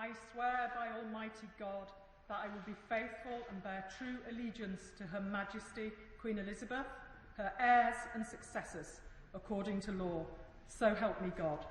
I swear by Almighty God that I will be faithful and bear true allegiance to Her Majesty Queen Elizabeth, her heirs and successors, according to law. So help me God.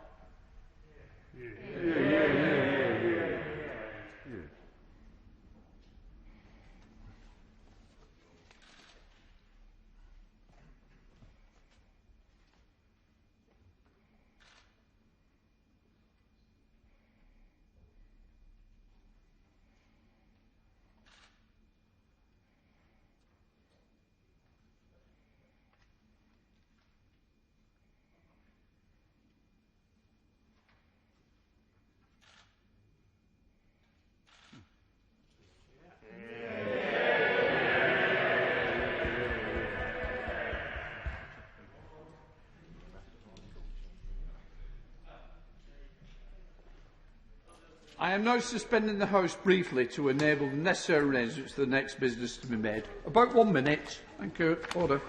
I am now suspending the House briefly to enable the necessary arrangements for the next business to be made. About 1 minute. Thank you. Order.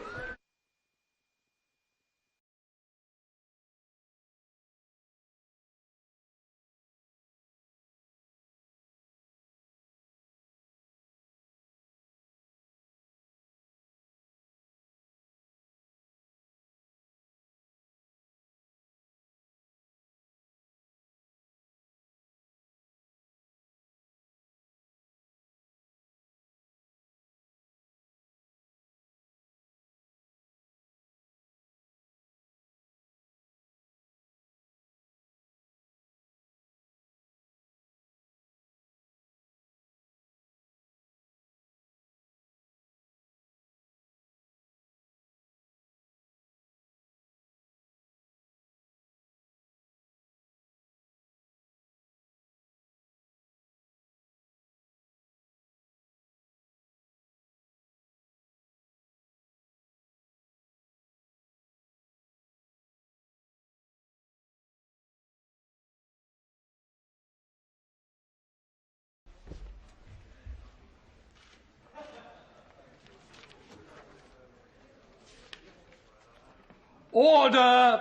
Order!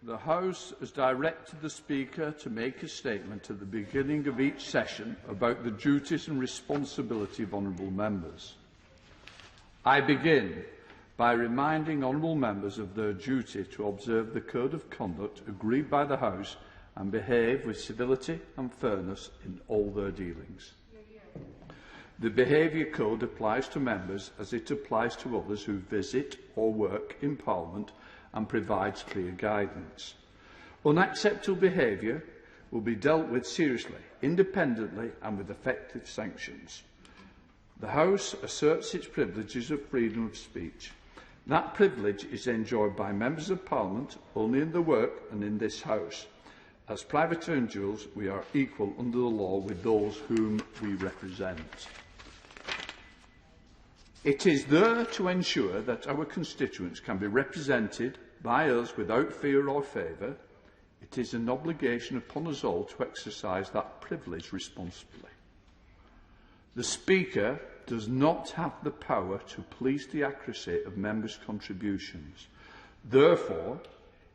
The House has directed the Speaker to make a statement at the beginning of each session about the duties and responsibility of honourable members. I begin by reminding honourable members of their duty to observe the Code of Conduct agreed by the House and behave with civility and fairness in all their dealings. The Behaviour Code applies to members as it applies to others who visit or work in Parliament and provides clear guidance. Unacceptable behaviour will be dealt with seriously, independently and with effective sanctions. The House asserts its privileges of freedom of speech. That privilege is enjoyed by members of Parliament only in their work and in this House. As private individuals, we are equal under the law with those whom we represent. It is there to ensure that our constituents can be represented by us without fear or favour. It is an obligation upon us all to exercise that privilege responsibly. The Speaker does not have the power to police the accuracy of members' contributions. Therefore,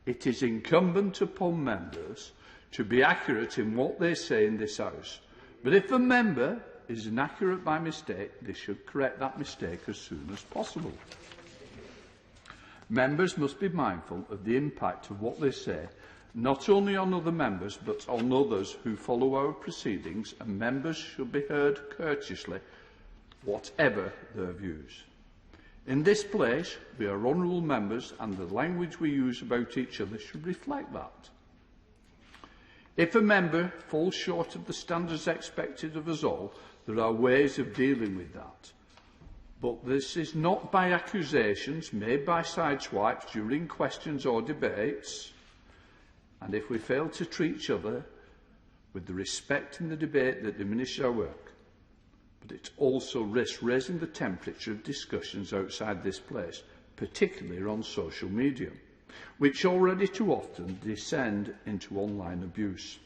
it is incumbent upon members to be accurate in what they say in this House. But if a member is inaccurate by mistake, they should correct that mistake as soon as possible. Members must be mindful of the impact of what they say, not only on other members but on others who follow our proceedings, and members should be heard courteously, whatever their views. In this place, we are honourable members, and the language we use about each other should reflect that. If a member falls short of the standards expected of us all, there are ways of dealing with that. But this is not by accusations made by sideswipes during questions or debates. And if we fail to treat each other with the respect in the debate that diminishes our work, but it also risks raising the temperature of discussions outside this place, particularly on social media, which already too often descend into online abuse.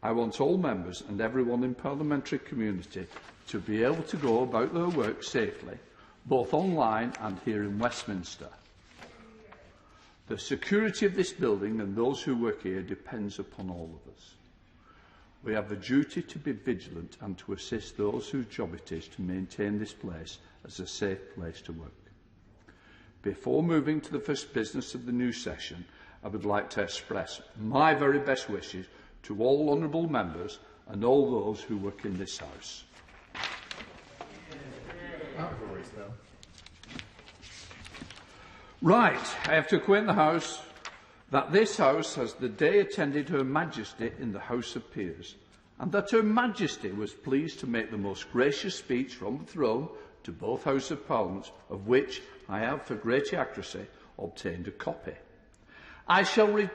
I want all members and everyone in the parliamentary community to be able to go about their work safely, both online and here in Westminster. The security of this building and those who work here depends upon all of us. We have the duty to be vigilant and to assist those whose job it is to maintain this place as a safe place to work. Before moving to the first business of the new session, I would like to express my very best wishes to all honourable members and all those who work in this House. Right, I have to acquaint the House that this House has the day attended Her Majesty in the House of Peers, and that Her Majesty was pleased to make the most gracious speech from the throne to both Houses of Parliament, of which I have, for greater accuracy, obtained a copy. I shall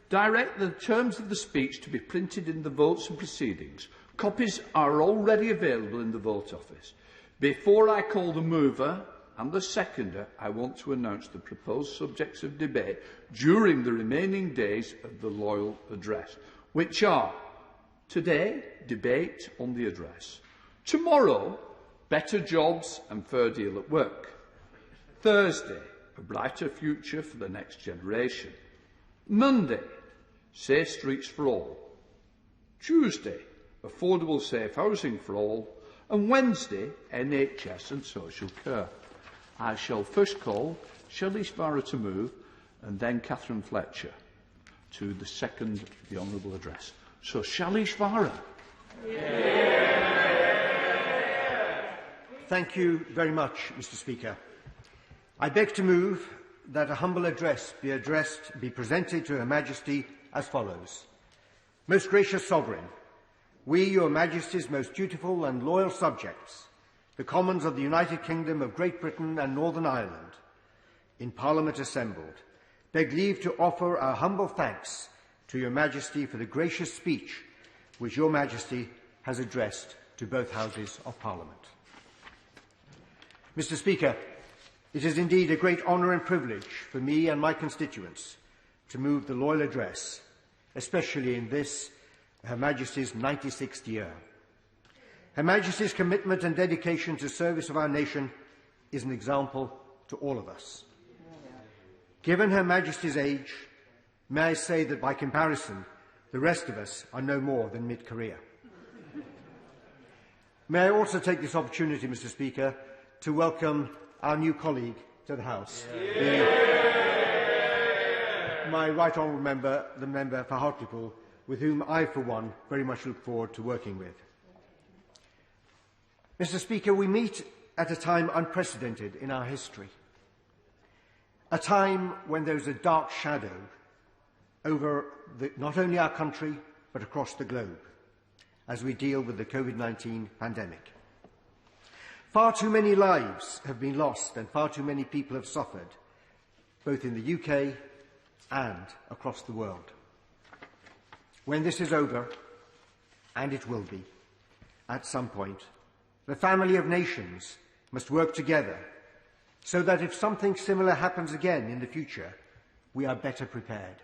direct the terms of the speech to be printed in the votes and proceedings. Copies are already available in the vote office. Before I call the mover and the seconder, I want to announce the proposed subjects of debate during the remaining days of the Loyal Address, which are: today, debate on the address; tomorrow, better jobs and fair deal at work; Thursday, a brighter future for the next generation; Monday, safe streets for all; Tuesday, affordable safe housing for all; and Wednesday, NHS and social care. I shall first call Shelley Vera to move, and then Catherine Fletcher to the second the Honourable Address. So, Shelley Vera. Thank you very much, Mr. Speaker. I beg to move that a humble address be presented to Her Majesty as follows. Most gracious Sovereign, we, Your Majesty's most dutiful and loyal subjects, the Commons of the United Kingdom of Great Britain and Northern Ireland, in Parliament assembled, beg leave to offer our humble thanks to Your Majesty for the gracious speech which Your Majesty has addressed to both Houses of Parliament. Mr. Speaker, it is indeed a great honour and privilege for me and my constituents to move the Loyal Address, especially in this, Her Majesty's 96th year. Her Majesty's commitment and dedication to service of our nation is an example to all of us. Given Her Majesty's age, may I say that by comparison, the rest of us are no more than mid-career. May I also take this opportunity, Mr. Speaker, to welcome our new colleague to the House, my right honourable member, the member for Hartlepool, with whom I, for one, very much look forward to working with. Mr. Speaker, we meet at a time unprecedented in our history, a time when there is a dark shadow over not only our country but across the globe as we deal with the COVID-19 pandemic. Far too many lives have been lost and far too many people have suffered, both in the UK and across the world. When this is over, and it will be, at some point, the family of nations must work together so that if something similar happens again in the future, we are better prepared.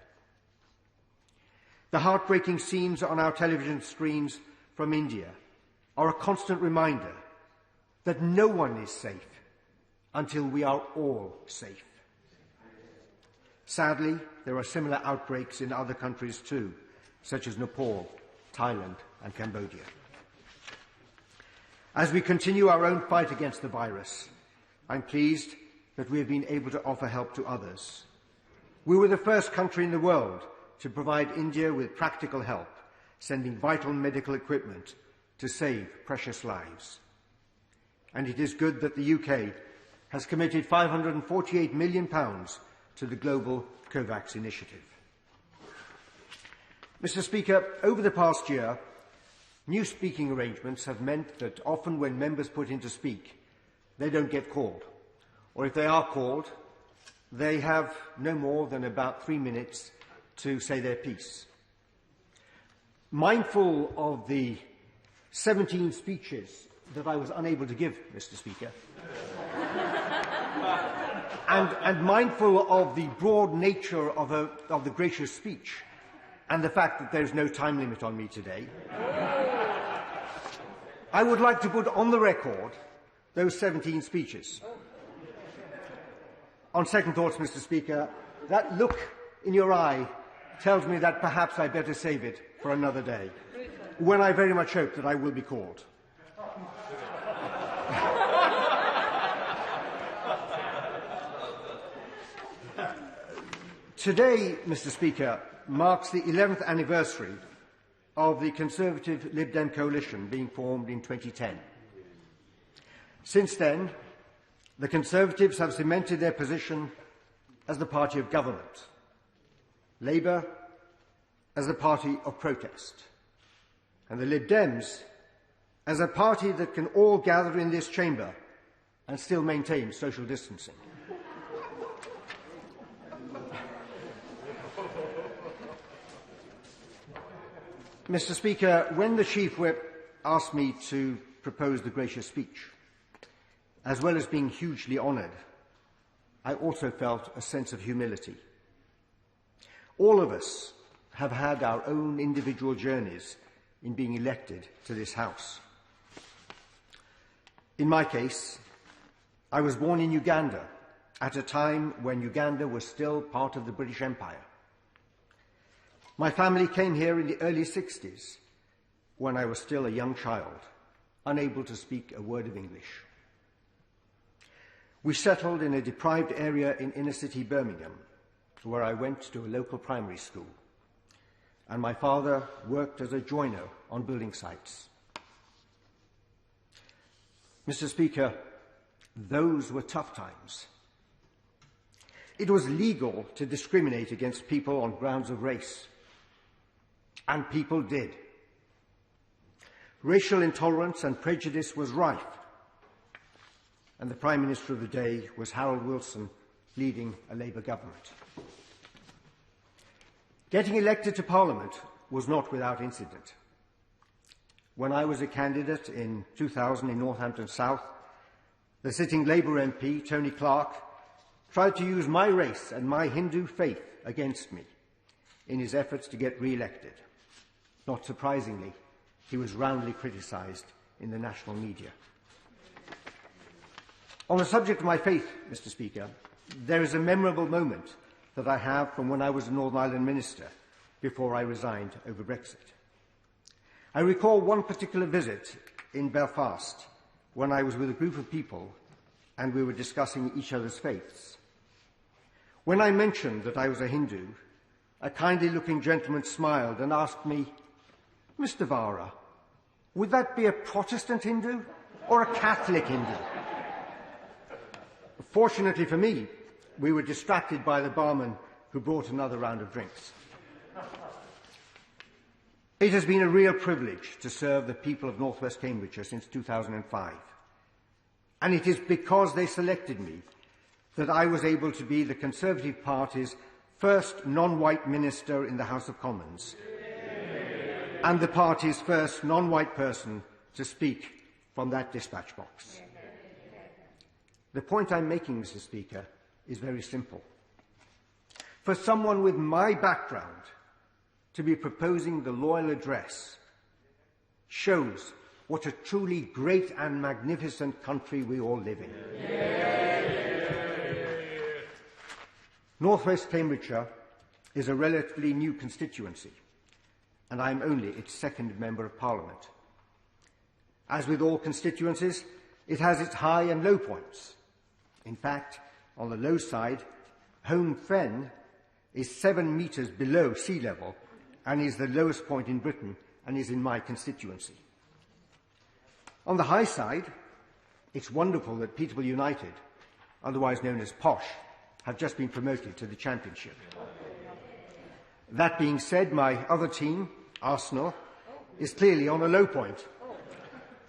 The heartbreaking scenes on our television screens from India are a constant reminder that no one is safe until we are all safe. Sadly, there are similar outbreaks in other countries too, such as Nepal, Thailand and Cambodia. As we continue our own fight against the virus, I'm pleased that we have been able to offer help to others. We were the first country in the world to provide India with practical help, sending vital medical equipment to save precious lives. And it is good that the UK has committed £548 million to the global COVAX initiative. Mr. Speaker, over the past year, new speaking arrangements have meant that often when members put in to speak, they don't get called. Or if they are called, they have no more than about 3 minutes to say their piece. Mindful of the 17 speeches that I was unable to give, Mr. Speaker, and mindful of the broad nature of the gracious speech and the fact that there is no time limit on me today, I would like to put on the record those 17 speeches. On second thoughts, Mr. Speaker, that look in your eye tells me that perhaps I better save it for another day. when I very much hope that I will be called. Today, Mr. Speaker, marks the 11th anniversary of the Conservative Lib Dem coalition being formed in 2010. Since then, the Conservatives have cemented their position as the party of government, Labour as the party of protest, and the Lib Dems as a party that can all gather in this chamber and still maintain social distancing. Mr. Speaker, when the Chief Whip asked me to propose the gracious speech, as well as being hugely honoured, I also felt a sense of humility. All of us have had our own individual journeys in being elected to this House. In my case, I was born in Uganda at a time when Uganda was still part of the British Empire. My family came here in the early 60s, when I was still a young child, unable to speak a word of English. We settled in a deprived area in inner-city Birmingham, where I went to a local primary school, and my father worked as a joiner on building sites. Mr. Speaker, those were tough times. It was legal to discriminate against people on grounds of race. And people did. Racial intolerance and prejudice was rife. And the Prime Minister of the day was Harold Wilson, leading a Labour government. Getting elected to Parliament was not without incident. When I was a candidate in 2000 in Northampton South, the sitting Labour MP, Tony Clark, tried to use my race and my Hindu faith against me in his efforts to get re-elected. Not surprisingly, he was roundly criticised in the national media. On the subject of my faith, Mr. Speaker, there is a memorable moment that I have from when I was a Northern Ireland minister before I resigned over Brexit. I recall one particular visit in Belfast when I was with a group of people and we were discussing each other's faiths. When I mentioned that I was a Hindu, a kindly-looking gentleman smiled and asked me, "Mr. Vera, would that be a Protestant Hindu or a Catholic Hindu?" Fortunately for me, we were distracted by the barman who brought another round of drinks. It has been a real privilege to serve the people of North West Cambridgeshire since 2005. And it is because they selected me that I was able to be the Conservative Party's first non-white minister in the House of Commons, and the party's first non-white person to speak from that dispatch box. The point I'm making, Mr. Speaker, is very simple. For someone with my background to be proposing the loyal address shows what a truly great and magnificent country we all live in. North West Cambridgeshire is a relatively new constituency, and I am only its second Member of Parliament. As with all constituencies, it has its high and low points. In fact, on the low side, Home Fen is 7 metres below sea level and is the lowest point in Britain and is in my constituency. On the high side, it's wonderful that Peterborough United, otherwise known as Posh, have just been promoted to the Championship. That being said, my other team, Arsenal, is clearly on a low point,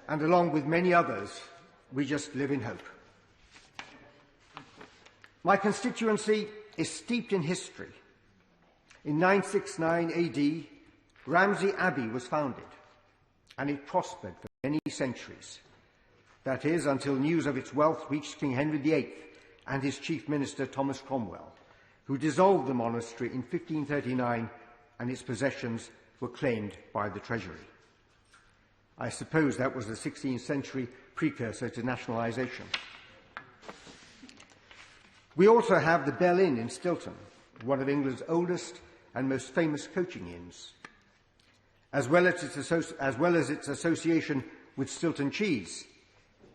and along with many others, we just live in hope. My constituency is steeped in history. In 969 AD, Ramsey Abbey was founded, and it prospered for many centuries. That is, until news of its wealth reached King Henry VIII and his chief minister Thomas Cromwell, who dissolved the monastery in 1539, and its possessions were claimed by the Treasury. I suppose that was the 16th century precursor to nationalisation. We also have the Bell Inn in Stilton, one of England's oldest and most famous coaching inns. as well as its association with Stilton cheese.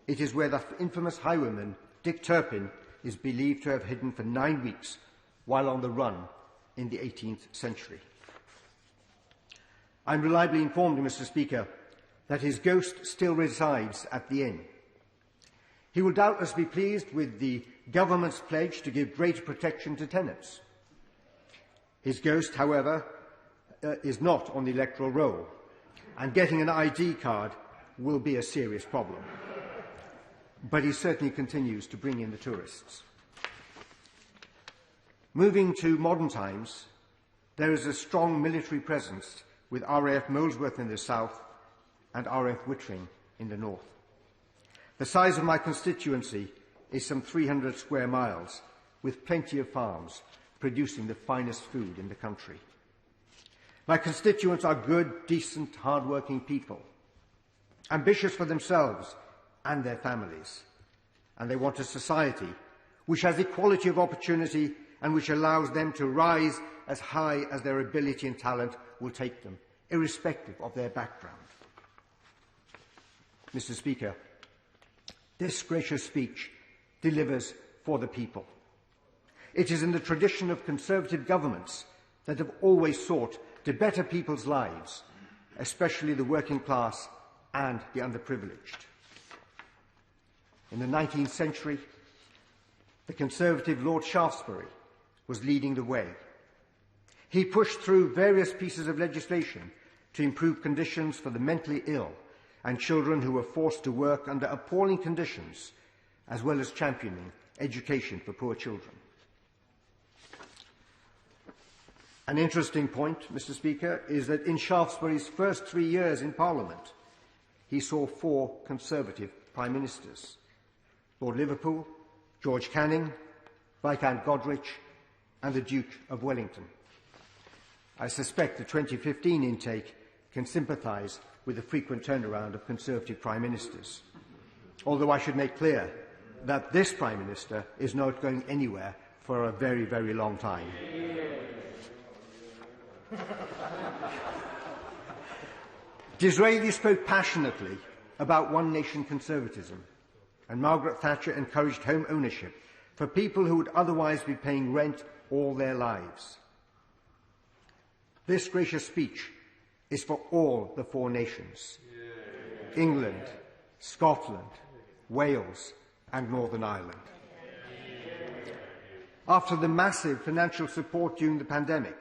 It is where the infamous highwayman Dick Turpin is believed to have hidden for 9 weeks while on the run in the 18th century. I'm reliably informed, Mr. Speaker, that his ghost still resides at the inn. He will doubtless be pleased with the government's pledge to give greater protection to tenants. His ghost, however, is not on the electoral roll, and getting an ID card will be a serious problem. But he certainly continues to bring in the tourists. Moving to modern times, there is a strong military presence with RAF Molesworth in the south and RAF Wittering in the north. The size of my constituency is some 300 square miles, with plenty of farms producing the finest food in the country. My constituents are good, decent, hard-working people, ambitious for themselves and their families, and they want a society which has equality of opportunity and which allows them to rise as high as their ability and talent will take them, irrespective of their background. Mr. Speaker, this gracious speech delivers for the people. It is in the tradition of Conservative governments that have always sought to better people's lives, especially the working class and the underprivileged. In the 19th century, the Conservative Lord Shaftesbury was leading the way. He pushed through various pieces of legislation to improve conditions for the mentally ill and children who were forced to work under appalling conditions, as well as championing education for poor children. An interesting point, Mr. Speaker, is that in Shaftesbury's first 3 years in Parliament, he saw 4 Conservative Prime Ministers: Lord Liverpool, George Canning, Viscount Goderich, and the Duke of Wellington. I suspect the 2015 intake can sympathise with the frequent turnaround of Conservative Prime Ministers, although I should make clear that this Prime Minister is not going anywhere for a very, very long time. Disraeli spoke passionately about one-nation conservatism, and Margaret Thatcher encouraged home ownership for people who would otherwise be paying rent all their lives. This gracious speech is for all the 4 nations: England, Scotland, Wales, and Northern Ireland. After the massive financial support during the pandemic,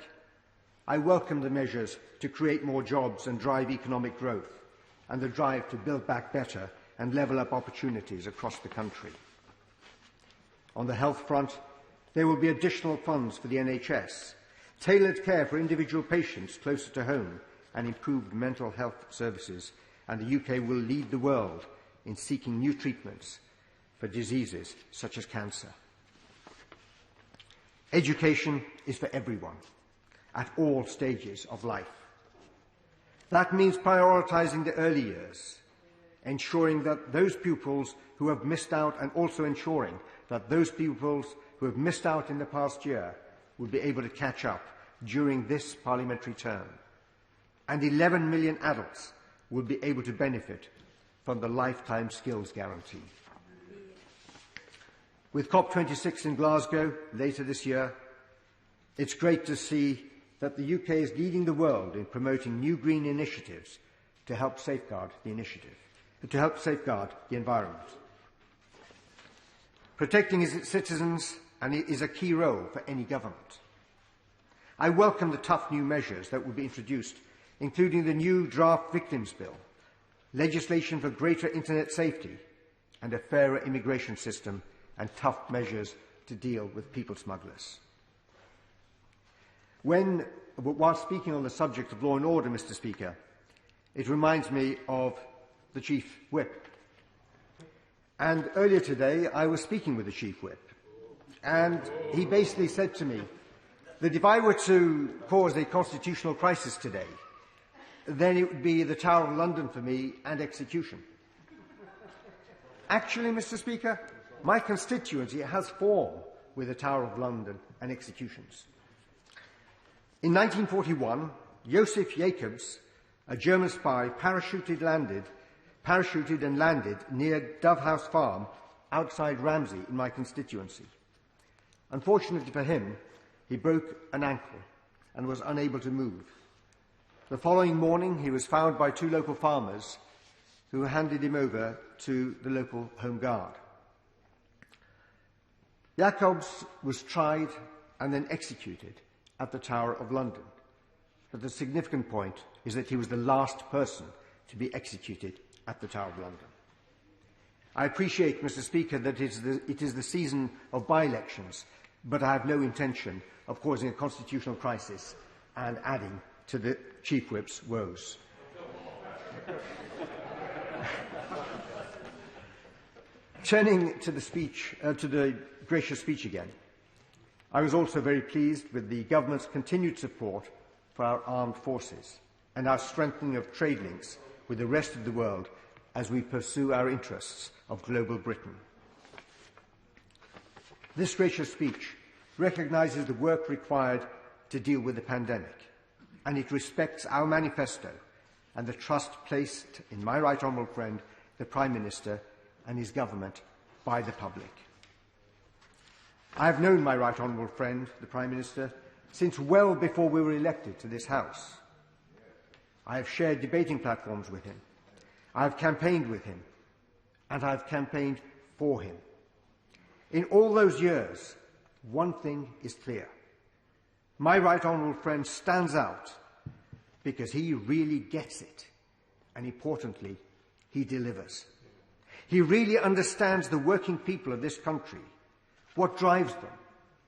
I welcome the measures to create more jobs and drive economic growth, and the drive to build back better and level up opportunities across the country. On the health front, there will be additional funds for the NHS, tailored care for individual patients closer to home, and improved mental health services, and the UK will lead the world in seeking new treatments for diseases such as cancer. Education is for everyone, at all stages of life. That means prioritising the early years, ensuring that those pupils who have missed out, and also ensuring that those pupils who have missed out in the past year will be able to catch up during this parliamentary term. And 11 million adults will be able to benefit from the Lifetime Skills Guarantee. With COP26 in Glasgow later this year, it's great to see that the UK is leading the world in promoting new green initiatives to help safeguard the environment. Protecting its citizens is a key role for any government. I welcome the tough new measures that will be introduced, including the new draft Victims Bill, legislation for greater internet safety, and a fairer immigration system, and tough measures to deal with people smugglers. While speaking on the subject of law and order, Mr. Speaker, it reminds me of the Chief Whip. And earlier today, I was speaking with the Chief Whip, and he basically said to me that if I were to cause a constitutional crisis today, then it would be the Tower of London for me and execution. Actually, Mr. Speaker, my constituency has form with the Tower of London and executions. In 1941, Joseph Jacobs a German spy parachuted and landed near Dove House Farm outside Ramsey in my constituency. Unfortunately for him, he broke an ankle and was unable to move. The following morning, he was found by 2 local farmers who handed him over to the local Home Guard. Jacobs was tried and then executed at the Tower of London. But the significant point is that he was the last person to be executed at the Tower of London. I appreciate, Mr. Speaker, that it is the season of by-elections, but I have no intention of causing a constitutional crisis and adding to the Chief Whip's woes. Turning to the gracious speech again, I was also very pleased with the government's continued support for our armed forces and our strengthening of trade links with the rest of the world as we pursue our interests of global Britain. This gracious speech recognises the work required to deal with the pandemic, and it respects our manifesto and the trust placed in my right honourable friend, the Prime Minister, and his government by the public. I have known my right honourable friend, the Prime Minister, since well before we were elected to this House. I have shared debating platforms with him. I have campaigned with him, and I have campaigned for him. In all those years, one thing is clear. My right honourable friend stands out because he really gets it, and importantly, he delivers. He really understands the working people of this country, what drives them,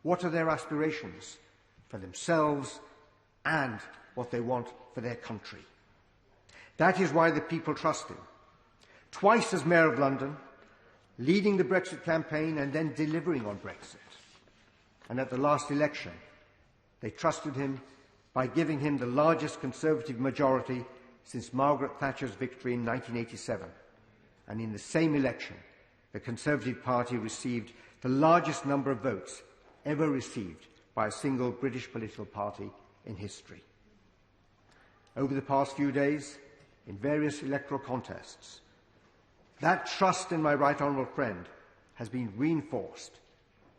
what are their aspirations for themselves, and what they want for their country. That is why the people trust him. Twice as Mayor of London, leading the Brexit campaign and then delivering on Brexit. And at the last election, they trusted him by giving him the largest Conservative majority since Margaret Thatcher's victory in 1987. And in the same election, the Conservative Party received the largest number of votes ever received by a single British political party in history. Over the past few days, in various electoral contests, that trust in my right honourable friend has been reinforced,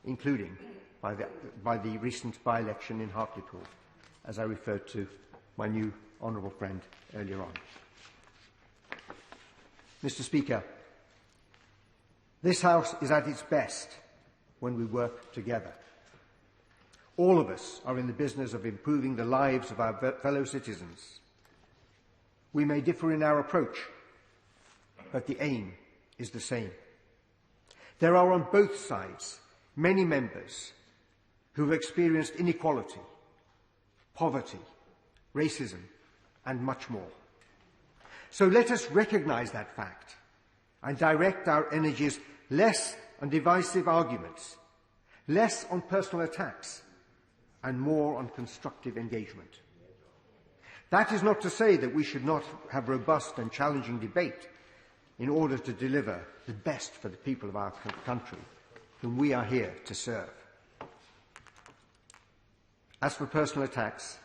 including by the recent by-election in Hartlepool, as I referred to my new honourable friend earlier on. Mr. Speaker, this House is at its best when we work together. All of us are in the business of improving the lives of our fellow citizens. We may differ in our approach, but the aim is the same. There are on both sides many members who have experienced inequality, poverty, racism, and much more. So let us recognise that fact and direct our energies less on divisive arguments, less on personal attacks, and more on constructive engagement. That is not to say that we should not have robust and challenging debate in order to deliver the best for the people of our country, whom we are here to serve. As for personal attacks,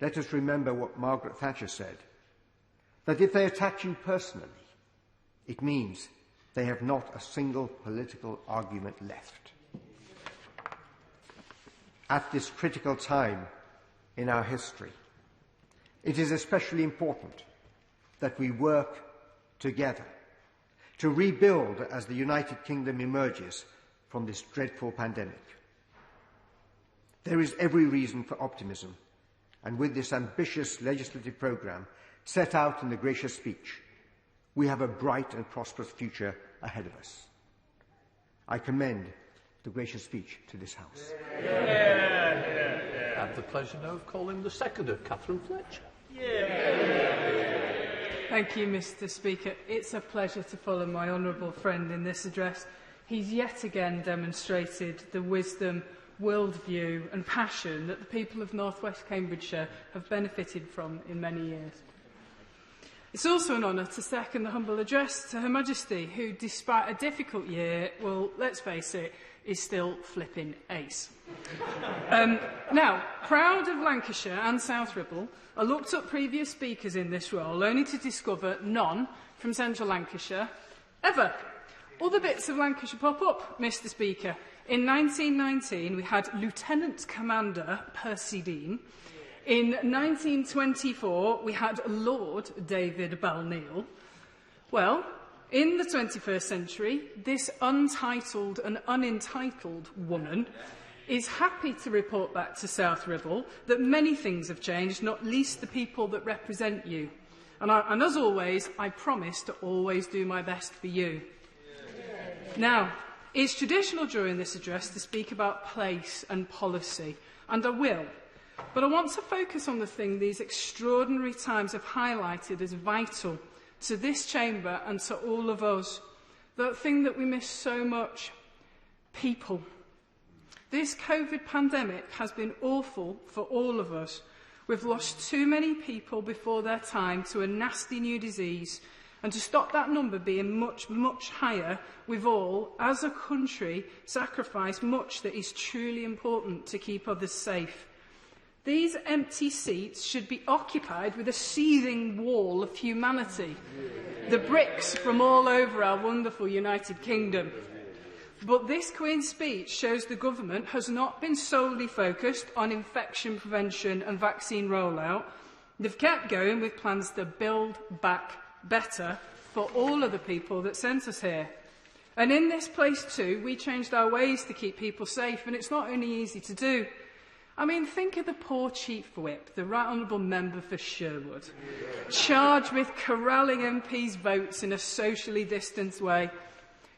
let us remember what Margaret Thatcher said, that if they attack you personally, it means they have not a single political argument left. At this critical time in our history, it is especially important that we work together to rebuild as the United Kingdom emerges from this dreadful pandemic. There is every reason for optimism, and with this ambitious legislative programme set out in the gracious speech, we have a bright and prosperous future ahead of us. I commend the gracious speech to this House. I have the pleasure now of calling the seconder, Catherine Fletcher. Thank you, Mr. Speaker. It's a pleasure to follow my honourable friend in this address. He's yet again demonstrated the wisdom, worldview and passion that the people of North West Cambridgeshire have benefited from in many years. It's also an honour to second the humble address to Her Majesty, who, despite a difficult year, well, let's face it, is still flipping ace. Now, proud of Lancashire and South Ribble, I looked up previous speakers in this role, only to discover none from Central Lancashire ever. Other bits of Lancashire pop up, Mr. Speaker. In 1919, we had Lieutenant Commander Percy Dean. In 1924, we had Lord David Balneal. Well, in the 21st century, this untitled and unentitled woman is happy to report back to South Ribble that many things have changed, not least the people that represent you. And as always, I promise to always do my best for you. Now, it's traditional during this address to speak about place and policy, and I will. But I want to focus on the thing these extraordinary times have highlighted as vital to this chamber and to all of us. That thing that we miss so much, people. This COVID pandemic has been awful for all of us. We've lost too many people before their time to a nasty new disease. And to stop that number being much, much higher, we've all, as a country, sacrificed much that is truly important to keep others safe. These empty seats should be occupied with a seething wall of humanity, the bricks from all over our wonderful United Kingdom. But this Queen's speech shows the government has not been solely focused on infection prevention and vaccine rollout. They've kept going with plans to build back better for all of the people that sent us here. And in this place too, we changed our ways to keep people safe, and it's not only easy to do. I mean, think of the poor Chief Whip, the Right Honourable Member for Sherwood, charged with corralling MPs' votes in a socially distanced way.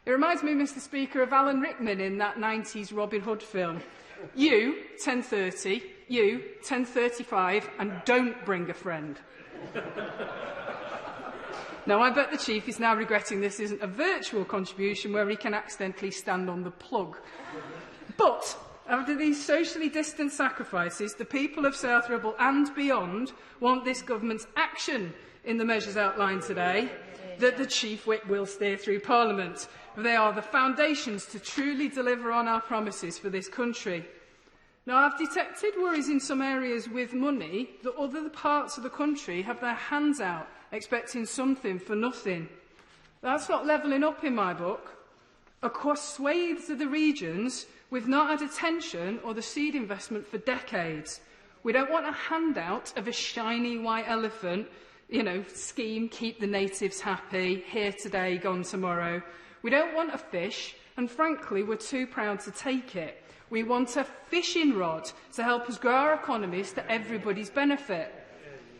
It reminds me, Mr. Speaker, of Alan Rickman in that 90s Robin Hood film. You, 10:30, you, 10:35, and don't bring a friend. Now, I bet the Chief is now regretting this isn't a virtual contribution where he can accidentally stand on the plug. But after these socially distant sacrifices, the people of South Ribble and beyond want this government's action in the measures outlined today that the Chief Whip will steer through Parliament. They are the foundations to truly deliver on our promises for this country. Now, I've detected worries in some areas with money that other parts of the country have their hands out, expecting something for nothing. That's not levelling up in my book. Across swathes of the regions, we've not had attention or the seed investment for decades. We don't want a handout of a shiny white elephant, scheme, keep the natives happy, here today, gone tomorrow. We don't want a fish, and frankly, we're too proud to take it. We want a fishing rod to help us grow our economies to everybody's benefit.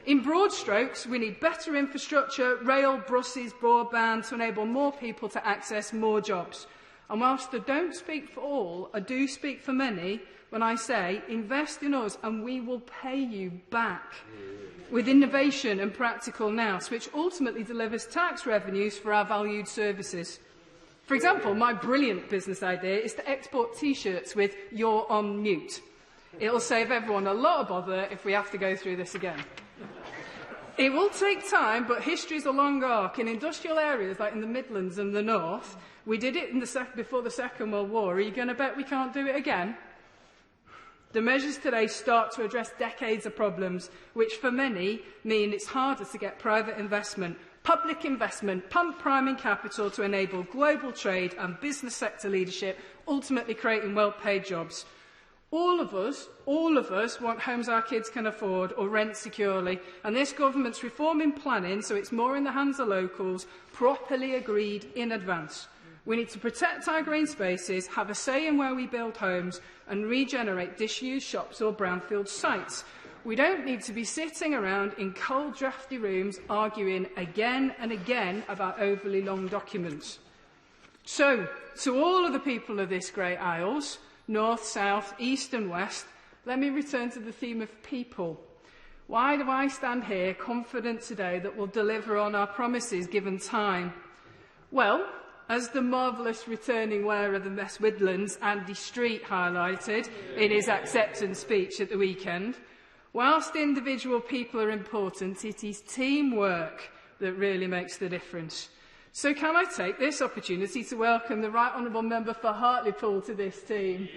In broad strokes, we need better infrastructure, rail, buses, broadband to enable more people to access more jobs. And whilst I don't speak for all, I do speak for many when I say invest in us and we will pay you back with innovation and practical nous, which ultimately delivers tax revenues for our valued services. For example, my brilliant business idea is to export T-shirts with "You're on mute." It'll save everyone a lot of bother if we have to go through this again. It will take time, but history is a long arc. In industrial areas like in the Midlands and the North, we did it before the Second World War. Are you going to bet we can't do it again? The measures today start to address decades of problems, which for many mean it's harder to get private investment, public investment, pump priming capital to enable global trade and business sector leadership, ultimately creating well-paid jobs. All of us want homes our kids can afford or rent securely, and this government's reforming planning so it's more in the hands of locals, properly agreed in advance. We need to protect our green spaces, have a say in where we build homes, and regenerate disused shops or brownfield sites. We don't need to be sitting around in cold, drafty rooms arguing again and again about overly long documents. So, to all of the people of this great Isles, North, South, East and West, let me return to the theme of people. Why do I stand here confident today that we'll deliver on our promises given time? Well, as the marvellous returning wearer of the West Midlands, Andy Street, highlighted in his acceptance speech at the weekend, whilst individual people are important, it is teamwork that really makes the difference. So can I take this opportunity to welcome the Right Honourable Member for Hartlepool to this team?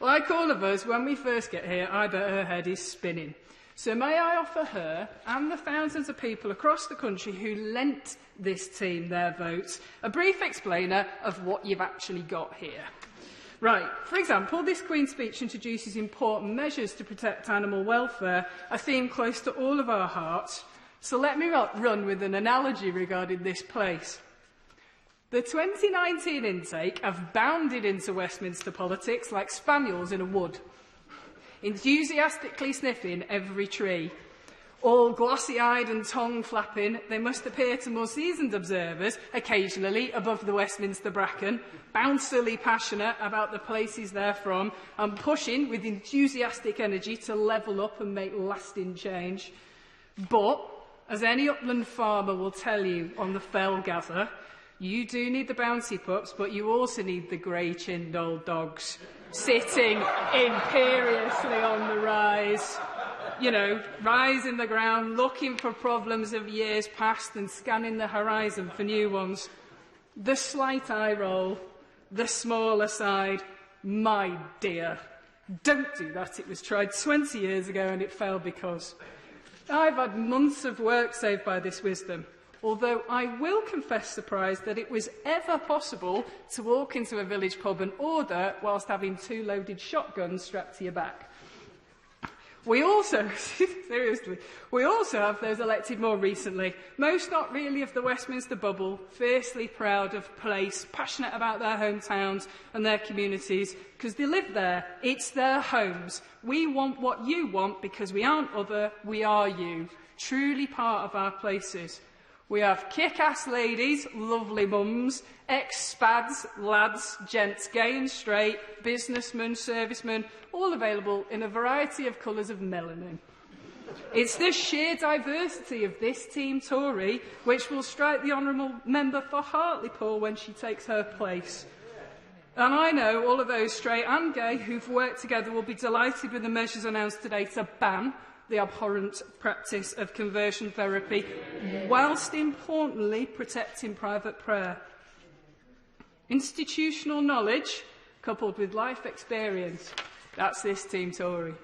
Like all of us, when we first get here, I bet her head is spinning. So may I offer her and the thousands of people across the country who lent this team their votes a brief explainer of what you've actually got here. Right, for example, this Queen's speech introduces important measures to protect animal welfare, a theme close to all of our hearts. So let me run with an analogy regarding this place. The 2019 intake have bounded into Westminster politics like spaniels in a wood, enthusiastically sniffing every tree. All glossy-eyed and tongue-flapping, they must appear to more seasoned observers, occasionally above the Westminster bracken, bouncily passionate about the places they're from, and pushing with enthusiastic energy to level up and make lasting change. But, as any upland farmer will tell you on the fell gather, you do need the bouncy pups, but you also need the grey-chinned old dogs, sitting imperiously on the rise. You know, rise in the ground, looking for problems of years past and scanning the horizon for new ones. The slight eye roll, the small aside, my dear, don't do that. It was tried 20 years ago and it failed because. I've had months of work saved by this wisdom, although I will confess surprised that it was ever possible to walk into a village pub and order whilst having 2 loaded shotguns strapped to your back. We also, seriously, we also have those elected more recently, most not really of the Westminster bubble, fiercely proud of place, passionate about their hometowns and their communities, because they live there. It's their homes. We want what you want because we aren't other, we are you, truly part of our places. We have kick-ass ladies, lovely mums, ex-spads, lads, gents, gay and straight, businessmen, servicemen, all available in a variety of colours of melanin. It's this sheer diversity of this Team Tory which will strike the Honourable Member for Hartlepool when she takes her place. And I know all of those straight and gay who've worked together will be delighted with the measures announced today to ban the abhorrent practice of conversion therapy, whilst importantly protecting private prayer. Institutional knowledge, coupled with life experience, that's this Team Tory.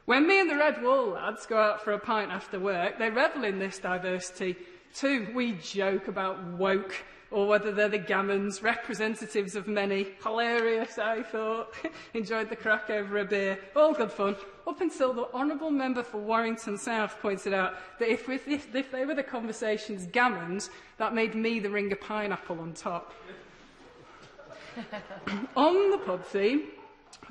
When me and the Red Wall lads go out for a pint after work, they revel in this diversity too. We joke about woke, or whether they're the gammons, representatives of many. Hilarious, I thought. Enjoyed the crack over a beer. All good fun. Up until the Honourable Member for Warrington South pointed out that if they were the conversation's gammons, that made me the ring of pineapple on top. On the pub theme,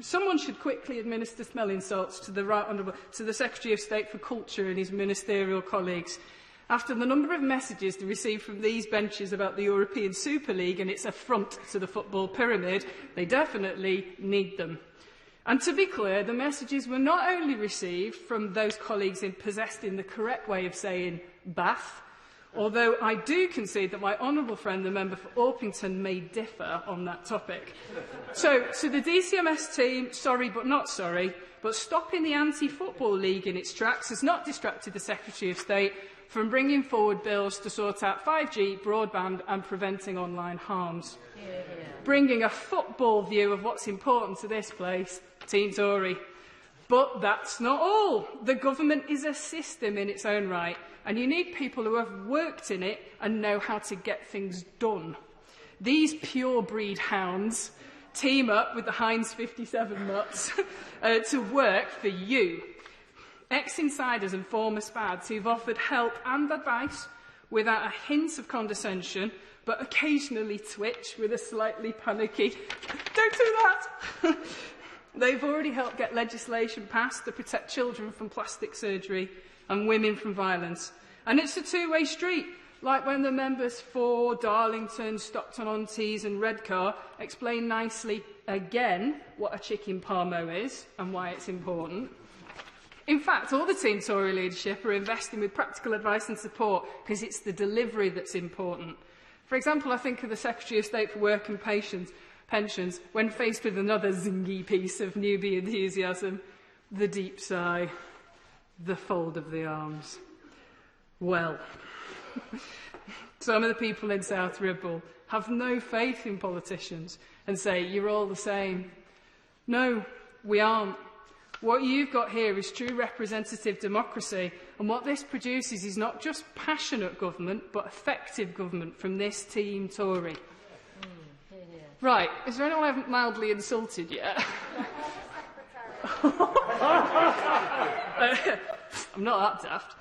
someone should quickly administer smelling salts to the Secretary of State for Culture and his ministerial colleagues. After the number of messages they received from these benches about the European Super League and its affront to the football pyramid, they definitely need them. And to be clear, the messages were not only received from those colleagues possessed in the correct way of saying Bath, although I do concede that my honourable friend, the member for Orpington, may differ on that topic. So the DCMS team, sorry but not sorry, but stopping the anti-football league in its tracks has not distracted the Secretary of State from bringing forward bills to sort out 5G, broadband and preventing online harms. Yeah. Bringing a football view of what's important to this place, Team Tory. But that's not all. The government is a system in its own right, and you need people who have worked in it and know how to get things done. These pure-breed hounds team up with the Heinz 57 mutts to work for you. Ex-insiders and former spads who've offered help and advice without a hint of condescension, but occasionally twitch with a slightly panicky, "Don't do that!" They've already helped get legislation passed to protect children from plastic surgery and women from violence. And it's a two-way street, like when the members for Darlington, Stockton-on-Tees and Redcar explain nicely again what a chicken parmo is and why it's important. In fact, all the Team Tory leadership are investing with practical advice and support because it's the delivery that's important. For example, I think of the Secretary of State for Work and Pensions when faced with another zingy piece of newbie enthusiasm, the deep sigh, the fold of the arms. Well, some of the people in South Ribble have no faith in politicians and say, you're all the same. No, we aren't. What you've got here is true representative democracy, and what this produces is not just passionate government, but effective government from this team Tory. Right, is there anyone I haven't mildly insulted yet? I'm not that daft.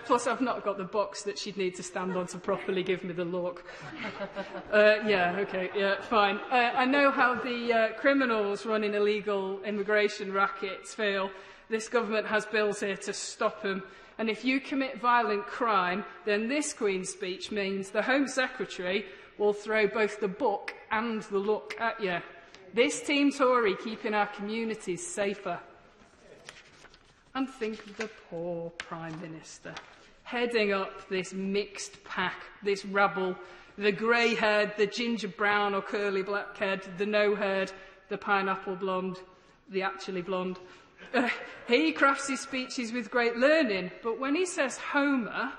Plus, I've not got the box that she'd need to stand on to properly give me the look. Fine. I know how the criminals running illegal immigration rackets feel. This government has bills here to stop them. And if you commit violent crime, then this Queen's speech means the Home Secretary will throw both the book and the look at you. This team Tory keeping our communities safer. And think of the poor Prime Minister, heading up this mixed pack, this rabble, the grey-haired, the ginger-brown or curly black-haired, the no-haired, the pineapple blonde, the actually blonde. He crafts his speeches with great learning, but when he says Homer,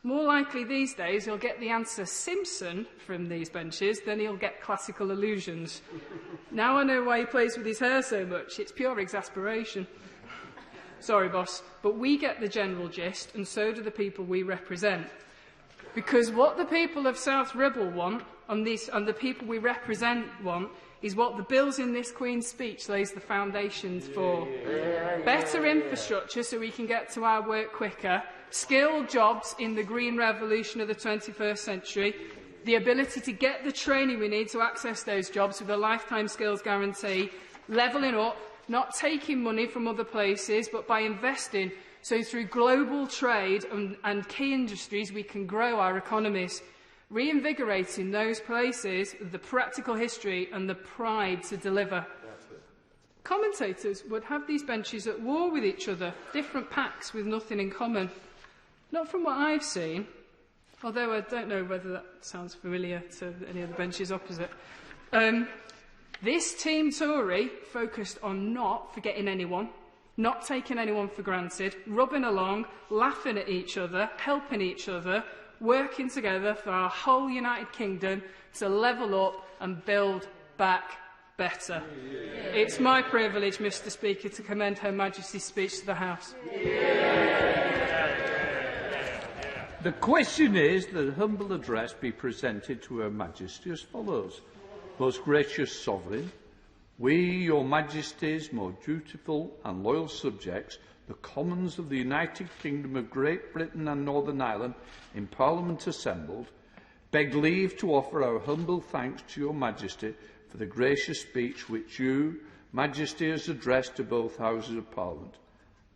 more likely these days he'll get the answer Simpson from these benches than he'll get classical allusions. Now I know why he plays with his hair so much. It's pure exasperation. Sorry, boss, but we get the general gist, and so do the people we represent. Because what the people of South Ribble want, and the people we represent want, is what the bills in this Queen's speech lays the foundations for. Better infrastructure so we can get to our work quicker, skilled jobs in the green revolution of the 21st century, the ability to get the training we need to access those jobs with a lifetime skills guarantee, levelling up, not taking money from other places, but by investing, so through global trade and key industries we can grow our economies, reinvigorating those places with the practical history and the pride to deliver. Commentators would have these benches at war with each other, different packs with nothing in common. Not from what I've seen, although I don't know whether that sounds familiar to any of the benches opposite. This team Tory focused on not forgetting anyone, not taking anyone for granted, rubbing along, laughing at each other, helping each other, working together for our whole United Kingdom to level up and build back better. It's my privilege, Mr. Speaker, to commend Her Majesty's speech to the House. The question is that a humble address be presented to Her Majesty as follows. Most gracious Sovereign, we, Your Majesty's more dutiful and loyal subjects, the Commons of the United Kingdom of Great Britain and Northern Ireland, in Parliament assembled, beg leave to offer our humble thanks to Your Majesty for the gracious speech which you, Majesty, has addressed to both Houses of Parliament.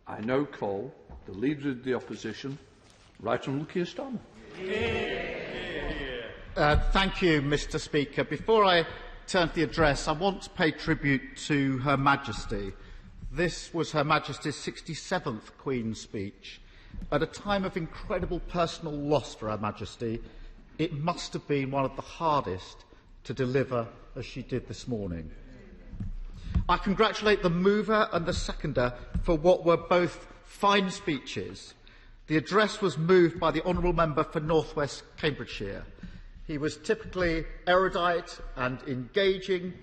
I now call the Leader of the Opposition, Right Honourable Starmer. Thank you, Mr. Speaker. Before I turn to the address, I want to pay tribute to Her Majesty. This was Her Majesty's 67th Queen's speech. At a time of incredible personal loss for Her Majesty, it must have been one of the hardest to deliver as she did this morning. I congratulate the mover and the seconder for what were both fine speeches. The address was moved by the Honourable Member for North West Cambridgeshire. He was typically erudite and engaging,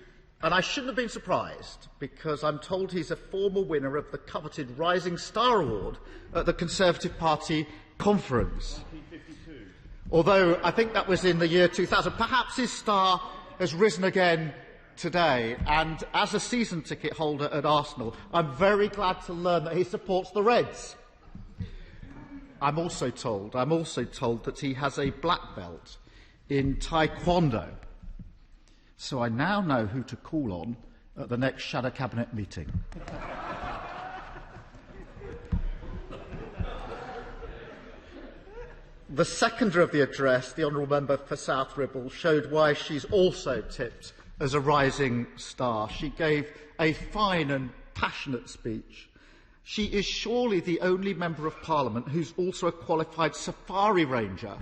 and I shouldn't have been surprised, because I'm told he's a former winner of the coveted Rising Star Award at the Conservative Party conference. 1952. Although I think that was in the year 2000. Perhaps his star has risen again today, and as a season ticket holder at Arsenal, I'm very glad to learn that he supports the Reds. I'm also told that he has a black belt in Taekwondo. So I now know who to call on at the next Shadow Cabinet meeting. The seconder of the address, the Honourable Member for South Ribble, showed why she's also tipped as a rising star. She gave a fine and passionate speech. She is surely the only Member of Parliament who's also a qualified safari ranger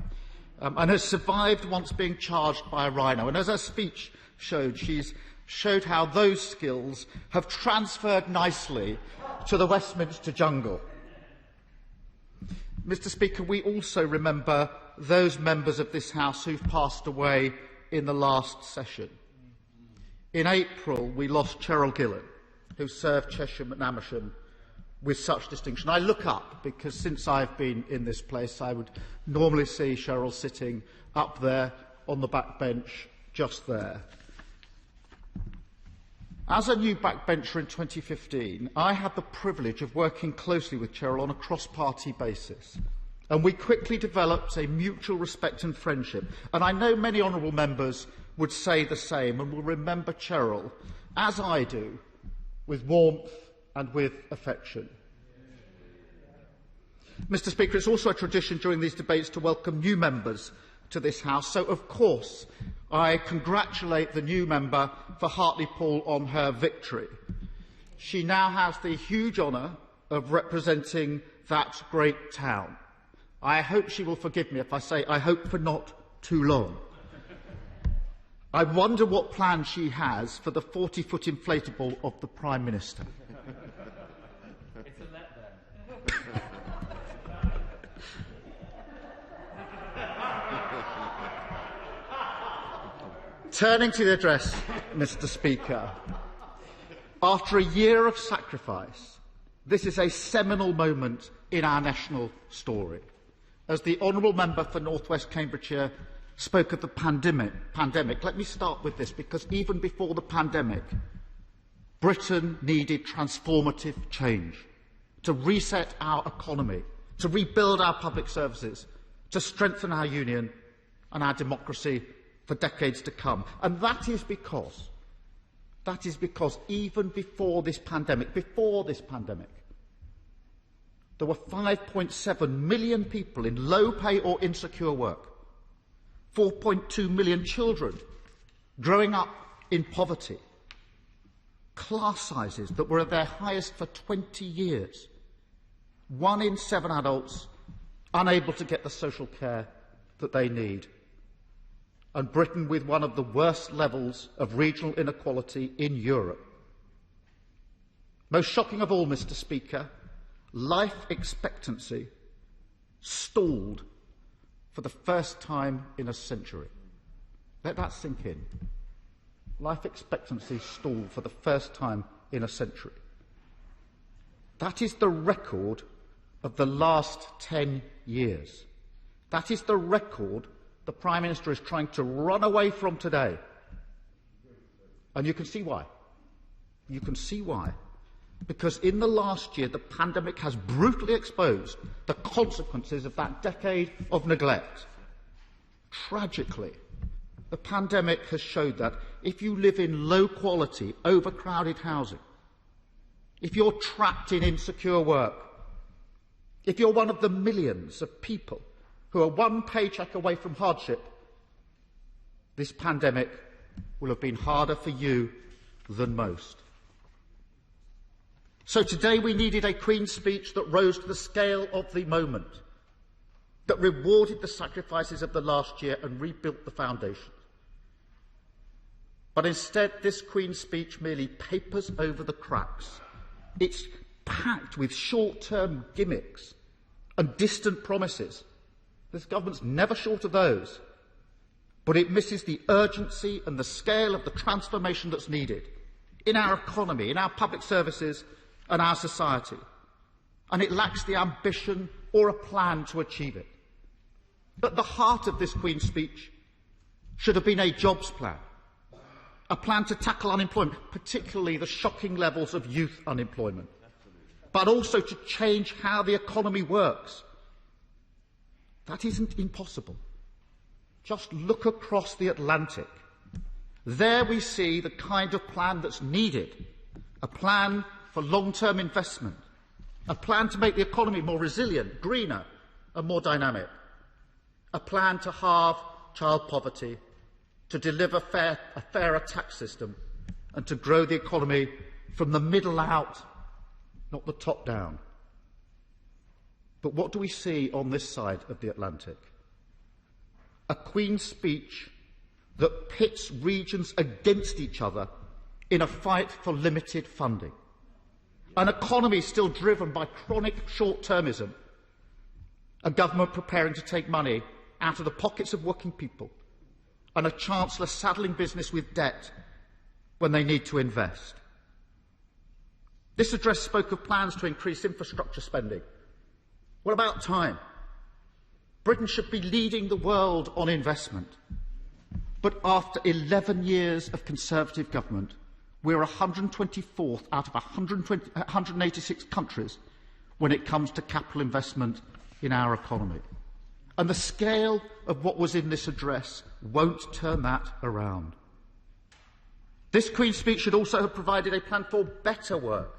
and has survived once being charged by a rhino. And as her speech showed, she's showed how those skills have transferred nicely to the Westminster jungle. Mr. Speaker, we also remember those members of this House who've passed away in the last session. In April, we lost Cheryl Gillan, who served Cheshire and Amersham with such distinction. I look up because since I've been in this place, I would normally see Cheryl sitting up there on the back bench, just there. As a new backbencher in 2015, I had the privilege of working closely with Cheryl on a cross-party basis. And we quickly developed a mutual respect and friendship. And I know many honourable members would say the same and will remember Cheryl, as I do, with warmth and with affection. Mr. Speaker, it's also a tradition during these debates to welcome new members to this House. So, of course, I congratulate the new member for Hartlepool on her victory. She now has the huge honour of representing that great town. I hope she will forgive me if I say I hope for not too long. I wonder what plan she has for the 40-foot inflatable of the Prime Minister. It's a letdown. Turning to the address, Mr. Speaker, after a year of sacrifice, this is a seminal moment in our national story. As the honourable member for North West Cambridgeshire spoke of the pandemic, let me start with this, because even before the pandemic, Britain needed transformative change to reset our economy, to rebuild our public services, to strengthen our union and our democracy for decades to come. And that is because even before this pandemic, there were 5.7 million people in low pay or insecure work, 4.2 million children growing up in poverty, class sizes that were at their highest for 20 years, 1 in 7 adults unable to get the social care that they need, and Britain with one of the worst levels of regional inequality in Europe. Most shocking of all, Mr. Speaker, life expectancy stalled for the first time in a century. Let that sink in. Life expectancy stalled for the first time in a century. That is the record of the last 10 years. That is the record the Prime Minister is trying to run away from today. And you can see why. You can see why. Because in the last year, the pandemic has brutally exposed the consequences of that decade of neglect. Tragically, the pandemic has showed that if you live in low-quality, overcrowded housing, if you're trapped in insecure work, if you're one of the millions of people who are one paycheck away from hardship, this pandemic will have been harder for you than most. So today we needed a Queen's speech that rose to the scale of the moment, that rewarded the sacrifices of the last year and rebuilt the foundations. But instead, this Queen's speech merely papers over the cracks. It's packed with short-term gimmicks and distant promises. This government's never short of those. But it misses the urgency and the scale of the transformation that's needed in our economy, in our public services and our society. And it lacks the ambition or a plan to achieve it. At the heart of this Queen's speech should have been a jobs plan, a plan to tackle unemployment, particularly the shocking levels of youth unemployment, but also to change how the economy works. That isn't impossible. Just look across the Atlantic. There we see the kind of plan that's needed, a plan for long-term investment, a plan to make the economy more resilient, greener and more dynamic, a plan to halve child poverty, to deliver a fairer tax system and to grow the economy from the middle out, not the top down. But what do we see on this side of the Atlantic? A Queen's speech that pits regions against each other in a fight for limited funding. An economy still driven by chronic short-termism a government preparing to take money out of the pockets of working people, and a Chancellor saddling business with debt when they need to invest. This address spoke of plans to increase infrastructure spending. What about time? Britain should be leading the world on investment. But after 11 years of Conservative government, we're 124th out of 186 countries when it comes to capital investment in our economy. And the scale of what was in this address won't turn that around. This Queen's speech should also have provided a plan for better work.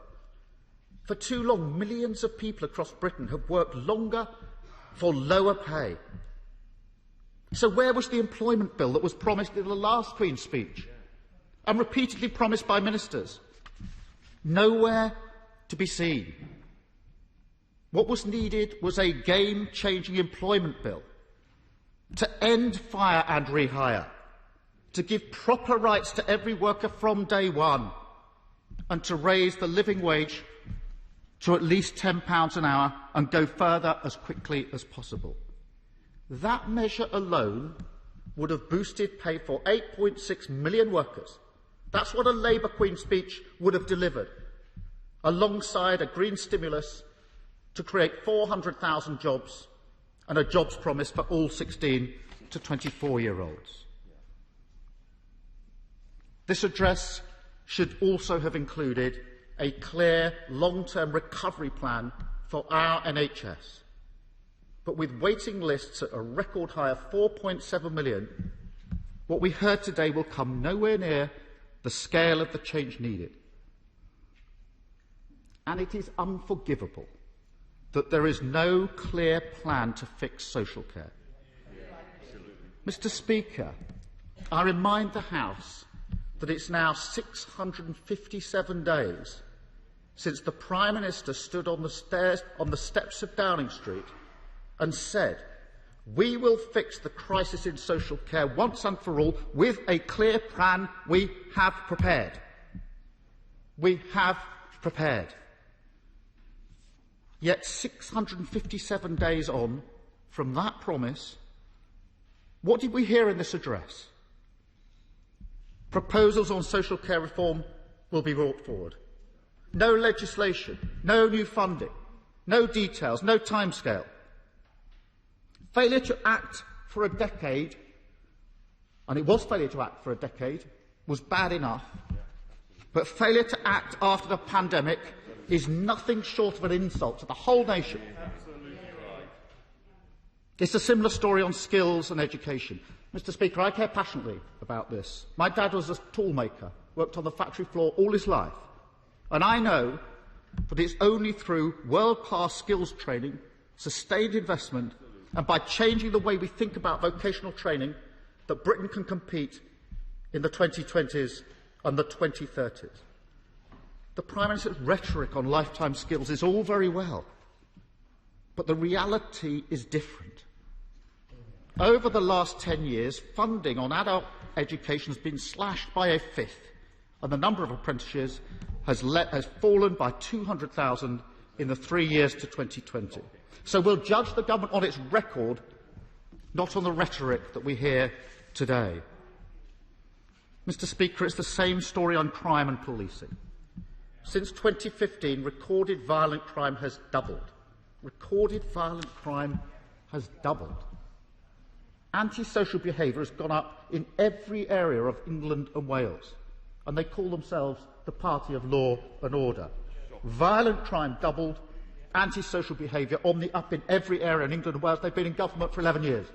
For too long, millions of people across Britain have worked longer for lower pay. So where was the employment bill that was promised in the last Queen's speech and repeatedly promised by ministers? Nowhere to be seen. What was needed was a game-changing employment bill to end fire and rehire, to give proper rights to every worker from day one, and to raise the living wage to at least £10 an hour and go further as quickly as possible. That measure alone would have boosted pay for 8.6 million workers. That's what a Labour Queen's speech would have delivered, alongside a green stimulus to create 400,000 jobs and a jobs promise for all 16 to 24-year-olds. This address should also have included a clear long-term recovery plan for our NHS. But with waiting lists at a record high of 4.7 million, what we heard today will come nowhere near the scale of the change needed. And it is unforgivable that there is no clear plan to fix social care. Mr. Speaker, I remind the House that it's now 657 days since the Prime Minister stood on the steps of Downing Street and said, "We will fix the crisis in social care once and for all with a clear plan we have prepared." We have prepared. Yet 657 days on from that promise, what did we hear in this address? Proposals on social care reform will be brought forward. No legislation, no new funding, no details, no timescale. Failure to act for a decade, and it was failure to act for a decade, was bad enough. But failure to act after the pandemic is nothing short of an insult to the whole nation. It's a similar story on skills and education. Mr. Speaker, I care passionately about this. My dad was a tool maker, worked on the factory floor all his life. And I know that it's only through world-class skills training, sustained investment, and by changing the way we think about vocational training that Britain can compete in the 2020s and the 2030s. The Prime Minister's rhetoric on lifetime skills is all very well, but the reality is different. Over the last 10 years, funding on adult education has been slashed by a fifth, and the number of apprentices has fallen by 200,000 in the 3 years to 2020. So we'll judge the government on its record, not on the rhetoric that we hear today. Mr. Speaker, it's the same story on crime and policing. Since 2015, recorded violent crime has doubled. Recorded violent crime has doubled. Antisocial behaviour has gone up in every area of England and Wales, and they call themselves the party of law and order. Violent crime doubled, antisocial behaviour on the up in every area in England and Wales. They've been in government for 11 years.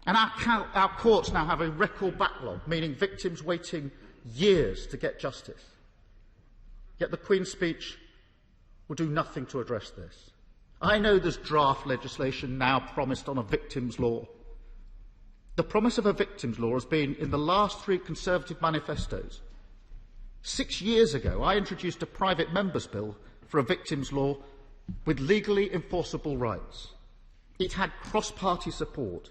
And our courts now have a record backlog, meaning victims waiting years to get justice. Yet the Queen's speech will do nothing to address this. I know there's draft legislation now promised on a victims' law. The promise of a victims' law has been in the last 3 Conservative manifestos. 6 years ago, I introduced a private member's bill for a victims' law with legally enforceable rights. It had cross-party support.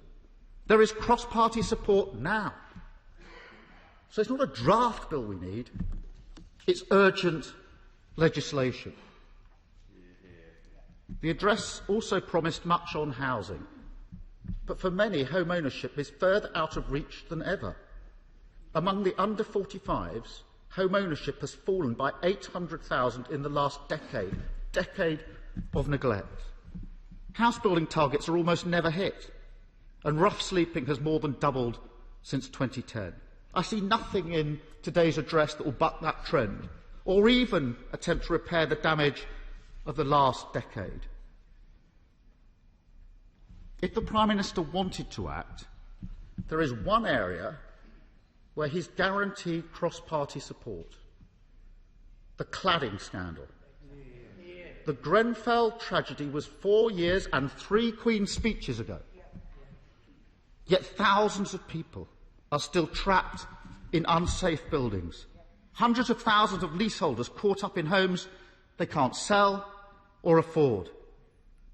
There is cross-party support now. So it's not a draft bill we need, it's urgent legislation. The address also promised much on housing, but for many, home ownership is further out of reach than ever. Among the under 45s, home ownership has fallen by 800,000 in the last decade of neglect. House building targets are almost never hit, and rough sleeping has more than doubled since 2010. I see nothing in today's address that will buck that trend, or even attempt to repair the damage of the last decade. If the Prime Minister wanted to act, there is one area where he's guaranteed cross-party support: the cladding scandal. The Grenfell tragedy was 4 years and 3 Queen's speeches ago. Yet thousands of people are still trapped in unsafe buildings. Hundreds of thousands of leaseholders caught up in homes they can't sell or afford.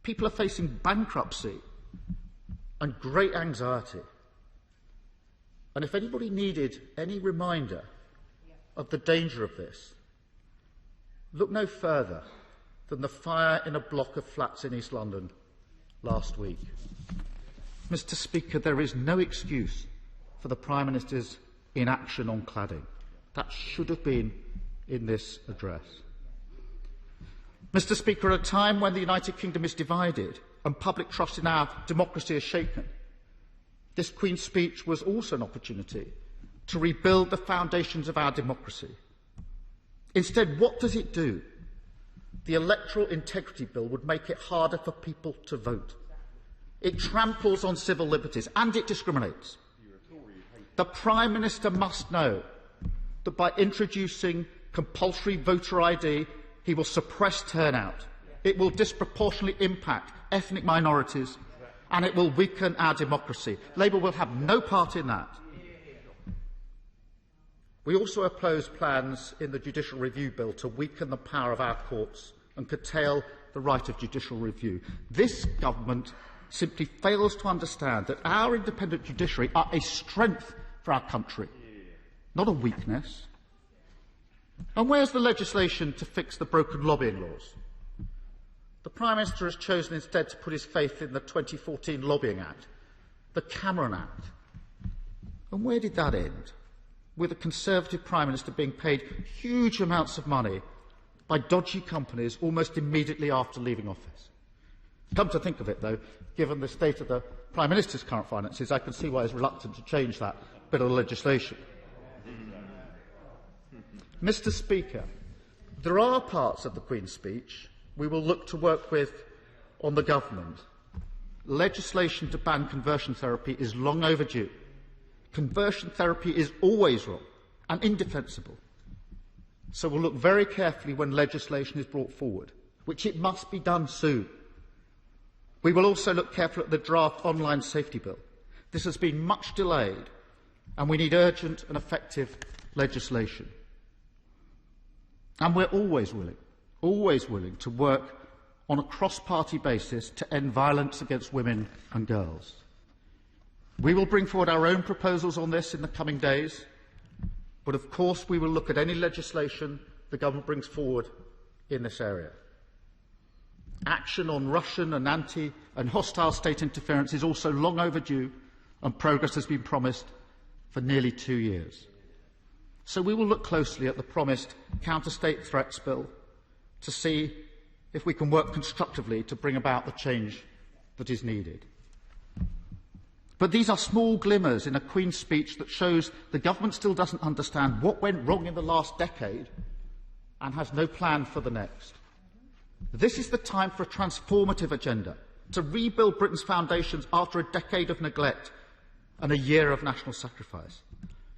People are facing bankruptcy and great anxiety. And if anybody needed any reminder of the danger of this, look no further than the fire in a block of flats in East London last week. Mr. Speaker, there is no excuse for the Prime Minister's inaction on cladding. That should have been in this address. Mr. Speaker, at a time when the United Kingdom is divided and public trust in our democracy is shaken, this Queen's speech was also an opportunity to rebuild the foundations of our democracy. Instead, what does it do? The Electoral Integrity Bill would make it harder for people to vote. It tramples on civil liberties and it discriminates. The Prime Minister must know that by introducing compulsory voter ID, he will suppress turnout. It will disproportionately impact ethnic minorities and it will weaken our democracy. Labour will have no part in that. We also oppose plans in the Judicial Review Bill to weaken the power of our courts and curtail the right of judicial review. This government simply fails to understand that our independent judiciary are a strength for our country, not a weakness. And where's the legislation to fix the broken lobbying laws? The Prime Minister has chosen instead to put his faith in the 2014 Lobbying Act, the Cameron Act. And where did that end? With a Conservative Prime Minister being paid huge amounts of money by dodgy companies almost immediately after leaving office. Come to think of it, though, given the state of the Prime Minister's current finances, I can see why he's reluctant to change that bit of legislation. Mr. Speaker, there are parts of the Queen's speech we will look to work with on the government. Legislation to ban conversion therapy is long overdue. Conversion therapy is always wrong and indefensible. So we'll look very carefully when legislation is brought forward, which it must be done soon. We will also look carefully at the draft online safety bill. This has been much delayed, and we need urgent and effective legislation. And we're always willing to work on a cross-party basis to end violence against women and girls. We will bring forward our own proposals on this in the coming days, but of course we will look at any legislation the government brings forward in this area. Action on Russian and anti- and hostile state interference is also long overdue, and progress has been promised for nearly 2 years. So we will look closely at the promised counter-state threats bill to see if we can work constructively to bring about the change that is needed. But these are small glimmers in a Queen's speech that shows the government still doesn't understand what went wrong in the last decade and has no plan for the next. This is the time for a transformative agenda, to rebuild Britain's foundations after a decade of neglect and a year of national sacrifice,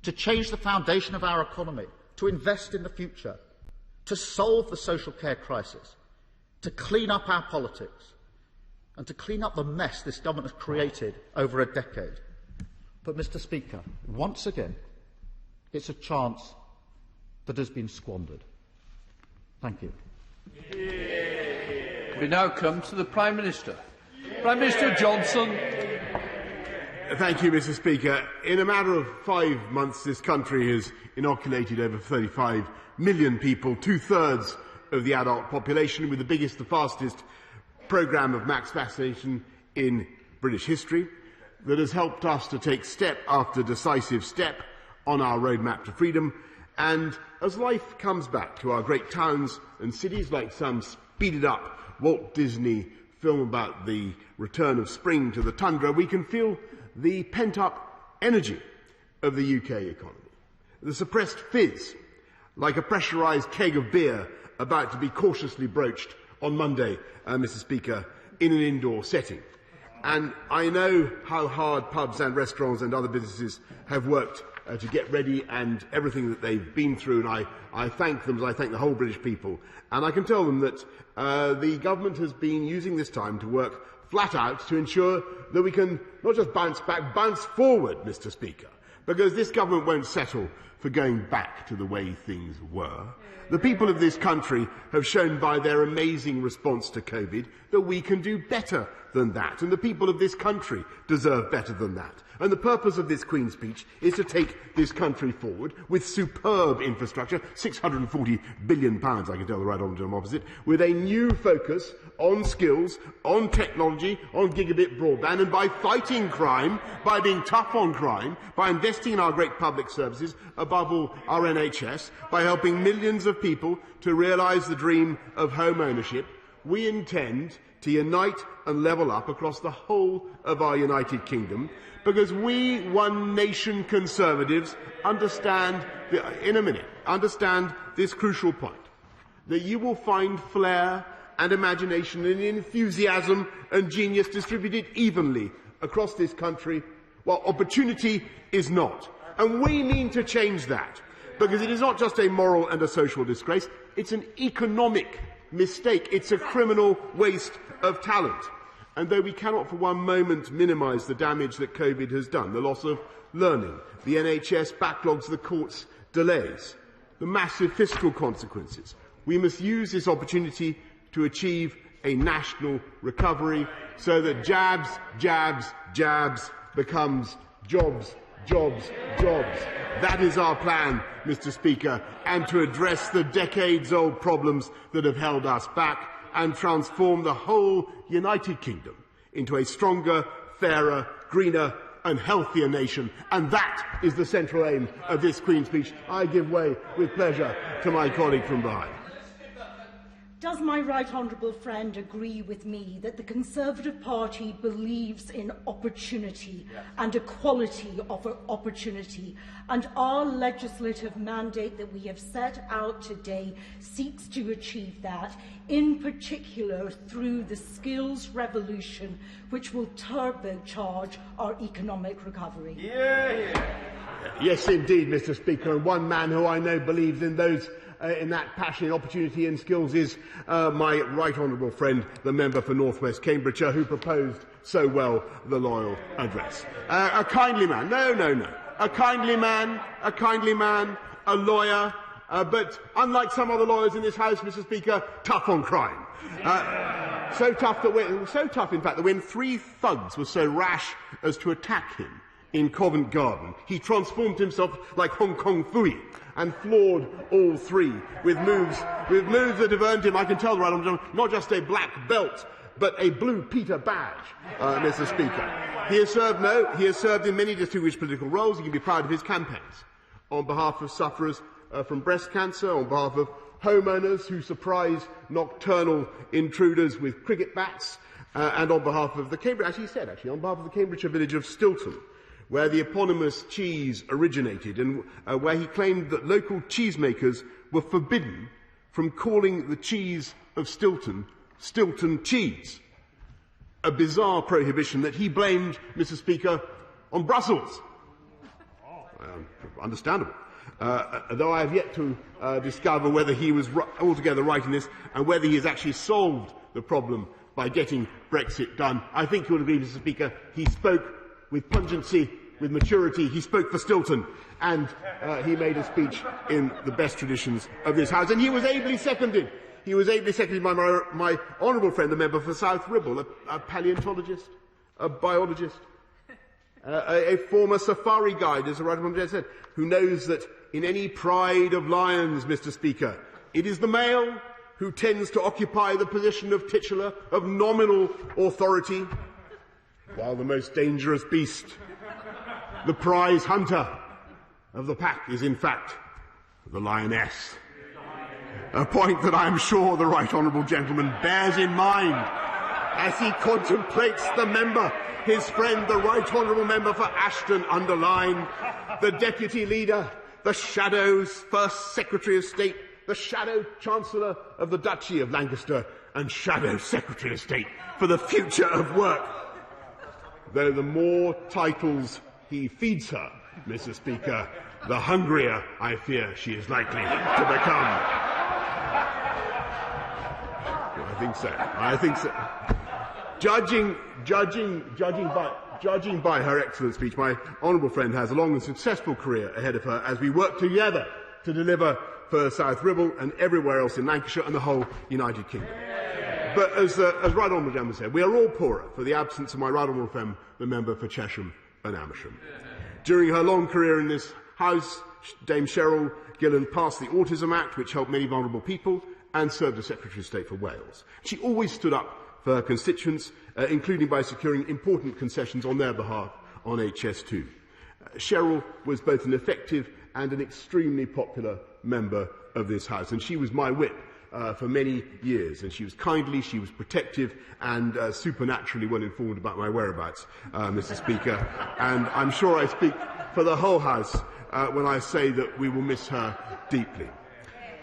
to change the foundation of our economy, to invest in the future, to solve the social care crisis, to clean up our politics, and to clean up the mess this government has created over a decade. But, Mr. Speaker, once again, it's a chance that has been squandered. Thank you. We now come to the Prime Minister. Prime Minister Johnson. Thank you, Mr. Speaker. In a matter of 5 months, this country has inoculated over 35 million people, 2/3 of the adult population, with the biggest, the fastest programme of mass vaccination in British history that has helped us to take step after decisive step on our roadmap to freedom. And as life comes back to our great towns and cities, like some speeded up Walt Disney film about the return of spring to the tundra, we can feel the pent-up energy of the UK economy. The suppressed fizz, like a pressurised keg of beer about to be cautiously broached on Monday, Mr. Speaker, in an indoor setting. And I know how hard pubs and restaurants and other businesses have worked to get ready and everything that they've been through, and I thank them as I thank the whole British people. And I can tell them that the government has been using this time to work flat out to ensure that we can not just bounce back, bounce forward, Mr. Speaker, because this government won't settle for going back to the way things were. The people of this country have shown by their amazing response to COVID that we can do better than that, and the people of this country deserve better than that. And the purpose of this Queen's speech is to take this country forward with superb infrastructure, £640 billion, I can tell the right honourable gentleman opposite, with a new focus on skills, on technology, on gigabit broadband, and by fighting crime, by being tough on crime, by investing in our great public services, above all our NHS, by helping millions of people to realise the dream of home ownership. We intend to unite and level up across the whole of our United Kingdom, because we, one nation Conservatives, understand this crucial point, that you will find flair and imagination and enthusiasm and genius distributed evenly across this country, while opportunity is not. And we mean to change that, because it is not just a moral and a social disgrace, it's an economic mistake, it's a criminal waste of talent. And though we cannot for one moment minimise the damage that COVID has done, the loss of learning, the NHS backlogs, the courts delays, the massive fiscal consequences, we must use this opportunity to achieve a national recovery so that jabs, jabs, jabs becomes jobs, jobs, jobs. That is our plan, Mr. Speaker, and to address the decades-old problems that have held us back and transform the whole United Kingdom into a stronger, fairer, greener and healthier nation. And that is the central aim of this Queen's speech. I give way with pleasure to my colleague from behind. Does my right honourable friend agree with me that the Conservative Party believes in opportunity and equality of opportunity, and our legislative mandate that we have set out today seeks to achieve that, in particular through the skills revolution, which will turbocharge our economic recovery? Yes, indeed, Mr. Speaker, and one man who I know believes in those in that passion, opportunity and skills is my right honourable friend, the member for North West Cambridgeshire, who proposed so well the loyal address. A kindly man, a kindly man, a lawyer, but unlike some other lawyers in this House, Mr. Speaker, tough on crime. So tough, in fact, that when three thugs were so rash as to attack him in Covent Garden, he transformed himself like Hong Kong Fooey and floored all three with moves that have earned him, I can tell the right honourable gentleman, not just a black belt, but a blue Peter badge, Mr. Speaker. He has served in many distinguished political roles. He can be proud of his campaigns on behalf of sufferers from breast cancer, on behalf of homeowners who surprise nocturnal intruders with cricket bats, and on behalf of the on behalf of the Cambridgeshire village of Stilton, where the eponymous cheese originated, and where he claimed that local cheesemakers were forbidden from calling the cheese of Stilton Stilton cheese. A bizarre prohibition that he blamed, Mr. Speaker, on Brussels. Understandable. Though I have yet to discover whether he was altogether right in this and whether he has actually solved the problem by getting Brexit done. I think you would agree, Mr. Speaker, he spoke with pungency, with maturity. He spoke for Stilton, and he made a speech in the best traditions of this House. And he was ably seconded. He was ably seconded by my honourable friend, the member for South Ribble, a paleontologist, a biologist, a former safari guide, as the right honourable said, who knows that in any pride of lions, Mr. Speaker, it is the male who tends to occupy the position of titular, of nominal authority, while the most dangerous beast, the prize hunter of the pack, is in fact the lioness. A point that I am sure the right honourable gentleman bears in mind as he contemplates the member, his friend, the right honourable member for Ashton-under-Lyne, the deputy leader, the shadow's first Secretary of State, the shadow Chancellor of the Duchy of Lancaster, and shadow Secretary of State for the future of work. Though the more titles he feeds her, Mr. Speaker, the hungrier I fear she is likely to become. I think so. Judging by her excellent speech, my honourable friend has a long and successful career ahead of her as we work together to deliver for South Ribble and everywhere else in Lancashire and the whole United Kingdom. But as right honourable gentleman said, we are all poorer for the absence of my right honourable friend, the member for Chesham and Amersham. During her long career in this House, Dame Cheryl Gillan passed the Autism Act, which helped many vulnerable people, and served as Secretary of State for Wales. She always stood up for her constituents, including by securing important concessions on their behalf on HS2. Cheryl was both an effective and an extremely popular member of this House, and she was my whip for many years, and she was kindly, she was protective, and supernaturally well informed about my whereabouts, Mr. Speaker. And I'm sure I speak for the whole House when I say that we will miss her deeply.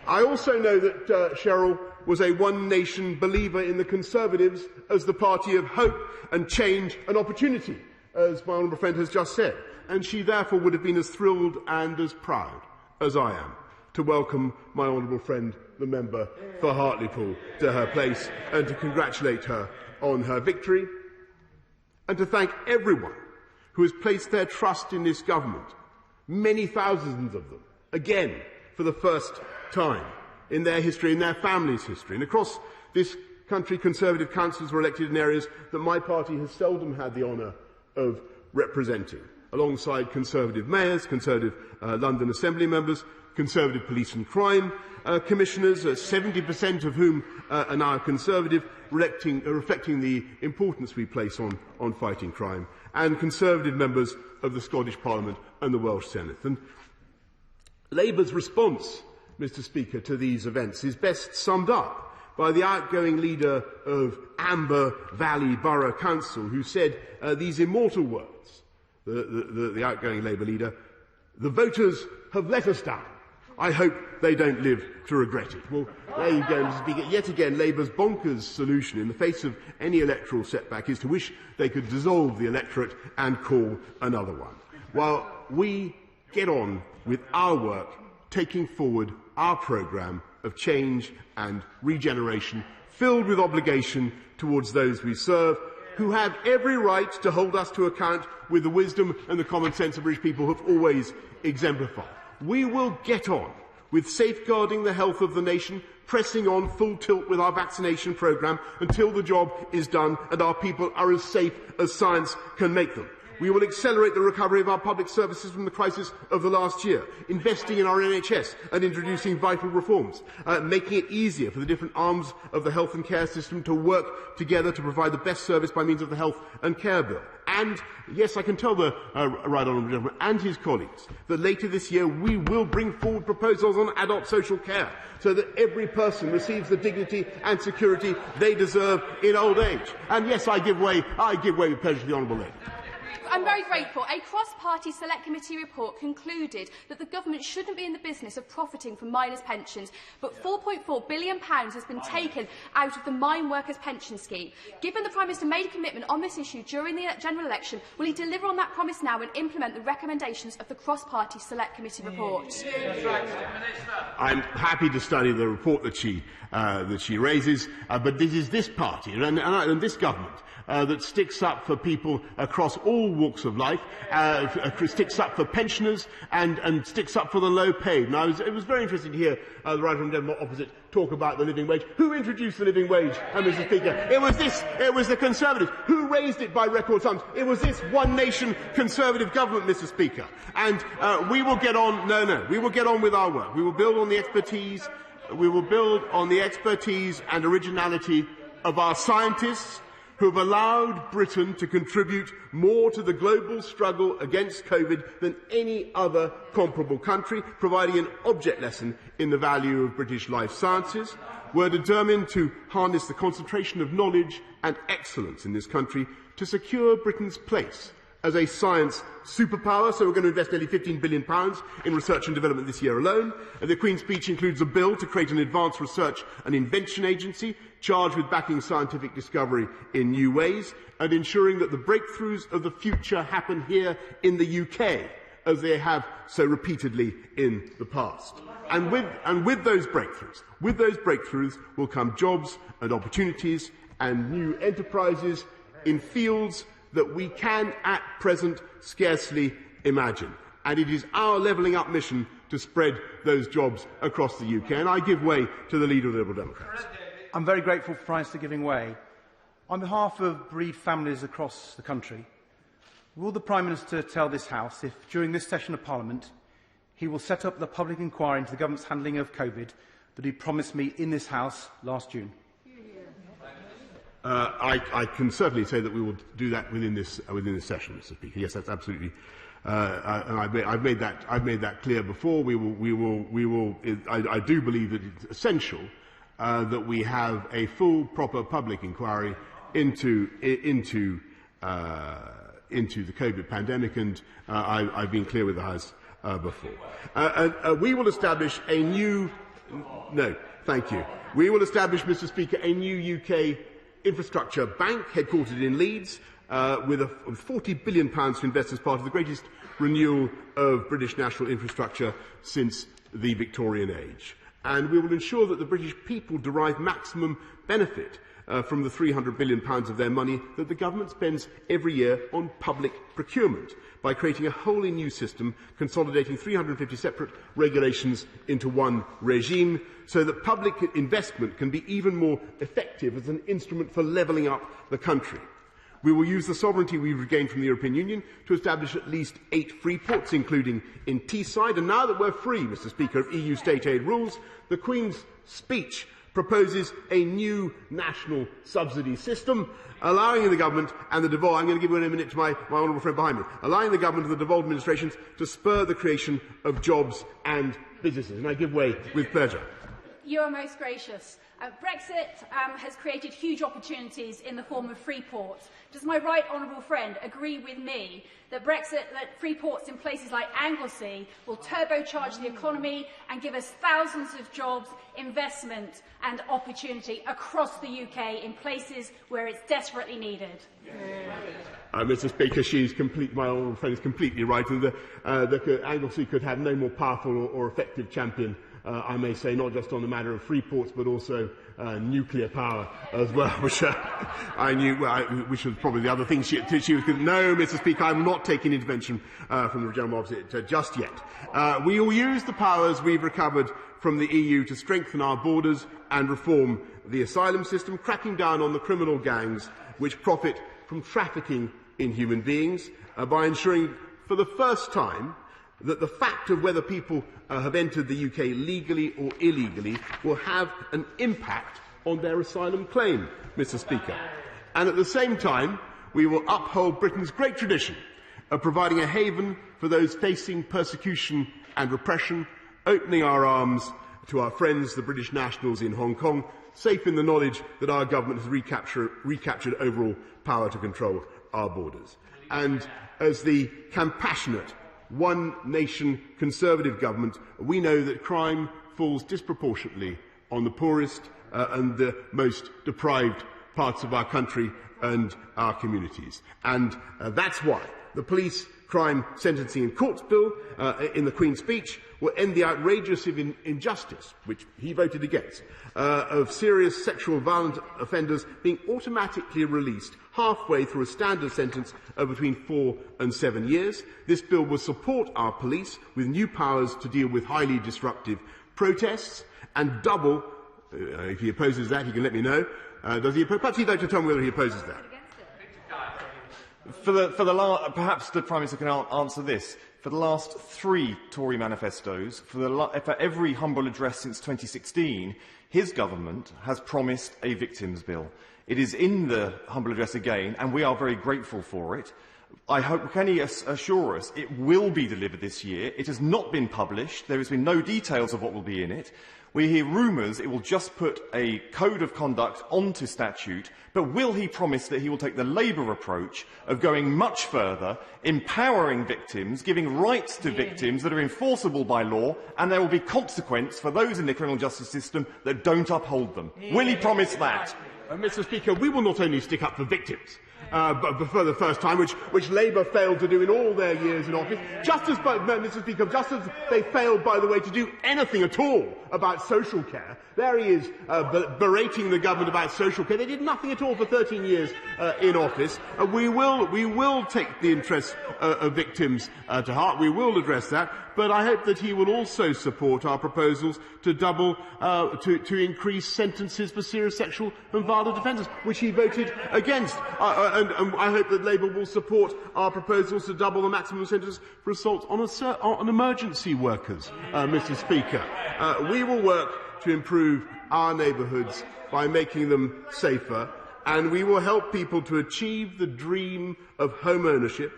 I also know that Cheryl was a one-nation believer in the Conservatives as the party of hope and change and opportunity, as my honourable friend has just said, and she therefore would have been as thrilled and as proud as I am to welcome my honourable friend, the member for Hartlepool, to her place and to congratulate her on her victory, and to thank everyone who has placed their trust in this government, many thousands of them, again, for the first time in their history, in their family's history. And across this country, Conservative councillors were elected in areas that my party has seldom had the honour of representing, alongside Conservative mayors, Conservative London Assembly members, Conservative police and crime commissioners, 70% of whom are now Conservative, reflecting the importance we place on fighting crime, and Conservative members of the Scottish Parliament and the Welsh Senate. And Labour's response, Mr. Speaker, to these events is best summed up by the outgoing leader of Amber Valley Borough Council, who said these immortal words, the outgoing Labour leader: "The voters have let us down. I hope they don't live to regret it." Well, there you go, Mr. Speaker. Yet again, Labour's bonkers solution in the face of any electoral setback is to wish they could dissolve the electorate and call another one, while we get on with our work, taking forward our programme of change and regeneration, filled with obligation towards those we serve, who have every right to hold us to account with the wisdom and the common sense of British people have always exemplified. We will get on with safeguarding the health of the nation, pressing on full tilt with our vaccination programme until the job is done and our people are as safe as science can make them. We will accelerate the recovery of our public services from the crisis of the last year, investing in our NHS and introducing vital reforms, making it easier for the different arms of the health and care system to work together to provide the best service by means of the Health and Care Bill. And, yes, I can tell the right honourable gentleman and his colleagues that later this year we will bring forward proposals on adult social care so that every person receives the dignity and security they deserve in old age. And, yes, I give way with pleasure to the honourable lady. I'm very grateful. A cross-party select committee report concluded that the government shouldn't be in the business of profiting from miners' pensions, but £4.4 billion has been taken out of the mine workers' pension scheme. Given the Prime Minister made a commitment on this issue during the general election, will he deliver on that promise now and implement the recommendations of the cross-party select committee report? I'm happy to study the report that she raises, but this is this party and this government that sticks up for people across all walks of life, sticks up for pensioners and sticks up for the low paid. Now, it was very interesting to hear the right honourable gentleman opposite talk about the living wage. Who introduced the living wage, Mr. Speaker? It was the Conservatives. Who raised it by record sums? It was this one nation Conservative government, Mr. Speaker. And we will get on, we will get on with our work. We will build on the expertise we will build on the expertise and originality of our scientists, who have allowed Britain to contribute more to the global struggle against COVID than any other comparable country, providing an object lesson in the value of British life sciences. We're determined to harness the concentration of knowledge and excellence in this country to secure Britain's place as a science superpower, so we're going to invest nearly £15 billion in research and development this year alone. The Queen's speech includes a bill to create an advanced research and invention agency charged with backing scientific discovery in new ways and ensuring that the breakthroughs of the future happen here in the UK, as they have so repeatedly in the past. And with those breakthroughs will come jobs and opportunities and new enterprises in fields that we can at present scarcely imagine. And it is our levelling up mission to spread those jobs across the UK. And I give way to the Leader of the Liberal Democrats. I'm very grateful for Prime Minister giving way. On behalf of bereaved families across the country, will the Prime Minister tell this House if, during this session of Parliament, he will set up the public inquiry into the government's handling of COVID that he promised me in this House last June? I can certainly say that we will do that within this session, Mr. Speaker. Yes, that's absolutely. And I've made that clear before. I do believe that it's essential that we have a full, proper public inquiry into the COVID pandemic, and I've been clear with the House before. We will establish a new. No, thank you. We will establish, Mr. Speaker, a new UK infrastructure bank headquartered in Leeds with £40 billion to invest as part of the greatest renewal of British national infrastructure since the Victorian age. And we will ensure that the British people derive maximum benefit from the £300 billion of their money that the government spends every year on public procurement by creating a wholly new system, consolidating 350 separate regulations into one regime, so that public investment can be even more effective as an instrument for levelling up the country. We will use the sovereignty we've regained from the European Union to establish at least 8 free ports, including in Teesside. And now that we're free, Mr. Speaker, of EU state aid rules, the Queen's speech proposes a new national subsidy system, allowing the government and the devolved, I'm going to give a minute to my honourable friend behind me, allowing the government and the devolved administrations to spur the creation of jobs and businesses. And I give way with pleasure. You are most gracious. Brexit has created huge opportunities in the form of free ports. Does my right honourable friend agree with me that free ports in places like Anglesey will turbocharge the economy and give us thousands of jobs, investment and opportunity across the UK in places where it's desperately needed? Mr. Speaker, my honourable friend is completely right. And Anglesey could have no more powerful or effective champion, I may say, not just on the matter of free ports, but also nuclear power as well, which which was probably the other thing she was. No, Mr. Speaker, I'm not taking intervention from the General Opposite just yet. We will use the powers we've recovered from the EU to strengthen our borders and reform the asylum system, cracking down on the criminal gangs which profit from trafficking in human beings by ensuring for the first time that the fact of whether people have entered the UK legally or illegally will have an impact on their asylum claim, Mr. Speaker. And at the same time, we will uphold Britain's great tradition of providing a haven for those facing persecution and repression, opening our arms to our friends, the British nationals in Hong Kong, safe in the knowledge that our government has recaptured overall power to control our borders. And as the compassionate, one-nation Conservative government, we know that crime falls disproportionately on the poorest and the most deprived parts of our country and our communities. And that's why the Police Crime Sentencing and Courts Bill in the Queen's speech will end the outrageous injustice, which he voted against, of serious sexual violent offenders being automatically released halfway through a standard sentence of between 4 and 7 years. This bill will support our police with new powers to deal with highly disruptive protests and double, if he opposes that, he can let me know. Does he perhaps he'd like to tell me whether he opposes that? Perhaps the Prime Minister can answer this. for the last 3 Tory manifestos, for every humble address since 2016, his government has promised a victims' bill. It is in the humble address again, and we are very grateful for it. I hope, can he assure us it will be delivered this year? It has not been published. There has been no details of what will be in it. We hear rumours it will just put a code of conduct onto statute, but will he promise that he will take the Labour approach of going much further, empowering victims, giving rights to victims that are enforceable by law, and there will be consequence for those in the criminal justice system that don't uphold them? Will he promise that? Mr. Speaker, we will not only stick up for victims, but for the first time, which Labour failed to do in all their years in office, Mr. Speaker, just as they failed, by the way, to do anything at all about social care. There he is berating the government about social care. They did nothing at all for 13 years in office. We will take the interests of victims to heart. We will address that. But I hope that he will also support our proposals to double, to increase sentences for serious sexual and violent offences, which he voted against. And I hope that Labour will support our proposals to double the maximum sentence for assault on emergency workers, Mr. Speaker. We will work to improve our neighbourhoods by making them safer, and we will help people to achieve the dream of home ownership,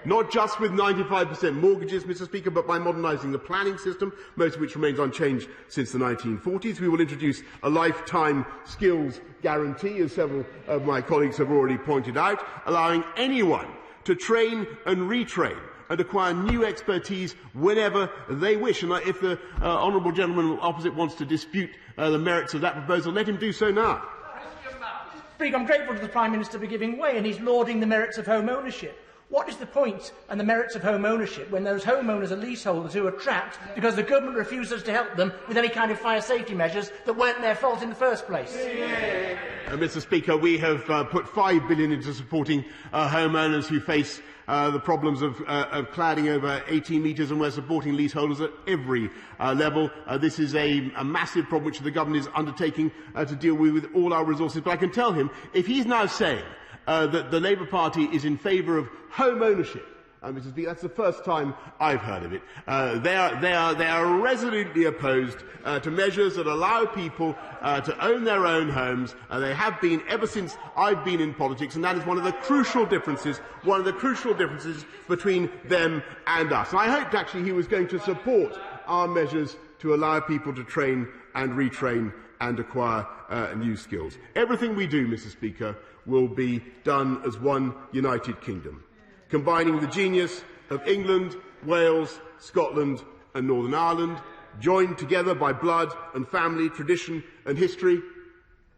not just with 95% mortgages, Mr. Speaker, but by modernising the planning system, most of which remains unchanged since the 1940s. We will introduce a lifetime skills guarantee, as several of my colleagues have already pointed out, allowing anyone to train and retrain and acquire new expertise whenever they wish. And if the honourable gentleman opposite wants to dispute the merits of that proposal, let him do so now. Speaker, I'm grateful to the Prime Minister for giving way, and he's lauding the merits of home ownership. What is the point and the merits of home ownership when those homeowners are leaseholders who are trapped because the government refuses to help them with any kind of fire safety measures that weren't their fault in the first place? Mr. Speaker, we have put £5 billion into supporting homeowners who face the problems of cladding over 18 metres, and we're supporting leaseholders at every level. This is a massive problem which the government is undertaking to deal with all our resources. But I can tell him, if he's now saying that the Labour Party is in favour of home ownership, Mr. Speaker, that's the first time I've heard of it. They are resolutely opposed to measures that allow people to own their own homes. They have been ever since I've been in politics, and that is one of the crucial differences between them and us. And I hoped actually he was going to support our measures to allow people to train and retrain and acquire new skills. Everything we do, Mr. Speaker, will be done as one united kingdom, combining the genius of England, Wales, Scotland and Northern Ireland, joined together by blood and family, tradition and history,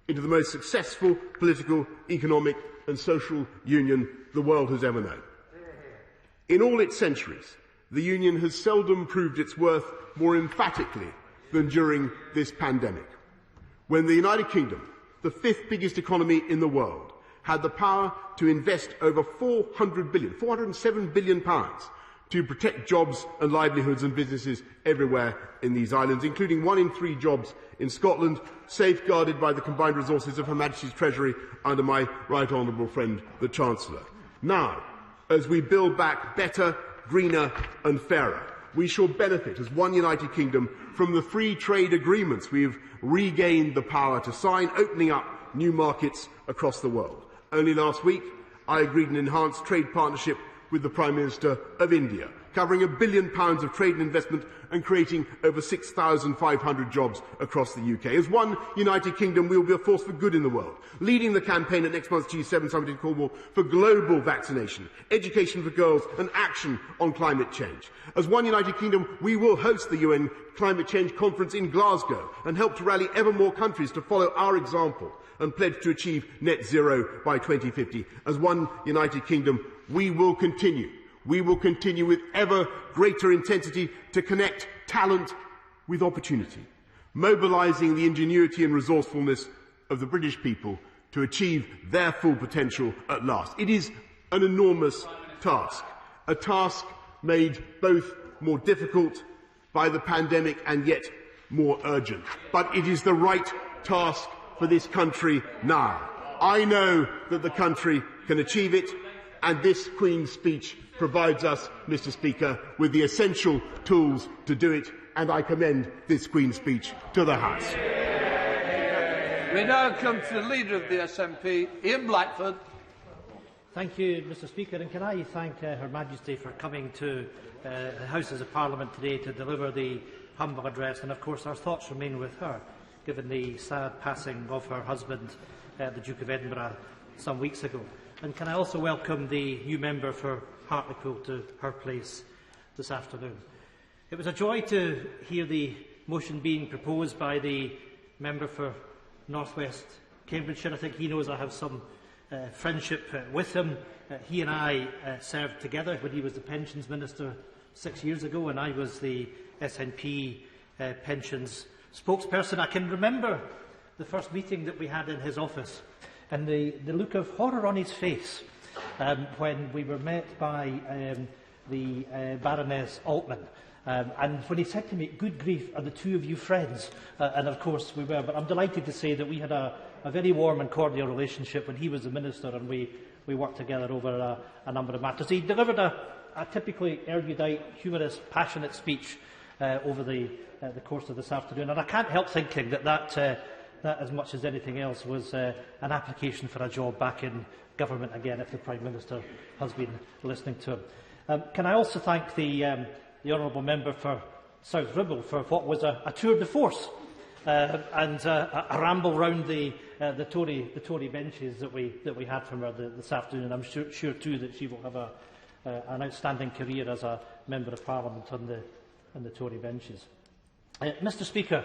into the most successful political, economic and social union the world has ever known. In all its centuries, the union has seldom proved its worth more emphatically than during this pandemic, when the United Kingdom, the 5th biggest economy in the world, had the power to invest over £407 billion to protect jobs and livelihoods and businesses everywhere in these islands, including 1 in 3 jobs in Scotland, safeguarded by the combined resources of Her Majesty's Treasury under my right honourable friend, the Chancellor. Now, as we build back better, greener and fairer, we shall benefit as one United Kingdom from the free trade agreements we have regained the power to sign, opening up new markets across the world. Only last week, I agreed an enhanced trade partnership with the Prime Minister of India, covering £1 billion of trade and investment and creating over 6,500 jobs across the UK. As one United Kingdom, we will be a force for good in the world, leading the campaign at next month's G7 summit in Cornwall for global vaccination, education for girls and action on climate change. As one United Kingdom, we will host the UN Climate Change Conference in Glasgow and help to rally ever more countries to follow our example and pledge to achieve net zero by 2050. As one United Kingdom, we will continue with ever greater intensity to connect talent with opportunity, mobilising the ingenuity and resourcefulness of the British people to achieve their full potential at last. It is an enormous task, a task made both more difficult by the pandemic and yet more urgent. But it is the right task for this country now. I know that the country can achieve it, and this Queen's speech provides us, Mr. Speaker, with the essential tools to do it, and I commend this Queen's speech to the House. We now come to the Leader of the SNP, Ian Blackford. Thank you, Mr. Speaker, and can I thank Her Majesty for coming to the Houses of Parliament today to deliver the humble address, and of course our thoughts remain with her, given the sad passing of her husband, the Duke of Edinburgh, some weeks ago. And can I also welcome the new member for Hartlepool to her place this afternoon. It was a joy to hear the motion being proposed by the member for North West Cambridgeshire. I think he knows I have some friendship with him. He and I served together when he was the Pensions Minister 6 years ago, and I was the SNP Pensions spokesperson. I can remember the first meeting that we had in his office and the look of horror on his face when we were met by the Baroness Altman. And when he said to me, "Good grief, are the two of you friends?" And of course we were. But I'm delighted to say that we had a very warm and cordial relationship when he was the Minister, and we worked together over a number of matters. He delivered a typically erudite, humorous, passionate speech over the course of this afternoon. And I can't help thinking that as much as anything else, was an application for a job back in government again, if the Prime Minister has been listening to him. Can I also thank the honourable member for South Ribble for what was a tour de force and a ramble round the Tory benches that we had from her this afternoon. I'm sure too that she will have an outstanding career as a member of Parliament on the Tory benches. Mr. Speaker,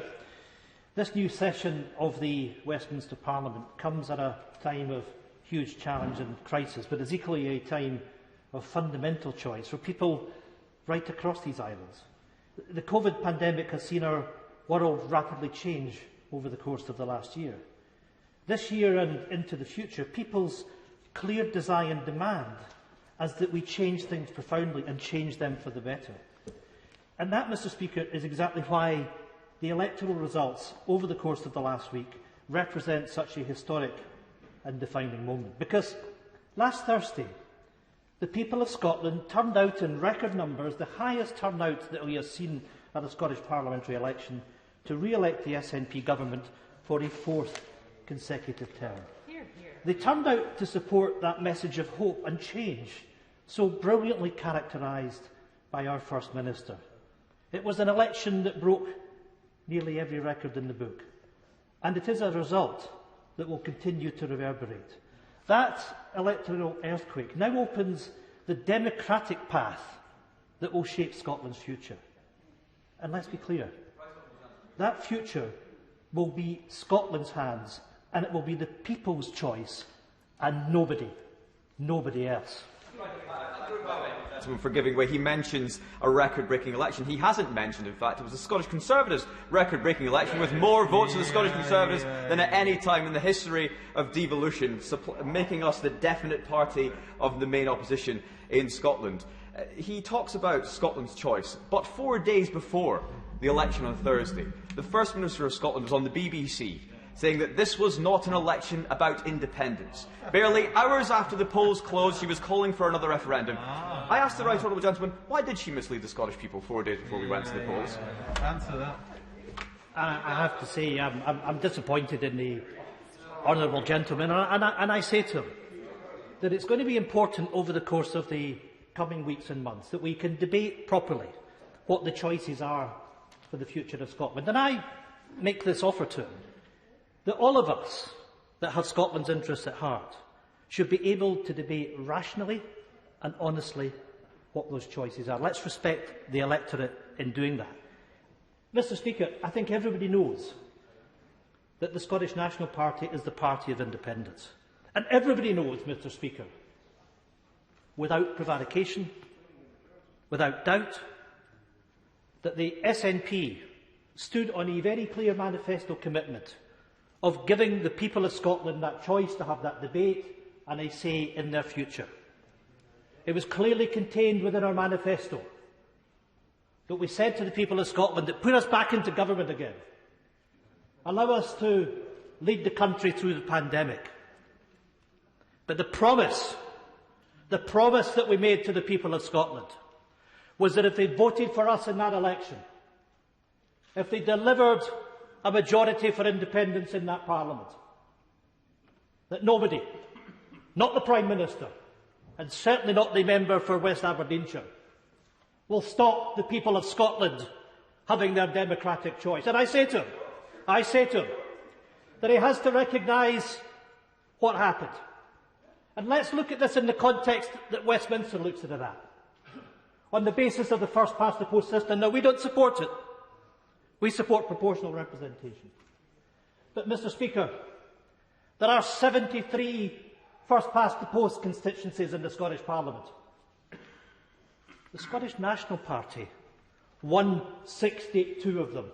this new session of the Westminster Parliament comes at a time of huge challenge and crisis, but is equally a time of fundamental choice for people right across these islands. The COVID pandemic has seen our world rapidly change over the course of the last year. This year and into the future, people's clear desire and demand is that we change things profoundly and change them for the better. And that, Mr. Speaker, is exactly why the electoral results over the course of the last week represent such a historic and defining moment. Because last Thursday, the people of Scotland turned out in record numbers, the highest turnout that we have seen at a Scottish parliamentary election, to re-elect the SNP government for a fourth consecutive term. Hear, hear. They turned out to support that message of hope and change, so brilliantly characterised by our First Minister. It was an election that broke nearly every record in the book, and it is a result that will continue to reverberate. That electoral earthquake now opens the democratic path that will shape Scotland's future. And let's be clear, that future will be Scotland's hands, and it will be the people's choice, and nobody else. For giving way, he mentions a record-breaking election. He hasn't mentioned, in fact, it was the Scottish Conservatives' record-breaking election with more votes of the Scottish Conservatives than at any time in the history of devolution, making us the definite party of the main opposition in Scotland. He talks about Scotland's choice, but 4 days before the election on Thursday, the First Minister of Scotland was on the BBC saying that this was not an election about independence. Barely hours after the polls closed, she was calling for another referendum. I asked the right honourable gentleman, why did she mislead the Scottish people 4 days before we went to the polls? Answer that. I have to say, I'm disappointed in the honourable gentleman, and I say to him that it's going to be important over the course of the coming weeks and months that we can debate properly what the choices are for the future of Scotland. And I make this offer to him, that all of us that have Scotland's interests at heart should be able to debate rationally and honestly what those choices are. Let's respect the electorate in doing that. Mr. Speaker, I think everybody knows that the Scottish National Party is the party of independence. And everybody knows, Mr. Speaker, without prevarication, without doubt, that the SNP stood on a very clear manifesto commitment of giving the people of Scotland that choice to have that debate and a say in their future. It was clearly contained within our manifesto that we said to the people of Scotland that put us back into government again, allow us to lead the country through the pandemic. But the promise The promise that we made to the people of Scotland was that if they voted for us in that election, if they delivered a majority for independence in that Parliament, that nobody, not the Prime Minister, and certainly not the member for West Aberdeenshire, will stop the people of Scotland having their democratic choice. And I say to him that he has to recognise what happened. And let's look at this in the context that Westminster looks at it at, on the basis of the first-past-the-post system. Now, we don't support it. We support proportional representation. But, Mr. Speaker, there are 73 first-past-the-post constituencies in the Scottish Parliament. The Scottish National Party won 62 of them.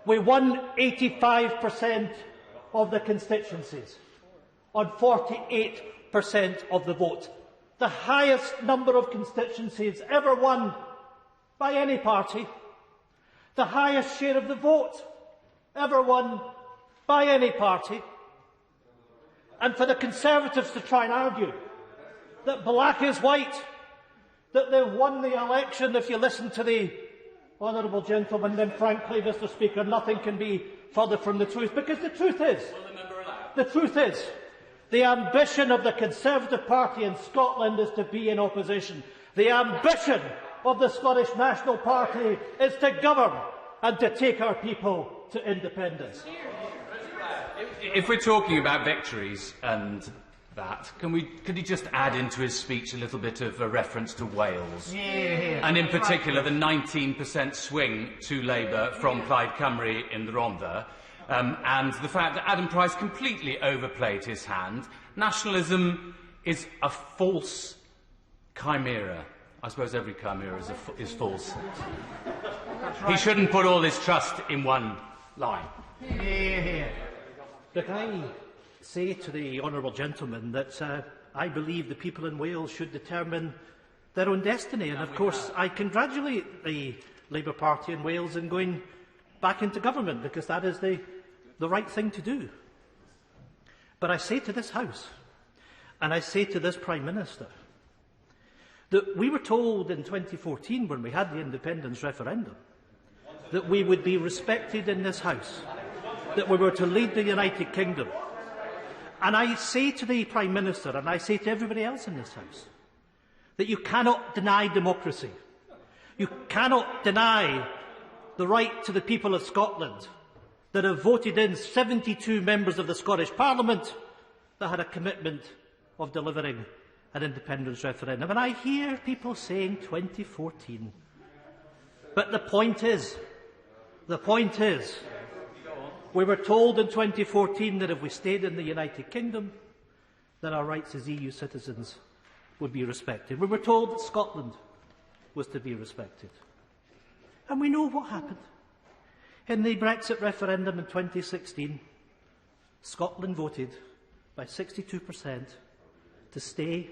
We won 85% of the constituencies on 48% of the vote. The highest number of constituencies ever won by any party. The highest share of the vote ever won by any party. And for the Conservatives to try and argue that black is white, that they've won the election, if you listen to the honourable gentleman, then frankly, Mr. Speaker, nothing can be further from the truth. Because the truth is, the ambition of the Conservative Party in Scotland is to be in opposition. The ambition of the Scottish National Party is to govern and to take our people to independence. If we're talking about victories and that, could he just add into his speech a little bit of a reference to Wales? And in particular, the 19% swing to Labour from Plaid Cymru in the Rhondda, and the fact that Adam Price completely overplayed his hand. Nationalism is a false chimera. I suppose every chimera is false. He shouldn't put all his trust in one line. Look, I say to the honourable gentleman that I believe the people in Wales should determine their own destiny. And of course, I congratulate the Labour Party in Wales in going back into government, because that is the right thing to do. But I say to this House, and I say to this Prime Minister, that we were told in 2014, when we had the independence referendum, that we would be respected in this House, that we were to lead the United Kingdom. And I say to the Prime Minister, and I say to everybody else in this House, that you cannot deny democracy. You cannot deny the right to the people of Scotland that have voted in 72 members of the Scottish Parliament that had a commitment of delivering an independence referendum. And I hear people saying 2014. But the point is, we were told in 2014 that if we stayed in the United Kingdom, that our rights as EU citizens would be respected. We were told that Scotland was to be respected. And we know what happened. In the Brexit referendum in 2016, Scotland voted by 62% to stay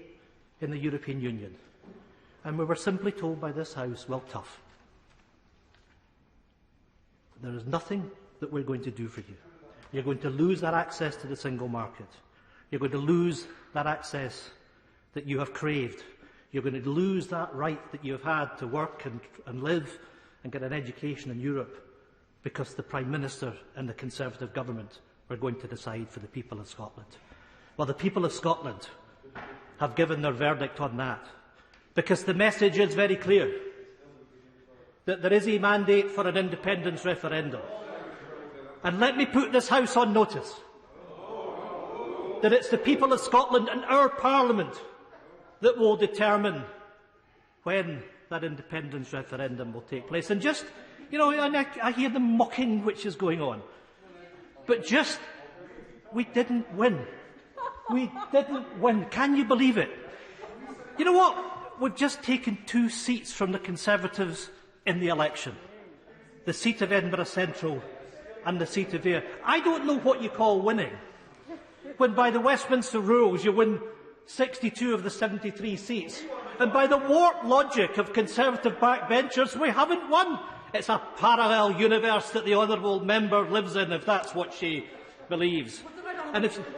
in the European Union. And we were simply told by this House, well, tough. There is nothing that we're going to do for you. You're going to lose that access to the single market. You're going to lose that access that you have craved. You're going to lose that right that you have had to work and live and get an education in Europe, because the Prime Minister and the Conservative government are going to decide for the people of Scotland. Well, the people of Scotland have given their verdict on that, because the message is very clear that there is a mandate for an independence referendum. And let me put this House on notice that it's the people of Scotland and our Parliament that will determine when that independence referendum will take place. And just, I hear the mocking which is going on. But we didn't win. We didn't win. Can you believe it? You know what? We've just taken 2 seats from the Conservatives in the election. The seat of Edinburgh Central and the seat of Vera. I don't know what you call winning, when by the Westminster rules you win 62 of the 73 seats, and by the warped logic of Conservative backbenchers, we haven't won. It's a parallel universe that the honourable member lives in, if that's what she believes. I'm most grateful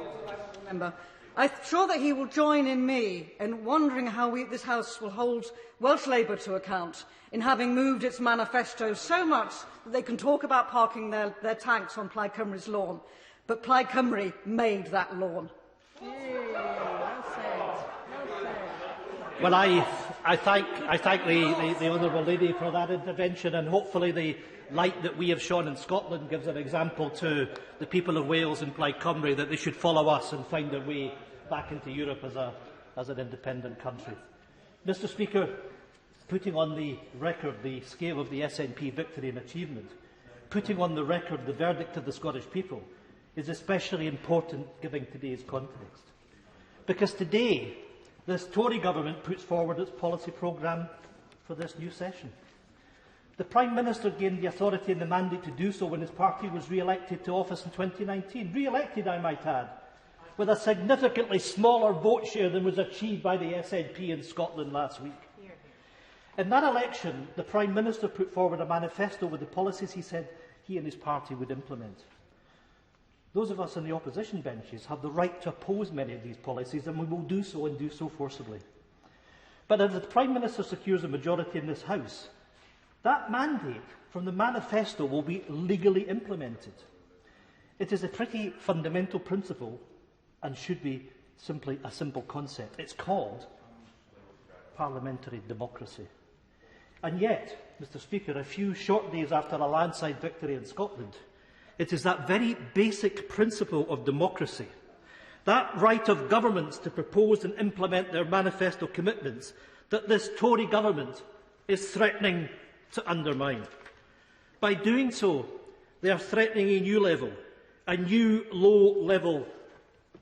to the honourable member. I'm sure that he will join in me in wondering how this House will hold Welsh Labour to account in having moved its manifesto so much that they can talk about parking their tanks on Plaid Cymru's lawn. But Plaid Cymru made that lawn. Well, I thank the Honourable Lady for that intervention, and hopefully the light that we have shone in Scotland gives an example to the people of Wales and Plaid Cymru that they should follow us and find their way back into Europe as an independent country. Mr. Speaker, putting on the record the scale of the SNP victory and achievement, putting on the record the verdict of the Scottish people, is especially important given today's context. Because today, this Tory government puts forward its policy programme for this new session. The Prime Minister gained the authority and the mandate to do so when his party was re-elected to office in 2019. Re-elected, I might add, with a significantly smaller vote share than was achieved by the SNP in Scotland last week. In that election, the Prime Minister put forward a manifesto with the policies he said he and his party would implement. Those of us on the opposition benches have the right to oppose many of these policies, and we will do so and do so forcibly. But if the Prime Minister secures a majority in this House, that mandate from the manifesto will be legally implemented. It is a pretty fundamental principle and should be simply a simple concept. It's called parliamentary democracy. And yet, Mr. Speaker, a few short days after a landslide victory in Scotland, it is that very basic principle of democracy, that right of governments to propose and implement their manifesto commitments, that this Tory government is threatening to undermine. By doing so, they are threatening a new low level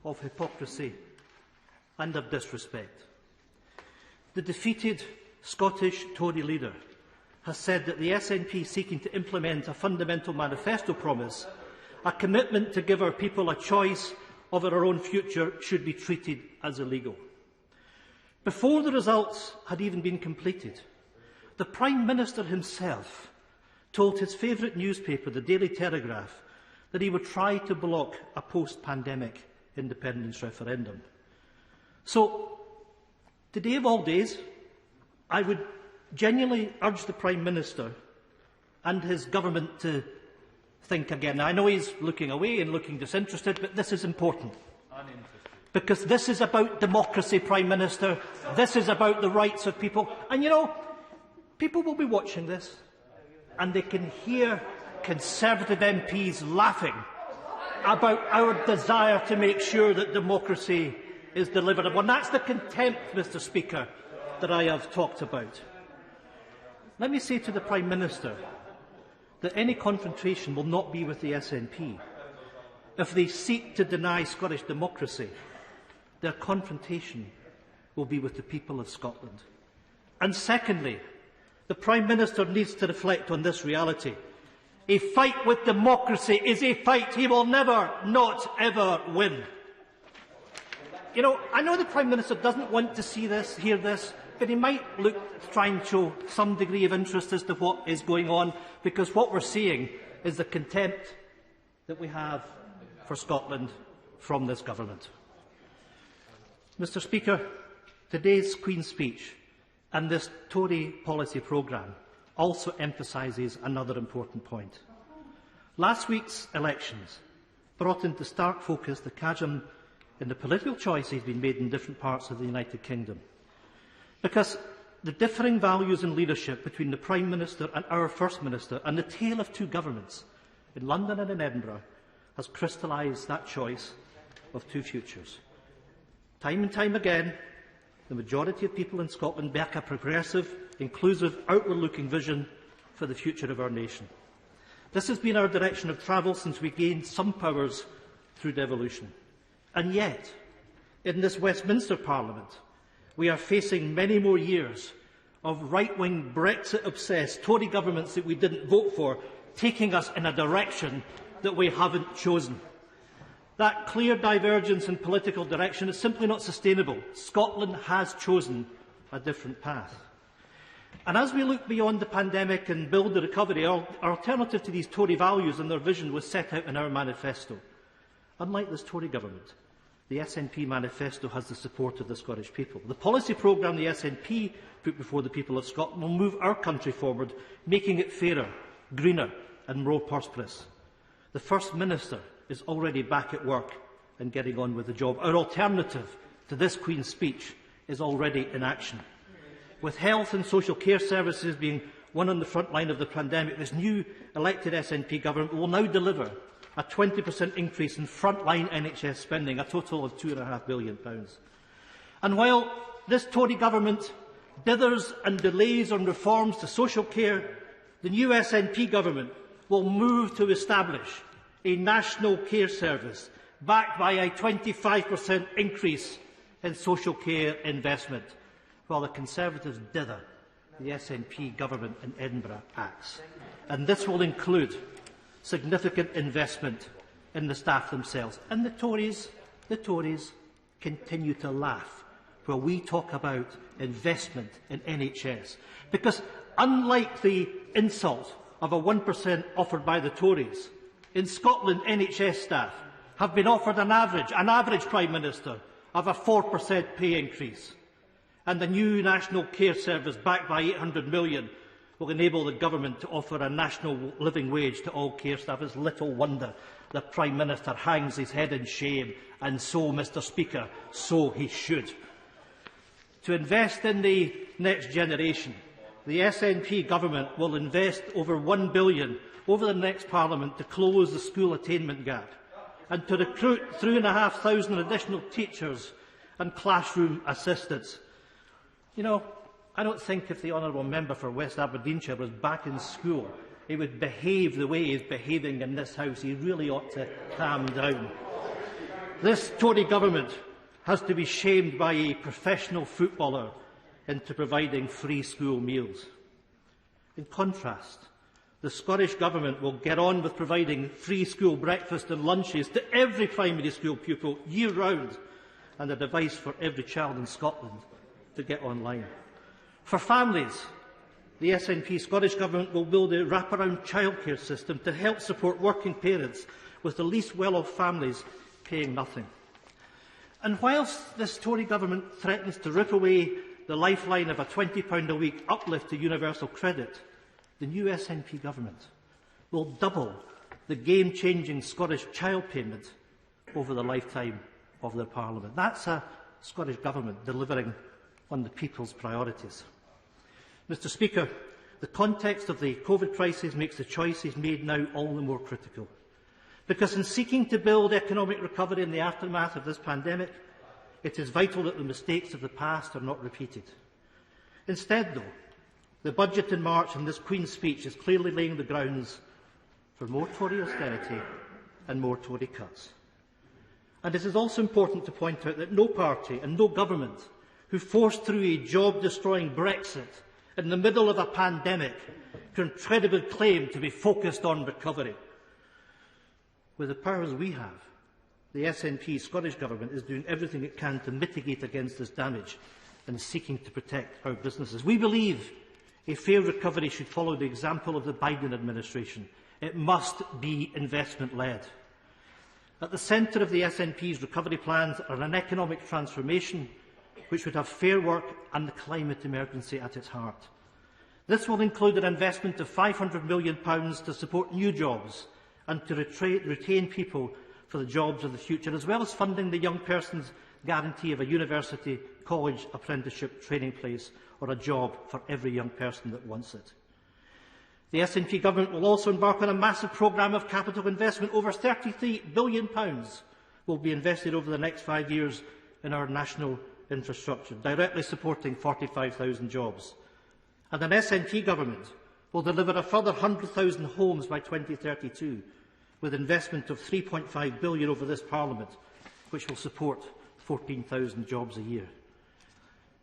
of hypocrisy and of disrespect. The defeated Scottish Tory leader has said that the SNP seeking to implement a fundamental manifesto promise, a commitment to give our people a choice of our own future, should be treated as illegal. Before the results had even been completed, the Prime Minister himself told his favourite newspaper, the Daily Telegraph, that he would try to block a post-pandemic independence referendum. So, today of all days, I would genuinely urge the Prime Minister and his government to think again. I know he's looking away and looking disinterested, but this is important. Because this is about democracy, Prime Minister. This is about the rights of people. And you know, people will be watching this and they can hear Conservative MPs laughing about our desire to make sure that democracy is delivered upon. That's the contempt, Mr. Speaker, that I have talked about. Let me say to the Prime Minister that any confrontation will not be with the SNP. If they seek to deny Scottish democracy, their confrontation will be with the people of Scotland. And secondly, the Prime Minister needs to reflect on this reality. A fight with democracy is a fight he will never, not ever win. You know, I know the Prime Minister doesn't want to see this, hear this, but he might look to try and show some degree of interest as to what is going on, because what we're seeing is the contempt that we have for Scotland from this government. Mr. Speaker, today's Queen's speech and this Tory policy programme also emphasises another important point. Last week's elections brought into stark focus the chasm in the political choices being made in different parts of the United Kingdom. Because the differing values and leadership between the Prime Minister and our First Minister, and the tale of two governments in London and in Edinburgh, has crystallised that choice of two futures. Time and time again, the majority of people in Scotland back a progressive, inclusive, outward-looking vision for the future of our nation. This has been our direction of travel since we gained some powers through devolution. And yet, in this Westminster Parliament, we are facing many more years of right-wing, Brexit-obsessed Tory governments that we didn't vote for, taking us in a direction that we haven't chosen. That clear divergence in political direction is simply not sustainable. Scotland has chosen a different path. And as we look beyond the pandemic and build the recovery, our alternative to these Tory values and their vision was set out in our manifesto. Unlike this Tory government, the SNP manifesto has the support of the Scottish people. The policy programme the SNP put before the people of Scotland will move our country forward, making it fairer, greener and more prosperous. The First Minister is already back at work and getting on with the job. Our alternative to this Queen's speech is already in action. With health and social care services being one on the front line of the pandemic, this new elected SNP government will now deliver a 20% increase in frontline NHS spending, a total of £2.5 billion. And while this Tory government dithers and delays on reforms to social care, the new SNP government will move to establish a national care service backed by a 25% increase in social care investment, while the Conservatives dither the SNP government in Edinburgh acts. And this will include significant investment in the staff themselves. And the Tories continue to laugh while we talk about investment in NHS. Because unlike the insult of a 1% offered by the Tories, in Scotland NHS staff have been offered an average Prime Minister, of a 4% pay increase. And the new National Care Service, backed by £800 million, will enable the government to offer a national living wage to all care staff. It's little wonder the Prime Minister hangs his head in shame, and so, Mr Speaker, so he should. To invest in the next generation, the SNP government will invest over £1 billion over the next Parliament to close the school attainment gap and to recruit 3,500 additional teachers and classroom assistants. You know, I don't think if the honourable member for West Aberdeenshire was back in school, he would behave the way he is behaving in this House. He really ought to calm down. This Tory government has to be shamed by a professional footballer into providing free school meals. In contrast, the Scottish Government will get on with providing free school breakfast and lunches to every primary school pupil year-round, and a device for every child in Scotland to get online. For families, the SNP Scottish Government will build a wraparound childcare system to help support working parents, with the least well-off families paying nothing. And whilst this Tory Government threatens to rip away the lifeline of a £20 a week uplift to universal credit, the new SNP Government will double the game-changing Scottish child payment over the lifetime of their Parliament. That's a Scottish Government delivering on the people's priorities. Mr Speaker, the context of the COVID crisis makes the choices made now all the more critical. Because in seeking to build economic recovery in the aftermath of this pandemic, it is vital that the mistakes of the past are not repeated. Instead, though, the budget in March and this Queen's speech is clearly laying the grounds for more Tory austerity and more Tory cuts. And it is also important to point out that no party and no government who forced through a job-destroying Brexit in the middle of a pandemic can credibly claim to be focused on recovery. With the powers we have, the SNP Scottish Government is doing everything it can to mitigate against this damage and seeking to protect our businesses. We believe a fair recovery should follow the example of the Biden administration. It must be investment-led. At the centre of the SNP's recovery plans are an economic transformation which would have fair work and the climate emergency at its heart. This will include an investment of £500 million to support new jobs and to retain people for the jobs of the future, as well as funding the young person's guarantee of a university, college, apprenticeship, training place or a job for every young person that wants it. The SNP Government will also embark on a massive programme of capital investment. Over £33 billion will be invested over the next 5 years in our national infrastructure, directly supporting 45,000 jobs. And an SNP Government will deliver a further 100,000 homes by 2032, with investment of £3.5 billion over this Parliament, which will support 14,000 jobs a year.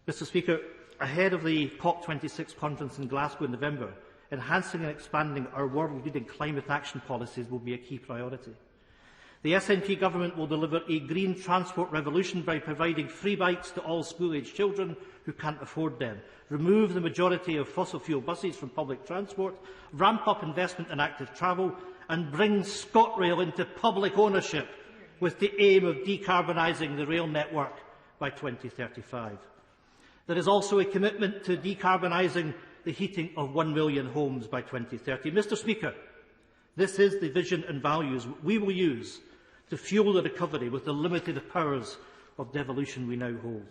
Mr Speaker, ahead of the COP26 conference in Glasgow in November, enhancing and expanding our world-leading climate action policies will be a key priority. The SNP Government will deliver a green transport revolution by providing free bikes to all school-aged children who can't afford them, remove the majority of fossil fuel buses from public transport, ramp up investment in active travel and bring ScotRail into public ownership with the aim of decarbonising the rail network by 2035. There is also a commitment to decarbonising the heating of 1 million homes by 2030. Mr Speaker, this is the vision and values we will use to fuel the recovery with the limited powers of devolution we now hold.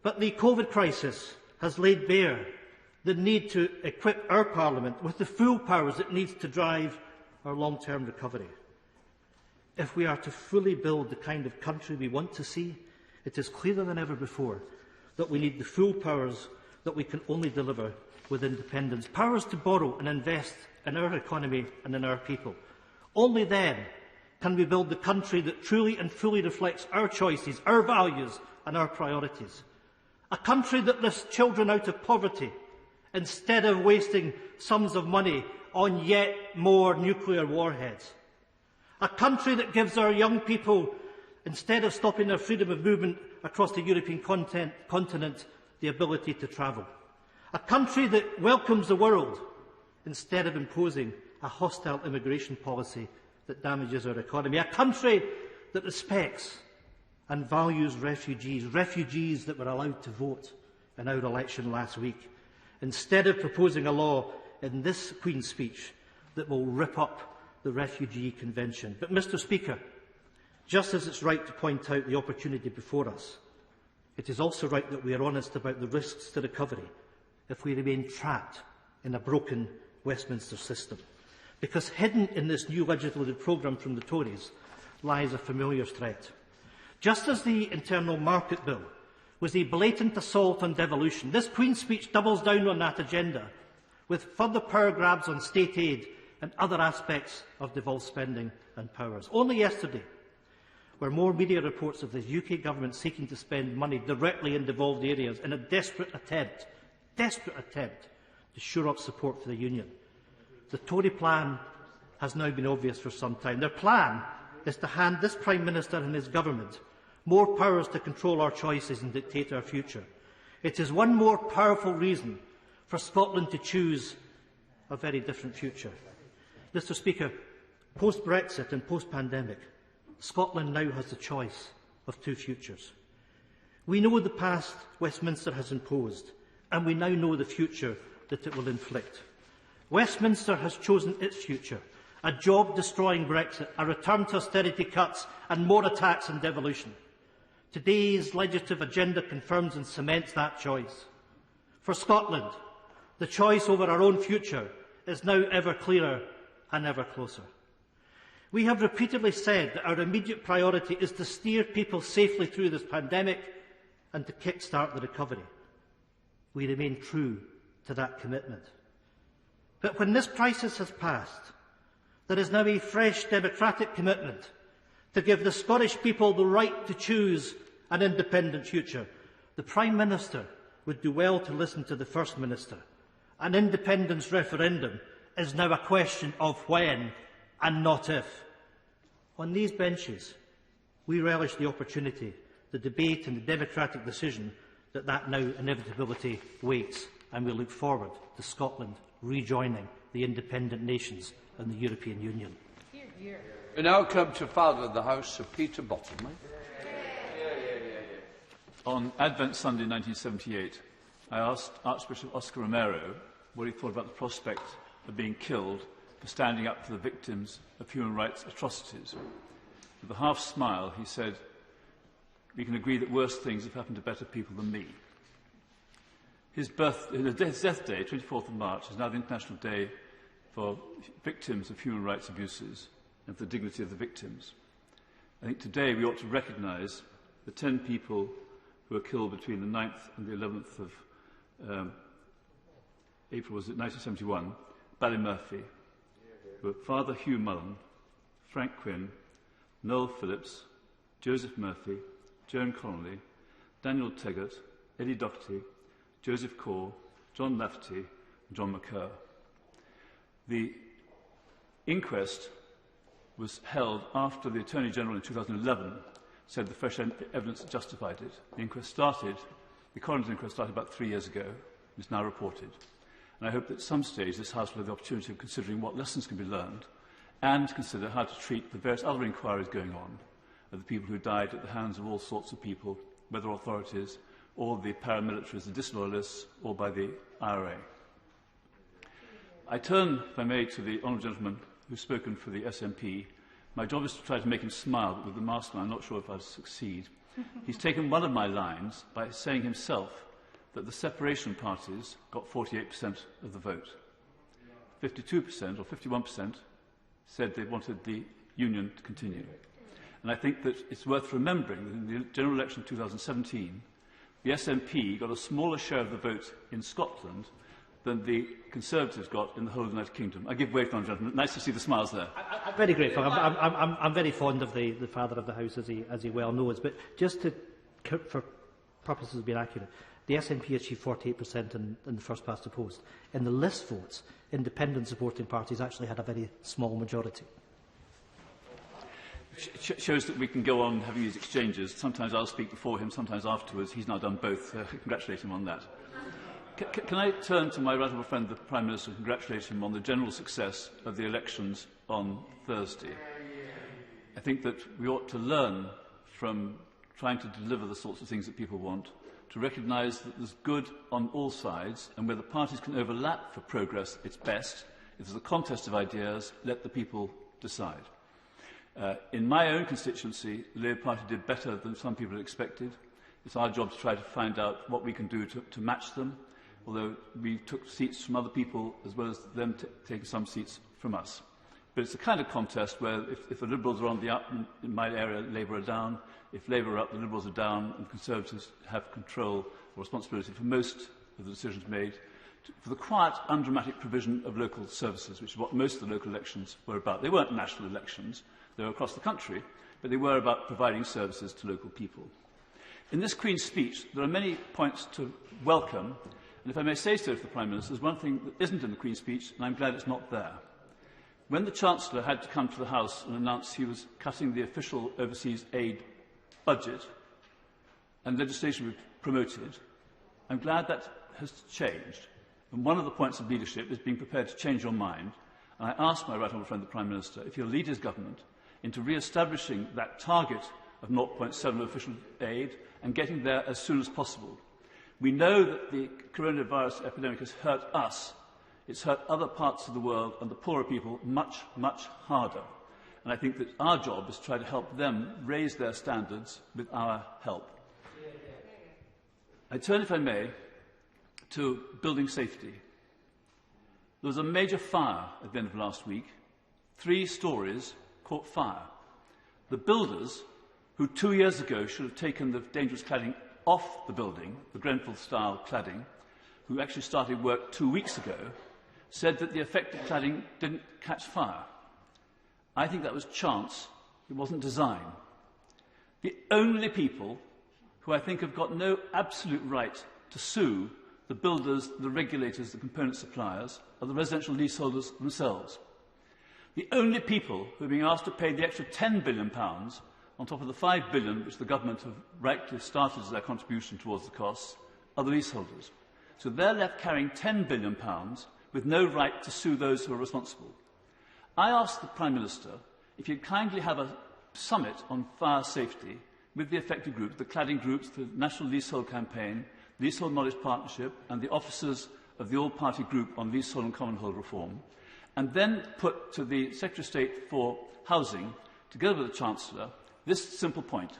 But the COVID crisis has laid bare the need to equip our Parliament with the full powers it needs to drive our long-term recovery. If we are to fully build the kind of country we want to see, it is clearer than ever before that we need the full powers that we can only deliver with independence. Powers to borrow and invest in our economy and in our people. Only then can we build the country that truly and fully reflects our choices, our values and our priorities. A country that lifts children out of poverty instead of wasting sums of money on yet more nuclear warheads. A country that gives our young people, instead of stopping their freedom of movement across the European continent, the ability to travel. A country that welcomes the world instead of imposing a hostile immigration policy that damages our economy. A country that respects and values refugees that were allowed to vote in our election last week, instead of proposing a law in this Queen's speech that will rip up the Refugee Convention. But, Mr Speaker, just as it's right to point out the opportunity before us, it is also right that we are honest about the risks to recovery if we remain trapped in a broken Westminster system. Because hidden in this new legislative programme from the Tories lies a familiar threat. Just as the Internal Market Bill was a blatant assault on devolution, this Queen's speech doubles down on that agenda with further power grabs on state aid and other aspects of devolved spending and powers. Only yesterday were more media reports of the UK government seeking to spend money directly in devolved areas in a desperate attempt to shore up support for the Union. The Tory plan has now been obvious for some time. Their plan is to hand this Prime Minister and his government more powers to control our choices and dictate our future. It is one more powerful reason for Scotland to choose a very different future. Mr Speaker, post-Brexit and post-pandemic, Scotland now has the choice of two futures. We know the past Westminster has imposed, and we now know the future that it will inflict. Westminster has chosen its future, a job-destroying Brexit, a return to austerity cuts and more attacks and devolution. Today's legislative agenda confirms and cements that choice. For Scotland, the choice over our own future is now ever clearer and ever closer. We have repeatedly said that our immediate priority is to steer people safely through this pandemic and to kick-start the recovery. We remain true to that commitment. But when this crisis has passed, there is now a fresh democratic commitment to give the Scottish people the right to choose an independent future. The Prime Minister would do well to listen to the First Minister. An independence referendum is now a question of when and not if. On these benches, we relish the opportunity, the debate and the democratic decision that now inevitability waits, and we look forward to Scotland rejoining the independent nations and the European Union. We now come to Father of the House, Sir Peter Bottomley. On Advent Sunday 1978, I asked Archbishop Oscar Romero what he thought about the prospect of being killed for standing up for the victims of human rights atrocities. With a half smile, he said, "We can agree that worse things have happened to better people than me." His death day, 24th of March, is now the International Day for victims of human rights abuses and for the dignity of the victims. I think today we ought to recognise the 10 people who were killed between the 9th and the 11th of April, was it 1971, Ballymurphy, who were Father Hugh Mullen, Frank Quinn, Noel Phillips, Joseph Murphy, Joan Connolly, Daniel Teggart, Eddie Doherty, Joseph Corr, John Lafferty and John McCurr. The inquest was held after the Attorney General in 2011 said the fresh evidence justified it. The coroner's inquest started about 3 years ago and is now reported. And I hope that at some stage this House will have the opportunity of considering what lessons can be learned and consider how to treat the various other inquiries going on of the people who died at the hands of all sorts of people, whether authorities or the paramilitaries, the disloyalists, or by the IRA. I turn, if I may, to the honourable gentleman who's spoken for the SNP. My job is to try to make him smile, but with the mask on, I'm not sure if I'll succeed. He's taken one of my lines by saying himself that the separation parties got 48% of the vote. 52% or 51% said they wanted the union to continue. And I think that it's worth remembering that in the general election of 2017, the SNP got a smaller share of the vote in Scotland than the Conservatives got in the whole of the United Kingdom. I give way, Honourable Gentleman. Nice to see the smiles there. I'm very grateful. I'm very fond of the Father of the House, as he well knows. But just to, for purposes of being accurate, the SNP achieved 48% in the first past the post. In the list votes, independent supporting parties actually had a very small majority. Shows that we can go on having these exchanges. Sometimes I'll speak before him, sometimes afterwards. He's now done both. Congratulate him on that. Can I turn to my right honourable friend, the Prime Minister, and congratulate him on the general success of the elections on Thursday? I think that we ought to learn from trying to deliver the sorts of things that people want, to recognise that there's good on all sides, and where the parties can overlap for progress, it's best. If there's a contest of ideas, let the people decide. In my own constituency, the Labour Party did better than some people had expected. It's our job to try to find out what we can do to match them, although we took seats from other people as well as them taking some seats from us. But it's the kind of contest where if the Liberals are on the up, in my area, Labour are down. If Labour are up, the Liberals are down, and Conservatives have control or responsibility for most of the decisions made, for the quiet, undramatic provision of local services, which is what most of the local elections were about. They weren't national elections. They were across the country, but they were about providing services to local people. In this Queen's speech, there are many points to welcome, and if I may say so to the Prime Minister, there's one thing that isn't in the Queen's speech, and I'm glad it's not there. When the Chancellor had to come to the House and announce he was cutting the official overseas aid budget and legislation was promoted, I'm glad that has changed. And one of the points of leadership is being prepared to change your mind. And I ask my right honourable friend, the Prime Minister, if he'll lead his government into re-establishing that target of 0.7 of official aid and getting there as soon as possible. We know that the coronavirus epidemic has hurt us. It's hurt other parts of the world and the poorer people much, much harder. And I think that our job is to try to help them raise their standards with our help. I turn, if I may, to building safety. There was a major fire at the end of last week. 3 stories caught fire. The builders, who 2 years ago should have taken the dangerous cladding off the building, the Grenfell-style cladding, who actually started work 2 weeks ago, said that the affected cladding didn't catch fire. I think that was chance. It wasn't design. The only people who I think have got no absolute right to sue the builders, the regulators, the component suppliers, are the residential leaseholders themselves. The only people who are being asked to pay the extra £10 billion on top of the £5 billion which the government have rightly started as their contribution towards the costs are the leaseholders. So they're left carrying £10 billion with no right to sue those who are responsible. I asked the Prime Minister if he'd kindly have a summit on fire safety with the affected groups, the cladding groups, the National Leasehold Campaign, the Leasehold Knowledge Partnership and the officers of the all-party group on leasehold and commonhold reform, and then put to the Secretary of State for Housing, together with the Chancellor, this simple point.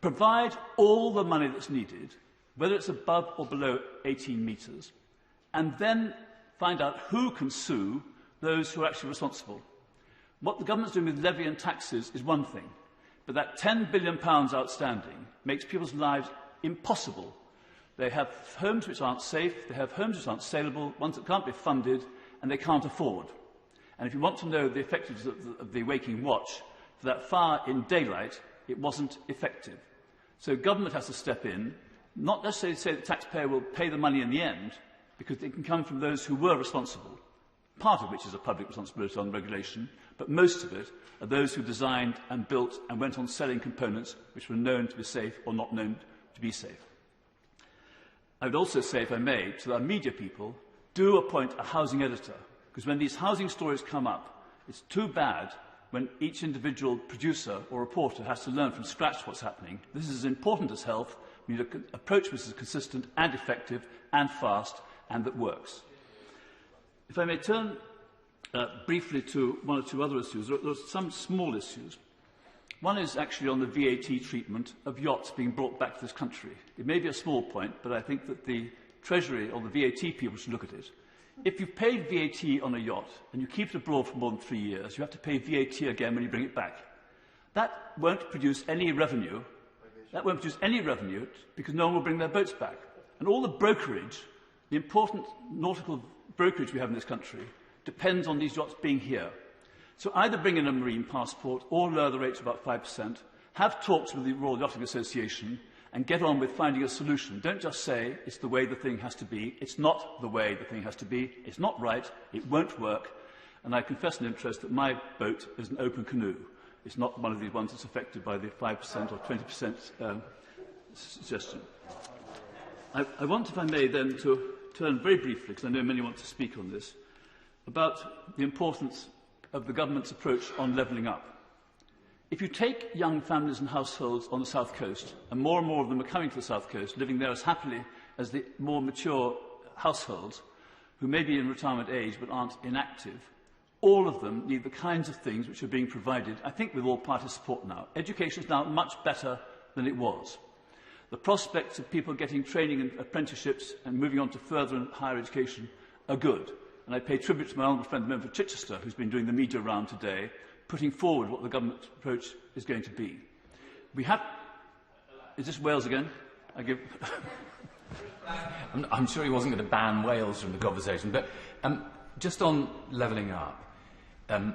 Provide all the money that's needed, whether it's above or below 18 metres, and then find out who can sue those who are actually responsible. What the government's doing with levy and taxes is one thing, but that £10 billion outstanding makes people's lives impossible. They have homes which aren't safe, they have homes which aren't saleable, ones that can't be funded, and they can't afford. And if you want to know the effectiveness of the Waking Watch, for that fire in daylight, it wasn't effective. So government has to step in, not necessarily say the taxpayer will pay the money in the end, because it can come from those who were responsible, part of which is a public responsibility on regulation, but most of it are those who designed and built and went on selling components which were known to be safe or not known to be safe. I would also say, if I may, to our media people, do appoint a housing editor, because when these housing stories come up, it's too bad when each individual producer or reporter has to learn from scratch what's happening. This is as important as health. We need an approach which is consistent and effective and fast and that works. If I may turn briefly to one or two other issues, there are some small issues. One is actually on the VAT treatment of yachts being brought back to this country. It may be a small point, but I think that the Treasury or the VAT people should look at it. If you've paid VAT on a yacht and you keep it abroad for more than 3 years, you have to pay VAT again when you bring it back. That won't produce any revenue. That won't produce any revenue because no one will bring their boats back. And all the brokerage, the important nautical brokerage we have in this country, depends on these yachts being here. So either bring in a marine passport or lower the rates about 5%, have talks with the Royal Yachting Association and get on with finding a solution. Don't just say it's the way the thing has to be. It's not the way the thing has to be. It's not right. It won't work. And I confess an interest that my boat is an open canoe. It's not one of these ones that's affected by the 5% or 20% suggestion. I want, if I may, then to turn very briefly, because I know many want to speak on this, about the importance of the government's approach on levelling up. If you take young families and households on the south coast, and more of them are coming to the south coast, living there as happily as the more mature households, who may be in retirement age but aren't inactive, all of them need the kinds of things which are being provided, I think, with all party support now. Education is now much better than it was. The prospects of people getting training and apprenticeships and moving on to further and higher education are good. And I pay tribute to my honourable friend, the member for Chichester, who's been doing the media round today, putting forward what the government approach is going to be. We have... Is this Wales again? I'm sure he wasn't going to ban Wales from the conversation, but just on levelling up,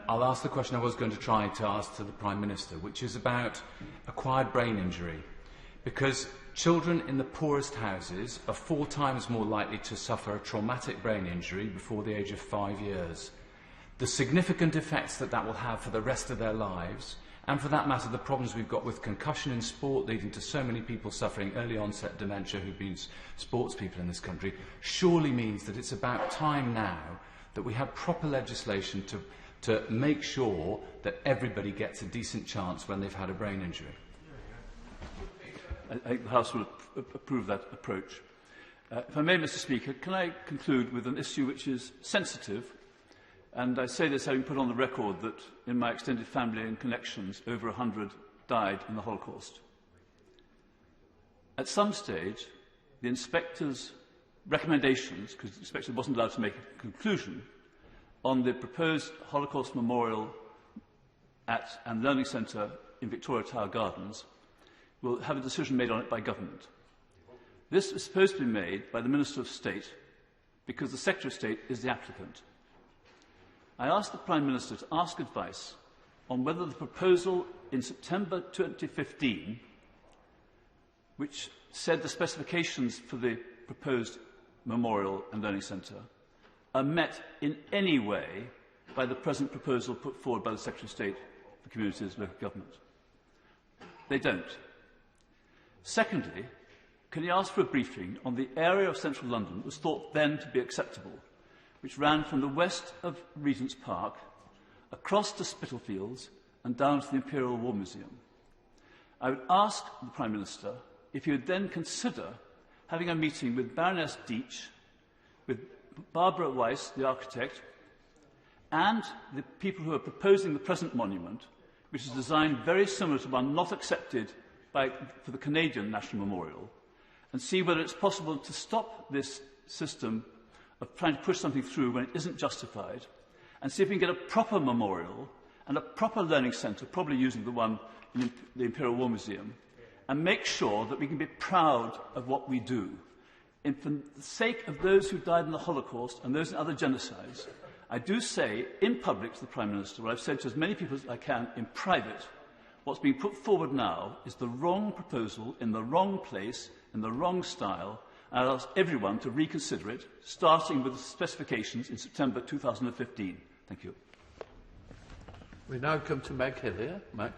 I'll ask the question I was going to try to ask to the Prime Minister, which is about acquired brain injury. Because children in the poorest houses are 4 times more likely to suffer a traumatic brain injury before the age of 5 years. The significant effects that will have for the rest of their lives, and for that matter the problems we've got with concussion in sport leading to so many people suffering early onset dementia who've been sports people in this country, surely means that it's about time now that we have proper legislation to make sure that everybody gets a decent chance when they've had a brain injury. I think the House will approve that approach. If I may, Mr. Speaker, can I conclude with an issue which is sensitive, and I say this having put on the record that in my extended family and connections, over 100 died in the Holocaust. At some stage, the inspector's recommendations, because the inspector wasn't allowed to make a conclusion, on the proposed Holocaust Memorial and Learning Centre in Victoria Tower Gardens, will have a decision made on it by government. This is supposed to be made by the Minister of State because the Secretary of State is the applicant. I asked the Prime Minister to ask advice on whether the proposal in September 2015, which said the specifications for the proposed Memorial and Learning Centre, are met in any way by the present proposal put forward by the Secretary of State for Communities and Local Government. They don't. Secondly, can you ask for a briefing on the area of central London that was thought then to be acceptable, which ran from the west of Regent's Park, across to Spitalfields and down to the Imperial War Museum? I would ask the Prime Minister if he would then consider having a meeting with Baroness Deitch, with Barbara Weiss, the architect, and the people who are proposing the present monument, which is designed very similar to one not accepted for the Canadian National Memorial, and see whether it's possible to stop this system of trying to push something through when it isn't justified, and see if we can get a proper memorial and a proper learning centre, probably using the one in the Imperial War Museum, and make sure that we can be proud of what we do. And for the sake of those who died in the Holocaust and those in other genocides, I do say in public to the Prime Minister, what I've said to as many people as I can in private, what's being put forward now is the wrong proposal, in the wrong place, in the wrong style, and I'll ask everyone to reconsider it, starting with the specifications in September 2015. Thank you. We now come to Meg Hillier. Meg.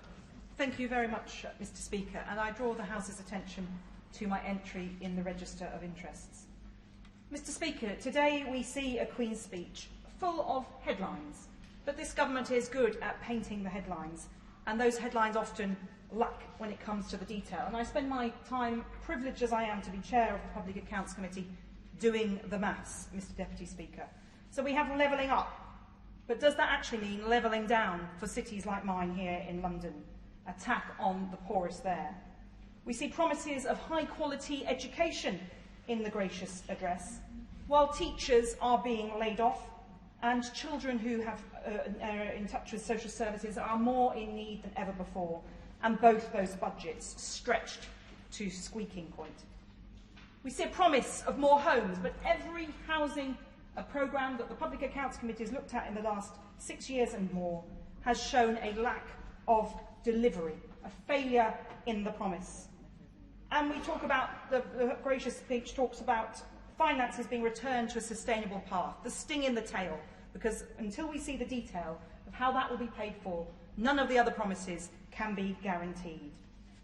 Thank you very much, Mr. Speaker, and I draw the House's attention to my entry in the Register of Interests. Mr. Speaker, today we see a Queen's speech full of headlines, But this government is good at painting the headlines, and those headlines often lack when it comes to the detail. And I spend my time, privileged as I am to be chair of the Public Accounts Committee, doing the maths, Mr Deputy Speaker. So we have levelling up. But does that actually mean levelling down for cities like mine here in London? Attack on the poorest there. We see promises of high-quality education in the gracious address, while teachers are being laid off and children who are in touch with social services are more in need than ever before, and both those budgets stretched to squeaking point. We see a promise of more homes, but every housing programme that the Public Accounts Committee has looked at in the last 6 years and more has shown a lack of delivery, a failure in the promise. And we talk about, the gracious speech talks about finances being returned to a sustainable path, the sting in the tail, because until we see the detail of how that will be paid for, none of the other promises can be guaranteed.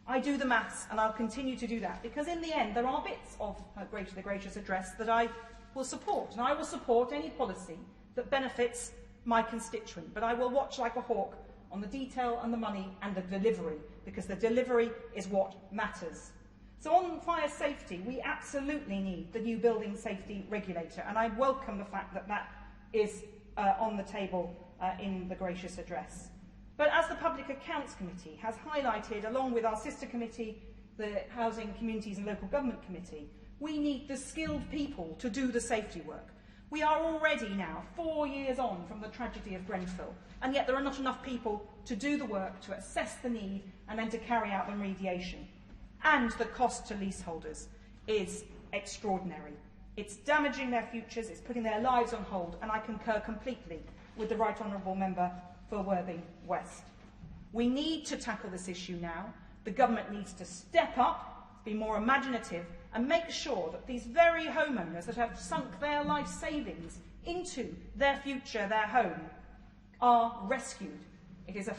I do the maths, and I'll continue to do that, because in the end there are bits of the gracious address that I will support, and I will support any policy that benefits my constituent, but I will watch like a hawk on the detail and the money and the delivery, because the delivery is what matters. So on fire safety, we absolutely need the new building safety regulator, and I welcome the fact that that is on the table in the gracious address. But as the Public Accounts Committee has highlighted, along with our sister committee, the Housing, Communities and Local Government Committee, we need the skilled people to do the safety work. We are already now 4 years on from the tragedy of Grenfell, and yet there are not enough people to do the work, to assess the need, and then to carry out the remediation. And the cost to leaseholders is extraordinary. It's damaging their futures, it's putting their lives on hold, and I concur completely with the Right Honourable Member for Worthing West. We need to tackle this issue now. The government needs to step up, be more imaginative, and make sure that these very homeowners that have sunk their life savings into their future, their home, are rescued. It is a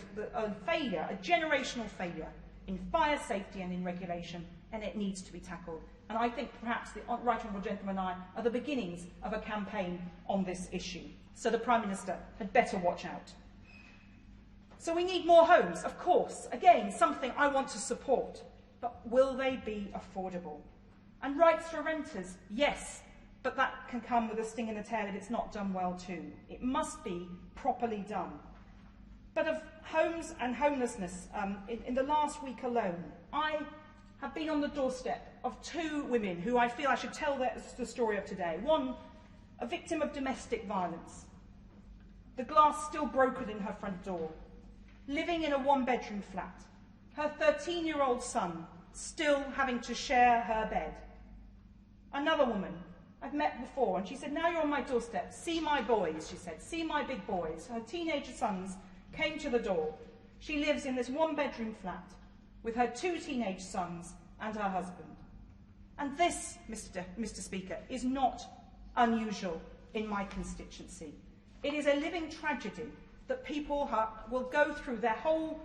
failure, a generational failure in fire safety and in regulation, and it needs to be tackled. And I think perhaps the Right Honourable Gentleman and I are the beginnings of a campaign on this issue. So the Prime Minister had better watch out. So we need more homes, of course. Again, something I want to support. But will they be affordable? And rights for renters, yes, but that can come with a sting in the tail if it's not done well too. It must be properly done. But of homes and homelessness, in the last week alone, I have been on the doorstep of 2 women who I feel I should tell the story of today. One, a victim of domestic violence, the glass still broken in her front door, living in a 1-bedroom flat, her 13-year-old son still having to share her bed. Another woman I've met before, and she said, now you're on my doorstep, see my boys, she said, see my big boys. Her teenage sons came to the door. She lives in this 1-bedroom flat with her 2 teenage sons and her husband. And this, Mr. Speaker, is not unusual in my constituency. It is a living tragedy that people will go through their whole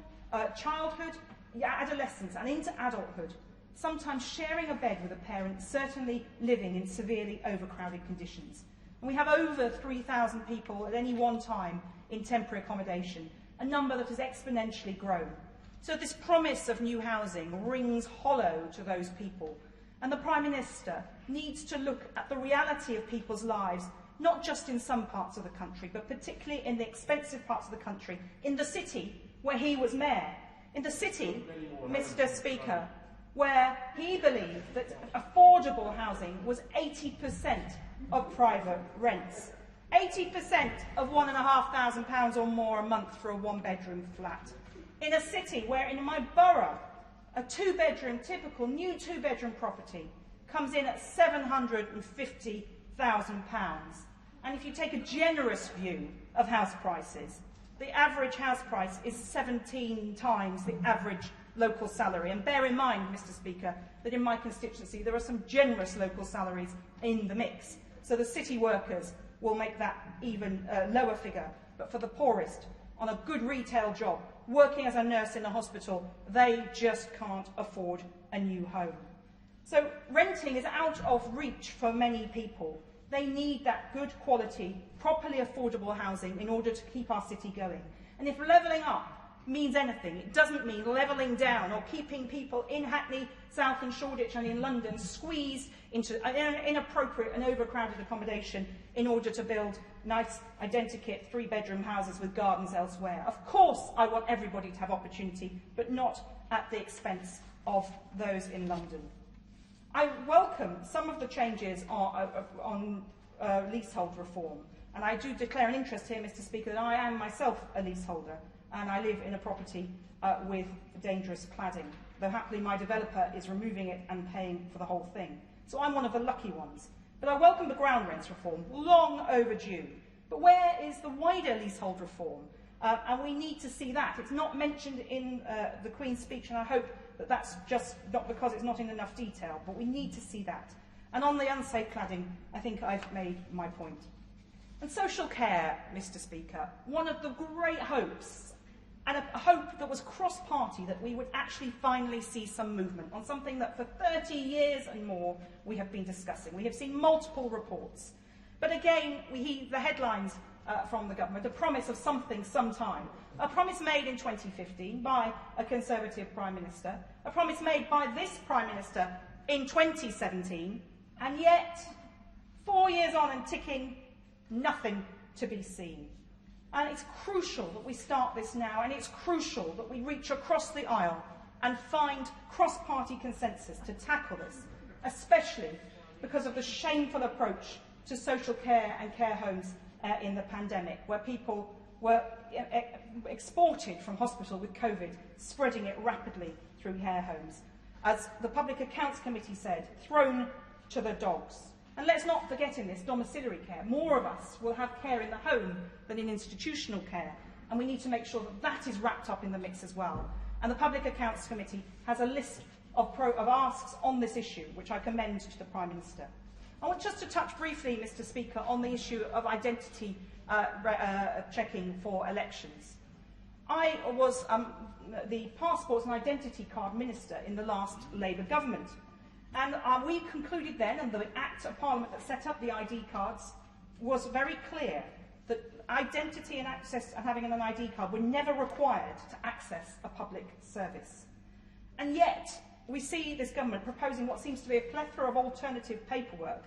childhood, adolescence and into adulthood, sometimes sharing a bed with a parent, certainly living in severely overcrowded conditions. And we have over 3,000 people at any one time in temporary accommodation, a number that has exponentially grown. So this promise of new housing rings hollow to those people. And the Prime Minister needs to look at the reality of people's lives, not just in some parts of the country, but particularly in the expensive parts of the country, in the city where he was mayor. In the city, Mr. Speaker, where he believed that affordable housing was 80% of private rents. 80% of £1,500 or more a month for a 1-bedroom flat. In a city where, in my borough, a 2-bedroom, typical new 2-bedroom property comes in at £750,000. And if you take a generous view of house prices, the average house price is 17 times the average local salary. And bear in mind, Mr. Speaker, that in my constituency there are some generous local salaries in the mix. So the city workers will make that even lower figure. But for the poorest, on a good retail job, working as a nurse in a hospital, they just can't afford a new home. So renting is out of reach for many people. They need that good quality, properly affordable housing in order to keep our city going. And if levelling up means anything, it doesn't mean levelling down or keeping people in Hackney, South and Shoreditch and in London squeezed into inappropriate and overcrowded accommodation in order to build nice, identikit, three-bedroom houses with gardens elsewhere. Of course, I want everybody to have opportunity, but not at the expense of those in London. I welcome some of the changes on leasehold reform, and I do declare an interest here, Mr. Speaker, that I am myself a leaseholder, and I live in a property with dangerous cladding, though happily my developer is removing it and paying for the whole thing. So I'm one of the lucky ones. But I welcome the ground rents reform, long overdue. But where is the wider leasehold reform? And we need to see that. It's not mentioned in the Queen's speech, and I hope that that's just not because it's not in enough detail, but we need to see that. And on the unsafe cladding, I think I've made my point. And social care, Mr. Speaker, one of the great hopes, and a hope that was cross-party, that we would actually finally see some movement on something that for 30 years and more we have been discussing. We have seen multiple reports. But again, we hear the headlines from the government, a promise of something sometime. A promise made in 2015 by a Conservative Prime Minister, a promise made by this Prime Minister in 2017, and yet, 4 years on and ticking, nothing to be seen. And it's crucial that we start this now, and it's crucial that we reach across the aisle and find cross-party consensus to tackle this, especially because of the shameful approach to social care and care homes in the pandemic, where people were exported from hospital with COVID, spreading it rapidly through care homes. As the Public Accounts Committee said, thrown to the dogs. And let's not forget in this domiciliary care, more of us will have care in the home than in institutional care, and we need to make sure that that is wrapped up in the mix as well. And the Public Accounts Committee has a list of asks on this issue, which I commend to the Prime Minister. I want just to touch briefly, Mr. Speaker, on the issue of identity checking for elections. I was the Passports and Identity Card Minister in the last Labour government. And we concluded then, and the Act of Parliament that set up the ID cards was very clear that identity and access and having an ID card were never required to access a public service. And yet, we see this government proposing what seems to be a plethora of alternative paperwork,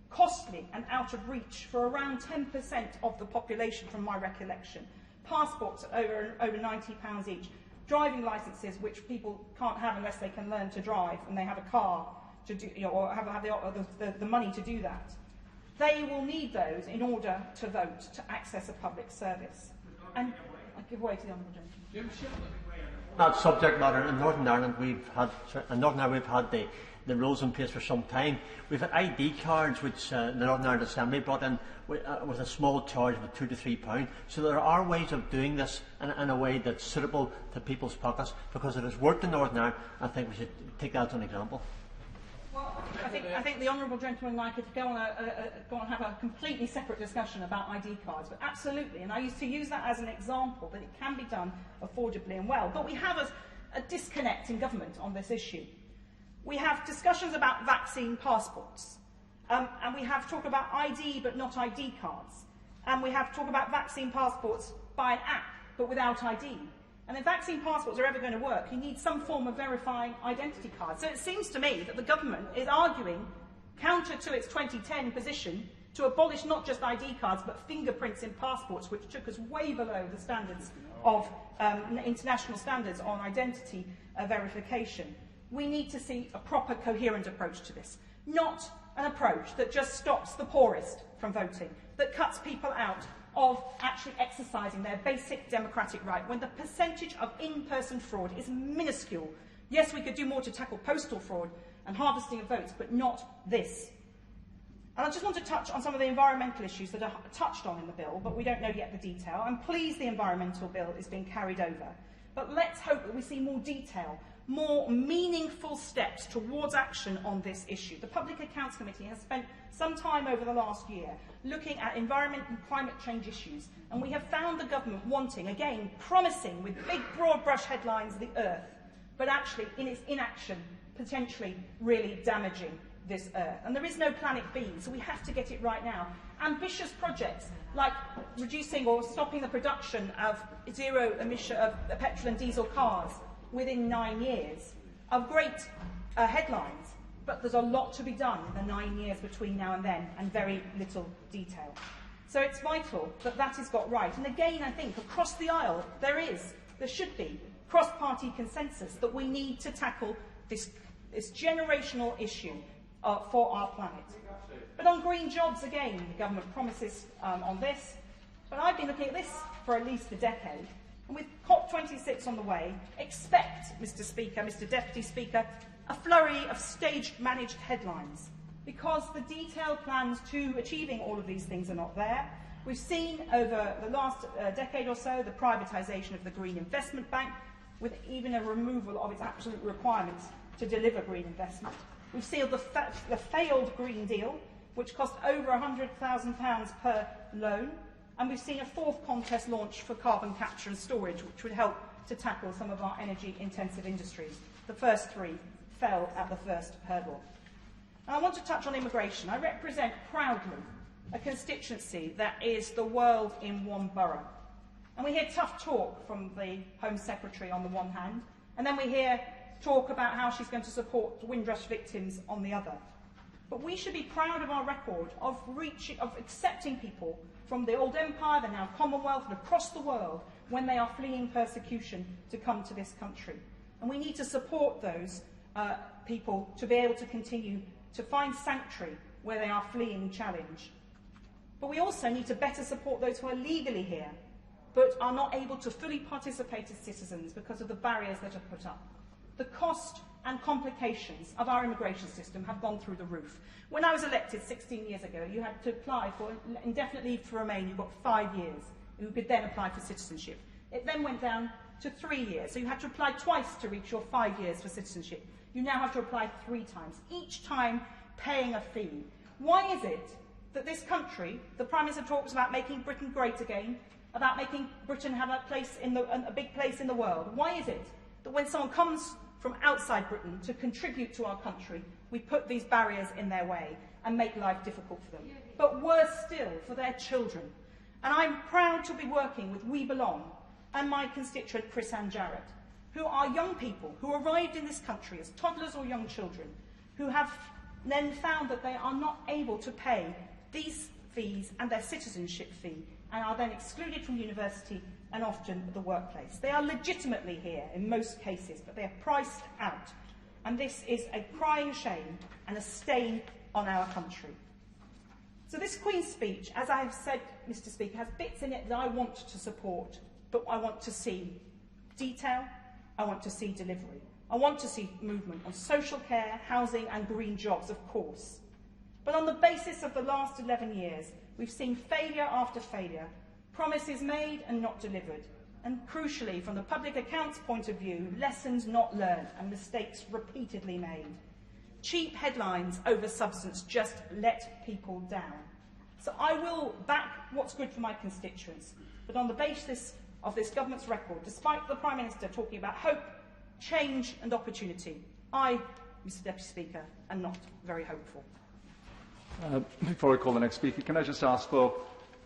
costly and out of reach for around 10% of the population from my recollection. Passports over £90 each, driving licences which people can't have unless they can learn to drive and they have a car to do, or have the money to do that. They will need those in order to vote, to access a public service. And I give way to the Honourable Gentleman. That subject matter in Northern Ireland, we've had the rules in place for some time. We've had ID cards which the Northern Ireland Assembly brought in with a small charge of £2 to £3. So there are ways of doing this in a way that's suitable to people's pockets, because it has worked in Northern Ireland. I think we should take that as an example. Well, I think the Honourable Gentleman and I could go on and have a completely separate discussion about ID cards, but absolutely, and I used to use that as an example, that it can be done affordably and well. But we have a disconnect in government on this issue. We have discussions about vaccine passports, and we have talk about ID but not ID cards, and we have talk about vaccine passports by an app but without ID. And if vaccine passports are ever going to work, you need some form of verifying identity cards. So it seems to me that the government is arguing, counter to its 2010 position, to abolish not just ID cards but fingerprints in passports, which took us way below the standards of international standards on identity verification. We need to see a proper, coherent approach to this, not an approach that just stops the poorest from voting, that cuts people out of actually exercising their basic democratic right, when the percentage of in-person fraud is minuscule. Yes, we could do more to tackle postal fraud and harvesting of votes, but not this. And I just want to touch on some of the environmental issues that are touched on in the bill, but we don't know yet the detail. I'm pleased the environmental bill is being carried over. But let's hope that we see more detail, more meaningful steps towards action on this issue. The Public Accounts Committee has spent some time over the last year looking at environment and climate change issues, and we have found the government wanting, again, promising with big broad brush headlines the earth, but actually in its inaction potentially really damaging this earth. And there is no planet B, so we have to get it right now. Ambitious projects like reducing or stopping the production of zero emission of petrol and diesel cars within 9 years are great headlines, but there's a lot to be done in the 9 years between now and then, and very little detail. So it's vital that that is got right. And again, I think across the aisle there should be cross-party consensus that we need to tackle this generational issue for our planet. But on green jobs, again, the government promises on this, but I've been looking at this for at least a decade, and with COP26 on the way, expect, Mr. Speaker, Mr. Deputy Speaker, a flurry of staged managed headlines, because the detailed plans to achieving all of these things are not there. We've seen over the last decade or so the privatisation of the Green Investment Bank, with even a removal of its absolute requirements to deliver green investment. We've seen the failed Green Deal, which cost over £100,000 per loan, and we've seen a fourth contest launched for carbon capture and storage, which would help to tackle some of our energy-intensive industries. The first three fell at the first hurdle. And I want to touch on immigration. I represent proudly a constituency that is the world in one borough. And we hear tough talk from the Home Secretary on the one hand, and then we hear talk about how she's going to support Windrush victims on the other. But we should be proud of our record of accepting people from the old empire, the now Commonwealth, and across the world when they are fleeing persecution to come to this country. And we need to support those people to be able to continue to find sanctuary where they are fleeing challenge. But we also need to better support those who are legally here but are not able to fully participate as citizens because of the barriers that are put up. The cost and complications of our immigration system have gone through the roof. When I was elected 16 years ago, you had to apply for indefinite leave to remain. You got 5 years. You could then apply for citizenship. It then went down to 3 years, so you had to apply twice to reach your 5 years for citizenship. You now have to apply 3 times, each time paying a fee. Why is it that this country, the Prime Minister talks about making Britain great again, about making Britain have a big place in the world? Why is it that when someone comes from outside Britain to contribute to our country, we put these barriers in their way and make life difficult for them? But worse still, for their children. And I'm proud to be working with We Belong and my constituent Chris Ann Jarrett, who are young people who arrived in this country as toddlers or young children, who have then found that they are not able to pay these fees and their citizenship fee, and are then excluded from university and often the workplace. They are legitimately here in most cases, but they are priced out. And this is a crying shame and a stain on our country. So this Queen's speech, as I have said, Mr. Speaker, has bits in it that I want to support, but I want to see detail, I want to see delivery. I want to see movement on social care, housing and green jobs, of course. But on the basis of the last 11 years, we've seen failure after failure, promises made and not delivered, and crucially, from the public accounts point of view, lessons not learned and mistakes repeatedly made. Cheap headlines over substance just let people down. So I will back what's good for my constituents, but on the basis of this government's record, despite the Prime Minister talking about hope, change and opportunity, I, Mr. Deputy Speaker, am not very hopeful. Before I call the next speaker, can I just ask for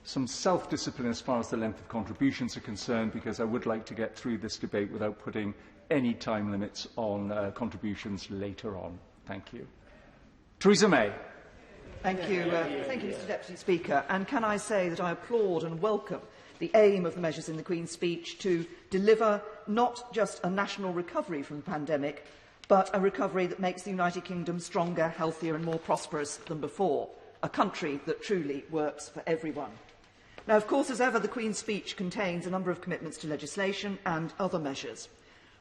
some self-discipline as far as the length of contributions are concerned, because I would like to get through this debate without putting any time limits on contributions later on. Thank you. Theresa May. Thank you, Mr. Deputy Speaker. And can I say that I applaud and welcome the aim of the measures in the Queen's speech to deliver not just a national recovery from the pandemic, but a recovery that makes the United Kingdom stronger, healthier and more prosperous than before, a country that truly works for everyone. Now, of course, as ever, the Queen's speech contains a number of commitments to legislation and other measures.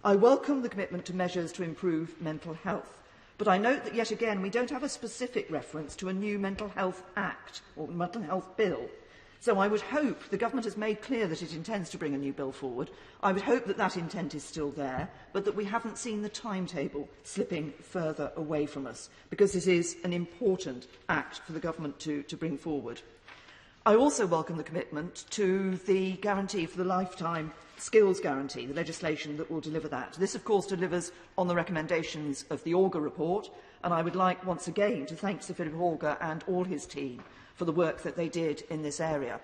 I welcome the commitment to measures to improve mental health, but I note that yet again we don't have a specific reference to a new Mental Health Act or Mental Health Bill. So I would hope the government has made clear that it intends to bring a new bill forward. I would hope that that intent is still there, but that we haven't seen the timetable slipping further away from us, because this is an important act for the government to bring forward. I also welcome the commitment to the guarantee for the lifetime skills guarantee, the legislation that will deliver that. This, of course, delivers on the recommendations of the Auger report, and I would like once again to thank Sir Philip Auger and all his team for the work that they did in this area.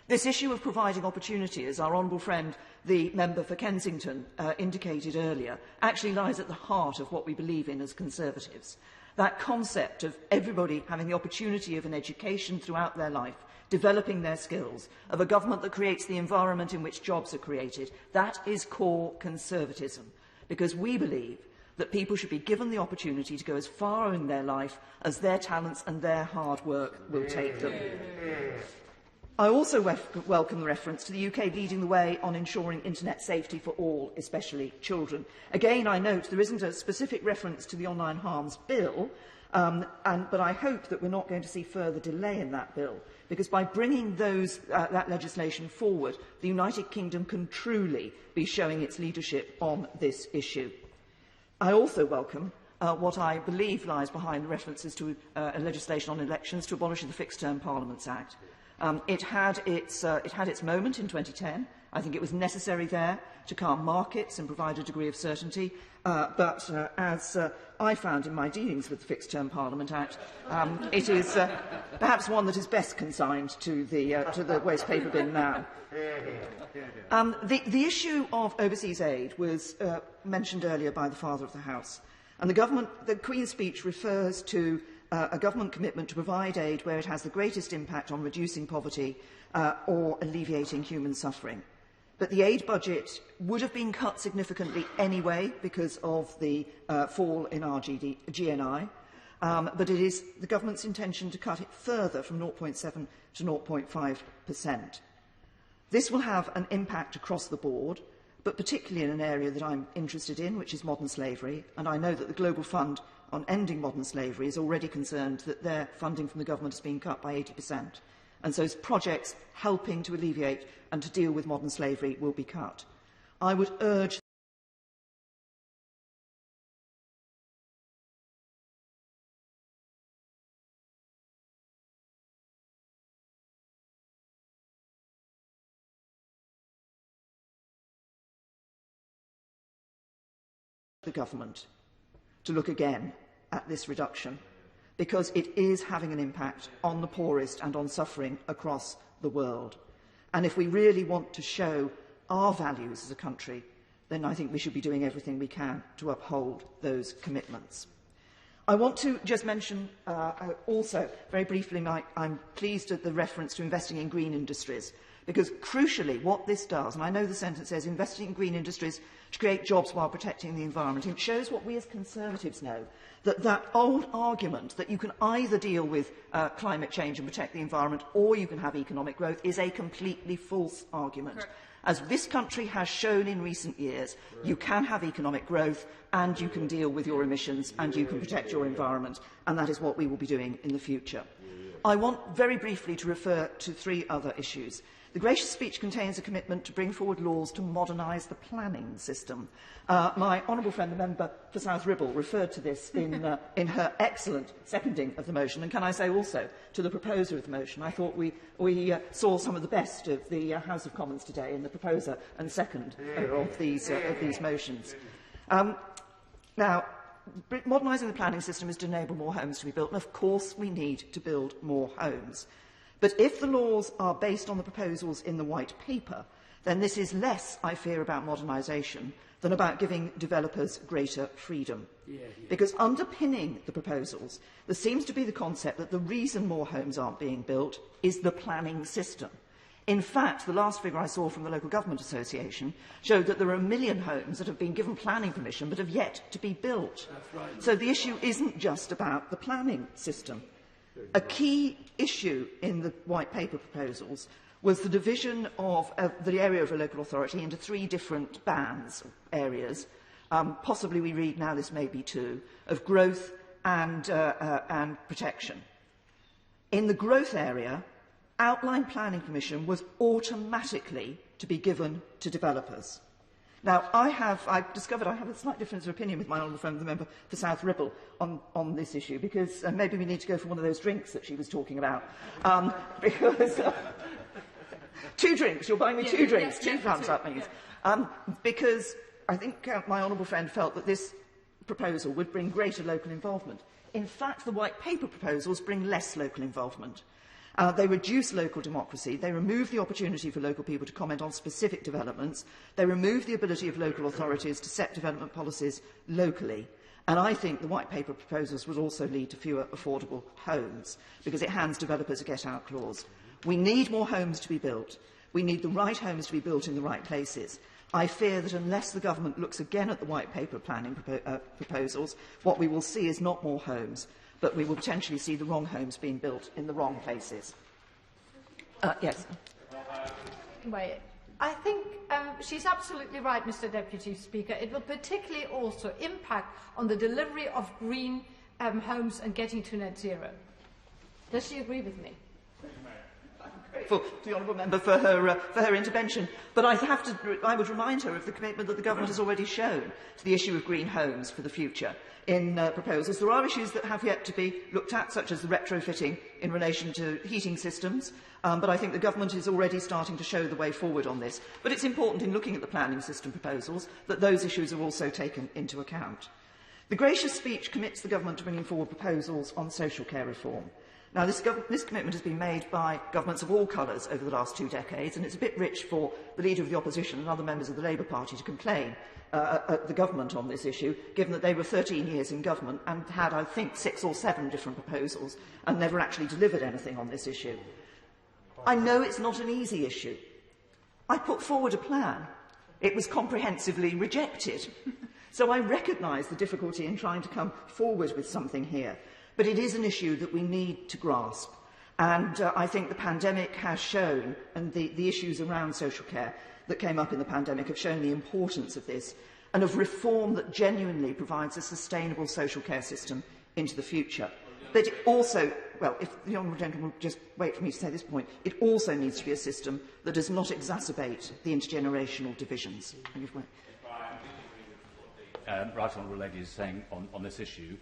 This issue of providing opportunity, as our honourable friend, the member for Kensington, indicated earlier, actually lies at the heart of what we believe in as Conservatives. That concept of everybody having the opportunity of an education throughout their life, developing their skills, of a government that creates the environment in which jobs are created, that is core conservatism, because we believe that people should be given the opportunity to go as far in their life as their talents and their hard work will take them. I also welcome the reference to the UK leading the way on ensuring internet safety for all, especially children. Again, I note there isn't a specific reference to the Online Harms Bill, but I hope that we're not going to see further delay in that bill, because by bringing that legislation forward, the United Kingdom can truly be showing its leadership on this issue. I also welcome what I believe lies behind the references to legislation on elections to abolish the Fixed Term Parliaments Act. It had its moment in 2010. I think it was necessary there to calm markets and provide a degree of certainty. But as I found in my dealings with the Fixed Term Parliament Act, it is perhaps one that is best consigned to the waste paper bin now. The issue of overseas aid was mentioned earlier by the Father of the House. And the Queen's speech refers to a government commitment to provide aid where it has the greatest impact on reducing poverty or alleviating human suffering. But the aid budget would have been cut significantly anyway because of the fall in our GNI, but it is the government's intention to cut it further from 0.7 to 0.5%. This will have an impact across the board, but particularly in an area that I'm interested in, which is modern slavery, and I know that the Global Fund on Ending Modern Slavery is already concerned that their funding from the government has been cut by 80%. And so projects helping to alleviate and to deal with modern slavery will be cut. I would urge the government to look again at this reduction, because it is having an impact on the poorest and on suffering across the world. And if we really want to show our values as a country, then I think we should be doing everything we can to uphold those commitments. I want to just mention also, very briefly, I'm pleased at the reference to investing in green industries, because crucially what this does, and I know the sentence says investing in green industries to create jobs while protecting the environment, it shows what we as Conservatives know, that old argument that you can either deal with climate change and protect the environment or you can have economic growth is a completely false argument. Correct. As this country has shown in recent years, you can have economic growth and you can deal with your emissions and you can protect your environment, and that is what we will be doing in the future. I want very briefly to refer to three other issues. The gracious speech contains a commitment to bring forward laws to modernise the planning system. My honourable friend, the member for South Ribble, referred to this in her excellent seconding of the motion. And can I say also to the proposer of the motion, I thought we saw some of the best of the House of Commons today in the proposer and second of these motions. Now, modernising the planning system is to enable more homes to be built, and of course we need to build more homes. But if the laws are based on the proposals in the White Paper, then this is less, I fear, about modernisation than about giving developers greater freedom. Because underpinning the proposals, there seems to be the concept that the reason more homes aren't being built is the planning system. In fact, the last figure I saw from the Local Government Association showed that there are 1 million homes that have been given planning permission but have yet to be built. That's right. So the issue isn't just about the planning system. A key issue in the White Paper proposals was the division of the area of a local authority into 3 different bands, areas. Possibly we read now this may be 2, of growth and protection. In the growth area, outline planning permission was automatically to be given to developers. Now, I've discovered I have a slight difference of opinion with my honourable friend, the member for South Ribble, on this issue, because maybe we need to go for one of those drinks that she was talking about. 2 drinks. You're buying me 2 drinks. Yes, £2, that means. Because I think my honourable friend felt that this proposal would bring greater local involvement. In fact, the white paper proposals bring less local involvement. They reduce local democracy, they remove the opportunity for local people to comment on specific developments, they remove the ability of local authorities to set development policies locally. And I think the white paper proposals would also lead to fewer affordable homes, because it hands developers a get-out clause. We need more homes to be built. We need the right homes to be built in the right places. I fear that unless the government looks again at the white paper planning proposals, what we will see is not more homes, but we will potentially see the wrong homes being built in the wrong places. Yes. Wait. I think she's absolutely right, Mr. Deputy Speaker. It will particularly also impact on the delivery of green homes and getting to net zero. Does she agree with me? Grateful to the honourable member for her intervention, but I would remind her of the commitment that the government has already shown to the issue of green homes for the future in proposals. There are issues that have yet to be looked at, such as the retrofitting in relation to heating systems, but I think the government is already starting to show the way forward on this. But it's important in looking at the planning system proposals that those issues are also taken into account. The gracious speech commits the government to bringing forward proposals on social care reform. Now, this commitment has been made by governments of all colours over the last 2 decades, and it's a bit rich for the Leader of the Opposition and other members of the Labour Party to complain at the government on this issue, given that they were 13 years in government and had, I think, 6 or 7 different proposals and never actually delivered anything on this issue. I know it's not an easy issue. I put forward a plan. It was comprehensively rejected. So I recognise the difficulty in trying to come forward with something here. But it is an issue that we need to grasp. And I think the pandemic has shown, and the issues around social care that came up in the pandemic have shown the importance of this and of reform that genuinely provides a sustainable social care system into the future. But it also, well, if the honourable gentleman will just wait for me to say this point, it also needs to be a system that does not exacerbate the intergenerational divisions. Right honourable lady is saying on this issue.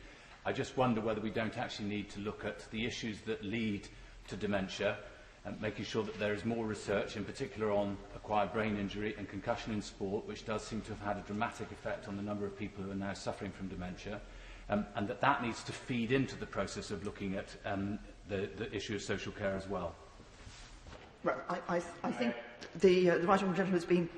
I just wonder whether we don't actually need to look at the issues that lead to dementia and making sure that there is more research, in particular on acquired brain injury and concussion in sport, which does seem to have had a dramatic effect on the number of people who are now suffering from dementia, and that needs to feed into the process of looking at the issue of social care as well. Well, I think the right honourable gentleman has been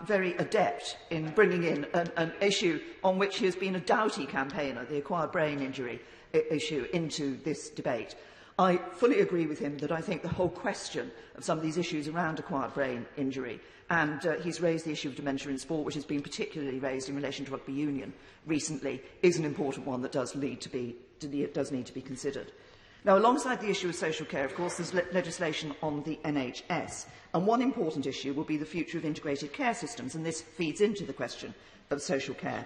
very adept in bringing in an issue on which he has been a doughty campaigner, the acquired brain injury issue, into this debate. I fully agree with him that I think the whole question of some of these issues around acquired brain injury, and he's raised the issue of dementia in sport, which has been particularly raised in relation to rugby union recently, is an important one that does need to be considered. Now, alongside the issue of social care, of course, there's legislation on the NHS, and one important issue will be the future of integrated care systems, and this feeds into the question of social care.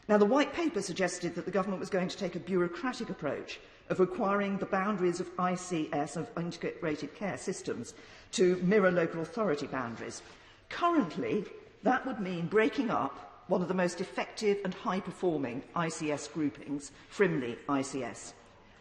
Now, the White Paper suggested that the government was going to take a bureaucratic approach of requiring the boundaries of ICS, of integrated care systems, to mirror local authority boundaries. Currently, that would mean breaking up one of the most effective and high-performing ICS groupings, Frimley ICS.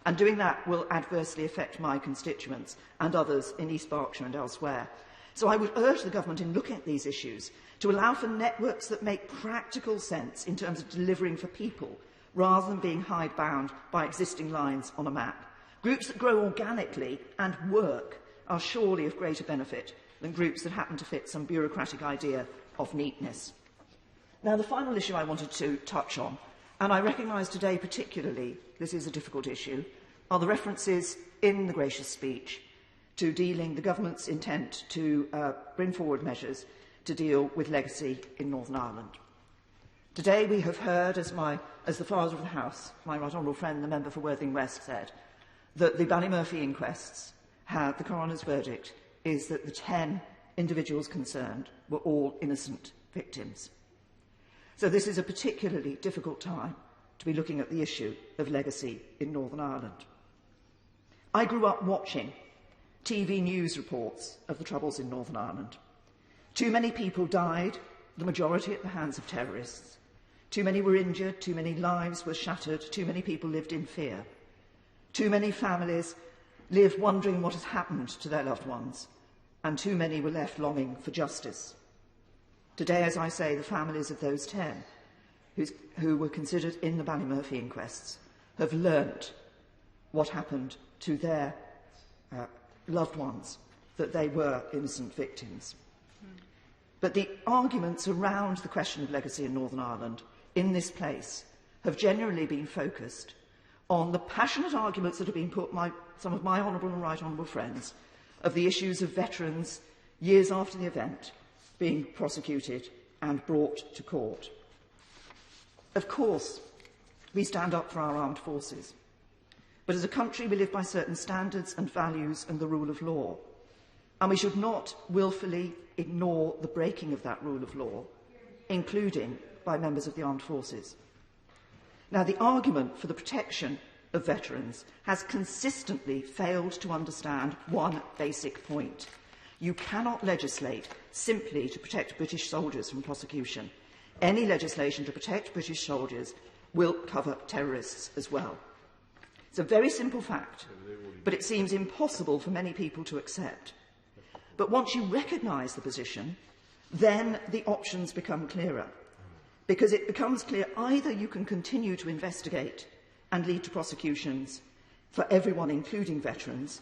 And doing that will adversely affect my constituents and others in East Berkshire and elsewhere. So I would urge the government, in looking at these issues, to allow for networks that make practical sense in terms of delivering for people, rather than being hidebound by existing lines on a map. Groups that grow organically and work are surely of greater benefit than groups that happen to fit some bureaucratic idea of neatness. Now, the final issue I wanted to touch on, and I recognise today particularly this is a difficult issue, are the references in the gracious speech to dealing the government's intent to bring forward measures to deal with legacy in Northern Ireland. Today we have heard, as the Father of the House, my right honourable friend, the member for Worthing West, said, that the Ballymurphy inquests had the coroner's verdict is that the 10 individuals concerned were all innocent victims. So this is a particularly difficult time to be looking at the issue of legacy in Northern Ireland. I grew up watching TV news reports of the troubles in Northern Ireland. Too many people died, the majority at the hands of terrorists. Too many were injured, too many lives were shattered, too many people lived in fear. Too many families live wondering what has happened to their loved ones, and too many were left longing for justice. Today, as I say, the families of those 10 who were considered in the Ballymurphy inquests have learnt what happened to their loved ones, that they were innocent victims. But the arguments around the question of legacy in Northern Ireland in this place have generally been focused on the passionate arguments that have been put by some of my honourable and right honourable friends of the issues of veterans years after the event being prosecuted and brought to court. Of course, we stand up for our armed forces, but as a country we live by certain standards and values and the rule of law, and we should not willfully ignore the breaking of that rule of law, including by members of the armed forces. Now, the argument for the protection of veterans has consistently failed to understand one basic point. You cannot legislate simply to protect British soldiers from prosecution. Any legislation to protect British soldiers will cover terrorists as well. It's a very simple fact, but it seems impossible for many people to accept. But once you recognise the position, then the options become clearer, because it becomes clear either you can continue to investigate and lead to prosecutions for everyone, including veterans,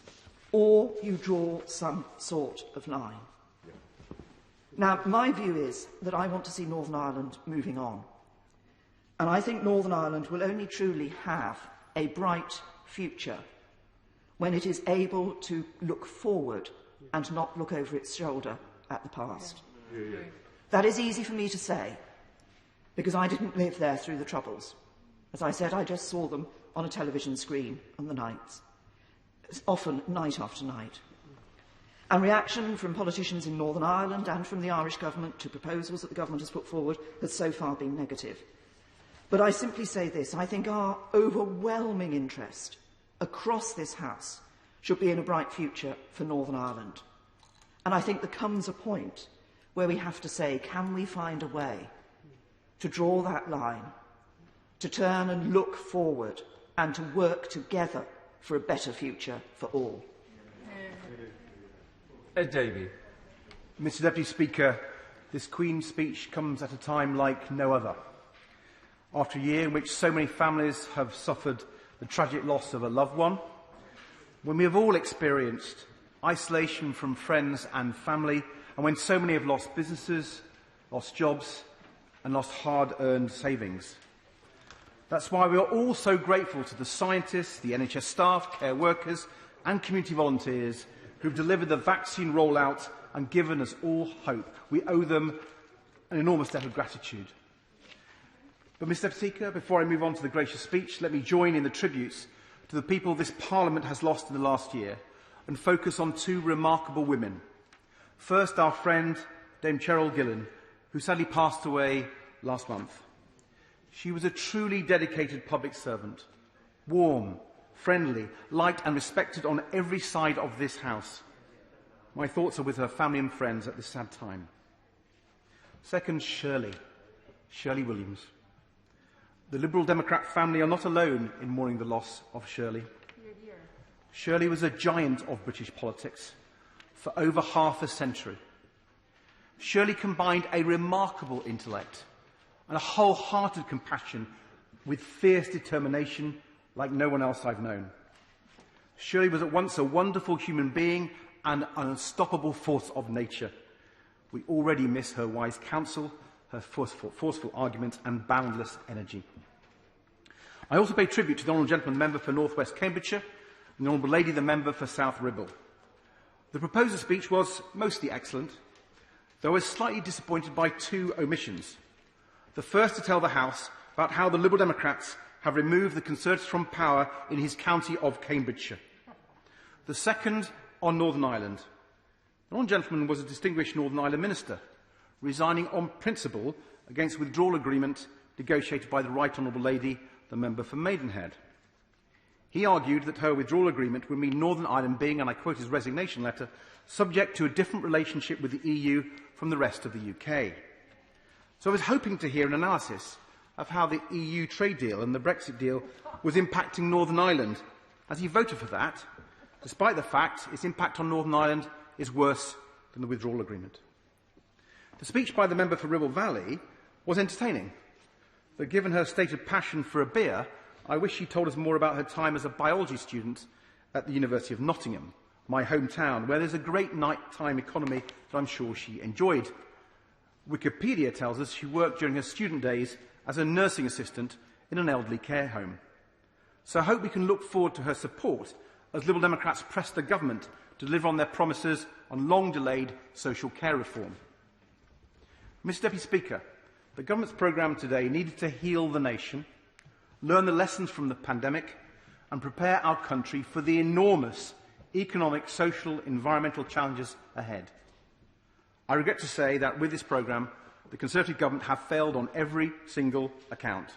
or you draw some sort of line. Now, my view is that I want to see Northern Ireland moving on. And I think Northern Ireland will only truly have a bright future when it is able to look forward and not look over its shoulder at the past. That is easy for me to say, because I didn't live there through the Troubles. As I said, I just saw them on a television screen on the nights, often night after night. And reaction from politicians in Northern Ireland and from the Irish government to proposals that the government has put forward has so far been negative. But I simply say this: I think our overwhelming interest across this House should be in a bright future for Northern Ireland. And I think there comes a point where we have to say, can we find a way to draw that line, to turn and look forward and to work together for a better future for all? Ed Davey. Mr Deputy Speaker, this Queen's speech comes at a time like no other. After a year in which so many families have suffered the tragic loss of a loved one, when we have all experienced isolation from friends and family, and when so many have lost businesses, lost jobs, and lost hard-earned savings. That's why we are all so grateful to the scientists, the NHS staff, care workers, and community volunteers who've delivered the vaccine rollout and given us all hope. We owe them an enormous debt of gratitude. But, Mr Deputy Speaker, before I move on to the gracious speech, let me join in the tributes to the people this Parliament has lost in the last year and focus on two remarkable women. First, our friend, Dame Cheryl Gillen, who sadly passed away last month. She was a truly dedicated public servant, warm, friendly, liked and respected on every side of this House. My thoughts are with her family and friends at this sad time. Second, Shirley Williams. The Liberal Democrat family are not alone in mourning the loss of Shirley. Shirley was a giant of British politics for over half a century. Shirley combined a remarkable intellect and a wholehearted compassion with fierce determination like no one else I've known. Shirley was at once a wonderful human being and an unstoppable force of nature. We already miss her wise counsel, her forceful argument and boundless energy. I also pay tribute to the Honourable Gentleman Member for North West Cambridgeshire and the Honourable Lady the Member for South Ribble. The proposer speech was mostly excellent, though I was slightly disappointed by two omissions. The first to tell the House about how the Liberal Democrats have removed the Conservatives from power in his county of Cambridgeshire. The second on Northern Ireland. The Honourable Gentleman was a distinguished Northern Ireland minister, resigning on principle against the withdrawal agreement negotiated by the Right Honourable Lady, the Member for Maidenhead. He argued that her withdrawal agreement would mean Northern Ireland being, and I quote his resignation letter, subject to a different relationship with the EU from the rest of the UK. So I was hoping to hear an analysis of how the EU trade deal and the Brexit deal was impacting Northern Ireland, as he voted for that, despite the fact its impact on Northern Ireland is worse than the withdrawal agreement. The speech by the member for Ribble Valley was entertaining, but given her stated passion for a beer, I wish she told us more about her time as a biology student at the University of Nottingham, my hometown, where there's a great nighttime economy that I'm sure she enjoyed. Wikipedia tells us she worked during her student days as a nursing assistant in an elderly care home. So I hope we can look forward to her support as Liberal Democrats press the government to deliver on their promises on long-delayed social care reform. Mr Deputy Speaker, the government's programme today needed to heal the nation, learn the lessons from the pandemic and prepare our country for the enormous economic, social, environmental challenges ahead. I regret to say that with this programme, the Conservative government have failed on every single account.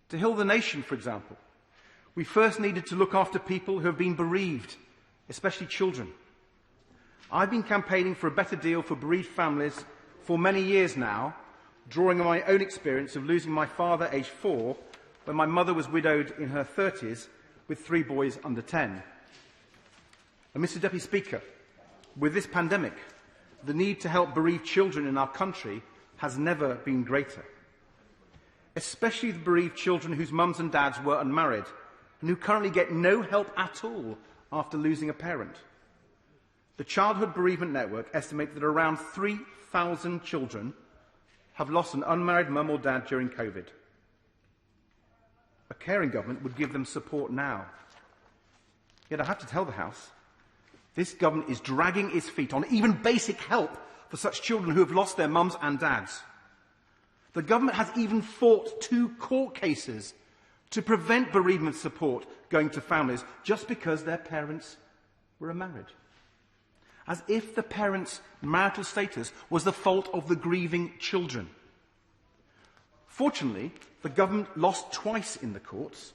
To heal the nation, for example, we first needed to look after people who have been bereaved, especially children. I've been campaigning for a better deal for bereaved families for many years now, drawing on my own experience of losing my father aged 4 when my mother was widowed in her 30s with 3 boys under 10. And Mr Deputy Speaker, with this pandemic, the need to help bereaved children in our country has never been greater, especially the bereaved children whose mums and dads were unmarried and who currently get no help at all after losing a parent. The Childhood Bereavement Network estimates that around 3,000 children have lost an unmarried mum or dad during COVID. A caring government would give them support now. Yet I have to tell the House, this government is dragging its feet on even basic help for such children who have lost their mums and dads. The government has even fought 2 court cases to prevent bereavement support going to families just because their parents were unmarried. As if the parents' marital status was the fault of the grieving children. Fortunately, the government lost twice in the courts,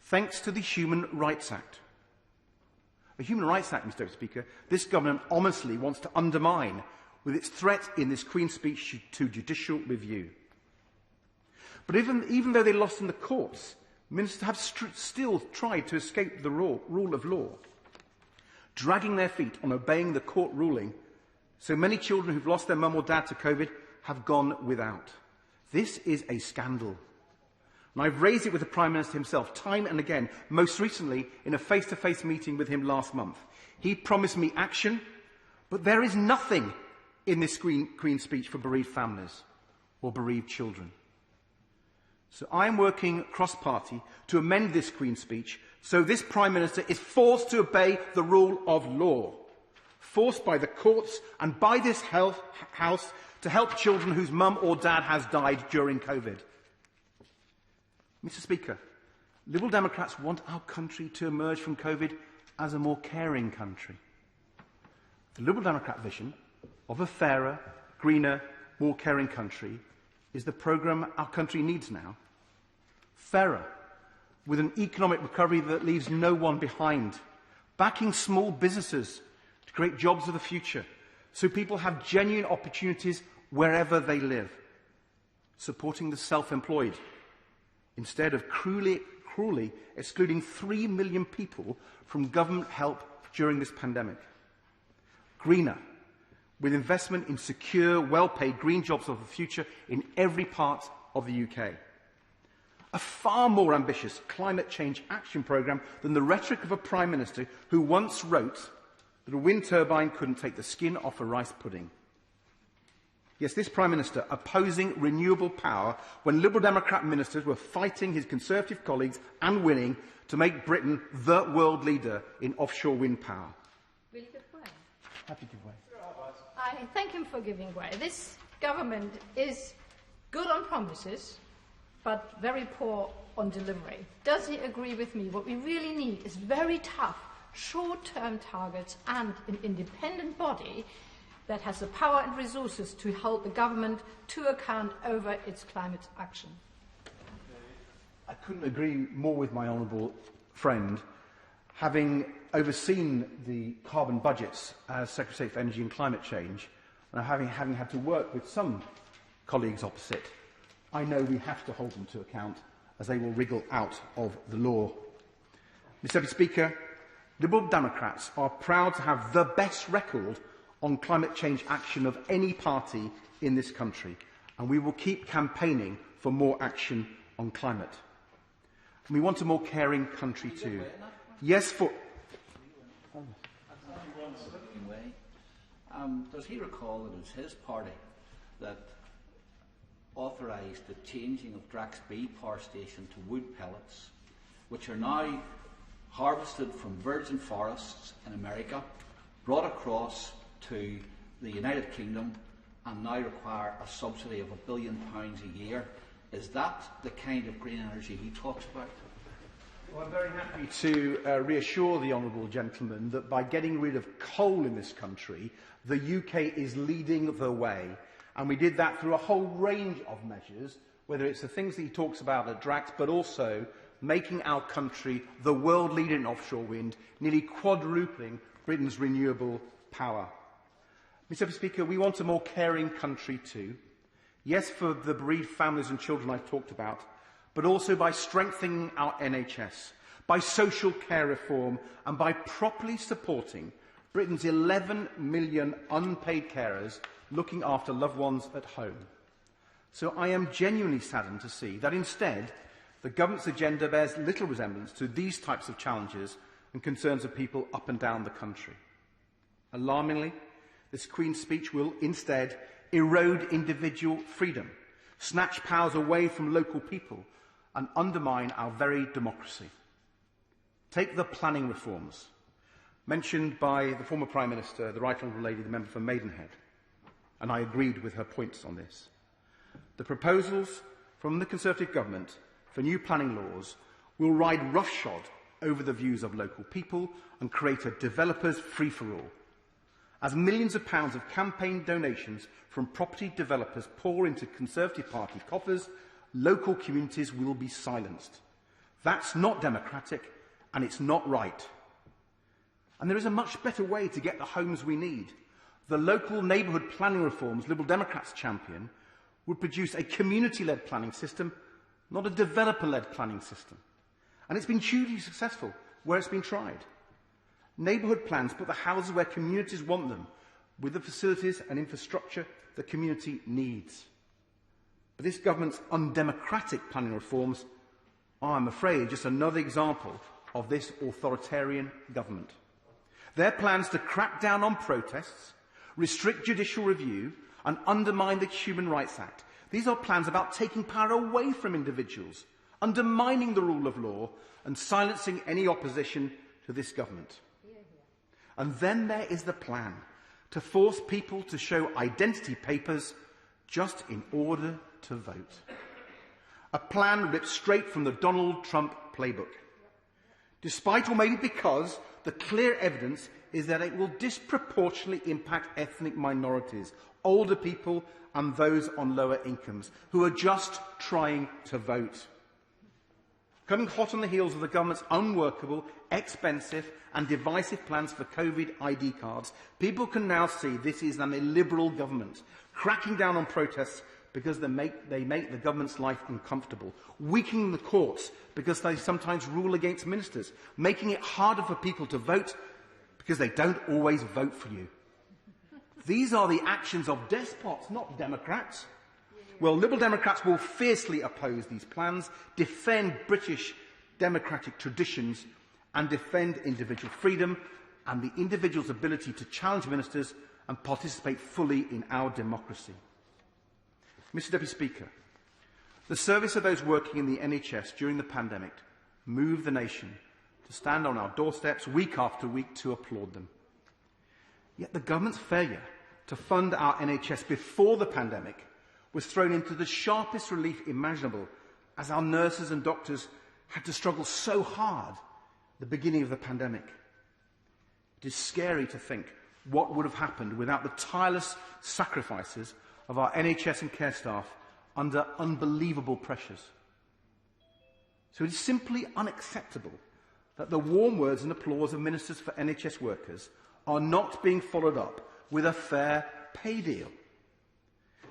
thanks to the Human Rights Act. The Human Rights Act, Mr Deputy Speaker, this government ominously wants to undermine with its threat in this Queen's speech to judicial review. But even though they lost in the courts, ministers have still tried to escape the rule of law, dragging their feet on obeying the court ruling, so many children who've lost their mum or dad to COVID have gone without. This is a scandal. And I've raised it with the Prime Minister himself time and again, most recently in a face-to-face meeting with him last month. He promised me action, but there is nothing in this Queen's speech for bereaved families or bereaved children. So I am working cross-party to amend this Queen's speech so this Prime Minister is forced to obey the rule of law, forced by the courts and by this House to help children whose mum or dad has died during COVID. Mr Speaker, Liberal Democrats want our country to emerge from COVID as a more caring country. The Liberal Democrat vision of a fairer, greener, more caring country is the programme our country needs now. Fairer, with an economic recovery that leaves no one behind, backing small businesses to create jobs of the future so people have genuine opportunities wherever they live, supporting the self-employed, instead of cruelly excluding 3 million people from government help during this pandemic. Greener, with investment in secure, well-paid green jobs of the future in every part of the UK. A far more ambitious climate change action programme than the rhetoric of a Prime Minister who once wrote that a wind turbine couldn't take the skin off a rice pudding. Yes, this Prime Minister opposing renewable power when Liberal Democrat ministers were fighting his Conservative colleagues and winning to make Britain the world leader in offshore wind power. Will you give way? Happy to give way. I thank him for giving way. This government is good on promises, but very poor on delivery. Does he agree with me? What we really need is very tough, short-term targets and an independent body that has the power and resources to hold the government to account over its climate action. I couldn't agree more with my honourable friend. Having overseen the carbon budgets as Secretary for Energy and Climate Change, and having had to work with some colleagues opposite, I know we have to hold them to account as they will wriggle out of the law. Mr Deputy Speaker, Liberal Democrats are proud to have the best record on climate change action of any party in this country, and we will keep campaigning for more action on climate. And we want a more caring country too. Yes, for... Does he recall that it was his party that authorised the changing of Drax B power station to wood pellets, which are now harvested from virgin forests in America, brought across to the United Kingdom, and now require a subsidy of £1 billion a year? Is that the kind of green energy he talks about? Well, I'm very happy to reassure the honourable gentleman that by getting rid of coal in this country, the UK is leading the way. And we did that through a whole range of measures, whether it's the things that he talks about at Drax, but also making our country the world leader in offshore wind, nearly quadrupling Britain's renewable power. Mr. Speaker, we want a more caring country too. Yes, for the bereaved families and children I've talked about, but also by strengthening our NHS, by social care reform, and by properly supporting Britain's 11 million unpaid carers looking after loved ones at home. So I am genuinely saddened to see that instead the government's agenda bears little resemblance to these types of challenges and concerns of people up and down the country. Alarmingly, this Queen's speech will instead erode individual freedom, snatch powers away from local people, and undermine our very democracy. Take the planning reforms mentioned by the former Prime Minister, the Right Honourable Lady, the member for Maidenhead, and I agreed with her points on this. The proposals from the Conservative government for new planning laws will ride roughshod over the views of local people and create a developer's free-for-all. As millions of pounds of campaign donations from property developers pour into Conservative Party coffers, local communities will be silenced. That's not democratic, and it's not right. And there is a much better way to get the homes we need. The local neighbourhood planning reforms Liberal Democrats champion would produce a community-led planning system, not a developer-led planning system. And it's been hugely successful where it's been tried. Neighbourhood plans put the houses where communities want them, with the facilities and infrastructure the community needs. But this government's undemocratic planning reforms are, I'm afraid, just another example of this authoritarian government. Their plans to crack down on protests, restrict judicial review, and undermine the Human Rights Act. These are plans about taking power away from individuals, undermining the rule of law, and silencing any opposition to this government. And then there is the plan to force people to show identity papers just in order to vote. A plan ripped straight from the Donald Trump playbook. Despite, or maybe because, the clear evidence is that it will disproportionately impact ethnic minorities, older people and those on lower incomes, who are just trying to vote. Coming hot on the heels of the government's unworkable, expensive and divisive plans for COVID ID cards, people can now see this is an illiberal government, cracking down on protests because they make the government's life uncomfortable, weakening the courts because they sometimes rule against ministers, making it harder for people to vote because they don't always vote for you. These are the actions of despots, not democrats. Well, Liberal Democrats will fiercely oppose these plans, defend British democratic traditions, and defend individual freedom and the individual's ability to challenge ministers and participate fully in our democracy. Mr. Deputy Speaker, the service of those working in the NHS during the pandemic moved the nation to stand on our doorsteps week after week to applaud them. Yet the government's failure to fund our NHS before the pandemic was thrown into the sharpest relief imaginable as our nurses and doctors had to struggle so hard at the beginning of the pandemic. It is scary to think what would have happened without the tireless sacrifices of our NHS and care staff under unbelievable pressures. So it is simply unacceptable that the warm words and applause of ministers for NHS workers are not being followed up with a fair pay deal.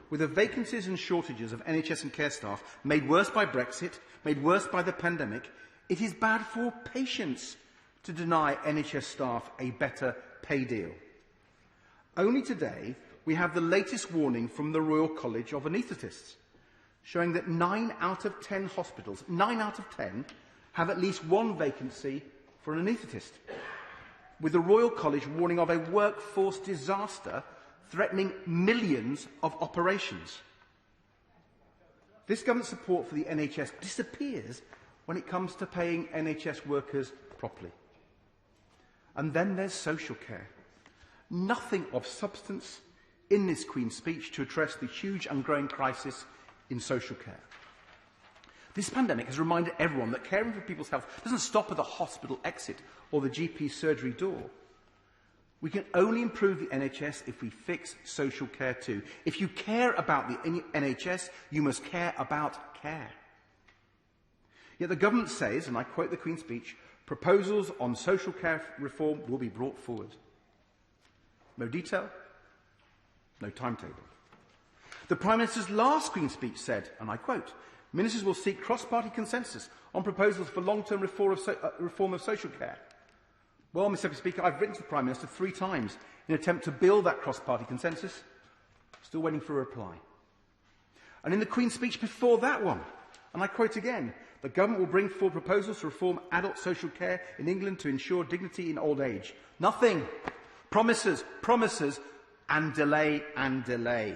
With the vacancies and shortages of NHS and care staff made worse by Brexit, made worse by the pandemic, it is bad for patients to deny NHS staff a better pay deal. Only today, we have the latest warning from the Royal College of Anaesthetists, showing that 9 out of 10 hospitals, 9 out of 10, have at least one vacancy for an anaesthetist, with the Royal College warning of a workforce disaster threatening millions of operations. This government support for the NHS disappears when it comes to paying NHS workers properly. And then there's social care. Nothing of substance in this Queen's speech to address the huge and growing crisis in social care. This pandemic has reminded everyone that caring for people's health doesn't stop at the hospital exit or the GP surgery door. We can only improve the NHS if we fix social care too. If you care about the NHS, you must care about care. Yet the government says, and I quote the Queen's speech, proposals on social care reform will be brought forward. No detail, no timetable. The Prime Minister's last Queen's speech said, and I quote, ministers will seek cross-party consensus on proposals for long-term reform of social care. Well, Mr. Speaker, I've written to the Prime Minister 3 times in an attempt to build that cross-party consensus. Still waiting for a reply. And in the Queen's speech before that one, and I quote again, the government will bring forward proposals to reform adult social care in England to ensure dignity in old age. Nothing. Promises, promises, and delay and delay.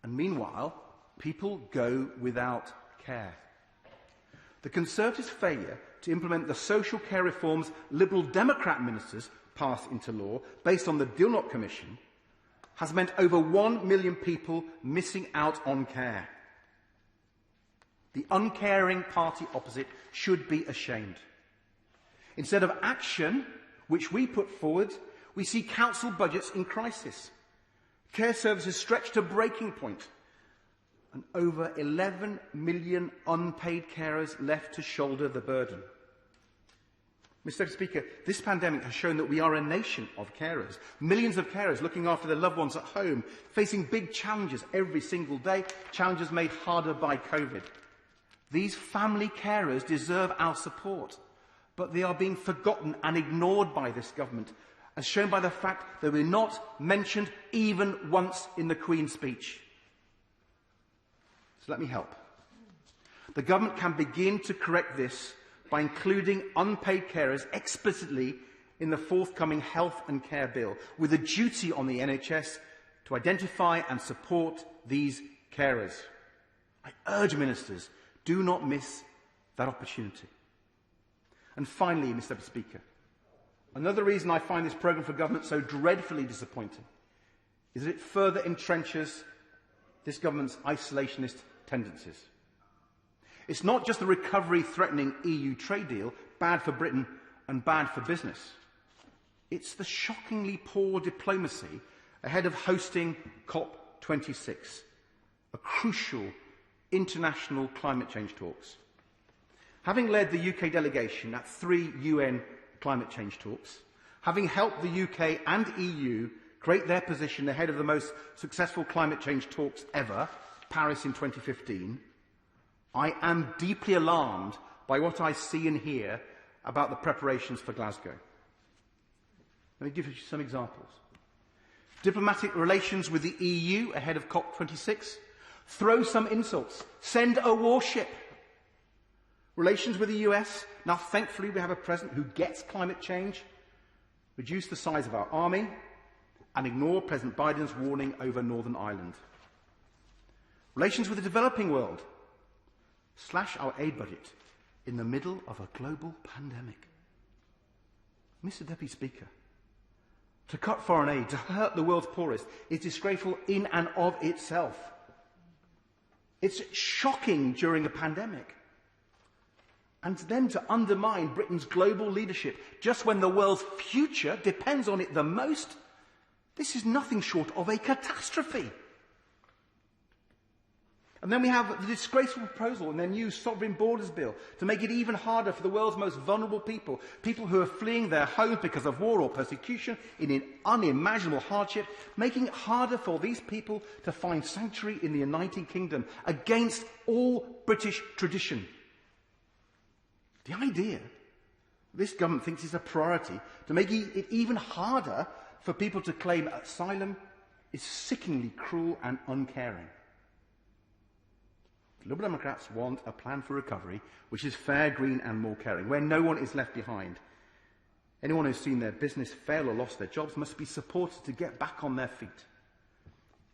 And meanwhile, people go without care. The Conservatives' failure to implement the social care reforms Liberal Democrat ministers passed into law based on the Dilnot Commission has meant over 1 million people missing out on care. The uncaring party opposite should be ashamed. Instead of action, which we put forward, we see council budgets in crisis, care services stretched to breaking point, and over 11 million unpaid carers left to shoulder the burden. Mr. Speaker, this pandemic has shown that we are a nation of carers. Millions of carers looking after their loved ones at home, facing big challenges every single day, challenges made harder by COVID. These family carers deserve our support, but they are being forgotten and ignored by this government, as shown by the fact that they were not mentioned even once in the Queen's speech. So let me help. The government can begin to correct this by including unpaid carers explicitly in the forthcoming Health and Care Bill, with a duty on the NHS to identify and support these carers. I urge ministers, do not miss that opportunity. And finally, Mr. Speaker, another reason I find this programme for government so dreadfully disappointing is that it further entrenches this government's isolationist tendencies. It's not just the recovery-threatening EU trade deal, bad for Britain and bad for business. It's the shockingly poor diplomacy ahead of hosting COP26, a crucial international climate change talks. Having led the UK delegation at 3 UN climate change talks, having helped the UK and EU create their position ahead of the most successful climate change talks ever, Paris in 2015, I am deeply alarmed by what I see and hear about the preparations for Glasgow. Let me give you some examples. Diplomatic relations with the EU ahead of COP26. Throw some insults. Send a warship. Relations with the US. Now, thankfully, we have a president who gets climate change. Reduce the size of our army and ignore President Biden's warning over Northern Ireland. Relations with the developing world. Slash our aid budget in the middle of a global pandemic. Mr. Deputy Speaker, to cut foreign aid, to hurt the world's poorest, is disgraceful in and of itself. It's shocking during a pandemic. And then to undermine Britain's global leadership just when the world's future depends on it the most, this is nothing short of a catastrophe. And then we have the disgraceful proposal in their new Sovereign Borders Bill to make it even harder for the world's most vulnerable people, people who are fleeing their homes because of war or persecution in an unimaginable hardship, making it harder for these people to find sanctuary in the United Kingdom against all British tradition. The idea this government thinks is a priority to make it even harder for people to claim asylum is sickeningly cruel and uncaring. Liberal Democrats want a plan for recovery which is fair, green and more caring, where no one is left behind. Anyone who's seen their business fail or lost their jobs must be supported to get back on their feet.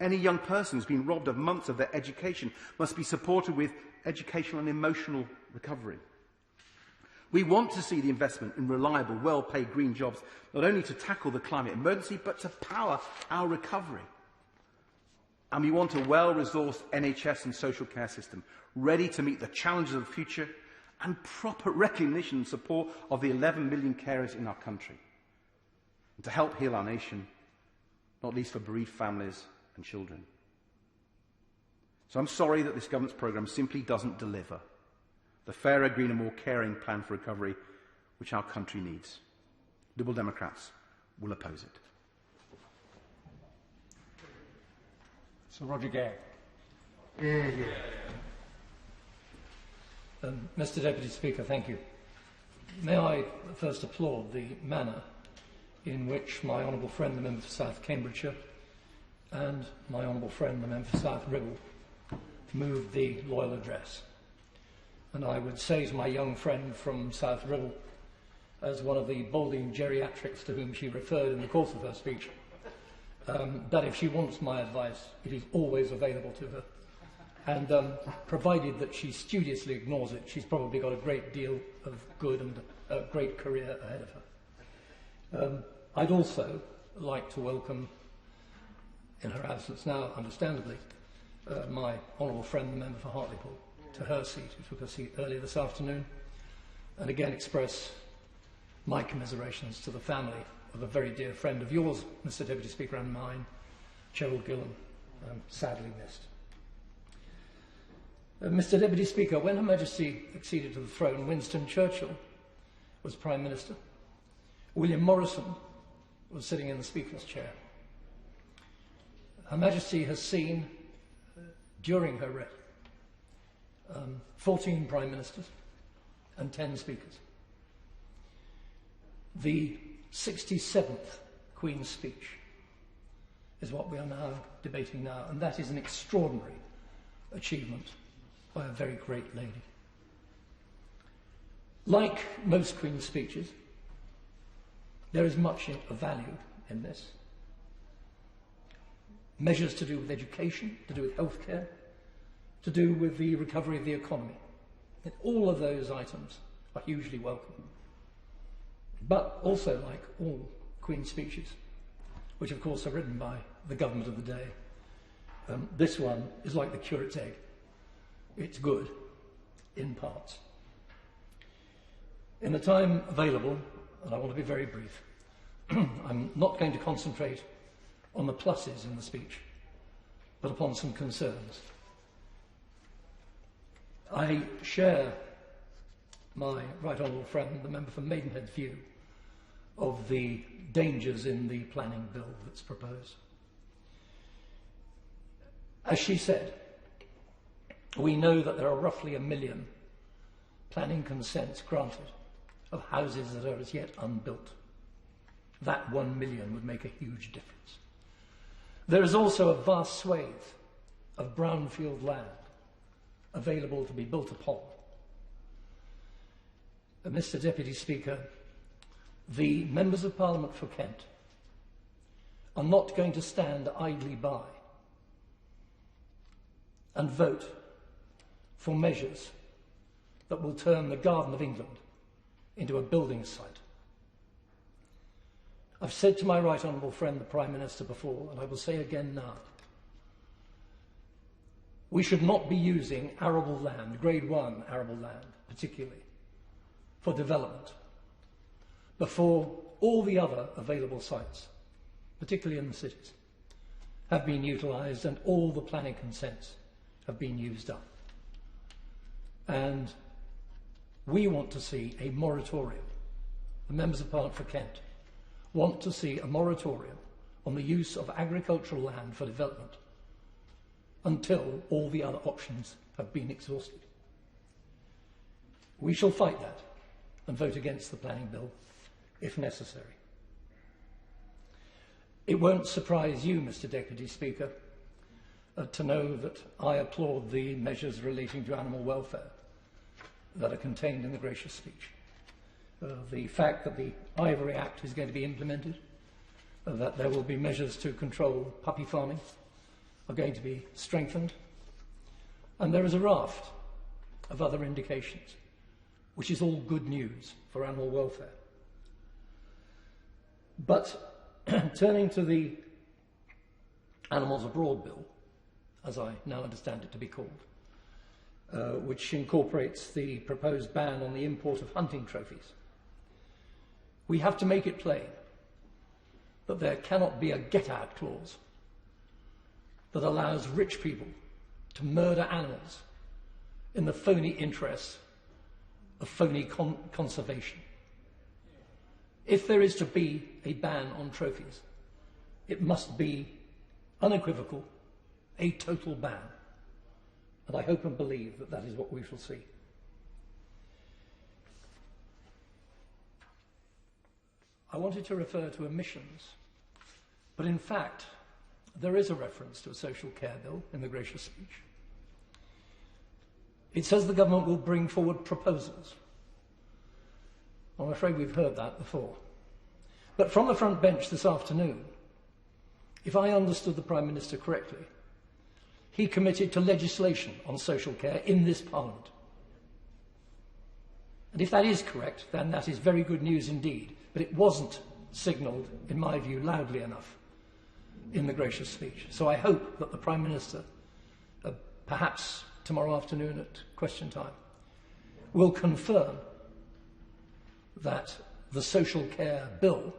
Any young person who's been robbed of months of their education must be supported with educational and emotional recovery. We want to see the investment in reliable, well-paid green jobs, not only to tackle the climate emergency, but to power our recovery. And we want a well-resourced NHS and social care system, ready to meet the challenges of the future, and proper recognition and support of the 11 million carers in our country, and to help heal our nation, not least for bereaved families and children. So I'm sorry that this government's programme simply doesn't deliver the fairer, greener, more caring plan for recovery which our country needs. Liberal Democrats will oppose it. Sir Roger Gay. Mr Deputy Speaker, thank you. May I first applaud the manner in which my honourable friend, the member for South Cambridgeshire, and my honourable friend, the member for South Ribble, moved the loyal address. And I would say to my young friend from South Ribble, as one of the balding geriatrics to whom she referred in the course of her speech, that if she wants my advice, it is always available to her. And provided that she studiously ignores it, she's probably got a great deal of good and a great career ahead of her. I'd also like to welcome, in her absence now, understandably, my honourable friend, the member for Hartlepool, to her seat, who took her seat earlier this afternoon, and again express my commiserations to the family of a very dear friend of yours, Mr Deputy Speaker, and mine, Gerald Gillam, sadly missed. Mr Deputy Speaker, when Her Majesty acceded to the throne, Winston Churchill was Prime Minister. William Morrison was sitting in the Speaker's chair. Her Majesty has seen, during her reign, 14 Prime Ministers and 10 Speakers. The 67th Queen's speech is what we are now debating now, and that is an extraordinary achievement by a very great lady. Like most Queen's speeches, there is much of value in this. Measures to do with education, to do with healthcare, to do with the recovery of the economy. And all of those items are hugely welcome. But also, like all Queen's speeches, which of course are written by the government of the day, this one is like the curate's egg. It's good in parts. In the time available, and I want to be very brief, I'm not going to concentrate on the pluses in the speech, but upon some concerns. I share my right honourable friend, the member for Maidenhead's view of the dangers in the planning bill that's proposed. As she said, we know that there are roughly 1 million planning consents granted of houses that are as yet unbuilt. That 1 million would make a huge difference. There is also a vast swathe of brownfield land available to be built upon. Mr Deputy Speaker, the members of Parliament for Kent are not going to stand idly by and vote for measures that will turn the Garden of England into a building site. I've said to my right honourable friend, the Prime Minister, before, and I will say again now, we should not be using arable land, Grade 1 arable land particularly, for development before all the other available sites, particularly in the cities, have been utilised and all the planning consents have been used up. And we want to see a moratorium. The members of Parliament for Kent want to see a moratorium on the use of agricultural land for development until all the other options have been exhausted. We shall fight that and vote against the planning bill if necessary. It won't surprise you, Mr. Deputy Speaker, to know that I applaud the measures relating to animal welfare that are contained in the gracious speech. The fact that the Ivory Act is going to be implemented, that there will be measures to control puppy farming, are going to be strengthened, and there is a raft of other indications, which is all good news for animal welfare. But turning to the Animals Abroad Bill, as I now understand it to be called, which incorporates the proposed ban on the import of hunting trophies, we have to make it plain that there cannot be a get-out clause that allows rich people to murder animals in the phony interests of phony conservation. If there is to be a ban on trophies, it must be unequivocal, a total ban. And I hope and believe that that is what we shall see. I wanted to refer to emissions, but in fact, there is a reference to a social care bill in the gracious speech. It says the government will bring forward proposals. I'm afraid we've heard that before. But from the front bench this afternoon, if I understood the Prime Minister correctly, he committed to legislation on social care in this Parliament. And if that is correct, then that is very good news indeed. But it wasn't signalled, in my view, loudly enough in the gracious speech. So I hope that the Prime Minister, perhaps tomorrow afternoon at question time, will confirm that the social care bill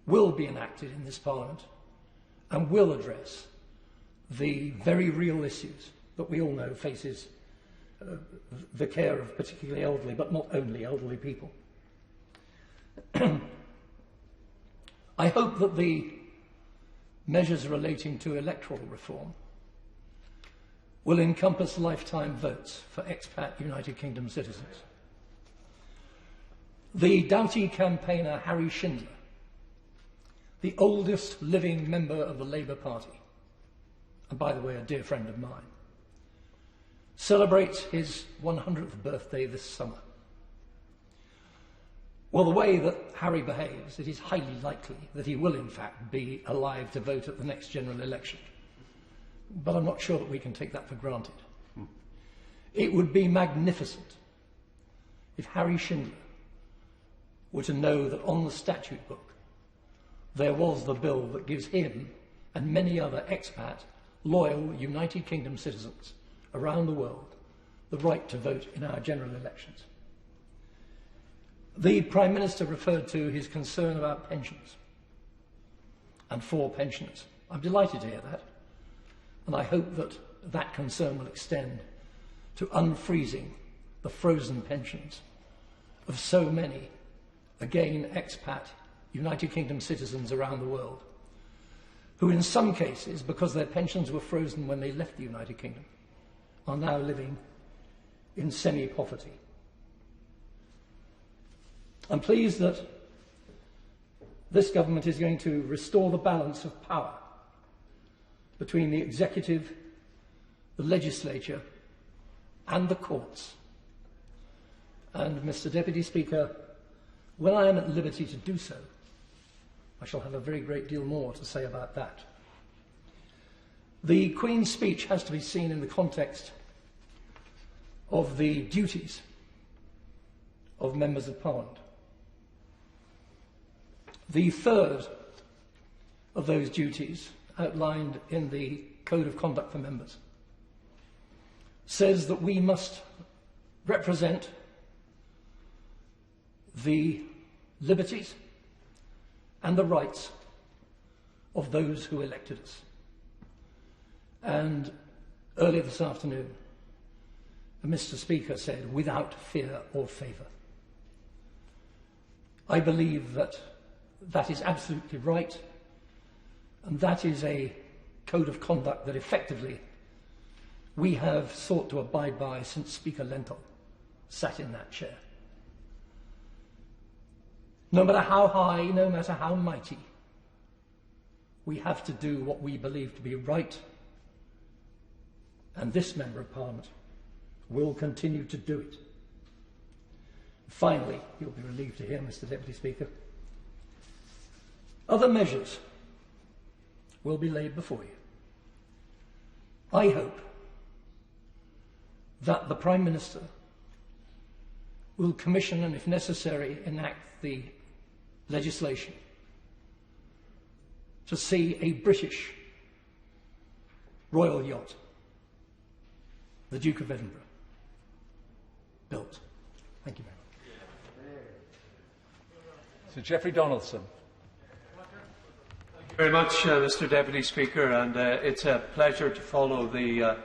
will be enacted in this Parliament and will address the very real issues that we all know faces the care of particularly elderly, but not only elderly people. I hope that the measures relating to electoral reform will encompass lifetime votes for expat United Kingdom citizens. The Doughty campaigner Harry Schindler, the oldest living member of the Labour Party, and by the way, a dear friend of mine, celebrates his 100th birthday this summer. Well, the way that Harry behaves, it is highly likely that he will in fact be alive to vote at the next general election. But I'm not sure that we can take that for granted. It would be magnificent if Harry Schindler were to know that on the statute book there was the bill that gives him and many other expat, loyal United Kingdom citizens around the world the right to vote in our general elections. The Prime Minister referred to his concern about pensions and for pensioners. I'm delighted to hear that, and I hope that that concern will extend to unfreezing the frozen pensions of so many, again, expat United Kingdom citizens around the world, who in some cases, because their pensions were frozen when they left the United Kingdom, are now living in semi-poverty. I'm pleased that this government is going to restore the balance of power between the executive, the legislature, and the courts. And, Mr. Deputy Speaker, when I am at liberty to do so, I shall have a very great deal more to say about that. The Queen's speech has to be seen in the context of the duties of members of Parliament. The third of those duties, outlined in the Code of Conduct for Members, says that we must represent the liberties and the rights of those who elected us. And earlier this afternoon, Mr. Speaker said, without fear or favour. I believe that that is absolutely right, and that is a code of conduct that effectively we have sought to abide by since Speaker Lenthal sat in that chair. No matter how high, no matter how mighty, We have to do what we believe to be right. And this Member of Parliament will continue to do it. Finally, you'll be relieved to hear, Mr. Deputy Speaker, other measures will be laid before you. I hope that the Prime Minister will commission and, if necessary, enact the legislation to see a British royal yacht, the Duke of Edinburgh, built. Thank you very much. Sir Geoffrey Donaldson. Thank you very much, Mr. Deputy Speaker, and it's a pleasure to follow the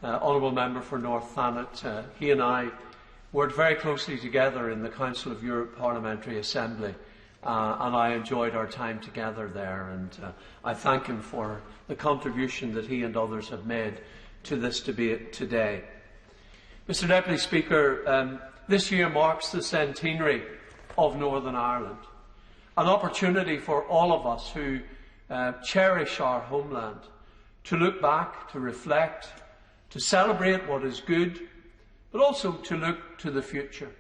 Honourable Member for North Thanet. He and I worked very closely together in the Council of Europe Parliamentary Assembly, and I enjoyed our time together there, and I thank him for the contribution that he and others have made to this debate today. Mr. Deputy Speaker, this year marks the centenary of Northern Ireland, an opportunity for all of us who cherish our homeland to look back, to reflect, to celebrate what is good, but also to look to the future.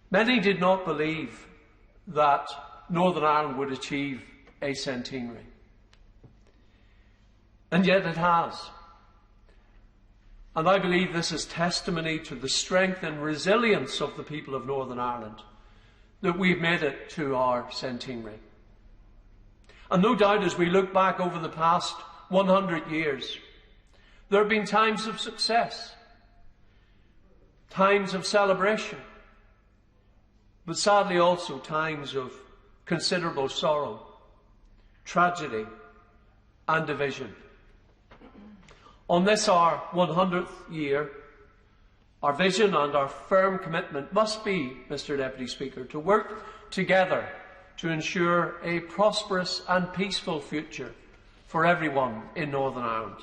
Many did not believe that Northern Ireland would achieve a centenary, and yet it has. And I believe this is testimony to the strength and resilience of the people of Northern Ireland that we've made it to our centenary. And no doubt, as we look back over the past 100 years, there have been times of success, times of celebration, but sadly also times of considerable sorrow, tragedy and division. On this, our 100th year, our vision and our firm commitment must be, Mr. Deputy Speaker, to work together to ensure a prosperous and peaceful future for everyone in Northern Ireland.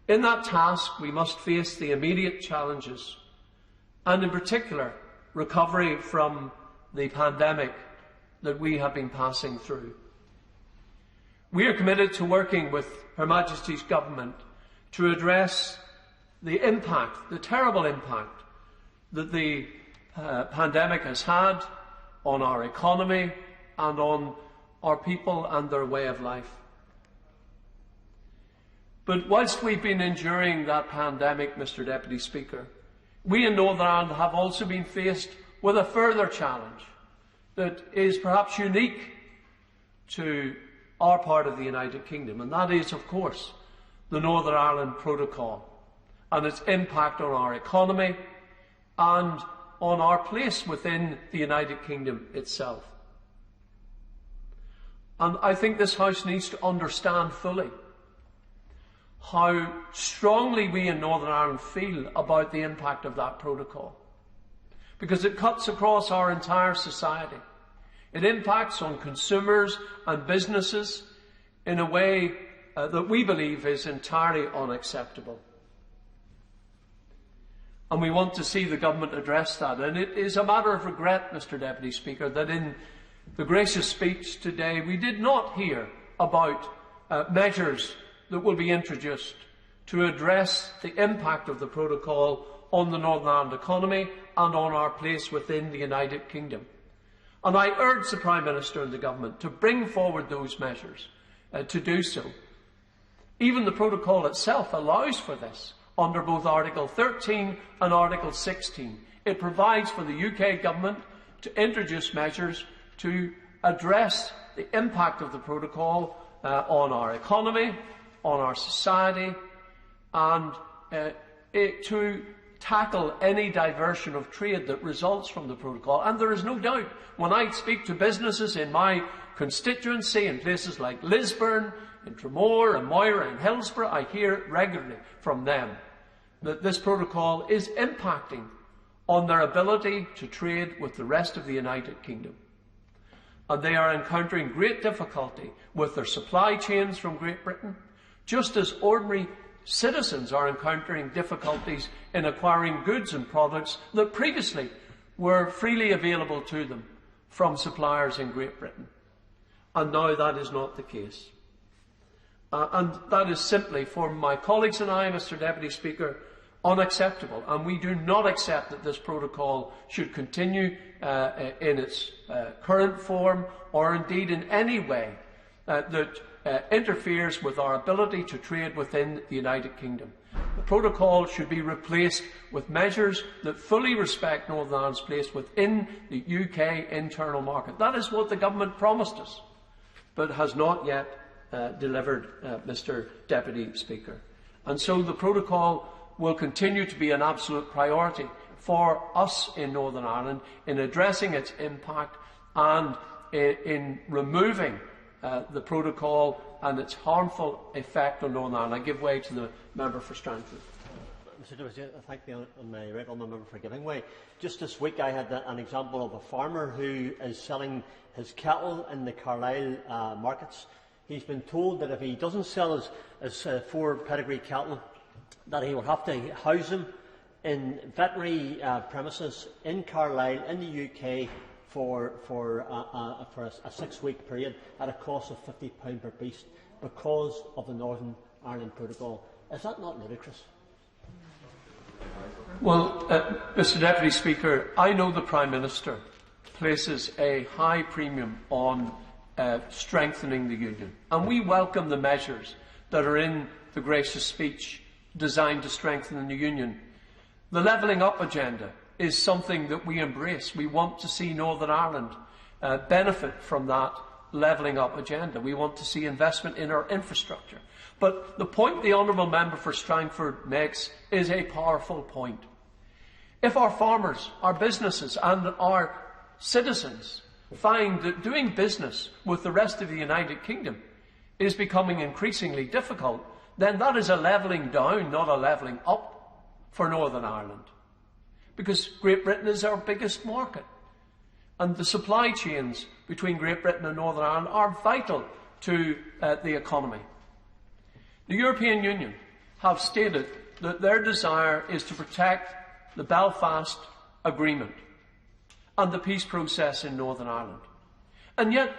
In that task, we must face the immediate challenges, and in particular, recovery from the pandemic that we have been passing through. We are committed to working with Her Majesty's Government to address the impact, the terrible impact, that the pandemic has had on our economy and on our people and their way of life. But whilst we've been enduring that pandemic, Mr. Deputy Speaker, we in Northern Ireland have also been faced with a further challenge that is perhaps unique to our part of the United Kingdom, and that is, of course, the Northern Ireland Protocol and its impact on our economy and on our place within the United Kingdom itself. And I think this House needs to understand fully how strongly we in Northern Ireland feel about the impact of that protocol, because it cuts across our entire society. It impacts on consumers and businesses in a way that we believe is entirely unacceptable. And we want to see the government address that. And it is a matter of regret, Mr. Deputy Speaker, that in the gracious speech today we did not hear about measures that will be introduced to address the impact of the protocol on the Northern Ireland economy and on our place within the United Kingdom. And I urge the Prime Minister and the Government to bring forward those measures, to do so. Even the protocol itself allows for this under both Article 13 and Article 16. It provides for the UK Government to introduce measures to address the impact of the protocol on our economy, on our society, and to tackle any diversion of trade that results from the protocol. And there is no doubt, when I speak to businesses in my constituency in places like Lisburn, in Dromore, and Moira, and Hillsborough, I hear regularly from them that this protocol is impacting on their ability to trade with the rest of the United Kingdom. And they are encountering great difficulty with their supply chains from Great Britain, just as ordinary citizens are encountering difficulties in acquiring goods and products that previously were freely available to them from suppliers in Great Britain. and now that is not the case. And that is simply, for my colleagues and I, Mr. Deputy Speaker, unacceptable. And we do not accept that this protocol should continue in its current form, or indeed in any way that interferes with our ability to trade within the United Kingdom. The protocol should be replaced with measures that fully respect Northern Ireland's place within the UK internal market. That is what the government promised us, but has not yet delivered, Mr. Deputy Speaker. And so the protocol will continue to be an absolute priority for us in Northern Ireland in addressing its impact and in removing the protocol and its harmful effect on Northern Ireland. I give way to the member for Strangford. Mr. Deputy, I thank the right honourable member for giving way. Just this week I had an example of a farmer who is selling his cattle in the Carlisle markets. He's been told that if he doesn't sell his 4 pedigree cattle, that he will have to house them in veterinary premises in Carlisle, in the UK, for a 6-week period at a cost of £50 per beast because of the Northern Ireland Protocol. Is that not ludicrous? Well, Mr. Deputy Speaker, I know the Prime Minister places a high premium on strengthening the Union, and we welcome the measures that are in the gracious speech designed to strengthen the Union. The levelling up agenda is something that we embrace. We want to see Northern Ireland benefit from that levelling up agenda. We want to see investment in our infrastructure. But the point the honourable member for Strangford makes is a powerful point. If our farmers, our businesses and our citizens find that doing business with the rest of the United Kingdom is becoming increasingly difficult, then that is a levelling down, not a levelling up for Northern Ireland. Because Great Britain is our biggest market. And the supply chains between Great Britain and Northern Ireland are vital to the economy. The European Union have stated that their desire is to protect the Belfast Agreement and the peace process in Northern Ireland. And yet,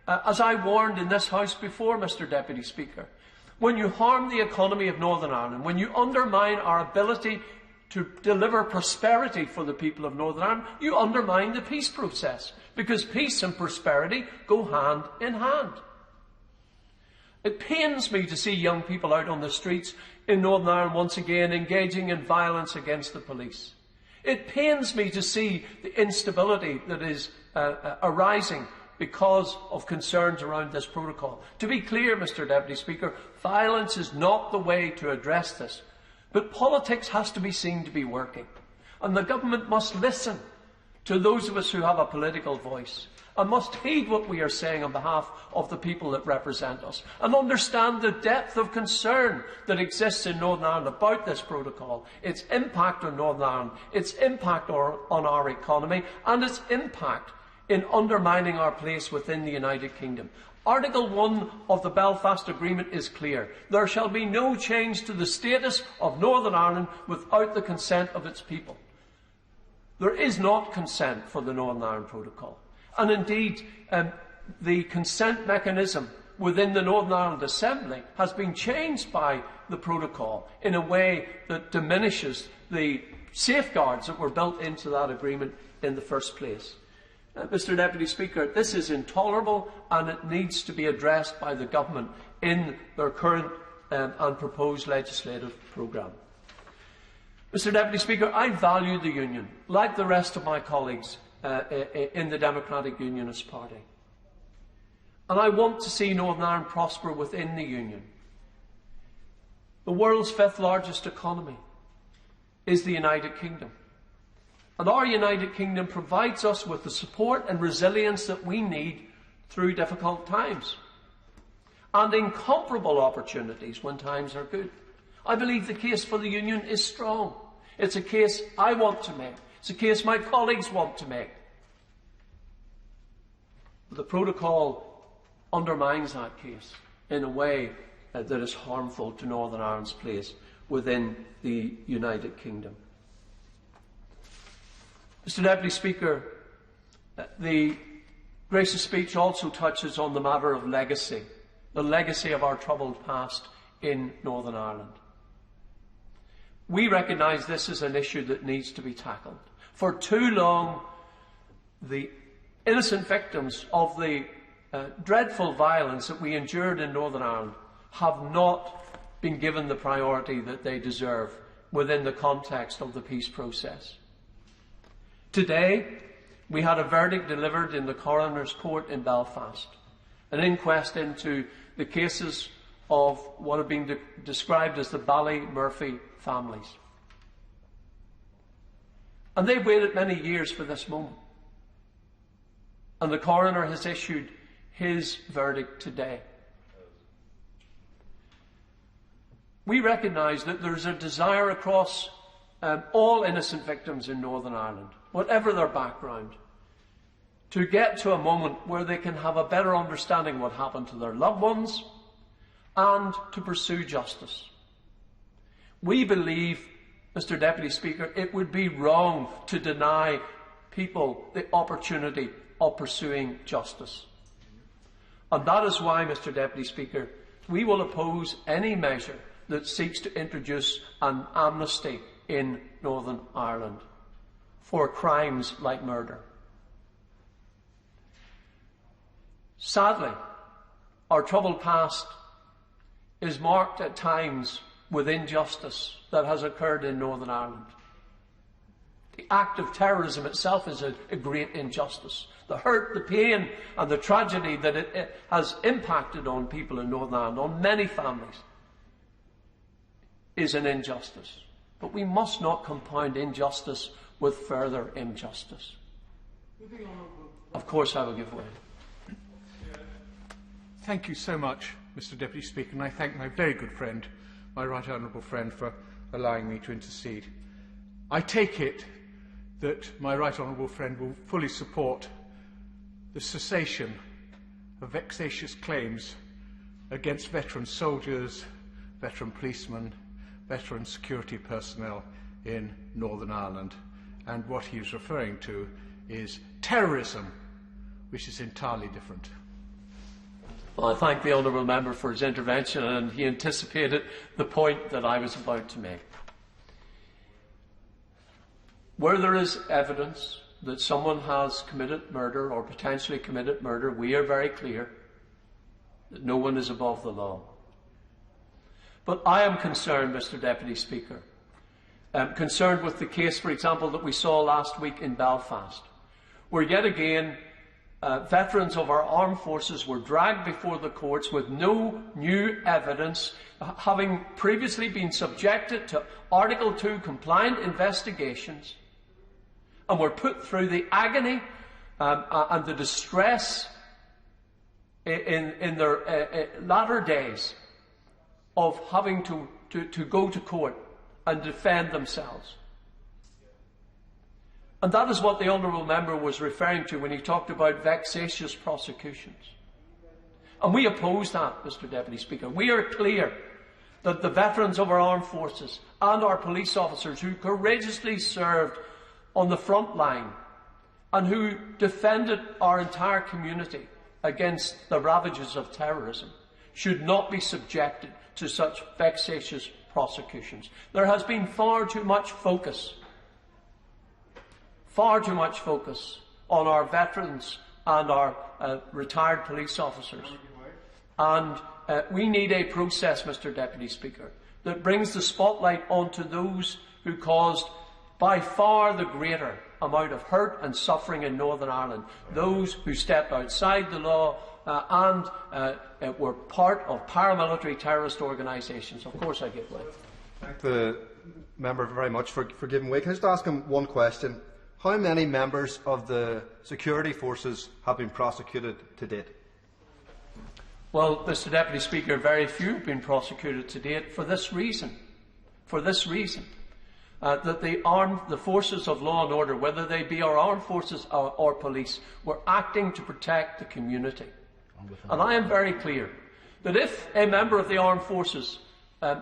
as I warned in this House before, Mr. Deputy Speaker, when you harm the economy of Northern Ireland, when you undermine our ability to deliver prosperity for the people of Northern Ireland, you undermine the peace process, because peace and prosperity go hand in hand. It pains me to see young people out on the streets in Northern Ireland once again engaging in violence against the police. It pains me to see the instability that is arising because of concerns around this protocol. To be clear, Mr. Deputy Speaker, violence is not the way to address this. But politics has to be seen to be working. And the government must listen to those of us who have a political voice and must heed what we are saying on behalf of the people that represent us and understand the depth of concern that exists in Northern Ireland about this protocol, its impact on Northern Ireland, its impact on our economy and its impact in undermining our place within the United Kingdom. Article 1 of the Belfast Agreement is clear. There shall be no change to the status of Northern Ireland without the consent of its people. There is not consent for the Northern Ireland Protocol. And indeed, the consent mechanism within the Northern Ireland Assembly has been changed by the protocol in a way that diminishes the safeguards that were built into that agreement in the first place. Mr. Deputy Speaker, this is intolerable and it needs to be addressed by the government in their current and proposed legislative programme. Mr. Deputy Speaker, I value the Union, like the rest of my colleagues in the Democratic Unionist Party. And I want to see Northern Ireland prosper within the Union. The world's 5th largest economy is the United Kingdom. And our United Kingdom provides us with the support and resilience that we need through difficult times and incomparable opportunities when times are good. I believe the case for the Union is strong. It's a case I want to make. It's a case my colleagues want to make. The protocol undermines that case in a way that is harmful to Northern Ireland's place within the United Kingdom. Mr. Deputy Speaker, the Grace's speech also touches on the matter of legacy, the legacy of our troubled past in Northern Ireland. We recognise this is an issue that needs to be tackled. For too long, the innocent victims of the dreadful violence that we endured in Northern Ireland have not been given the priority that they deserve within the context of the peace process. Today, we had a verdict delivered in the Coroner's Court in Belfast, an inquest into the cases of what have been described as the Ballymurphy families. And they've waited many years for this moment. And the coroner has issued his verdict today. We recognise that there is a desire across all innocent victims in Northern Ireland, whatever their background, to get to a moment where they can have a better understanding of what happened to their loved ones and to pursue justice. We believe, Mr. Deputy Speaker, it would be wrong to deny people the opportunity of pursuing justice. And that is why, Mr. Deputy Speaker, we will oppose any measure that seeks to introduce an amnesty in Northern Ireland for crimes like murder. Sadly, our troubled past is marked at times with injustice that has occurred in Northern Ireland. The act of terrorism itself is a great injustice. The hurt, the pain and the tragedy that it has impacted on people in Northern Ireland, on many families, is an injustice. But we must not compound injustice with further injustice. Of course I will give way. Thank you so much, Mr. Deputy Speaker, and I thank my very good friend, my right honourable friend, for allowing me to intercede. I take it that my right honourable friend will fully support the cessation of vexatious claims against veteran soldiers, veteran policemen, veteran security personnel in Northern Ireland. And what he is referring to is terrorism, which is entirely different. Well, I thank the honourable member for his intervention, and he anticipated the point that I was about to make. Where there is evidence that someone has committed murder or potentially committed murder, we are very clear that no one is above the law. But I am concerned, Mr. Deputy Speaker, concerned with the case, for example, that we saw last week in Belfast, where yet again veterans of our armed forces were dragged before the courts with no new evidence, having previously been subjected to Article 2 compliant investigations, and were put through the agony and the distress in their latter days of having to go to court and defend themselves. And that is what the honourable member was referring to when he talked about vexatious prosecutions. And we oppose that, Mr. Deputy Speaker. We are clear that the veterans of our armed forces and our police officers who courageously served on the front line and who defended our entire community against the ravages of terrorism should not be subjected to such vexatious prosecutions. There has been far too much focus on our veterans and our retired police officers. And we need a process, Mr. Deputy Speaker, that brings the spotlight onto those who caused by far the greater amount of hurt and suffering in Northern Ireland, those who stepped outside the law and were part of paramilitary terrorist organisations. Of course I give way. Thank the member very much for giving way. Can I just ask him one question? How many members of the security forces have been prosecuted to date? Well, Mr. Deputy Speaker, very few have been prosecuted to date for this reason. That the forces of law and order, whether they be our armed forces or police, were acting to protect the community. And I am very clear that if a member of the armed forces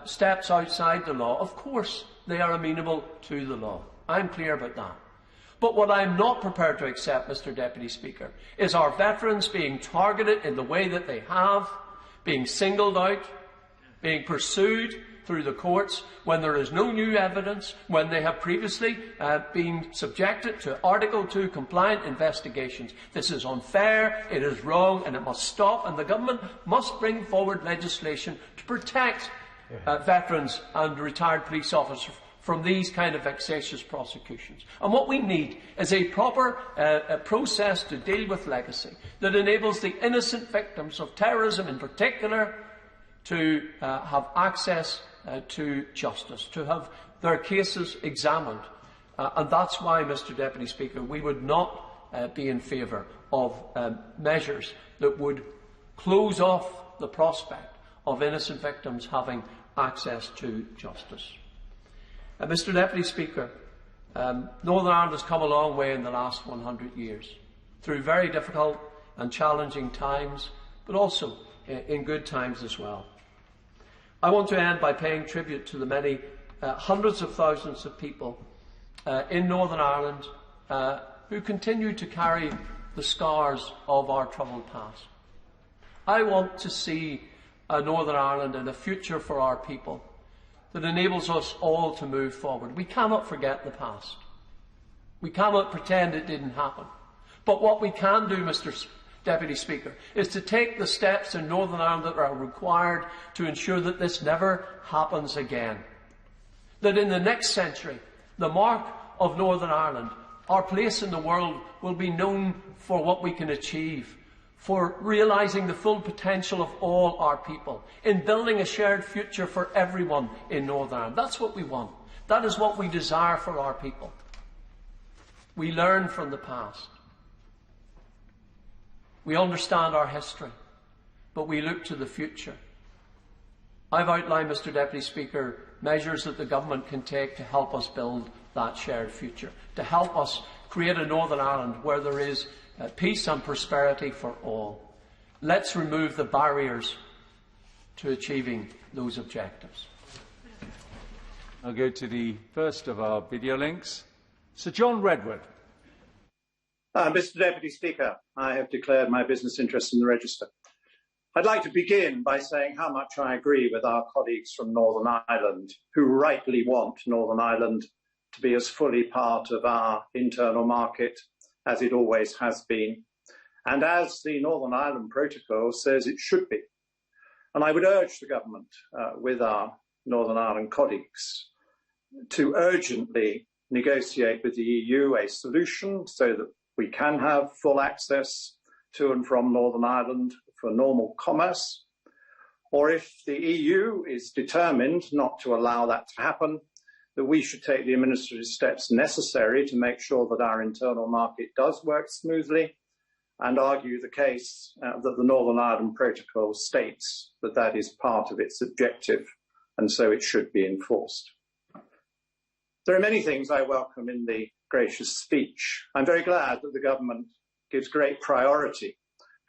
steps outside the law, of course they are amenable to the law. I am clear about that. But what I'm not prepared to accept, Mr Deputy Speaker, is our veterans being targeted in the way that they have, being singled out, being pursued through the courts when there is no new evidence, when they have previously been subjected to Article 2 compliant investigations. This is unfair, it is wrong, and it must stop, and the government must bring forward legislation to protect veterans and retired police officers from these kind of vexatious prosecutions. And what we need is a proper process to deal with legacy that enables the innocent victims of terrorism in particular to have access to justice, to have their cases examined. And that's why, Mr Deputy Speaker, we would not be in favour of measures that would close off the prospect of innocent victims having access to justice. Mr Deputy Speaker, Northern Ireland has come a long way in the last 100 years, through very difficult and challenging times, but also in good times as well. I want to end by paying tribute to the many hundreds of thousands of people in Northern Ireland who continue to carry the scars of our troubled past. I want to see a Northern Ireland and a future for our people that enables us all to move forward. We cannot forget the past. We cannot pretend it didn't happen. But what we can do, Mr. Deputy Speaker, is to take the steps in Northern Ireland that are required to ensure that this never happens again. That in the next century, the mark of Northern Ireland, our place in the world, will be known for what we can achieve, for realising the full potential of all our people, in building a shared future for everyone in Northern Ireland. That's what we want. That is what we desire for our people. We learn from the past. We understand our history, but we look to the future. I've outlined, Mr Deputy Speaker, measures that the government can take to help us build that shared future, to help us create a Northern Ireland where there is peace and prosperity for all. Let's remove the barriers to achieving those objectives. I'll go to the first of our video links. Sir John Redwood. Mr Deputy Speaker, I have declared my business interest in the Register. I'd like to begin by saying how much I agree with our colleagues from Northern Ireland, who rightly want Northern Ireland to be as fully part of our internal market as it always has been, and as the Northern Ireland Protocol says it should be. And I would urge the government, with our Northern Ireland colleagues, to urgently negotiate with the EU a solution so that we can have full access to and from Northern Ireland for normal commerce, or if the EU is determined not to allow that to happen, that we should take the administrative steps necessary to make sure that our internal market does work smoothly, and argue the case that the Northern Ireland Protocol states that that is part of its objective, and so it should be enforced. There are many things I welcome in the gracious speech. I'm very glad that the government gives great priority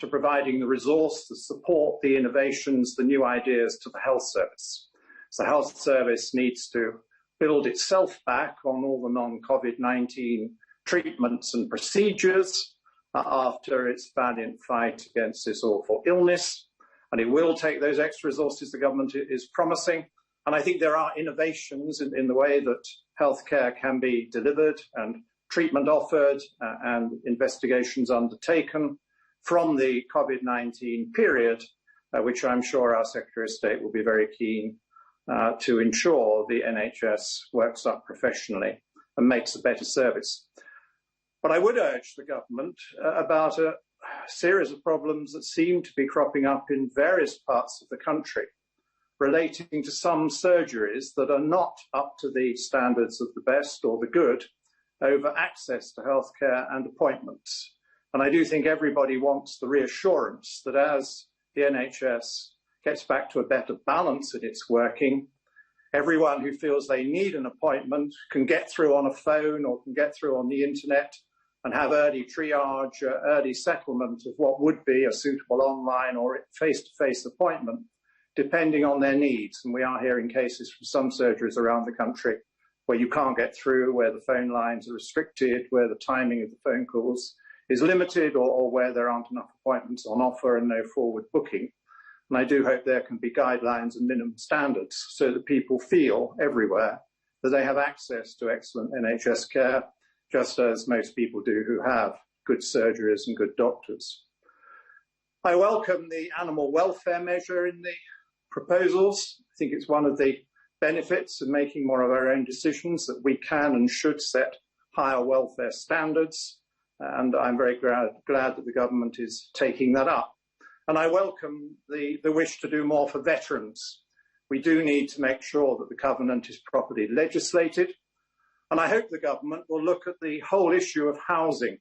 to providing the resource to support the innovations, the new ideas to the health service. So the health service needs to build itself back on all the non-COVID-19 treatments and procedures after its valiant fight against this awful illness. And it will take those extra resources the government is promising. And I think there are innovations in the way that healthcare can be delivered and treatment offered and investigations undertaken from the COVID-19 period, which I'm sure our Secretary of State will be very keen to ensure the NHS works up professionally and makes a better service. But I would urge the government about a series of problems that seem to be cropping up in various parts of the country, relating to some surgeries that are not up to the standards of the best or the good over access to healthcare and appointments. And I do think everybody wants the reassurance that as the NHS gets back to a better balance in its working, everyone who feels they need an appointment can get through on a phone or can get through on the internet and have early triage, early settlement of what would be a suitable online or face-to-face appointment, depending on their needs. And we are hearing cases from some surgeries around the country where you can't get through, where the phone lines are restricted, where the timing of the phone calls is limited, or where there aren't enough appointments on offer and no forward booking. And I do hope there can be guidelines and minimum standards so that people feel everywhere that they have access to excellent NHS care, just as most people do who have good surgeries and good doctors. I welcome the animal welfare measure in the proposals. I think it's one of the benefits of making more of our own decisions that we can and should set higher welfare standards, and I'm very glad that the government is taking that up. And I welcome the wish to do more for veterans. We do need to make sure that the covenant is properly legislated, and I hope the government will look at the whole issue of housing,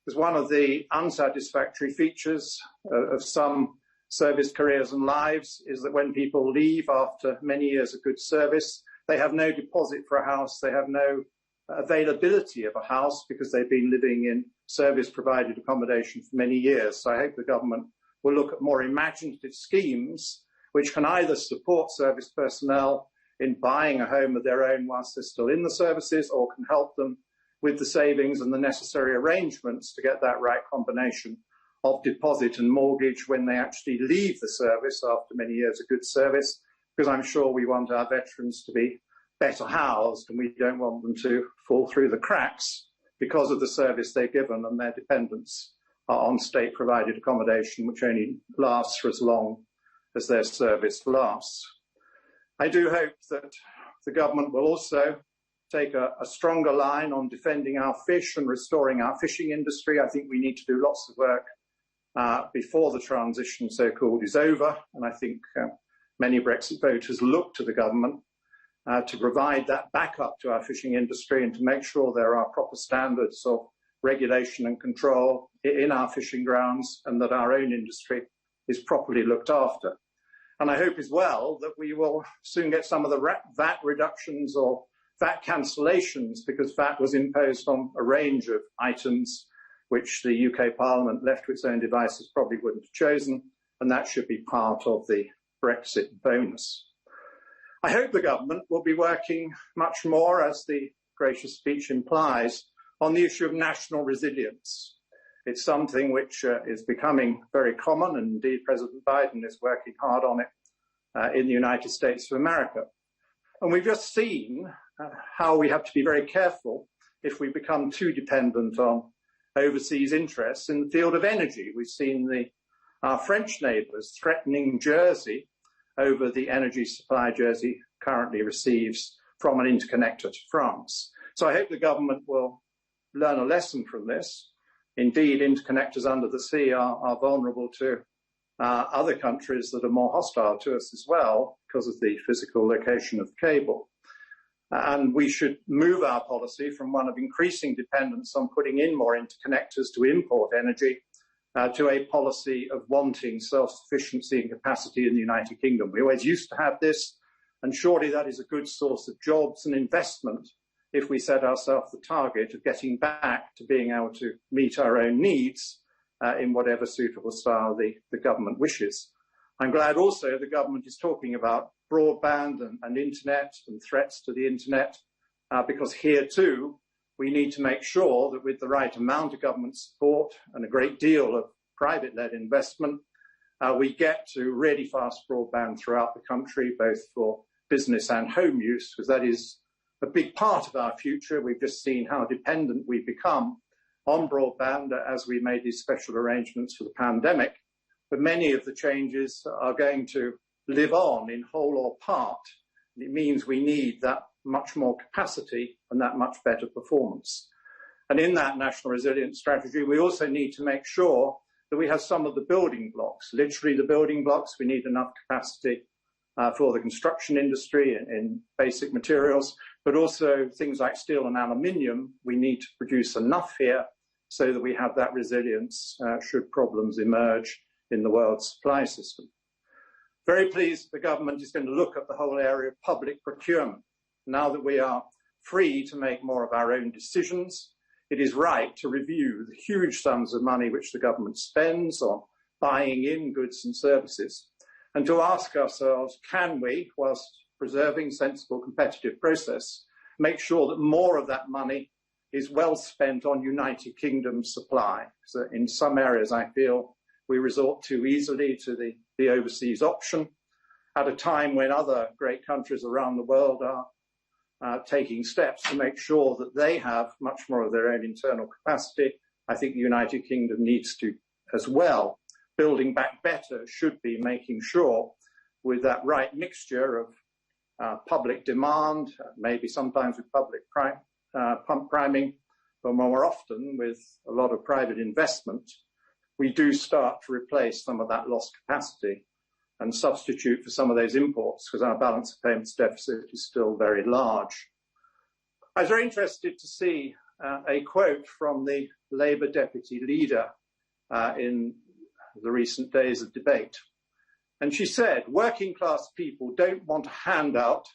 because one of the unsatisfactory features of some service careers and lives is that when people leave after many years of good service, they have no deposit for a house, they have no availability of a house because they've been living in service-provided accommodation for many years. So I hope the government will look at more imaginative schemes which can either support service personnel in buying a home of their own whilst they're still in the services, or can help them with the savings and the necessary arrangements to get that right combination of deposit and mortgage when they actually leave the service after many years of good service, because I'm sure we want our veterans to be better housed and we don't want them to fall through the cracks because of the service they've given and their dependents are on state-provided accommodation, which only lasts for as long as their service lasts. I do hope that the government will also take a stronger line on defending our fish and restoring our fishing industry. I think we need to do lots of work before the transition, so-called, is over, and I think many Brexit voters look to the government to provide that backup to our fishing industry and to make sure there are proper standards of regulation and control in our fishing grounds and that our own industry is properly looked after. And I hope as well that we will soon get some of the VAT reductions or VAT cancellations, because VAT was imposed on a range of items which the UK Parliament, left to its own devices, probably wouldn't have chosen, and that should be part of the Brexit bonus. I hope the government will be working much more, as the gracious speech implies, on the issue of national resilience. It's something which is becoming very common, and indeed President Biden is working hard on it in the United States of America. And we've just seen how we have to be very careful if we become too dependent on overseas interests in the field of energy. We've seen our French neighbours threatening Jersey over the energy supply Jersey currently receives from an interconnector to France. So I hope the government will learn a lesson from this. Indeed, interconnectors under the sea are vulnerable to other countries that are more hostile to us as well because of the physical location of the cable. And we should move our policy from one of increasing dependence on putting in more interconnectors to import energy to a policy of wanting self-sufficiency and capacity in the United Kingdom. We always used to have this, and surely that is a good source of jobs and investment if we set ourselves the target of getting back to being able to meet our own needs in whatever suitable style the government wishes. I'm glad also the government is talking about broadband and internet and threats to the internet, because here too we need to make sure that with the right amount of government support and a great deal of private-led investment, we get to really fast broadband throughout the country, both for business and home use, because that is a big part of our future. We've just seen how dependent we've become on broadband as we made these special arrangements for the pandemic, but many of the changes are going to live on in whole or part. It means we need that much more capacity and that much better performance. And in that national resilience strategy, we also need to make sure that we have some of the building blocks, literally the building blocks. We need enough capacity for the construction industry in basic materials, but also things like steel and aluminium. We need to produce enough here so that we have that resilience should problems emerge in the world supply system. Very pleased the government is going to look at the whole area of public procurement. Now that we are free to make more of our own decisions, it is right to review the huge sums of money which the government spends on buying in goods and services, and to ask ourselves, can we, whilst preserving sensible competitive process, make sure that more of that money is well spent on United Kingdom supply. So in some areas, I feel we resort too easily to the overseas option at a time when other great countries around the world are taking steps to make sure that they have much more of their own internal capacity. I think the United Kingdom needs to as well. Building back better should be making sure with that right mixture of public demand, maybe sometimes with public pump priming, but more often with a lot of private investment, we do start to replace some of that lost capacity and substitute for some of those imports, because our balance of payments deficit is still very large. I was very interested to see a quote from the Labour deputy leader in the recent days of debate. And she said, working class people don't want a handout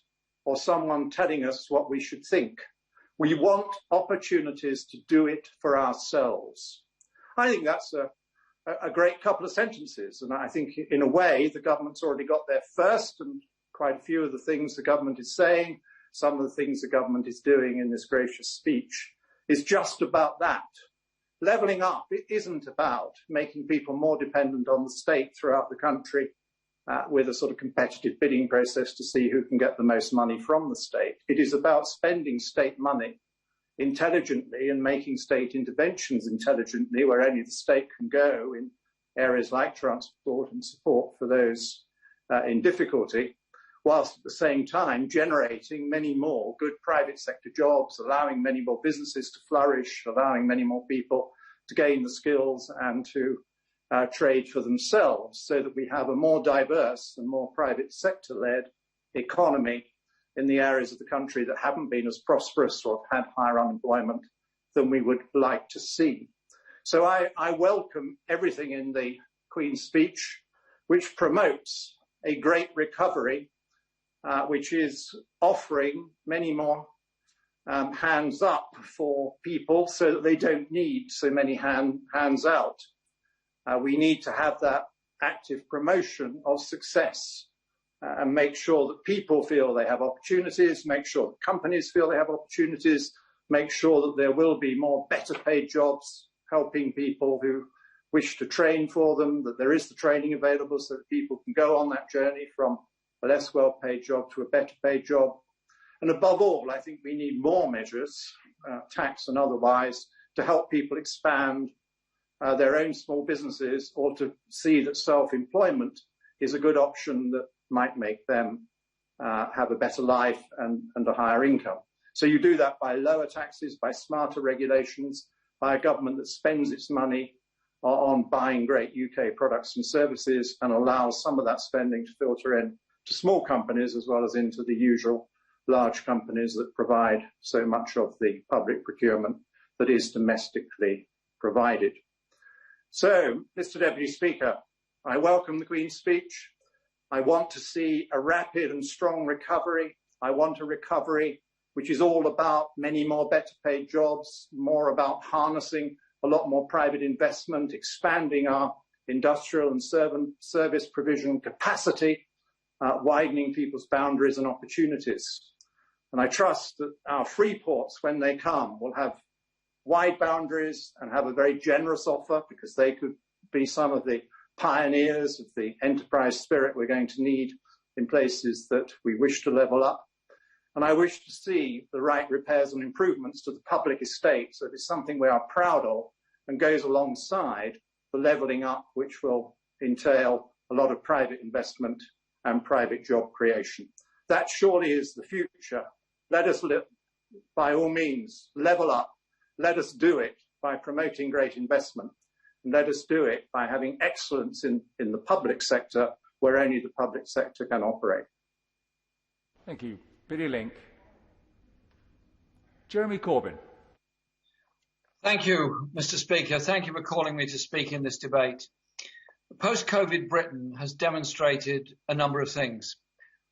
or someone telling us what we should think. We want opportunities to do it for ourselves. I think that's a great couple of sentences. And I think in a way, the government's already got there first, and quite a few of the things the government is saying, some of the things the government is doing in this gracious speech is just about that. Levelling up, it isn't about making people more dependent on the state throughout the country with a sort of competitive bidding process to see who can get the most money from the state. It is about spending state money intelligently and making state interventions intelligently where only the state can go in areas like transport and support for those in difficulty, whilst at the same time generating many more good private sector jobs, allowing many more businesses to flourish, allowing many more people to gain the skills and to trade for themselves, so that we have a more diverse and more private sector-led economy in the areas of the country that haven't been as prosperous or have had higher unemployment than we would like to see. So I welcome everything in the Queen's speech which promotes a great recovery, which is offering many more hands up for people so that they don't need so many hands out. We need to have that active promotion of success and make sure that people feel they have opportunities, make sure that companies feel they have opportunities, make sure that there will be more better paid jobs, helping people who wish to train for them, that there is the training available so that people can go on that journey from a less well paid job to a better paid job. And above all, I think we need more measures, tax and otherwise, to help people expand their own small businesses, or to see that self-employment is a good option that might make them have a better life and a higher income. So you do that by lower taxes, by smarter regulations, by a government that spends its money on buying great UK products and services and allows some of that spending to filter in to small companies as well as into the usual large companies that provide so much of the public procurement that is domestically provided. So, Mr. Deputy Speaker, I welcome the Queen's speech. I want to see a rapid and strong recovery. I want a recovery which is all about many more better paid jobs, more about harnessing a lot more private investment, expanding our industrial and service provision capacity, widening people's boundaries and opportunities. And I trust that our free ports, when they come, will have wide boundaries and have a very generous offer, because they could be some of the pioneers of the enterprise spirit we're going to need in places that we wish to level up. And I wish to see the right repairs and improvements to the public estate, so it's something we are proud of and goes alongside the levelling up, which will entail a lot of private investment and private job creation. That surely is the future. Let us, by all means, level up. Let us do it by promoting great investment, and let us do it by having excellence in the public sector where only the public sector can operate. Thank you. Billy Link. Jeremy Corbyn. Thank you, Mr. Speaker. Thank you for calling me to speak in this debate. Post-COVID Britain has demonstrated a number of things.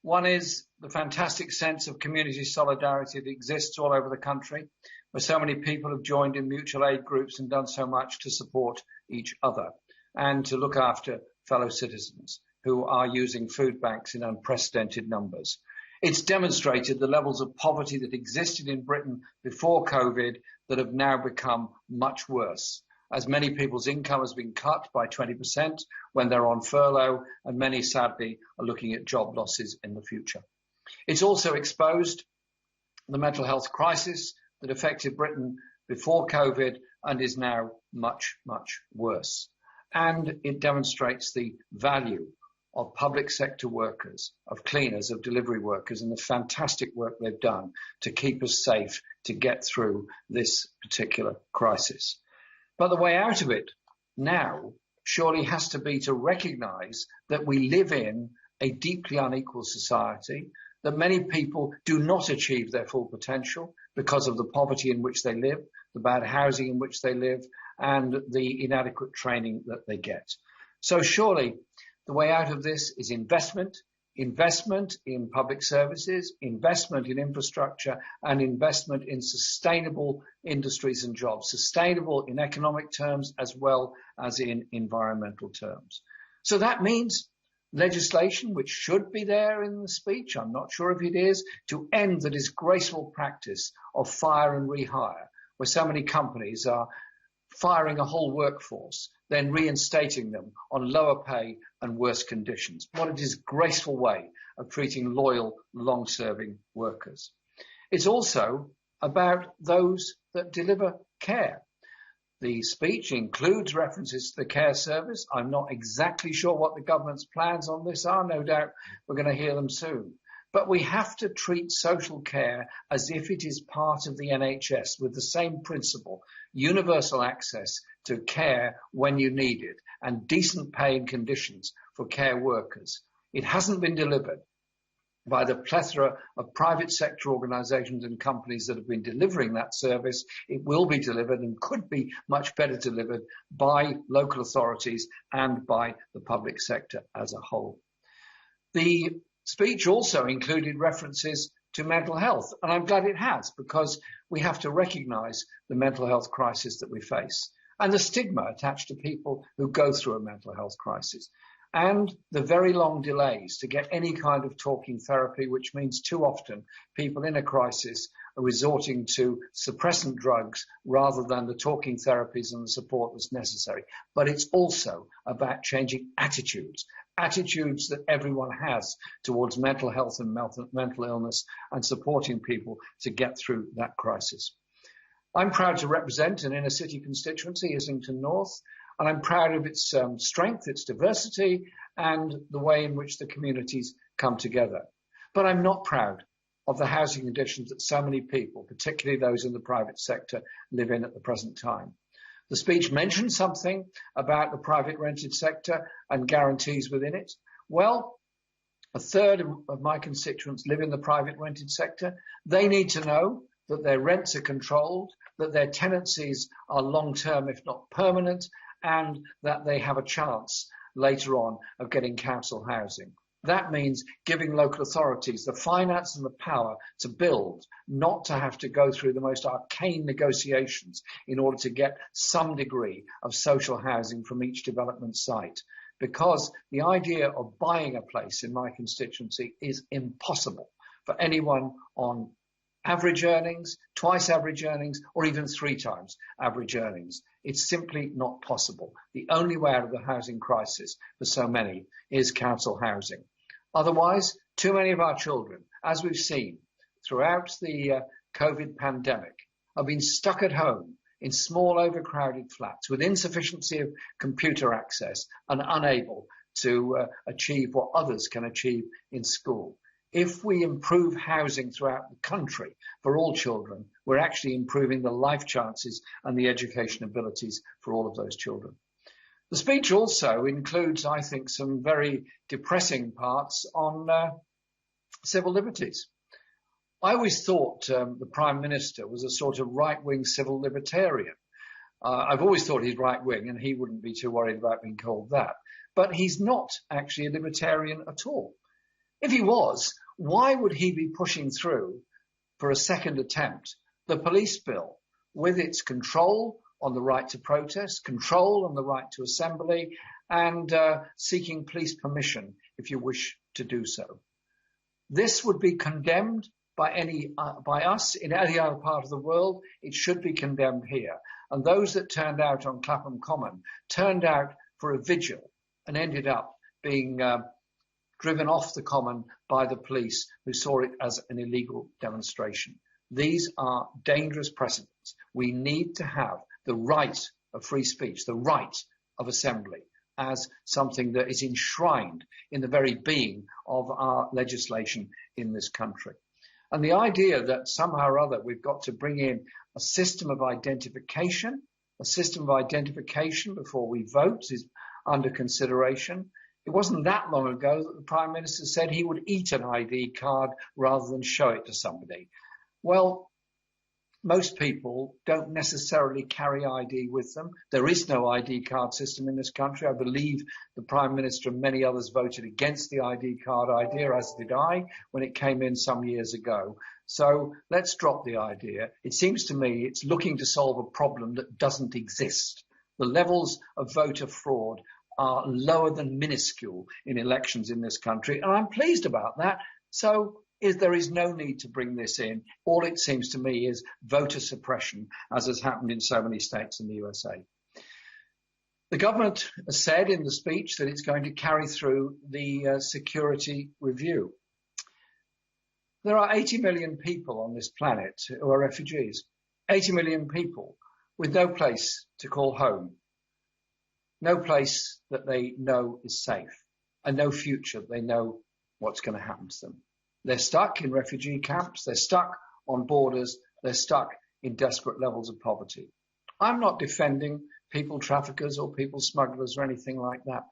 One is the fantastic sense of community solidarity that exists all over the country, where so many people have joined in mutual aid groups and done so much to support each other and to look after fellow citizens who are using food banks in unprecedented numbers. It's demonstrated the levels of poverty that existed in Britain before COVID that have now become much worse, as many people's income has been cut by 20% when they're on furlough, and many sadly are looking at job losses in the future. It's also exposed the mental health crisis that affected Britain before COVID and is now much, much worse. And it demonstrates the value of public sector workers, of cleaners, of delivery workers, and the fantastic work they've done to keep us safe to get through this particular crisis. But the way out of it now surely has to be to recognise that we live in a deeply unequal society, that many people do not achieve their full potential because of the poverty in which they live, the bad housing in which they live, and the inadequate training that they get. So surely the way out of this is investment in public services, investment in infrastructure, and investment in sustainable industries and jobs, sustainable in economic terms as well as in environmental terms. So that means legislation, which should be there in the speech, I'm not sure if it is, to end the disgraceful practice of fire and rehire, where so many companies are firing a whole workforce, then reinstating them on lower pay and worse conditions. What a disgraceful way of treating loyal, long-serving workers. It's also about those that deliver care. The speech includes references to the care service. I'm not exactly sure what the government's plans on this are. No doubt we're going to hear them soon. But we have to treat social care as if it is part of the NHS with the same principle, universal access to care when you need it, and decent pay and conditions for care workers. It hasn't been delivered by the plethora of private sector organisations and companies that have been delivering that service. It will be delivered and could be much better delivered by local authorities and by the public sector as a whole. The speech also included references to mental health, and I'm glad it has, because we have to recognise the mental health crisis that we face and the stigma attached to people who go through a mental health crisis, and the very long delays to get any kind of talking therapy, which means too often people in a crisis are resorting to suppressant drugs rather than the talking therapies and the support that's necessary. But it's also about changing attitudes that everyone has towards mental health and mental illness, and supporting people to get through that crisis. I'm proud to represent an inner city constituency, Islington North, and I'm proud of its strength, its diversity, and the way in which the communities come together. But I'm not proud of the housing conditions that so many people, particularly those in the private sector, live in at the present time. The speech mentioned something about the private rented sector and guarantees within it. Well, a third of my constituents live in the private rented sector. They need to know that their rents are controlled, that their tenancies are long-term, if not permanent, and that they have a chance later on of getting council housing. That means giving local authorities the finance and the power to build, not to have to go through the most arcane negotiations in order to get some degree of social housing from each development site. Because the idea of buying a place in my constituency is impossible for anyone on average earnings, twice average earnings, or even 3 times average earnings. It's simply not possible. The only way out of the housing crisis for so many is council housing. Otherwise, too many of our children, as we've seen throughout the COVID pandemic, have been stuck at home in small overcrowded flats with insufficiency of computer access and unable to achieve what others can achieve in school. If we improve housing throughout the country for all children, we're actually improving the life chances and the education abilities for all of those children. The speech also includes, I think, some very depressing parts on civil liberties. I always thought the Prime Minister was a sort of right-wing civil libertarian. I've always thought he's right-wing, and he wouldn't be too worried about being called that. But he's not actually a libertarian at all. If he was, why would he be pushing through for a second attempt the police bill with its control on the right to protest, control on the right to assembly, and seeking police permission if you wish to do so? This would be condemned by us in any other part of the world. It should be condemned here. And those that turned out on Clapham Common turned out for a vigil and ended up being driven off the common by the police, who saw it as an illegal demonstration. These are dangerous precedents. We need to have the right of free speech, the right of assembly, as something that is enshrined in the very being of our legislation in this country. And the idea that somehow or other we've got to bring in a system of identification before we vote is under consideration. It wasn't that long ago that the Prime Minister said he would eat an ID card rather than show it to somebody. Well, most people don't necessarily carry ID with them. There is no ID card system in this country. I believe the Prime Minister and many others voted against the ID card idea, as did I, when it came in some years ago. So let's drop the idea. It seems to me it's looking to solve a problem that doesn't exist. The levels of voter fraud are lower than minuscule in elections in this country, and I'm pleased about that. So there is no need to bring this in. All it seems to me is voter suppression, as has happened in so many states in the USA. The government has said in the speech that it's going to carry through the security review. There are 80 million people on this planet who are refugees. 80 million people with no place to call home, no place that they know is safe, and no future they know what's going to happen to them. They're stuck in refugee camps, they're stuck on borders, they're stuck in desperate levels of poverty. I'm not defending people traffickers or people smugglers or anything like that,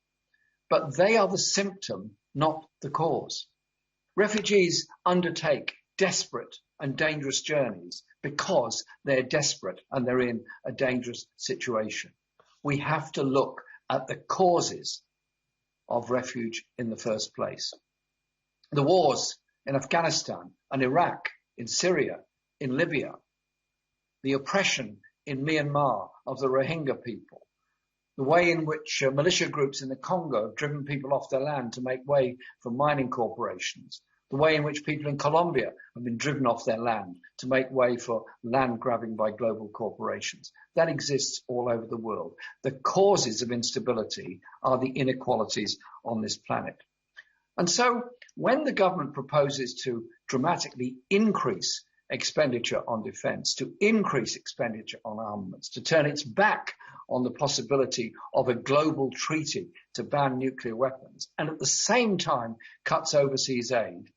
but they are the symptom, not the cause. Refugees undertake desperate and dangerous journeys because they're desperate and they're in a dangerous situation. We have to look at the causes of refuge in the first place. The wars in Afghanistan and Iraq, in Syria, in Libya, the oppression in Myanmar of the Rohingya people, the way in which militia groups in the Congo have driven people off their land to make way for mining corporations, the way in which people in Colombia have been driven off their land to make way for land grabbing by global corporations. That exists all over the world. The causes of instability are the inequalities on this planet. And so when the government proposes to dramatically increase expenditure on defence, to increase expenditure on armaments, to turn its back on the possibility of a global treaty to ban nuclear weapons, and at the same time cuts overseas aid,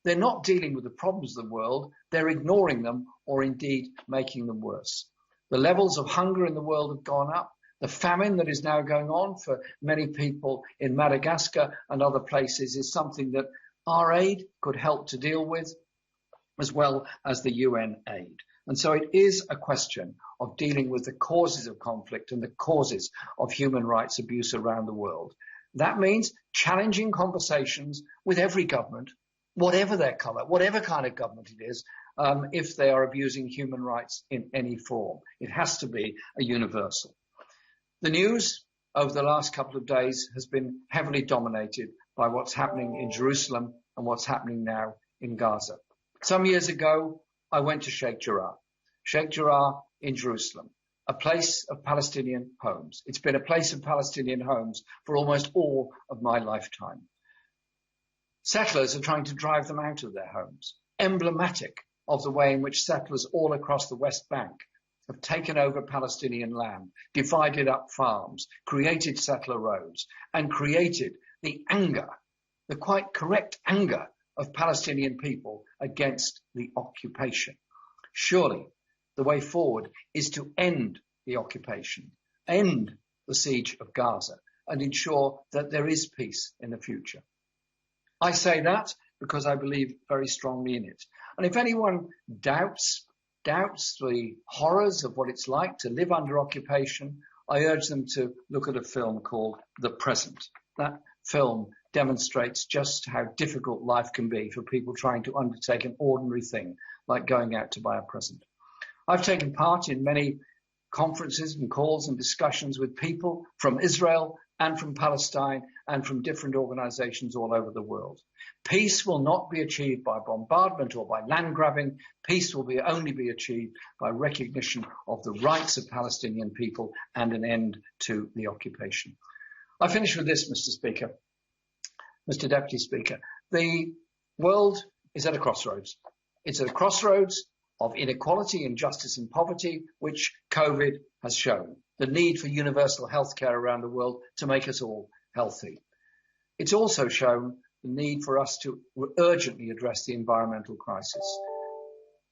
they're not dealing with the problems of the world, they're ignoring them or indeed making them worse. The levels of hunger in the world have gone up. The famine that is now going on for many people in Madagascar and other places is something that our aid could help to deal with, as well as the UN aid. And so it is a question of dealing with the causes of conflict and the causes of human rights abuse around the world. That means challenging conversations with every government, whatever their colour, whatever kind of government it is, if they are abusing human rights in any form. It has to be a universal. The news over the last couple of days has been heavily dominated by what's happening in Jerusalem and what's happening now in Gaza. Some years ago, I went to Sheikh Jarrah in Jerusalem, a place of Palestinian homes. It's been a place of Palestinian homes for almost all of my lifetime. Settlers are trying to drive them out of their homes, emblematic of the way in which settlers all across the West Bank have taken over Palestinian land, divided up farms, created settler roads, and created the anger, the quite correct anger of Palestinian people against the occupation. Surely the way forward is to end the occupation, end the siege of Gaza, and ensure that there is peace in the future. I say that because I believe very strongly in it. And if anyone doubts the horrors of what it's like to live under occupation, I urge them to look at a film called The Present. That film demonstrates just how difficult life can be for people trying to undertake an ordinary thing like going out to buy a present. I've taken part in many conferences and calls and discussions with people from Israel and from Palestine and from different organisations all over the world. Peace will not be achieved by bombardment or by land grabbing. Peace will only be achieved by recognition of the rights of Palestinian people and an end to the occupation. I finish with this, Mr. Speaker, Mr. Deputy Speaker. The world is at a crossroads. It's at a crossroads of inequality, injustice and poverty, which COVID has shown. The need for universal healthcare around the world to make us all healthy. It's also shown the need for us to urgently address the environmental crisis.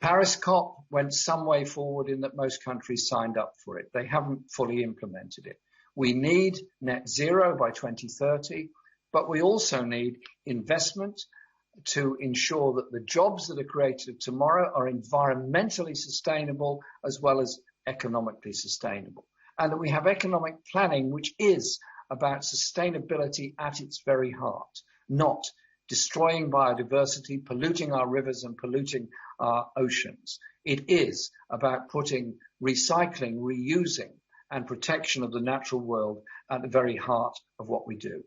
Paris COP went some way forward in that most countries signed up for it. They haven't fully implemented it. We need net zero by 2030, but we also need investment to ensure that the jobs that are created tomorrow are environmentally sustainable as well as economically sustainable. And that we have economic planning which is about sustainability at its very heart, not destroying biodiversity, polluting our rivers and polluting our oceans. It is about putting recycling, reusing and protection of the natural world at the very heart of what we do.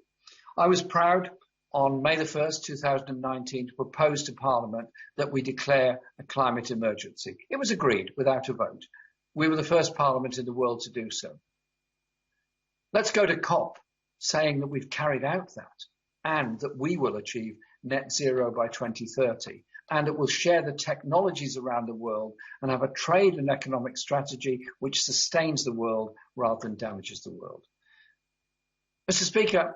I was proud on May the 1st, 2019, to propose to Parliament that we declare a climate emergency. It was agreed without a vote. We were the first Parliament in the world to do so. Let's go to COP saying that we've carried out that and that we will achieve net zero by 2030 and that we'll share the technologies around the world and have a trade and economic strategy which sustains the world rather than damages the world. Mr. Speaker,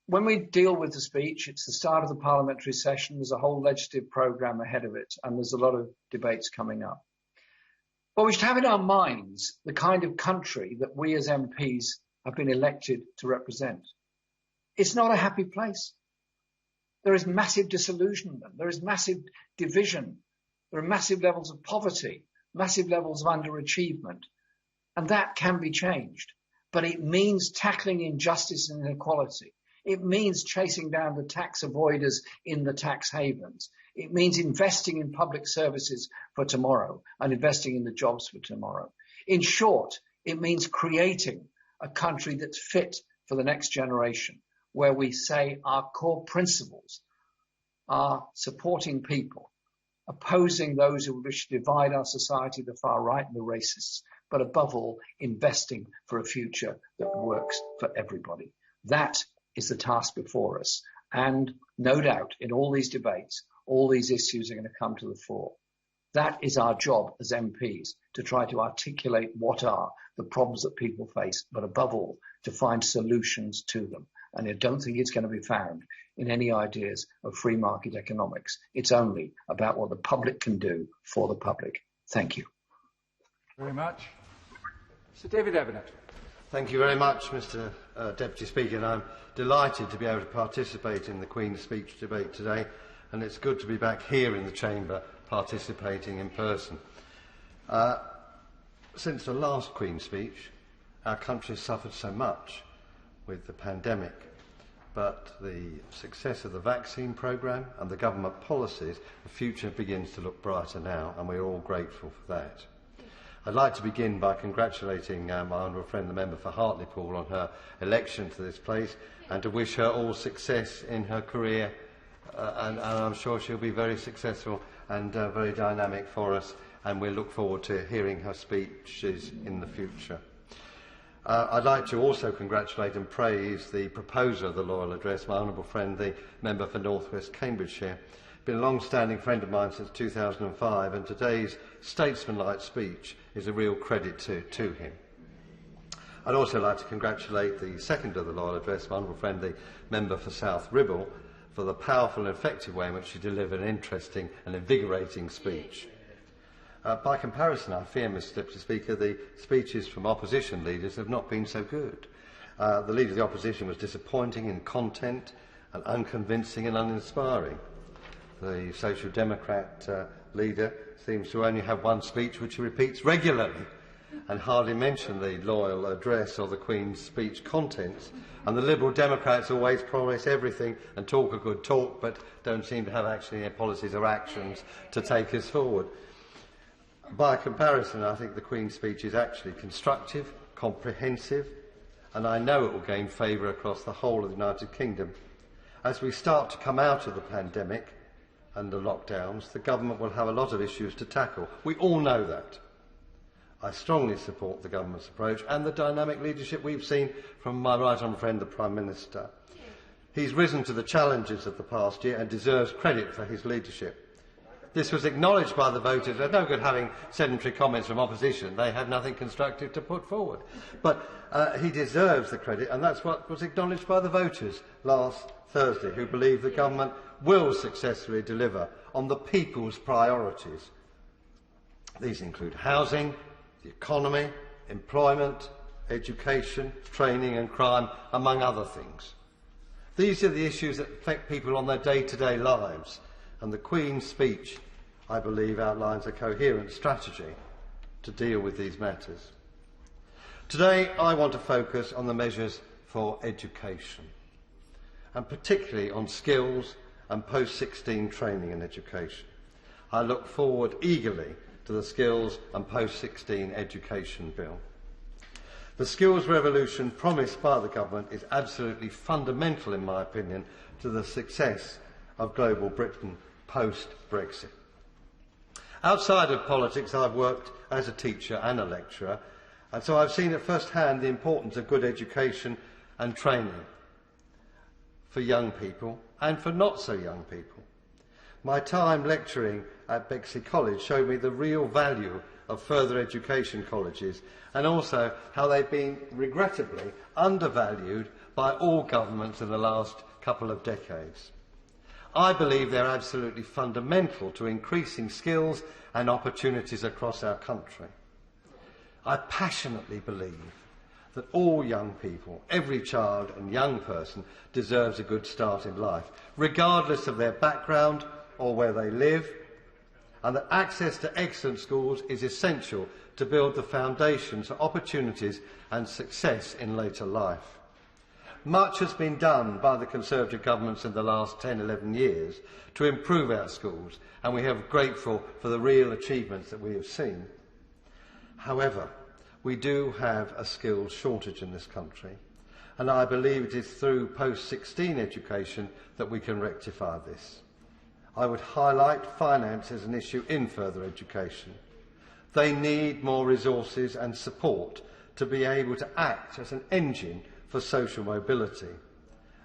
when we deal with the speech, it's the start of the parliamentary session. There's a whole legislative programme ahead of it, and there's a lot of debates coming up. But we should have in our minds the kind of country that we as MPs have been elected to represent. It's not a happy place. There is massive disillusionment. There is massive division. There are massive levels of poverty, massive levels of underachievement. And that can be changed. But it means tackling injustice and inequality. It means chasing down the tax avoiders in the tax havens. It means investing in public services for tomorrow and investing in the jobs for tomorrow. In short, it means creating a country that's fit for the next generation, where we say our core principles are supporting people, opposing those who wish to divide our society, the far right and the racists, but above all, investing for a future that works for everybody. That is the task before us. And no doubt in all these debates, all these issues are going to come to the fore. That is our job as MPs, to try to articulate what are the problems that people face, but above all, to find solutions to them. And I don't think it's going to be found in any ideas of free market economics. It's only about what the public can do for the public. Thank you. Very much. Sir David Evanet. Thank you very much, Mr. Deputy Speaker, and I'm delighted to be able to participate in the Queen's Speech debate today, and it's good to be back here in the Chamber participating in person. Since the last Queen's Speech, our country has suffered so much with the pandemic, but the success of the vaccine programme and the government policies, the future begins to look brighter now, and we're all grateful for that. I'd like to begin by congratulating my honourable friend, the member for Hartlepool, on her election to this place, and to wish her all success in her career, and I'm sure she'll be very successful and very dynamic for us, and we'll look forward to hearing her speeches in the future. I'd like to also congratulate and praise the proposer of the Loyal Address, my honourable friend, the member for North West Cambridgeshire. Been a long-standing friend of mine since 2005, and today's statesmanlike speech is a real credit to him. I'd also like to congratulate the second of the Loyal Address, my honourable friend, the member for South Ribble, for the powerful and effective way in which she delivered an interesting and invigorating speech. By comparison, I fear, Mr. Deputy Speaker, the speeches from opposition leaders have not been so good. The Leader of the Opposition was disappointing in content and unconvincing and uninspiring. The Social Democrat leader seems to only have one speech which he repeats regularly and hardly mention the Loyal Address or the Queen's speech contents. And the Liberal Democrats always promise everything and talk a good talk, but don't seem to have actually any policies or actions to take us forward. By comparison, I think the Queen's speech is actually constructive, comprehensive, and I know it will gain favour across the whole of the United Kingdom. As we start to come out of the pandemic and the lockdowns, the government will have a lot of issues to tackle. We all know that. I strongly support the government's approach and the dynamic leadership we've seen from my right honourable friend, the Prime Minister. He's risen to the challenges of the past year and deserves credit for his leadership. This was acknowledged by the voters. There's no good having sedentary comments from opposition. They have nothing constructive to put forward. But he deserves the credit, and that's what was acknowledged by the voters last Thursday, who believe the government will successfully deliver on the people's priorities. These include housing, the economy, employment, education, training and crime, among other things. These are the issues that affect people on their day-to-day lives, and the Queen's speech, I believe, outlines a coherent strategy to deal with these matters. Today, I want to focus on the measures for education, and particularly on skills and post-16 training and education. I look forward eagerly to the Skills and Post-16 Education Bill. The skills revolution promised by the government is absolutely fundamental, in my opinion, to the success of global Britain post-Brexit. Outside of politics, I've worked as a teacher and a lecturer, and so I've seen at first hand the importance of good education and training for young people and for not so young people. My time lecturing at Bexley College showed me the real value of further education colleges, and also how they've been regrettably undervalued by all governments in the last couple of decades. I believe they're absolutely fundamental to increasing skills and opportunities across our country. I passionately believe that all young people, every child and young person, deserves a good start in life, regardless of their background or where they live, and that access to excellent schools is essential to build the foundations for opportunities and success in later life. Much has been done by the Conservative governments in the last 10-11 years to improve our schools, and we are grateful for the real achievements that we have seen. However, we do have a skills shortage in this country, and I believe it is through post-16 education that we can rectify this. I would highlight finance as an issue in further education. They need more resources and support to be able to act as an engine for social mobility.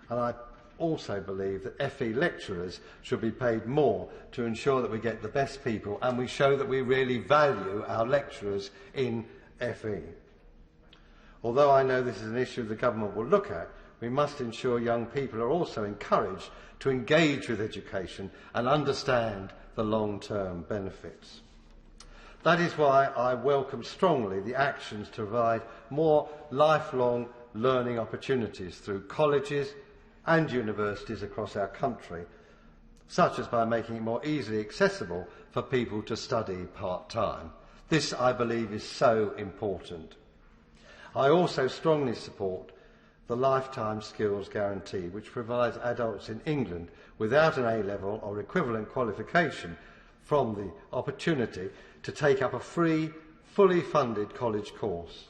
And I also believe that FE lecturers should be paid more to ensure that we get the best people and we show that we really value our lecturers in FE. Although I know this is an issue the government will look at, we must ensure young people are also encouraged to engage with education and understand the long-term benefits. That is why I welcome strongly the actions to provide more lifelong learning opportunities through colleges and universities across our country, such as by making it more easily accessible for people to study part-time. This, I believe, is so important. I also strongly support the Lifetime Skills Guarantee, which provides adults in England without an A-level or equivalent qualification from the opportunity to take up a free, fully funded college course.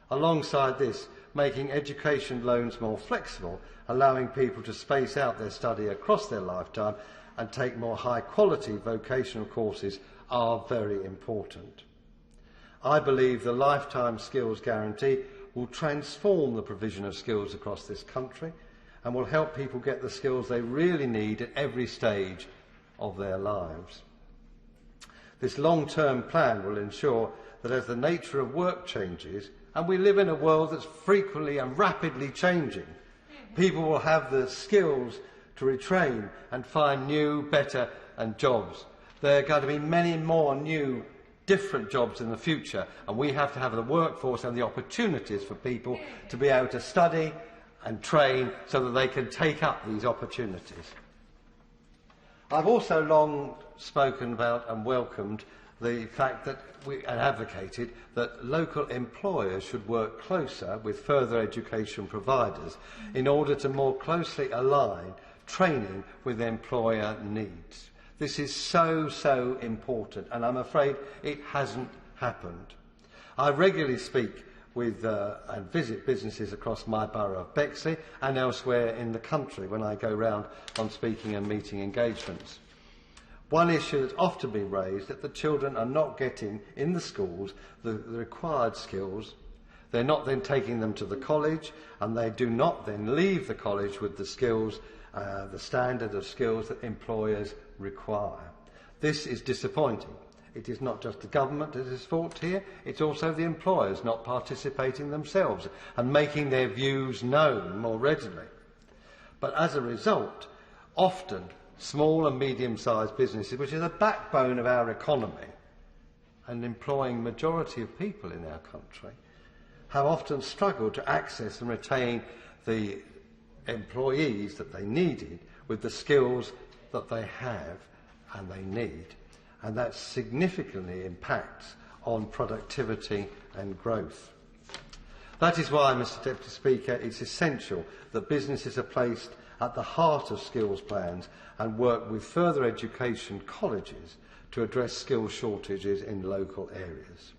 Alongside this, making education loans more flexible, allowing people to space out their study across their lifetime and take more high-quality vocational courses are very important. I believe the Lifetime Skills Guarantee will transform the provision of skills across this country and will help people get the skills they really need at every stage of their lives. This long-term plan will ensure that as the nature of work changes, and we live in a world that's frequently and rapidly changing, people will have the skills to retrain and find new, better jobs. There are going to be many more new different jobs in the future, and we have to have the workforce and the opportunities for people to be able to study and train so that they can take up these opportunities. I've also long spoken about and welcomed the fact that we advocated that local employers should work closer with further education providers in order to more closely align training with employer needs. This is so important, and I'm afraid it hasn't happened. I regularly speak and visit businesses across my borough of Bexley and elsewhere in the country when I go round on speaking and meeting engagements. One issue that's often been raised is that the children are not getting in the schools the required skills. They're not then taking them to the college, and they do not then leave the college with the skills, the standard of skills that employers require. This is disappointing. It is not just the government that is at fault here, it's also the employers not participating themselves and making their views known more readily. But as a result, often small and medium-sized businesses, which is the backbone of our economy and employing majority of people in our country, have often struggled to access and retain the employees that they needed with the skills that they have and they need. And that significantly impacts on productivity and growth. That is why, Mr Deputy Speaker, it's essential that businesses are placed at the heart of skills plans and work with further education colleges to address skills shortages in local areas.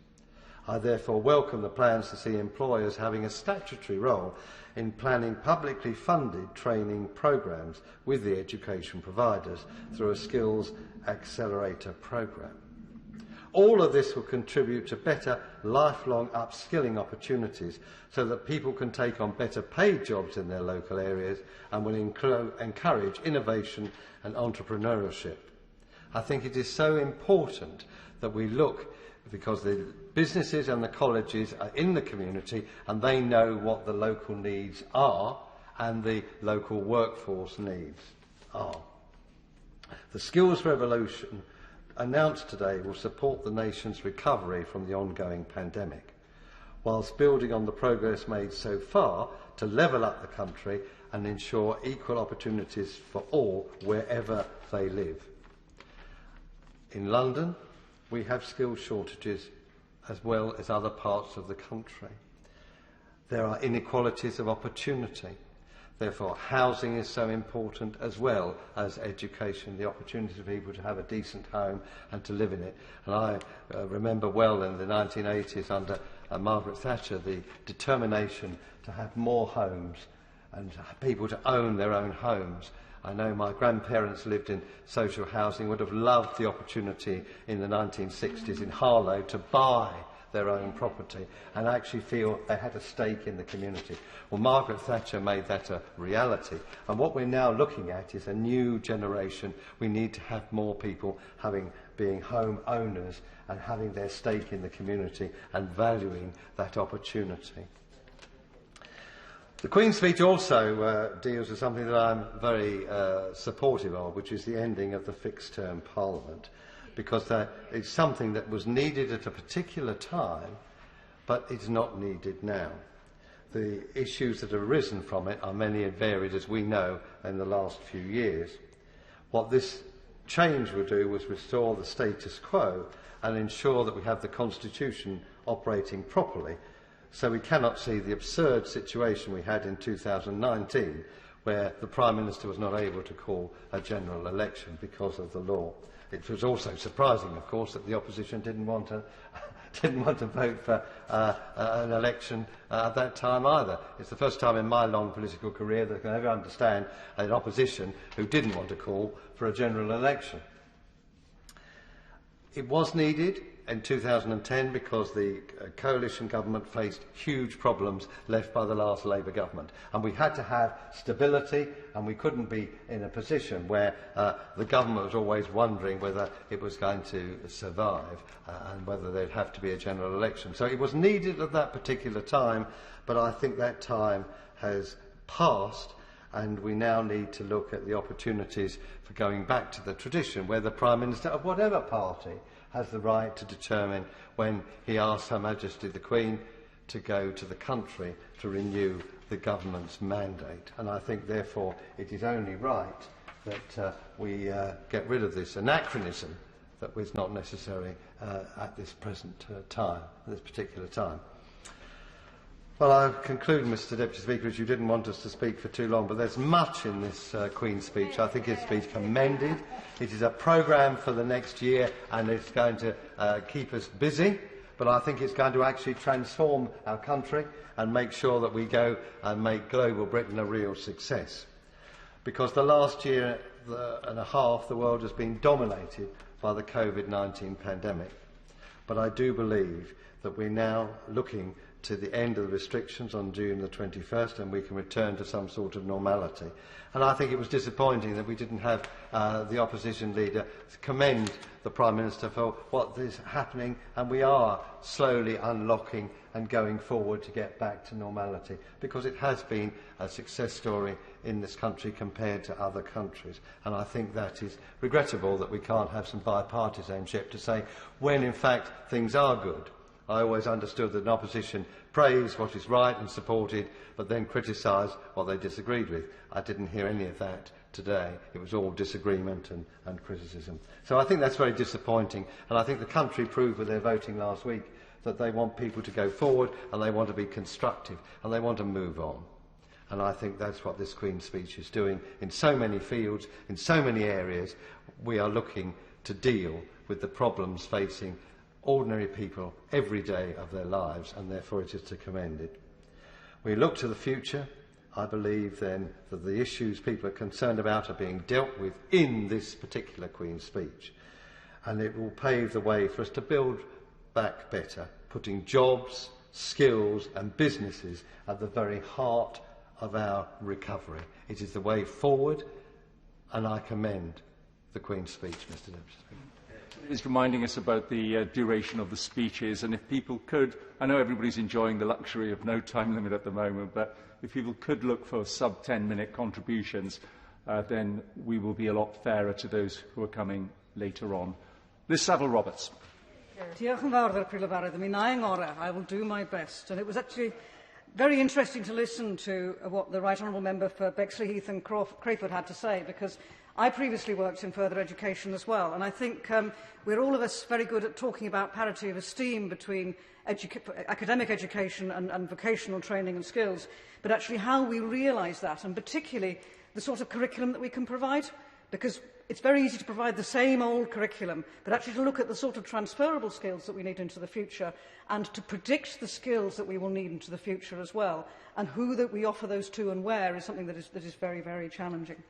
I therefore welcome the plans to see employers having a statutory role in planning publicly funded training programmes with the education providers through a skills accelerator programme. All of this will contribute to better lifelong upskilling opportunities so that people can take on better paid jobs in their local areas and will encourage innovation and entrepreneurship. I think it is so important that we look, because the businesses and the colleges are in the community and they know what the local needs are and the local workforce needs are. The skills revolution announced today will support the nation's recovery from the ongoing pandemic, whilst building on the progress made so far to level up the country and ensure equal opportunities for all wherever they live. In London, we have skills shortages as well as other parts of the country. There are inequalities of opportunity. Therefore, housing is so important as well as education, the opportunity for people to have a decent home and to live in it. And I remember well in the 1980s under Margaret Thatcher the determination to have more homes and people to own their own homes. I know my grandparents lived in social housing, would have loved the opportunity in the 1960s in Harlow to buy their own property and actually feel they had a stake in the community. Well, Margaret Thatcher made that a reality. And what we're now looking at is a new generation. We need to have more people being home owners and having their stake in the community and valuing that opportunity. The Queen's speech also deals with something that I'm very supportive of, which is the ending of the fixed-term Parliament, because that is something that was needed at a particular time, but it's not needed now. The issues that have arisen from it are many and varied, as we know, in the last few years. What this change will do was restore the status quo and ensure that we have the Constitution operating properly, so we cannot see the absurd situation we had in 2019, where the Prime Minister was not able to call a general election because of the law. It was also surprising, of course, that the opposition didn't want to vote for an election at that time either. It's the first time in my long political career that I can ever understand an opposition who didn't want to call for a general election. It was needed in 2010 because the coalition government faced huge problems left by the last Labour government, and we had to have stability, and we couldn't be in a position where the government was always wondering whether it was going to survive and whether there'd have to be a general election. So it was needed at that particular time, but I think that time has passed, and we now need to look at the opportunities for going back to the tradition where the Prime Minister of whatever party has the right to determine when he asks Her Majesty the Queen to go to the country to renew the government's mandate. And I think, therefore, it is only right that we get rid of this anachronism that was not necessary at this present time, at this particular time. Well, I'll conclude, Mr Deputy Speaker, as you didn't want us to speak for too long, but there's much in this Queen's speech. I think it's to be commended. It is a programme for the next year, and it's going to keep us busy. but I think it's going to actually transform our country and make sure that we go and make global Britain a real success. Because the last year and a half, the world has been dominated by the COVID-19 pandemic. But I do believe that we're now looking to the end of the restrictions on June the 21st, and we can return to some sort of normality. And I think it was disappointing that we didn't have the opposition leader commend the Prime Minister for what is happening, and we are slowly unlocking and going forward to get back to normality, because it has been a success story in this country compared to other countries. And I think that is regrettable that we can't have some bipartisanship to say when in fact things are good. I always understood that an opposition praised what is right and supported, but then criticised what they disagreed with. I didn't hear any of that today. It was all disagreement and criticism. So I think that's very disappointing, and I think the country proved with their voting last week that they want people to go forward, and they want to be constructive, and they want to move on. And I think that's what this Queen's speech is doing in so many fields, in so many areas. We are looking to deal with the problems facing ordinary people every day of their lives, and therefore it is to commend it. We look to the future. I believe then that the issues people are concerned about are being dealt with in this particular Queen's speech, and it will pave the way for us to build back better, putting jobs, skills and businesses at the very heart of our recovery. It is the way forward, and I commend the Queen's speech, Mr. Deputy Speaker. Is reminding us about the duration of the speeches, and if people could, I know everybody's enjoying the luxury of no time limit at the moment, but if people could look for sub 10-minute contributions, then we will be a lot fairer to those who are coming later on. Liz Saville-Roberts. I will do my best. And it was actually very interesting to listen to what the Right Honourable Member for Bexley-Heath and Crayford had to say, because I previously worked in further education as well, and I think we're all of us very good at talking about parity of esteem between academic education and vocational training and skills, but actually how we realise that, and particularly the sort of curriculum that we can provide, because it's very easy to provide the same old curriculum, but actually to look at the sort of transferable skills that we need into the future, and to predict the skills that we will need into the future as well, and who that we offer those to and where is something that is very, very challenging.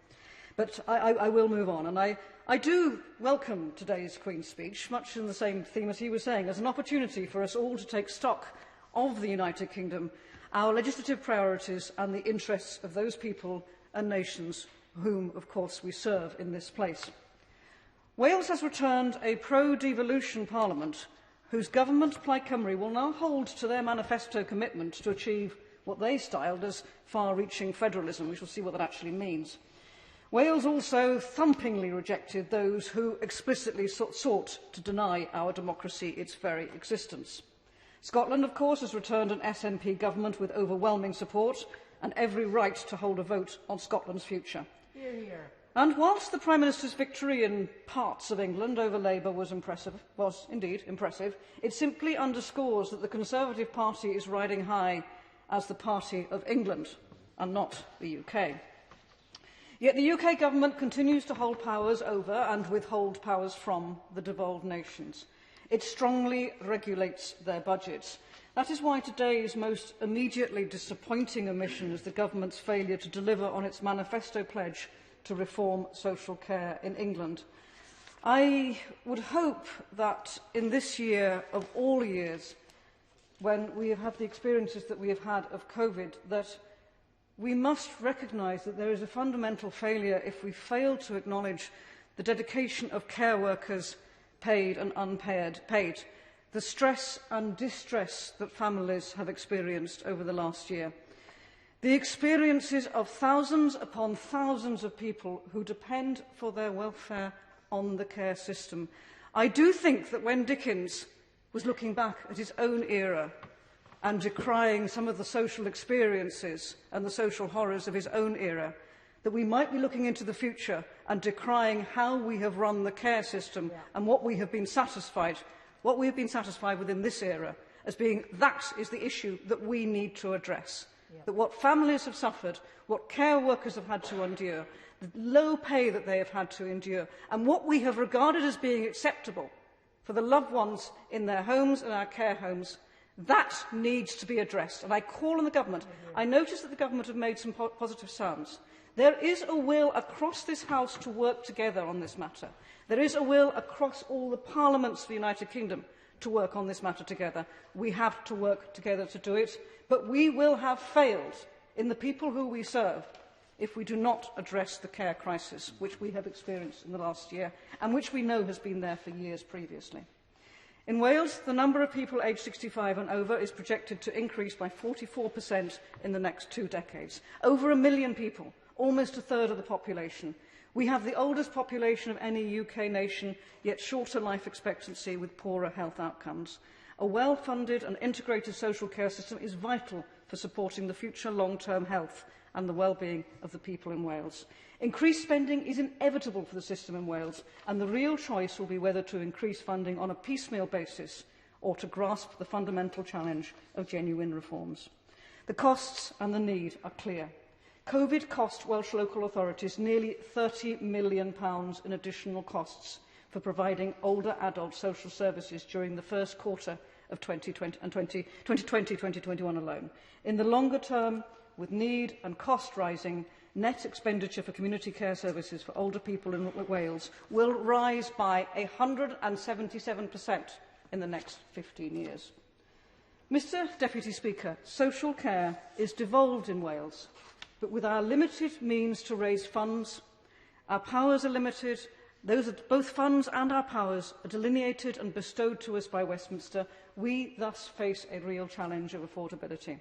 But I will move on, and I do welcome today's Queen's speech, much in the same theme as he was saying, as an opportunity for us all to take stock of the United Kingdom, our legislative priorities and the interests of those people and nations whom, of course, we serve in this place. Wales has returned a pro-devolution parliament whose government, Plaid Cymru, will now hold to their manifesto commitment to achieve what they styled as far-reaching federalism. We shall see what that actually means. Wales also thumpingly rejected those who explicitly sought to deny our democracy its very existence. Scotland, of course, has returned an SNP government with overwhelming support and every right to hold a vote on Scotland's future. Hear, hear. And whilst the Prime Minister's victory in parts of England over Labour was indeed impressive, it simply underscores that the Conservative Party is riding high as the party of England and not the UK. Yet the UK government continues to hold powers over and withhold powers from the devolved nations. It strongly regulates their budgets. That is why today's most immediately disappointing omission is the government's failure to deliver on its manifesto pledge to reform social care in England. I would hope that in this year of all years, when we have had the experiences that we have had of COVID, that we must recognise that there is a fundamental failure if we fail to acknowledge the dedication of care workers, paid and unpaid, the stress and distress that families have experienced over the last year, the experiences of thousands upon thousands of people who depend for their welfare on the care system. I do think that when Dickens was looking back at his own era and decrying some of the social experiences and the social horrors of his own era, that we might be looking into the future and decrying how we have run the care system and what we have been satisfied with in this era as being that is the issue that we need to address. That what families have suffered, what care workers have had to endure, the low pay that they have had to endure, and what we have regarded as being acceptable for the loved ones in their homes and our care homes. That needs to be addressed, and I call on the government. I notice that the government have made some positive sounds. There is a will across this House to work together on this matter. There is a will across all the parliaments of the United Kingdom to work on this matter together. We have to work together to do it, but we will have failed in the people who we serve if we do not address the care crisis which we have experienced in the last year and which we know has been there for years previously. In Wales, the number of people aged 65 and over is projected to increase by 44% in the next 2 decades. Over 1 million people, almost a third of the population. We have the oldest population of any UK nation, yet shorter life expectancy with poorer health outcomes. A well-funded and integrated social care system is vital for supporting the future long-term health and the well-being of the people in Wales. Increased spending is inevitable for the system in Wales, and the real choice will be whether to increase funding on a piecemeal basis or to grasp the fundamental challenge of genuine reforms. The costs and the need are clear. COVID cost Welsh local authorities nearly £30 million in additional costs for providing older adult social services during the first quarter of 2020-2021 alone. In the longer term, with need and cost rising, net expenditure for community care services for older people in Wales will rise by 177% in the next 15 years. Mr Deputy Speaker, social care is devolved in Wales, but with our limited means to raise funds, our powers are limited. Both funds and our powers are delineated and bestowed to us by Westminster. We thus face a real challenge of affordability.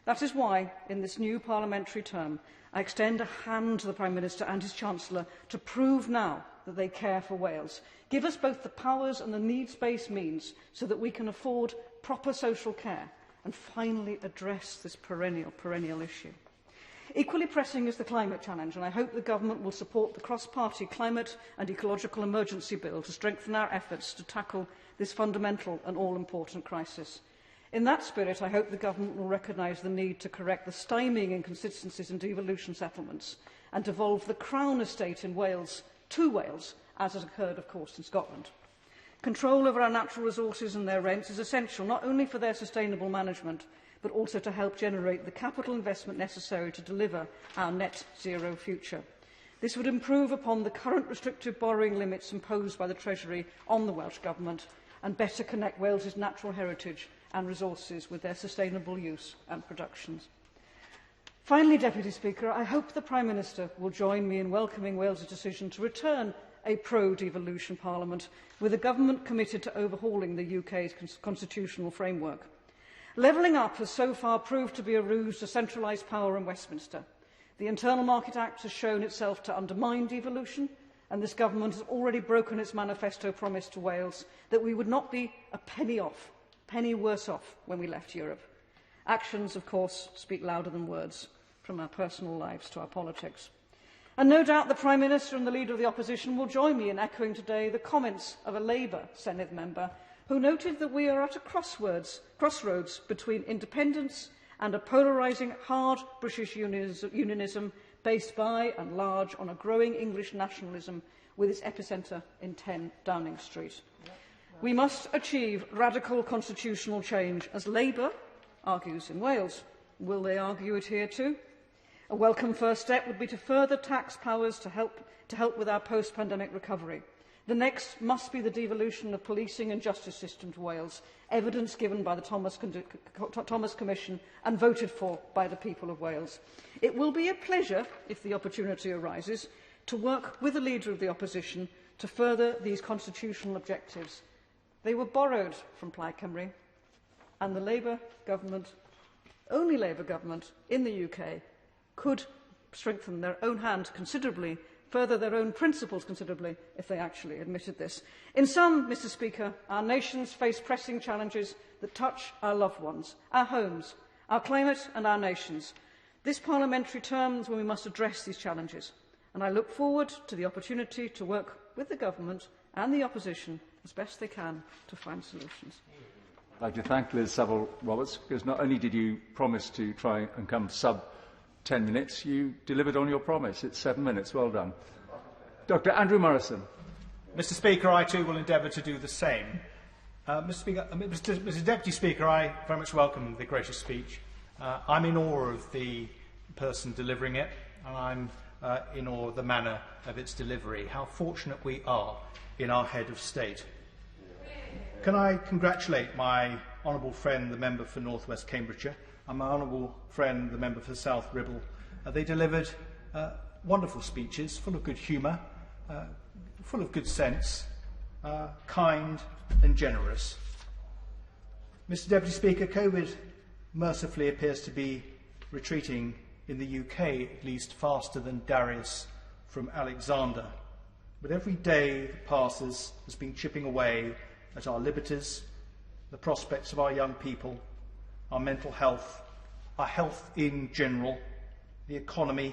That is why, in this new parliamentary term, I extend a hand to the Prime Minister and his Chancellor to prove now that they care for Wales. Give us both the powers and the needs-based means so that we can afford proper social care and finally address this perennial issue. Equally pressing is the climate challenge, and I hope the Government will support the cross-party climate and ecological emergency bill to strengthen our efforts to tackle this fundamental and all-important crisis. In that spirit, I hope the Government will recognise the need to correct the stymieing inconsistencies in devolution settlements and devolve the Crown estate in Wales to Wales, as has occurred, of course, in Scotland. Control over our natural resources and their rents is essential not only for their sustainable management, but also to help generate the capital investment necessary to deliver our net zero future. This would improve upon the current restrictive borrowing limits imposed by the Treasury on the Welsh Government and better connect Wales's natural heritage and resources with their sustainable use and productions. Finally, Deputy Speaker, I hope the Prime Minister will join me in welcoming Wales's decision to return a pro-devolution Parliament, with a government committed to overhauling the UK's constitutional framework. Levelling up has so far proved to be a ruse to centralise power in Westminster. The Internal Market Act has shown itself to undermine devolution, and this government has already broken its manifesto promise to Wales that we would not be a penny worse off when we left Europe. Actions, of course, speak louder than words, from our personal lives to our politics. And no doubt the Prime Minister and the Leader of the Opposition will join me in echoing today the comments of a Labour Senedd member who noted that we are at a crossroads between independence and a polarising hard British unionism based by and large on a growing English nationalism with its epicentre in 10 Downing Street. We must achieve radical constitutional change, as Labour argues in Wales. Will they argue it here too? A welcome first step would be to further tax powers to help with our post-pandemic recovery. The next must be the devolution of policing and justice system to Wales, evidence given by the Thomas Commission and voted for by the people of Wales. It will be a pleasure, if the opportunity arises, to work with the Leader of the Opposition to further these constitutional objectives. They were borrowed from Plaid Cymru, and the Labour government, only Labour government in the UK, could strengthen their own hand considerably, further their own principles considerably, if they actually admitted this. In sum, Mr Speaker, our nations face pressing challenges that touch our loved ones, our homes, our climate and our nations. This parliamentary term is when we must address these challenges, and I look forward to the opportunity to work with the government and the opposition as best they can to find solutions. I'd like to thank Liz Saville-Roberts, because not only did you promise to try and come sub 10 minutes, you delivered on your promise. It's 7 minutes. Well done. Dr. Andrew Morrison. Mr. Speaker, I too will endeavour to do the same. Mr. Deputy Speaker, I very much welcome the gracious speech. I'm in awe of the person delivering it, and I'm in awe of the manner of its delivery. How fortunate we are in our head of state. Can I congratulate my honourable friend, the member for North West Cambridgeshire, and my honourable friend, the member for South Ribble. They delivered wonderful speeches, full of good humour, full of good sense, kind and generous. Mr. Deputy Speaker, COVID mercifully appears to be retreating in the UK, at least faster than Darius from Alexander. But every day that passes has been chipping away at our liberties, the prospects of our young people, our mental health, our health in general, the economy,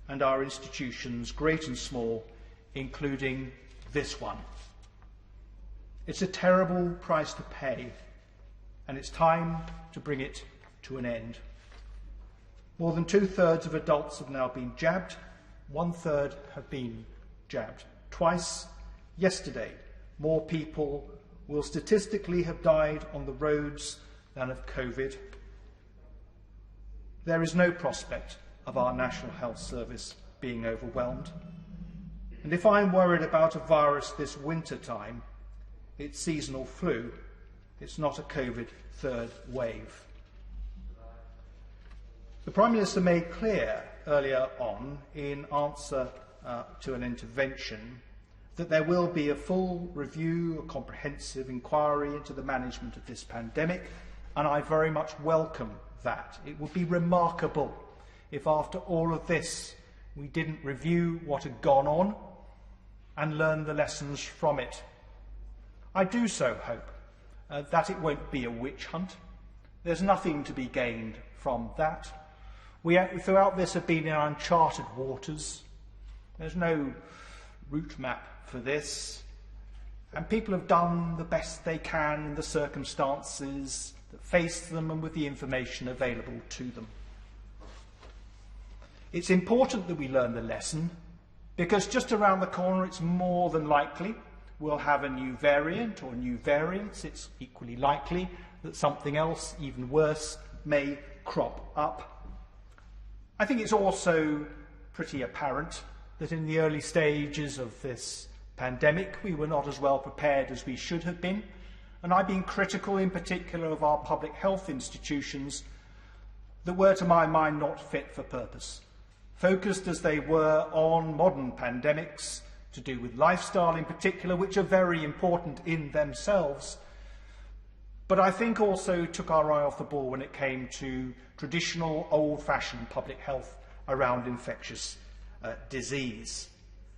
and our institutions, great and small, including this one. It's a terrible price to pay, and it's time to bring it to an end. More than 2/3 of adults have now been jabbed. 1/3 have been jabbed twice. Yesterday, more people will statistically have died on the roads than of COVID. There is no prospect of our National Health Service being overwhelmed. And if I'm worried about a virus this winter time, it's seasonal flu. It's not a COVID third wave. The Prime Minister made clear earlier on, in answer to an intervention, that there will be a full review, a comprehensive inquiry into the management of this pandemic, and I very much welcome that. It would be remarkable if after all of this we didn't review what had gone on and learn the lessons from it. I do so hope that it won't be a witch hunt. There's nothing to be gained from that. We throughout this have been in uncharted waters. There's no route map for this, and people have done the best they can in the circumstances that face them and with the information available to them. It's important that we learn the lesson, because just around the corner it's more than likely we'll have a new variant or new variants. It's equally likely that something else, even worse, may crop up. I think it's also pretty apparent that in the early stages of this pandemic we were not as well prepared as we should have been, and I've been critical in particular of our public health institutions that were, to my mind, not fit for purpose, focused as they were on modern pandemics to do with lifestyle in particular, which are very important in themselves, but I think also took our eye off the ball when it came to traditional old-fashioned public health around infectious disease.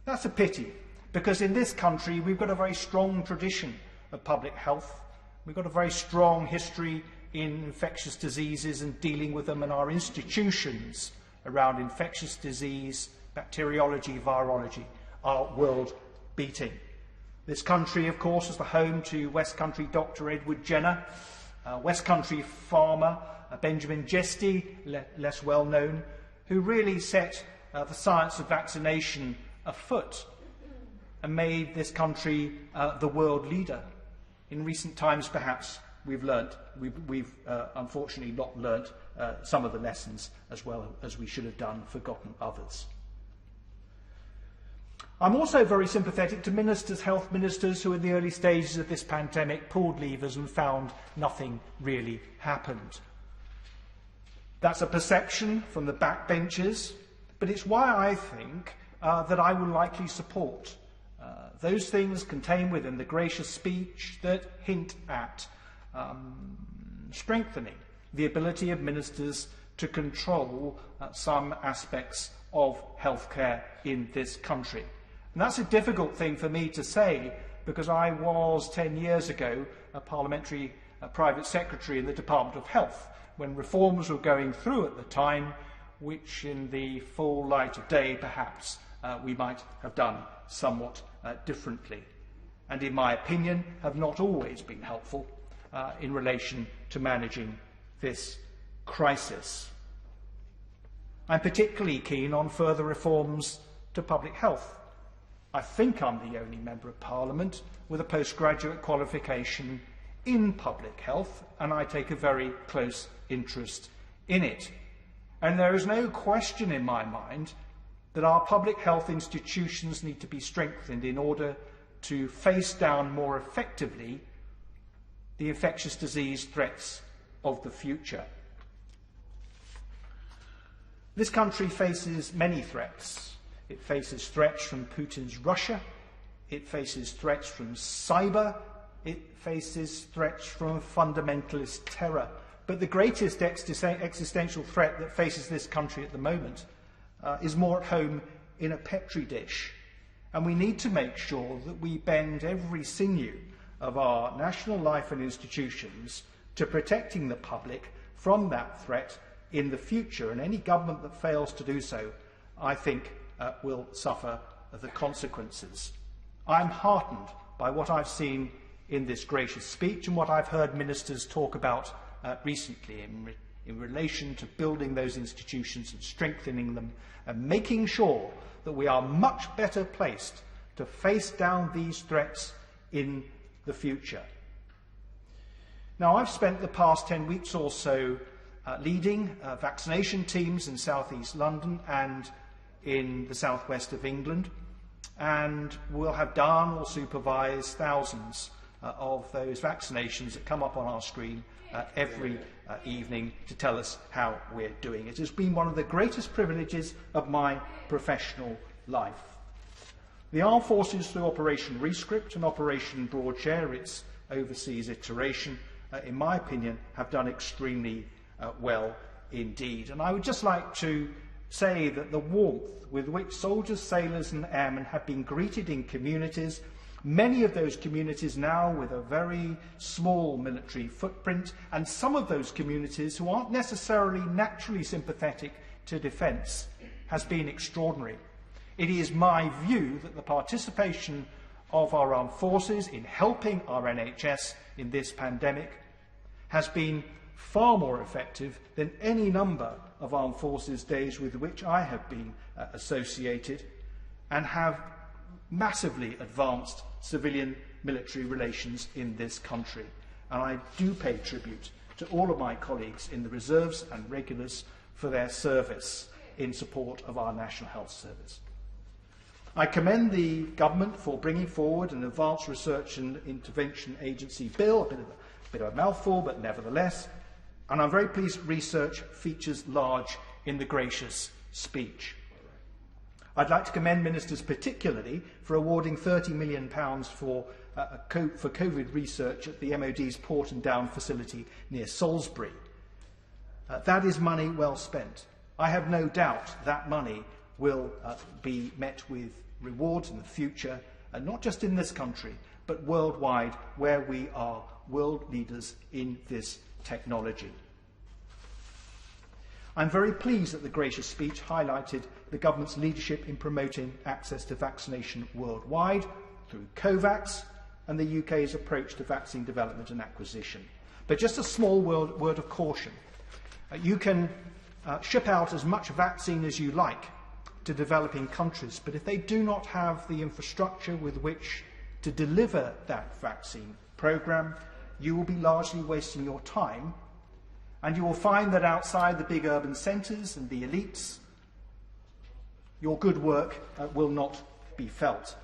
That's a pity, because in this country we've got a very strong tradition of public health. We've got a very strong history in infectious diseases and dealing with them, and our institutions around infectious disease, bacteriology, virology are world-beating. This country, of course, is the home to West Country Dr. Edward Jenner, West Country farmer Benjamin Jesty, less well known, who really set the science of vaccination afoot and made this country the world leader. In recent times, perhaps, we've unfortunately not learnt some of the lessons as well as we should have done, forgotten others. I'm also very sympathetic to ministers, health ministers, who in the early stages of this pandemic pulled levers and found nothing really happened. That's a perception from the backbenchers, but it's why I think that I will likely support those things contained within the gracious speech that hint at strengthening the ability of ministers to control some aspects of healthcare in this country. And that's a difficult thing for me to say, because I was 10 years ago a parliamentary private secretary in the Department of Health when reforms were going through at the time, which in the full light of day perhaps we might have done somewhat differently, and in my opinion have not always been helpful in relation to managing this crisis. I'm particularly keen on further reforms to public health. I think I'm the only Member of Parliament with a postgraduate qualification in public health, and I take a very close interest in it. And there is no question in my mind that our public health institutions need to be strengthened in order to face down more effectively the infectious disease threats of the future. This country faces many threats. It faces threats from Putin's Russia. It faces threats from cyber. It faces threats from fundamentalist terror. But the greatest existential threat that faces this country at the moment is more at home in a petri dish. And we need to make sure that we bend every sinew of our national life and institutions to protecting the public from that threat in the future. And any government that fails to do so, I think, will suffer the consequences. I'm heartened by what I've seen in this gracious speech and what I've heard ministers talk about recently in relation to building those institutions and strengthening them and making sure that we are much better placed to face down these threats in the future. Now, I've spent the past 10 weeks or so leading vaccination teams in South East London and in the southwest of England, and we'll have done or supervised thousands of those vaccinations that come up on our screen every evening to tell us how we're doing. It has been one of the greatest privileges of my professional life. The Armed Forces, through Operation Rescript and Operation Broadshare, its overseas iteration, in my opinion, have done extremely well indeed. And I would just like to say that the warmth with which soldiers, sailors and airmen have been greeted in communities, many of those communities now with a very small military footprint, and some of those communities who aren't necessarily naturally sympathetic to defence, has been extraordinary. It is my view that the participation of our armed forces in helping our NHS in this pandemic has been far more effective than any number of armed forces days with which I have been associated, and have massively advanced civilian-military relations in this country. And I do pay tribute to all of my colleagues in the reserves and regulars for their service in support of our National Health Service. I commend the Government for bringing forward an Advanced Research and Intervention Agency bill, a bit of a mouthful, but nevertheless, and I'm very pleased that research features large in the gracious speech. I'd like to commend ministers particularly for awarding £30 million for COVID research at the MOD's Port and Down facility near Salisbury. That is money well spent. I have no doubt that money will be met with rewards in the future, and not just in this country, but worldwide, where we are world leaders in this technology. I'm very pleased that the gracious speech highlighted the government's leadership in promoting access to vaccination worldwide through COVAX and the UK's approach to vaccine development and acquisition. But just a small word of caution. You can ship out as much vaccine as you like to developing countries, but if they do not have the infrastructure with which to deliver that vaccine programme, you will be largely wasting your time, and you will find that outside the big urban centres and the elites, your good work will not be felt.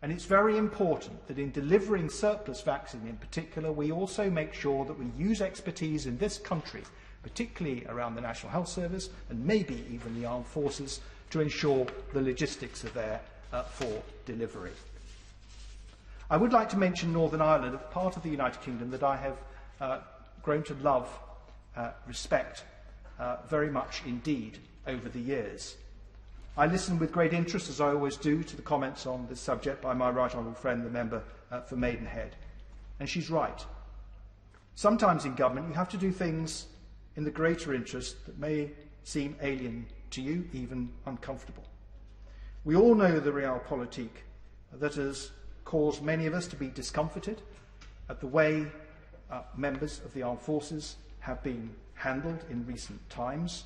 And it's very important that in delivering surplus vaccine in particular, we also make sure that we use expertise in this country, particularly around the National Health Service and maybe even the armed forces, to ensure the logistics are there for delivery. I would like to mention Northern Ireland, a part of the United Kingdom that I have grown to love, respect very much indeed over the years. I listened with great interest, as I always do, to the comments on this subject by my right honourable friend, the member for Maidenhead. And she's right. Sometimes in government you have to do things in the greater interest that may seem alien to you, even uncomfortable. We all know the realpolitik that has caused many of us to be discomforted at the way members of the armed forces have been handled in recent times.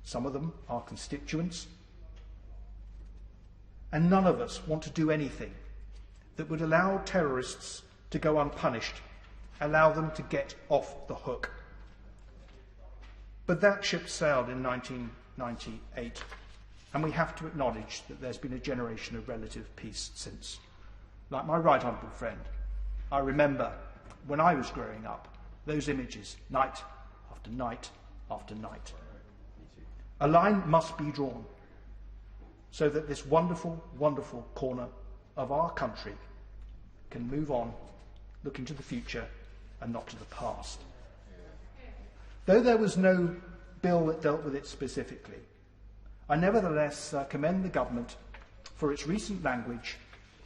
Some of them are constituents. And none of us want to do anything that would allow terrorists to go unpunished, allow them to get off the hook. But that ship sailed in 1998, and we have to acknowledge that there's been a generation of relative peace since. Like my right honourable friend, I remember when I was growing up, those images, night after night after night. A line must be drawn so that this wonderful, wonderful corner of our country can move on, look into the future and not to the past. Though there was no bill that dealt with it specifically, I nevertheless commend the government for its recent language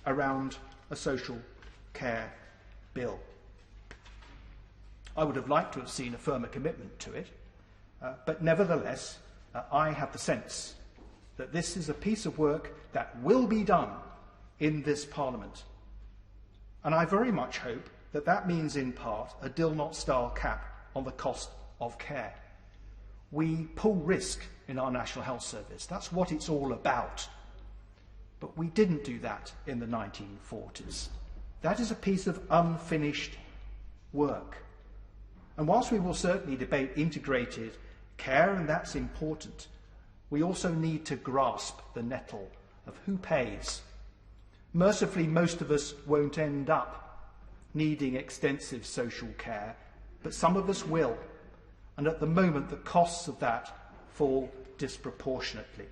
around a social care bill. I would have liked to have seen a firmer commitment to it, but nevertheless, I have the sense that this is a piece of work that will be done in this Parliament. And I very much hope that that means, in part, a Dilnot-style cap on the cost of care. We pull risk in our National Health Service. That's what it's all about. But we didn't do that in the 1940s. That is a piece of unfinished work. And whilst we will certainly debate integrated care, and that's important, we also need to grasp the nettle of who pays. Mercifully, most of us won't end up needing extensive social care, but some of us will. And at the moment, the costs of that fall disproportionately.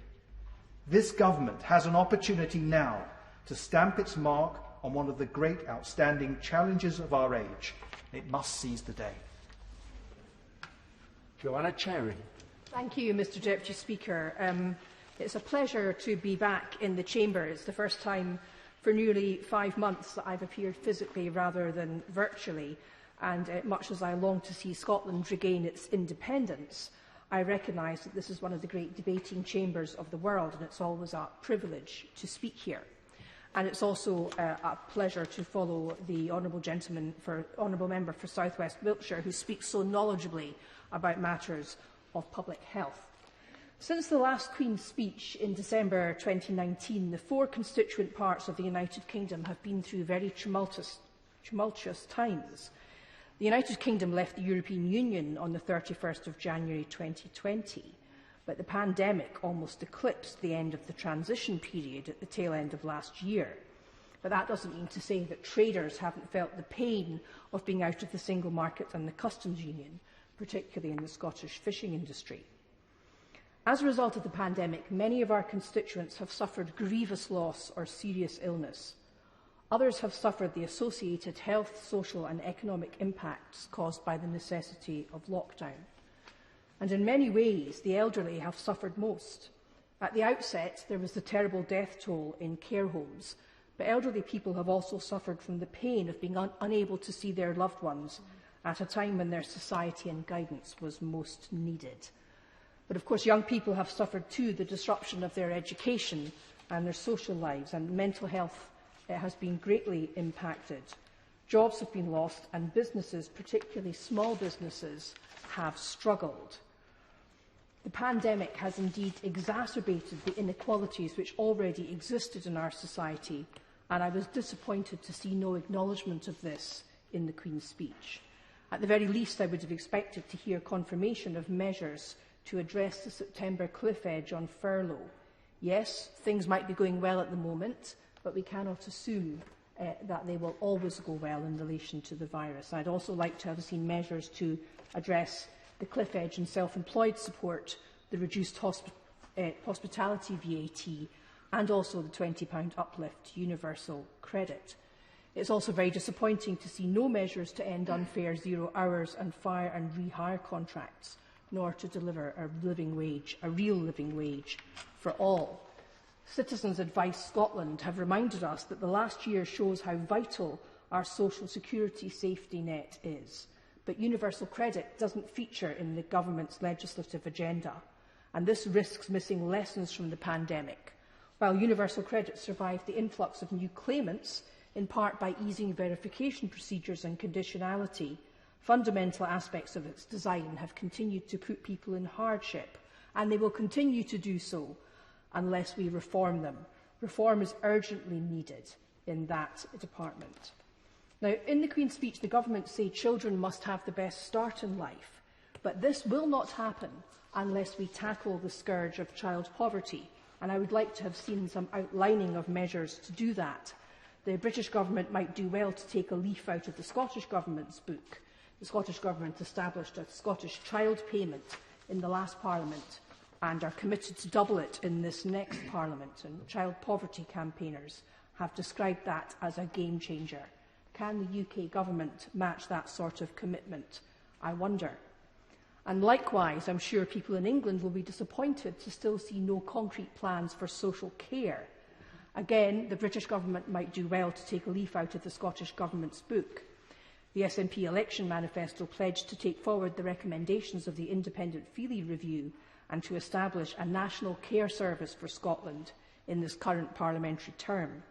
This government has an opportunity now to stamp its mark on one of the great outstanding challenges of our age. It must seize the day. Joanna Cherry. Thank you, Mr Deputy Speaker. It's a pleasure to be back in the Chamber. It's the first time for nearly 5 months that I've appeared physically rather than virtually, and much as I long to see Scotland regain its independence, I recognise that this is one of the great debating chambers of the world, and it's always a privilege to speak here. And it's also a pleasure to follow the Honourable Member for South West Wiltshire, who speaks so knowledgeably about matters of public health. Since the last Queen's speech in December 2019, the 4 constituent parts of the United Kingdom have been through very tumultuous times. The United Kingdom left the European Union on the 31st of January 2020, but the pandemic almost eclipsed the end of the transition period at the tail end of last year. But that doesn't mean to say that traders haven't felt the pain of being out of the single market and the customs union, particularly in the Scottish fishing industry. As a result of the pandemic, many of our constituents have suffered grievous loss or serious illness. Others have suffered the associated health, social and economic impacts caused by the necessity of lockdown. And in many ways, the elderly have suffered most. At the outset, there was the terrible death toll in care homes, but elderly people have also suffered from the pain of being unable to see their loved ones at a time when their society and guidance was most needed. But of course, young people have suffered too the disruption of their education and their social lives, and mental health has been greatly impacted. Jobs have been lost, and businesses, particularly small businesses, have struggled. The pandemic has indeed exacerbated the inequalities which already existed in our society, and I was disappointed to see no acknowledgement of this in the Queen's speech. At the very least, I would have expected to hear confirmation of measures to address the September cliff edge on furlough. Yes, things might be going well at the moment, but we cannot assume that they will always go well in relation to the virus. I'd also like to have seen measures to address the cliff edge and self-employed support, the reduced hospitality VAT, and also the £20 uplift universal credit. It's also very disappointing to see no measures to end unfair 0 hours and fire and rehire contracts, nor to deliver a real living wage for all. Citizens Advice Scotland have reminded us that the last year shows how vital our social security safety net is. But universal credit doesn't feature in the government's legislative agenda, and this risks missing lessons from the pandemic. While universal credit survived the influx of new claimants, in part by easing verification procedures and conditionality, fundamental aspects of its design have continued to put people in hardship, and they will continue to do so unless we reform them. Reform is urgently needed in that department. Now, in the Queen's speech, the government say children must have the best start in life, but this will not happen unless we tackle the scourge of child poverty, and I would like to have seen some outlining of measures to do that. The British Government might do well to take a leaf out of the Scottish Government's book. The Scottish Government established a Scottish child payment in the last Parliament and are committed to double it in this next Parliament, and child poverty campaigners have described that as a game changer. Can the UK Government match that sort of commitment? I wonder. And likewise, I'm sure people in England will be disappointed to still see no concrete plans for social care. Again, the British Government might do well to take a leaf out of the Scottish Government's book. The SNP election manifesto pledged to take forward the recommendations of the Independent Feely Review and to establish a national care service for Scotland in this current parliamentary term.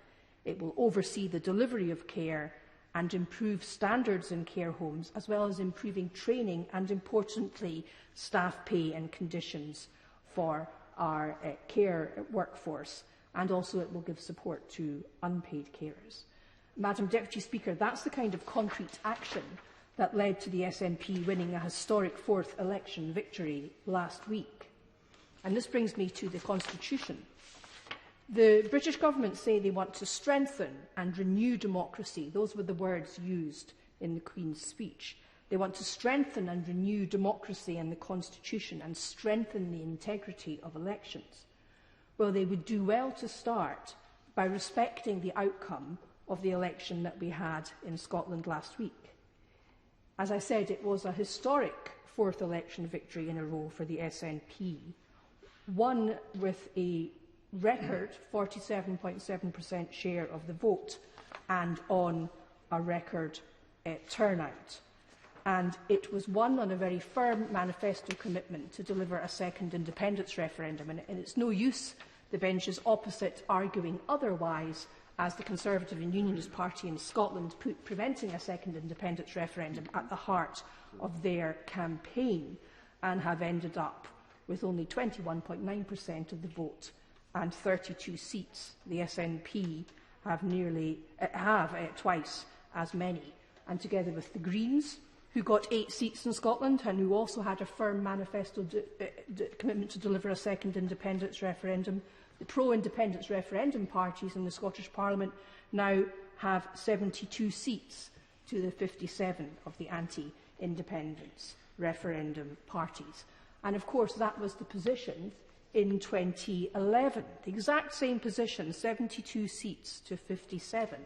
It will oversee the delivery of care and improve standards in care homes, as well as improving training and, importantly, staff pay and conditions for our care workforce. And also it will give support to unpaid carers. Madam Deputy Speaker, that's the kind of concrete action that led to the SNP winning a historic fourth election victory last week. And this brings me to the Constitution. The British Government say they want to strengthen and renew democracy. Those were the words used in the Queen's speech. They want to strengthen and renew democracy and the Constitution and strengthen the integrity of elections. Well, they would do well to start by respecting the outcome of the election that we had in Scotland last week. As I said, it was a historic fourth election victory in a row for the SNP, won with a record 47.7% share of the vote and on a record turnout. And it was won on a very firm manifesto commitment to deliver a second independence referendum. And it's no use the benches opposite arguing otherwise, as the Conservative and Unionist Party in Scotland put preventing a second independence referendum at the heart of their campaign and have ended up with only 21.9% of the vote and 32 seats. The SNP have twice as many. And together with the Greens, who got 8 seats in Scotland and who also had a firm manifesto commitment to deliver a second independence referendum, the pro-independence referendum parties in the Scottish Parliament now have 72 seats to the 57 of the anti-independence referendum parties. And of course that was the position in 2011, the exact same position, 72 seats to 57,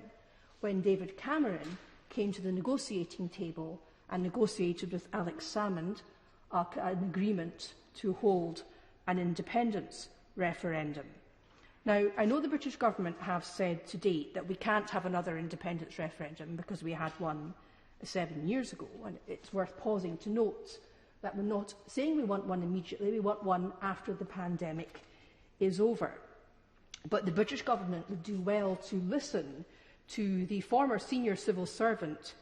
when David Cameron came to the negotiating table and negotiated with Alex Salmond an agreement to hold an independence referendum. Now, I know the British Government have said to date that we can't have another independence referendum because we had one 7 years ago, and it's worth pausing to note that we're not saying we want one immediately, we want one after the pandemic is over. But the British Government would do well to listen to the former senior civil servant,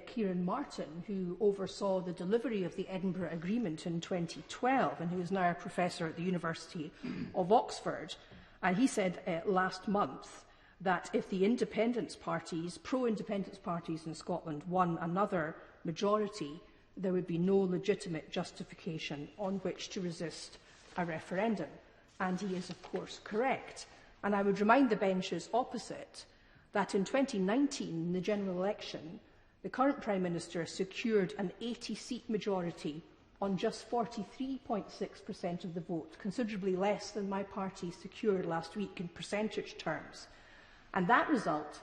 Kieran Martin, who oversaw the delivery of the Edinburgh Agreement in 2012 and who is now a professor at the University of Oxford. And he said last month that if the independence parties, pro-independence parties in Scotland won another majority, there would be no legitimate justification on which to resist a referendum. And he is, of course, correct. And I would remind the benches opposite that in 2019, in the general election, the current Prime Minister secured an 80-seat majority on just 43.6% of the vote, considerably less than my party secured last week in percentage terms. And that result,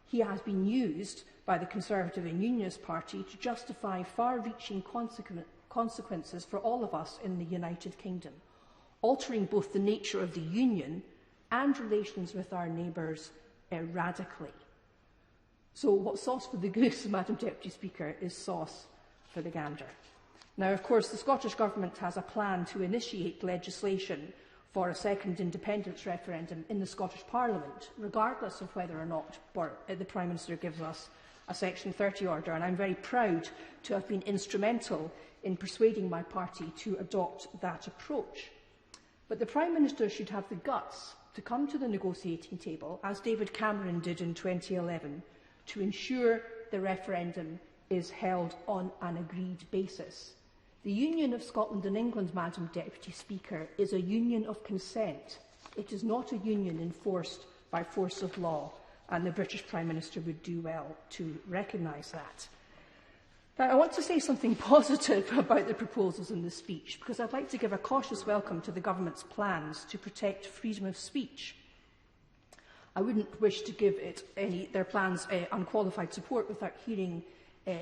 he has been used by the Conservative and Unionist Party to justify far-reaching consequences for all of us in the United Kingdom, altering both the nature of the Union and relations with our neighbours radically. So what's sauce for the goose, Madam Deputy Speaker, is sauce for the gander. Now, of course, the Scottish Government has a plan to initiate legislation for a second independence referendum in the Scottish Parliament, regardless of whether or not the Prime Minister gives us a Section 30 order. And I'm very proud to have been instrumental in persuading my party to adopt that approach. But the Prime Minister should have the guts to come to the negotiating table, as David Cameron did in 2011, to ensure the referendum is held on an agreed basis. The Union of Scotland and England, Madam Deputy Speaker, is a union of consent. It is not a union enforced by force of law, and the British Prime Minister would do well to recognise that. Now, I want to say something positive about the proposals in the speech, because I'd like to give a cautious welcome to the Government's plans to protect freedom of speech. I wouldn't wish to give their plans unqualified support without hearing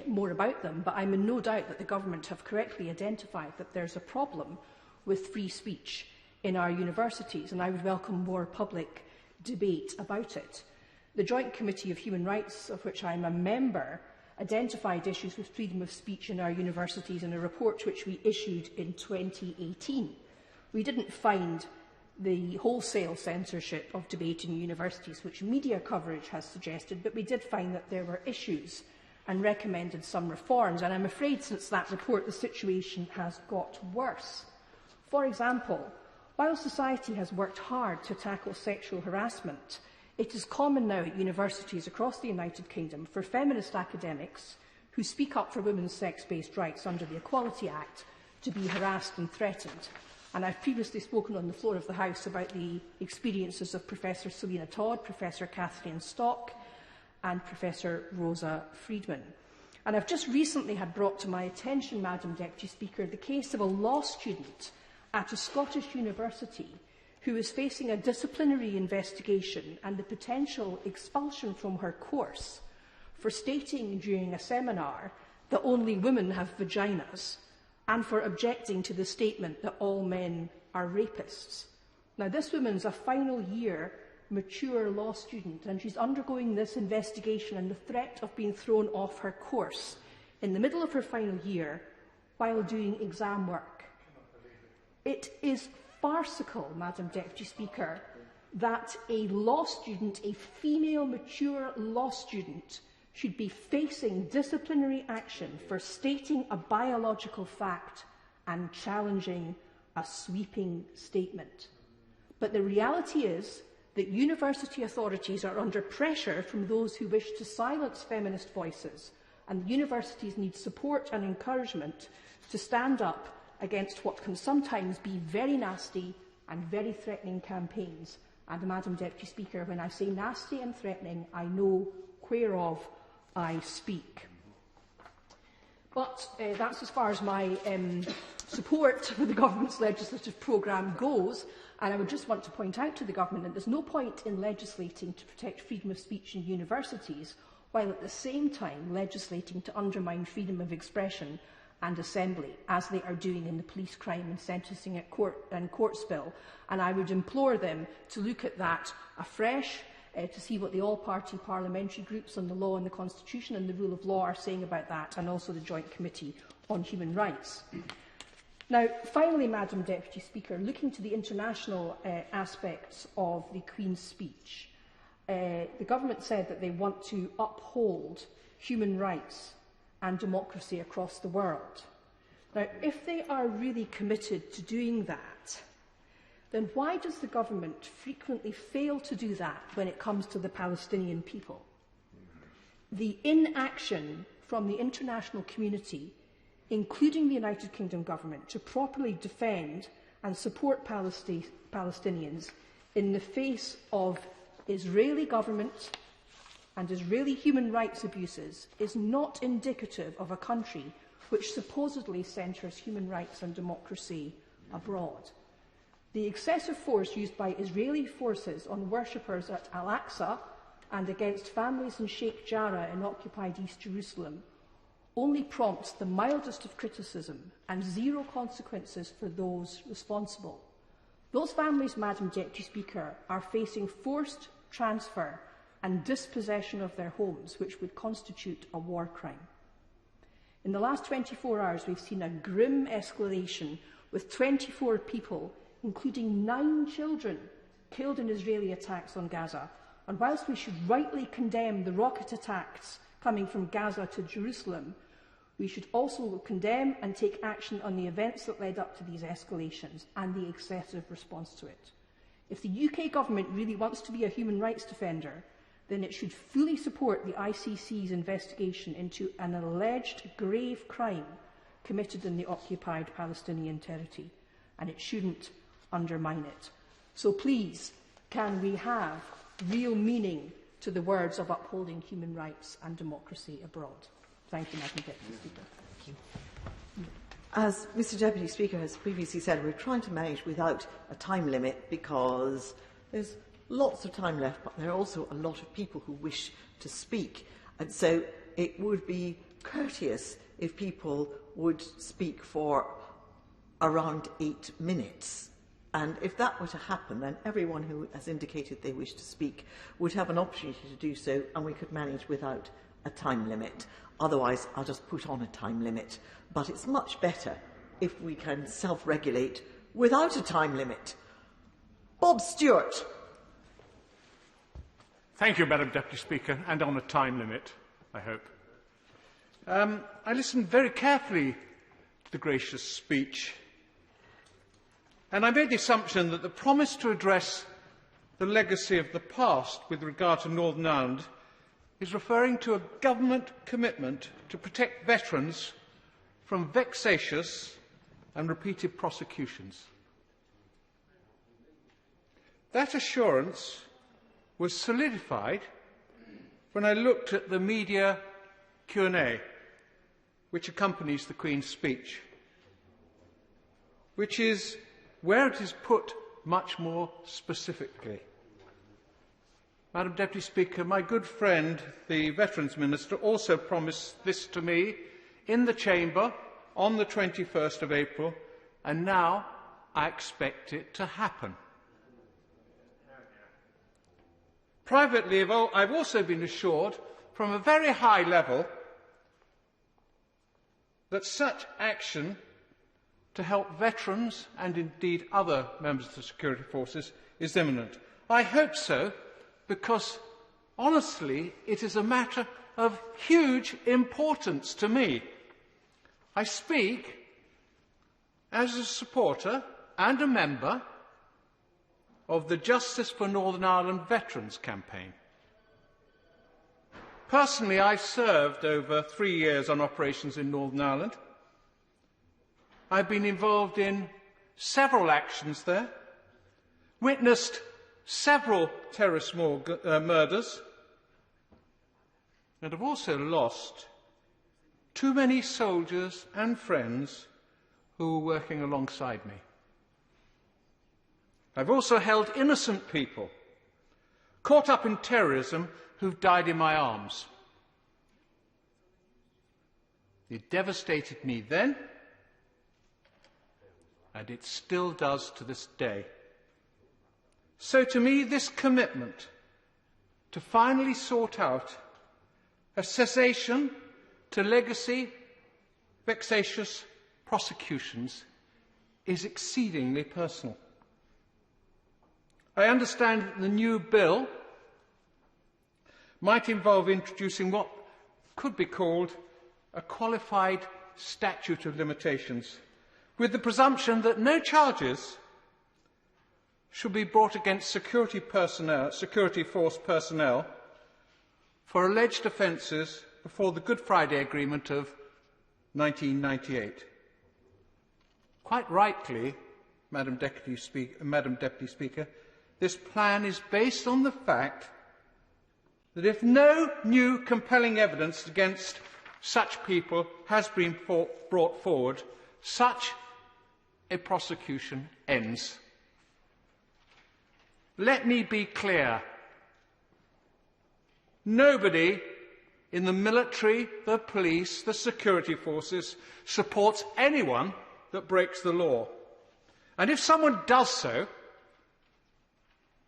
more about them, but I'm in no doubt that the Government have correctly identified that there's a problem with free speech in our universities, and I would welcome more public debate about it. The Joint Committee of Human Rights, of which I'm a member, identified issues with freedom of speech in our universities in a report which we issued in 2018. We didn't find the wholesale censorship of debate in universities, which media coverage has suggested, but we did find that there were issues and recommended some reforms. And I'm afraid since that report, the situation has got worse. For example, while society has worked hard to tackle sexual harassment, it is common now at universities across the United Kingdom for feminist academics who speak up for women's sex-based rights under the Equality Act to be harassed and threatened. And I've previously spoken on the floor of the House about the experiences of Professor Selina Todd, Professor Kathleen Stock and Professor Rosa Friedman. And I've just recently had brought to my attention, Madam Deputy Speaker, the case of a law student at a Scottish university who is facing a disciplinary investigation and the potential expulsion from her course for stating during a seminar that only women have vaginas and for objecting to the statement that all men are rapists. Now, this woman's a final year mature law student, and she's undergoing this investigation and the threat of being thrown off her course in the middle of her final year while doing exam work. It is farcical, Madam Deputy Speaker, that a law student, a female mature law student, should be facing disciplinary action for stating a biological fact and challenging a sweeping statement. But the reality is that university authorities are under pressure from those who wish to silence feminist voices, and universities need support and encouragement to stand up against what can sometimes be very nasty and very threatening campaigns. And, Madam Deputy Speaker, when I say nasty and threatening, I know whereof I speak. But that's as far as my support for the Government's legislative programme goes. And I would just want to point out to the Government that there's no point in legislating to protect freedom of speech in universities while at the same time legislating to undermine freedom of expression and assembly, as they are doing in the Police Crime and Sentencing at Courts Bill. And I would implore them to look at that afresh, to see what the all-party parliamentary groups on the law and the Constitution and the rule of law are saying about that, and also the Joint Committee on Human Rights. Now, finally, Madam Deputy Speaker, looking to the international aspects of the Queen's speech, the Government said that they want to uphold human rights and democracy across the world. Now, if they are really committed to doing that, then why does the Government frequently fail to do that when it comes to the Palestinian people? The inaction from the international community, including the United Kingdom Government, to properly defend and support Palestinians in the face of Israeli government and Israeli human rights abuses is not indicative of a country which supposedly centres human rights and democracy abroad. The excessive force used by Israeli forces on worshippers at Al-Aqsa and against families in Sheikh Jarrah in occupied East Jerusalem only prompts the mildest of criticism and zero consequences for those responsible. Those families, Madam Deputy Speaker, are facing forced transfer and dispossession of their homes, which would constitute a war crime. In the last 24 hours, we've seen a grim escalation with 24 people, including 9 children, killed in Israeli attacks on Gaza. And whilst we should rightly condemn the rocket attacks coming from Gaza to Jerusalem, we should also condemn and take action on the events that led up to these escalations and the excessive response to it. If the UK government really wants to be a human rights defender, then it should fully support the ICC's investigation into an alleged grave crime committed in the occupied Palestinian territory, and it shouldn't undermine it. So please, can we have real meaning to the words of upholding human rights and democracy abroad? Thank you, Madam Deputy Speaker. Thank you. As Mr Deputy Speaker has previously said, we're trying to manage without a time limit because there's lots of time left, but there are also a lot of people who wish to speak. And so it would be courteous if people would speak for around 8 minutes. And if that were to happen, then everyone who has indicated they wish to speak would have an opportunity to do so, and we could manage without a time limit. Otherwise, I'll just put on a time limit. But it's much better if we can self-regulate without a time limit. Bob Stewart. Thank you, Madam Deputy Speaker, and on a time limit, I hope. I listened very carefully to the gracious speech, and I made the assumption that the promise to address the legacy of the past with regard to Northern Ireland is referring to a government commitment to protect veterans from vexatious and repeated prosecutions. That assurance was solidified when I looked at the media Q&A which accompanies the Queen's speech, which is where it is put much more specifically. Madam Deputy Speaker, my good friend, the Veterans Minister, also promised this to me in the Chamber on the 21st of April, and now I expect it to happen. Privately, I've also been assured from a very high level that such action to help veterans and indeed other members of the security forces is imminent. I hope so, because honestly it is a matter of huge importance to me. I speak as a supporter and a member of the Justice for Northern Ireland Veterans campaign. Personally, I served over 3 years on operations in Northern Ireland. I've been involved in several actions there, witnessed several terrorist murders, and have also lost too many soldiers and friends who were working alongside me. I've also held innocent people caught up in terrorism who've died in my arms. It devastated me then, and it still does to this day. So to me, this commitment to finally sort out a cessation to legacy vexatious prosecutions is exceedingly personal. I understand that the new bill might involve introducing what could be called a qualified statute of limitations, with the presumption that no charges should be brought against security force personnel for alleged offences before the Good Friday Agreement of 1998. Quite rightly, Madam Deputy Speaker, this plan is based on the fact that if no new compelling evidence against such people has been brought forward, such a prosecution ends. Let me be clear. Nobody in the military, the police, the security forces supports anyone that breaks the law. And if someone does so,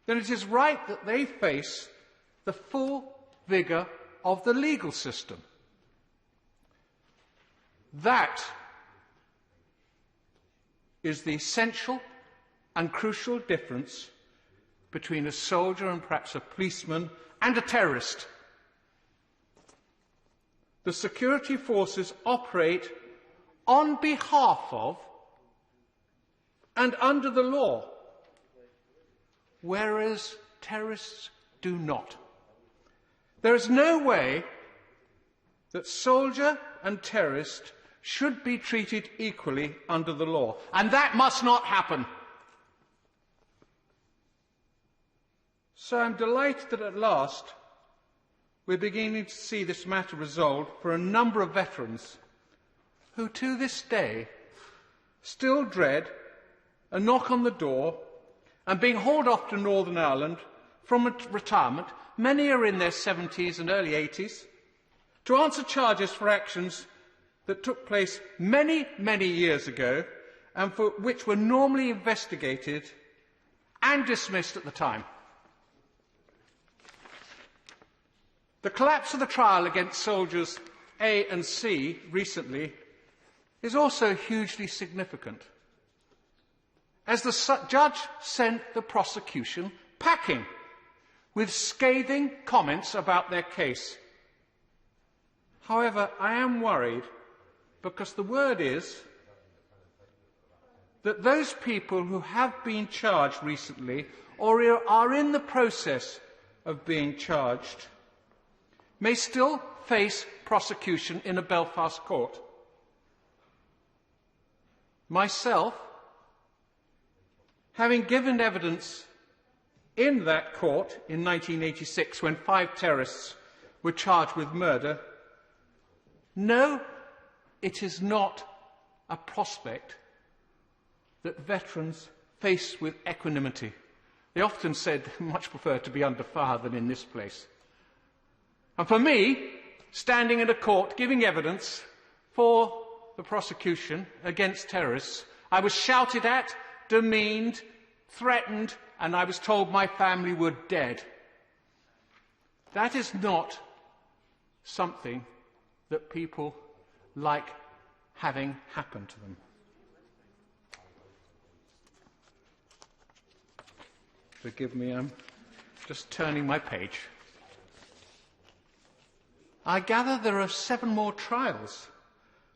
then it is right that they face the full vigour of the legal system. That is the essential and crucial difference between a soldier and perhaps a policeman and a terrorist. The security forces operate on behalf of and under the law. whereas terrorists do not. There is no way that soldier and terrorist should be treated equally under the law, and that must not happen. So I'm delighted that at last we're beginning to see this matter resolved for a number of veterans who to this day still dread a knock on the door and being hauled off to Northern Ireland from retirement. Many are in their 70s and early 80s, to answer charges for actions that took place many, many years ago and for which were normally investigated and dismissed at the time. The collapse of the trial against soldiers A and C recently is also hugely significant, as the judge sent the prosecution packing with scathing comments about their case. However, I am worried because the word is that those people who have been charged recently or are in the process of being charged may still face prosecution in a Belfast court. Myself, having given evidence in that court in 1986 when 5 terrorists were charged with murder, no, it is not a prospect that veterans face with equanimity. They often said they much prefer to be under fire than in this place. And for me, standing in a court giving evidence for the prosecution against terrorists, I was shouted at, demeaned, threatened, and I was told my family were dead. That is not something that people like having happen to them. Forgive me, I'm just turning my page. I gather there are 7 more trials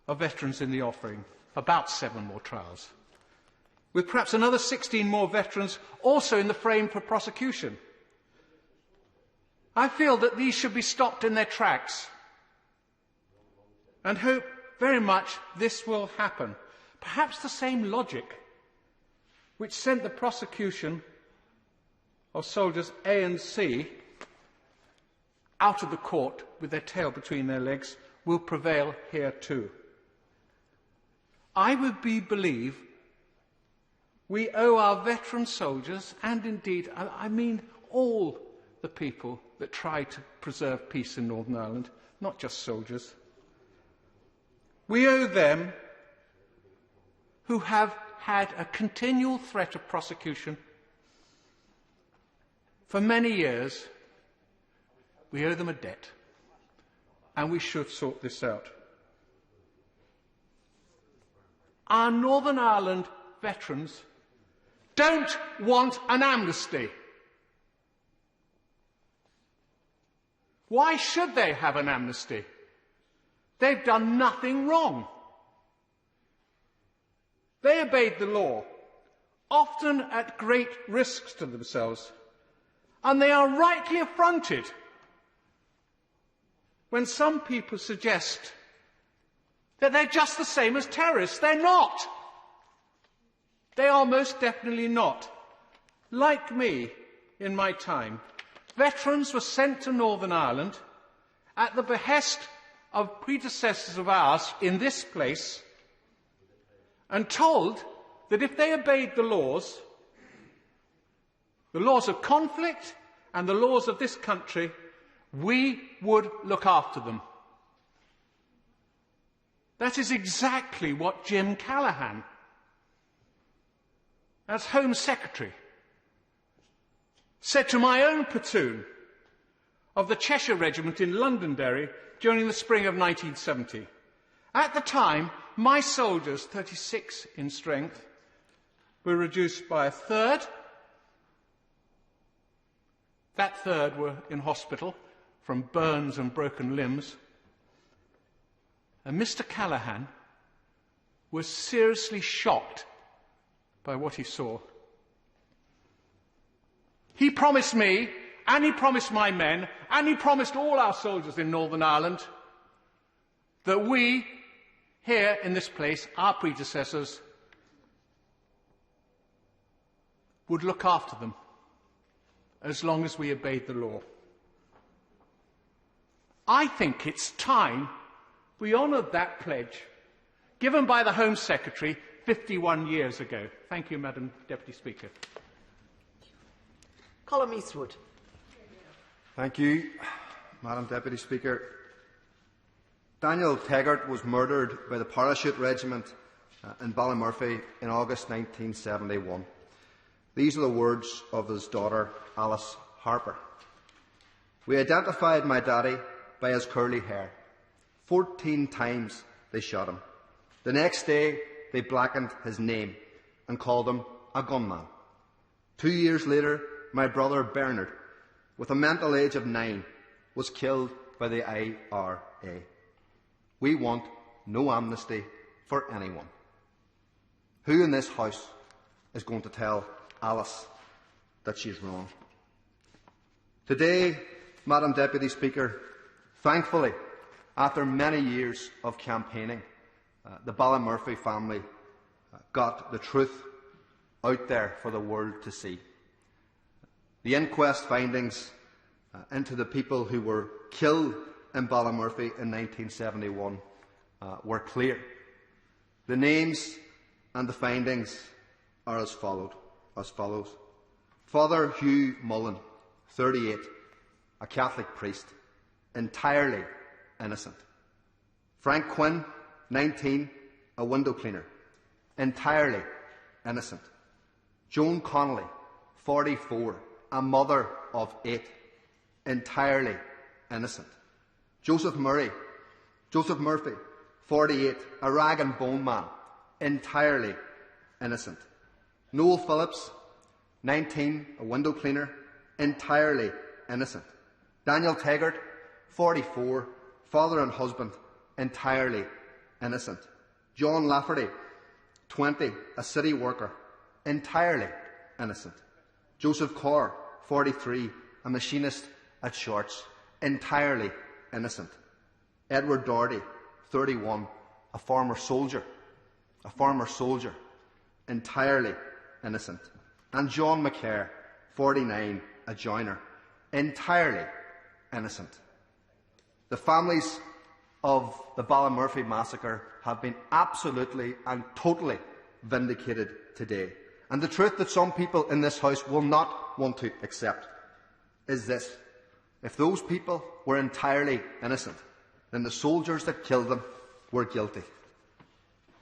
of veterans in the offing, about 7 more trials, with perhaps another 16 more veterans also in the frame for prosecution. I feel that these should be stopped in their tracks and hope very much this will happen. Perhaps the same logic which sent the prosecution of soldiers A and C out of the court with their tail between their legs will prevail here too. I would believe we owe our veteran soldiers, and indeed, I mean all the people that try to preserve peace in Northern Ireland, not just soldiers, we owe them who have had a continual threat of prosecution for many years. We owe them a debt, and we should sort this out. Our Northern Ireland veterans don't want an amnesty. Why should they have an amnesty? They've done nothing wrong. They obeyed the law, often at great risks to themselves, and they are rightly affronted when some people suggest that they're just the same as terrorists. They're not. They are most definitely not. Like me, in my time, veterans were sent to Northern Ireland at the behest of predecessors of ours in this place and told that if they obeyed the laws of conflict and the laws of this country, we would look after them. That is exactly what Jim Callaghan, as Home Secretary, said to my own platoon of the Cheshire Regiment in Londonderry during the spring of 1970. At the time, my soldiers, 36 in strength, were reduced by a third. That third were in hospital from burns and broken limbs. And Mr. Callaghan was seriously shocked by what he saw. He promised me, and he promised my men, and he promised all our soldiers in Northern Ireland that we, here in this place, our predecessors, would look after them as long as we obeyed the law. I think it's time we honoured that pledge given by the Home Secretary 51 years ago. Thank you, Madam Deputy Speaker. Colin Eastwood. Thank you, Madam Deputy Speaker. Daniel Taggart was murdered by the Parachute Regiment in Ballymurphy in August 1971. These are the words of his daughter, Alice Harper. We identified my daddy by his curly hair. 14 times they shot him. The next day, they blackened his name and called him a gunman. 2 years later, my brother Bernard, with a mental age of 9, was killed by the IRA. We want no amnesty for anyone. Who in this House is going to tell Alice that she's wrong? Today, Madam Deputy Speaker, thankfully, after many years of campaigning, the Ballymurphy family got the truth out there for the world to see. The inquest findings into the people who were killed in Ballymurphy in 1971 were clear. The names and the findings are as follows. Father Hugh Mullen, 38, a Catholic priest, entirely innocent. Frank Quinn, 19, a window cleaner, entirely innocent. Joan Connolly, 44, a mother of 8, entirely innocent. Joseph Murphy, 48, a rag and bone man, entirely innocent. Noel Phillips, 19, a window cleaner, entirely innocent. Daniel Taggart, 44, father and husband, entirely innocent. John Lafferty, 20, a city worker, entirely innocent. Joseph Corr, 43, a machinist at Shorts, entirely innocent. Edward Doherty, 31, a former soldier, entirely innocent. And John McCare, 49, a joiner, entirely innocent. The families of the Ballymurphy massacre have been absolutely and totally vindicated today. And the truth that some people in this House will not want to accept is this: if those people were entirely innocent, then the soldiers that killed them were guilty.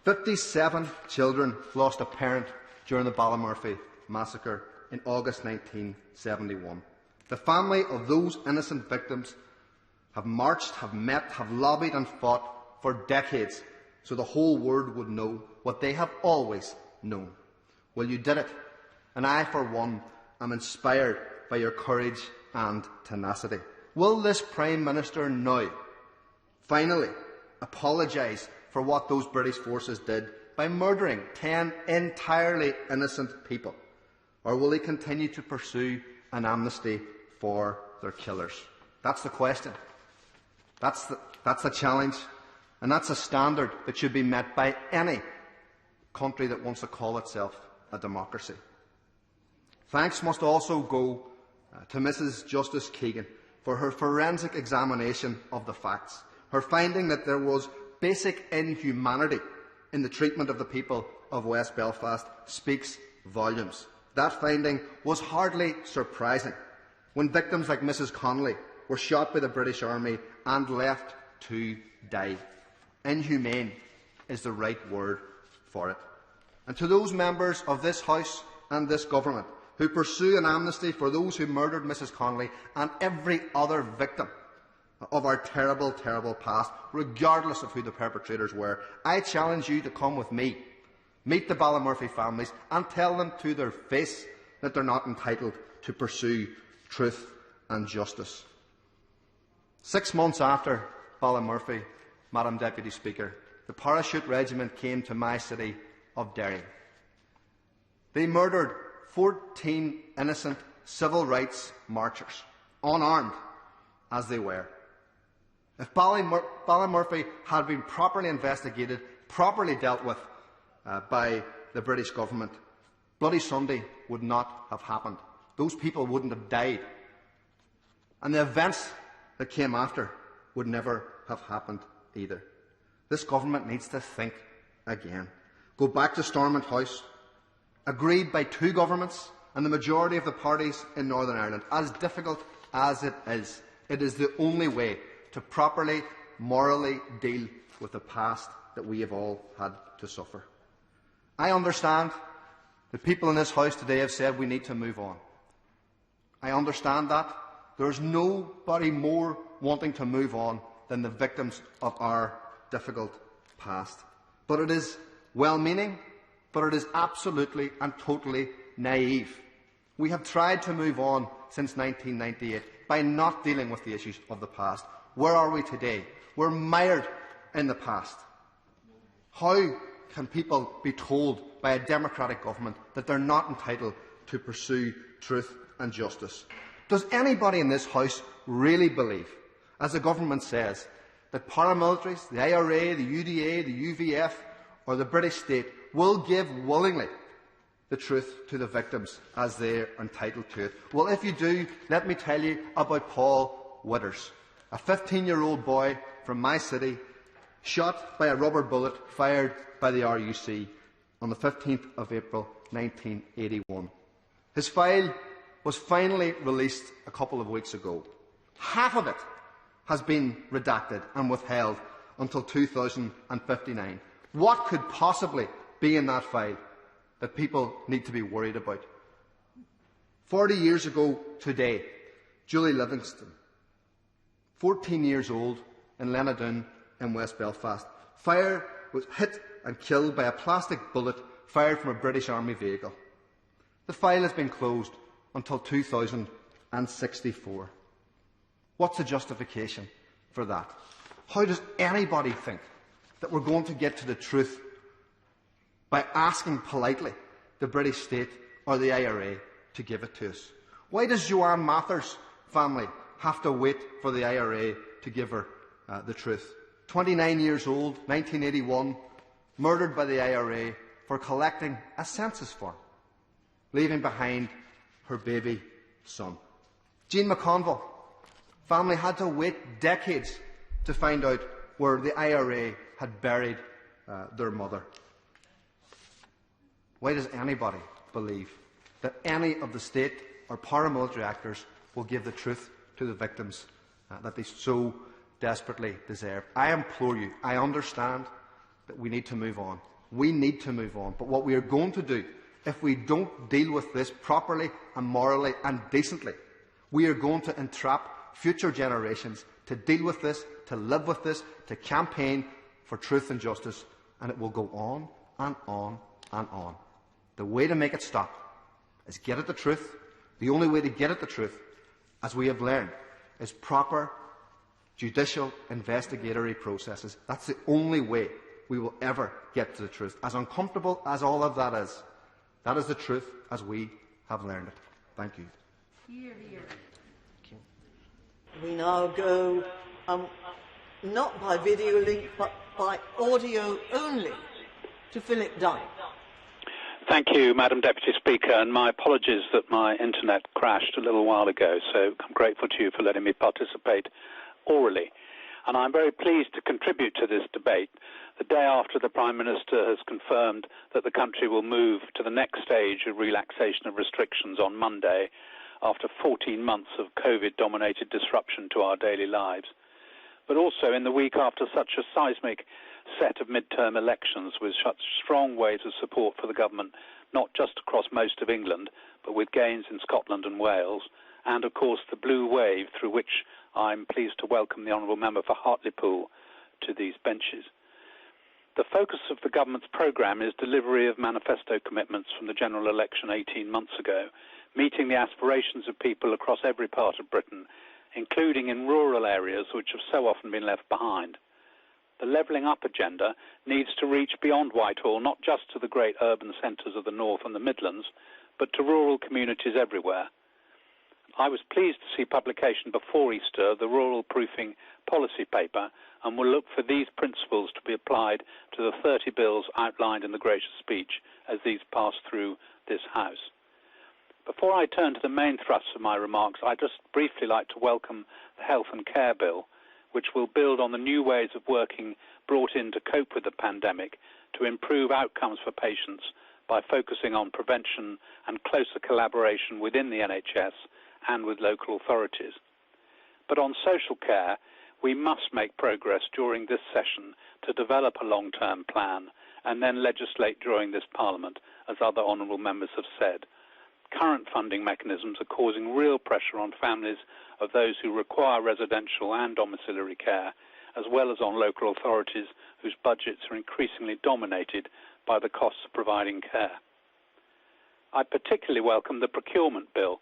57 children lost a parent during the Ballymurphy massacre in August 1971. The family of those innocent victims have marched, have met, have lobbied and fought for decades so the whole world would know what they have always known. Well, you did it, and I, for one, am inspired by your courage and tenacity. Will this Prime Minister now finally apologise for what those British forces did by murdering 10 entirely innocent people? Or will he continue to pursue an amnesty for their killers? That's the question. That's the challenge. And that's a standard that should be met by any country that wants to call itself a democracy. Thanks must also go to Mrs. Justice Keegan for her forensic examination of the facts. Her finding that there was basic inhumanity in the treatment of the people of West Belfast speaks volumes. That finding was hardly surprising when victims like Mrs. Connolly were shot by the British Army and left to die. Inhumane is the right word for it. And to those members of this House and this Government who pursue an amnesty for those who murdered Mrs. Connolly and every other victim of our terrible, terrible past, regardless of who the perpetrators were, I challenge you to come with me, meet the Ballymurphy families and tell them to their face that they're not entitled to pursue truth and justice. 6 months after Ballymurphy, Madam Deputy Speaker, the Parachute Regiment came to my city of Derry. They murdered 14 innocent civil rights marchers, unarmed as they were. If Ballymurphy had been properly investigated, properly dealt with by the British government, Bloody Sunday would not have happened. Those people wouldn't have died. And the events that came after would never have happened either. This government needs to think again. Go back to Stormont House, agreed by two governments and the majority of the parties in Northern Ireland. As difficult as it is the only way to properly, morally deal with the past that we have all had to suffer. I understand that people in this House today have said we need to move on. I understand that. There is nobody more wanting to move on than the victims of our difficult past. But it is well-meaning, but it is absolutely and totally naive. We have tried to move on since 1998 by not dealing with the issues of the past. Where are we today? We're mired in the past. How can people be told by a democratic government that they're not entitled to pursue truth and justice? Does anybody in this House really believe, as the government says, that paramilitaries, the IRA, the UDA, the UVF or the British state will give willingly the truth to the victims as they are entitled to it? Well, if you do, let me tell you about Paul Witters, a 15-year-old boy from my city, shot by a rubber bullet fired by the RUC on the 15th of April 1981. His file was finally released a couple of weeks ago. Half of it has been redacted and withheld until 2059. What could possibly be in that file that people need to be worried about? 40 years ago today, Julie Livingston, 14 years old, in Lenadoon in West Belfast, was hit and killed by a plastic bullet fired from a British Army vehicle. The file has been closed until 2064. What's the justification for that? How does anybody think that we're going to get to the truth by asking politely the British state or the IRA to give it to us? Why does Joanne Mather's family have to wait for the IRA to give her the truth? 29 years old, 1981, murdered by the IRA for collecting a census form, leaving behind her baby son. Jean McConville family had to wait decades to find out where the IRA had buried their mother. Why does anybody believe that any of the state or paramilitary actors will give the truth to the victims that they so desperately deserve? I implore you, I understand that we need to move on. We need to move on. But what we are going to do, if we don't deal with this properly and morally and decently, we are going to entrap future generations to deal with this, to live with this, to campaign for truth and justice, and it will go on and on and on. The way to make it stop is get at the truth. The only way to get at the truth, as we have learned, is proper judicial investigatory processes. That's the only way we will ever get to the truth. As uncomfortable as all of that is the truth as we have learned it. Thank you. Hear, hear. We now go, not by video link, but by audio only, to Philip Dunn. Thank you, Madam Deputy Speaker, and my apologies that my internet crashed a little while ago, so I'm grateful to you for letting me participate orally. And I'm very pleased to contribute to this debate the day after the Prime Minister has confirmed that the country will move to the next stage of relaxation of restrictions on Monday, after 14 months of COVID-dominated disruption to our daily lives, but also in the week after such a seismic set of mid-term elections with such strong waves of support for the government, not just across most of England, but with gains in Scotland and Wales, and of course the blue wave through which I'm pleased to welcome the Honourable Member for Hartlepool to these benches. The focus of the government's programme is delivery of manifesto commitments from the general election 18 months ago, meeting the aspirations of people across every part of Britain, including in rural areas which have so often been left behind. The levelling up agenda needs to reach beyond Whitehall, not just to the great urban centres of the North and the Midlands, but to rural communities everywhere. I was pleased to see publication before Easter of the Rural Proofing Policy Paper, and will look for these principles to be applied to the 30 bills outlined in the gracious speech as these pass through this House. Before I turn to the main thrust of my remarks, I'd just briefly like to welcome the Health and Care Bill, which will build on the new ways of working brought in to cope with the pandemic to improve outcomes for patients by focusing on prevention and closer collaboration within the NHS and with local authorities. But on social care, we must make progress during this session to develop a long-term plan and then legislate during this Parliament, as other honourable members have said. Current funding mechanisms are causing real pressure on families of those who require residential and domiciliary care, as well as on local authorities whose budgets are increasingly dominated by the costs of providing care. I particularly welcome the procurement bill.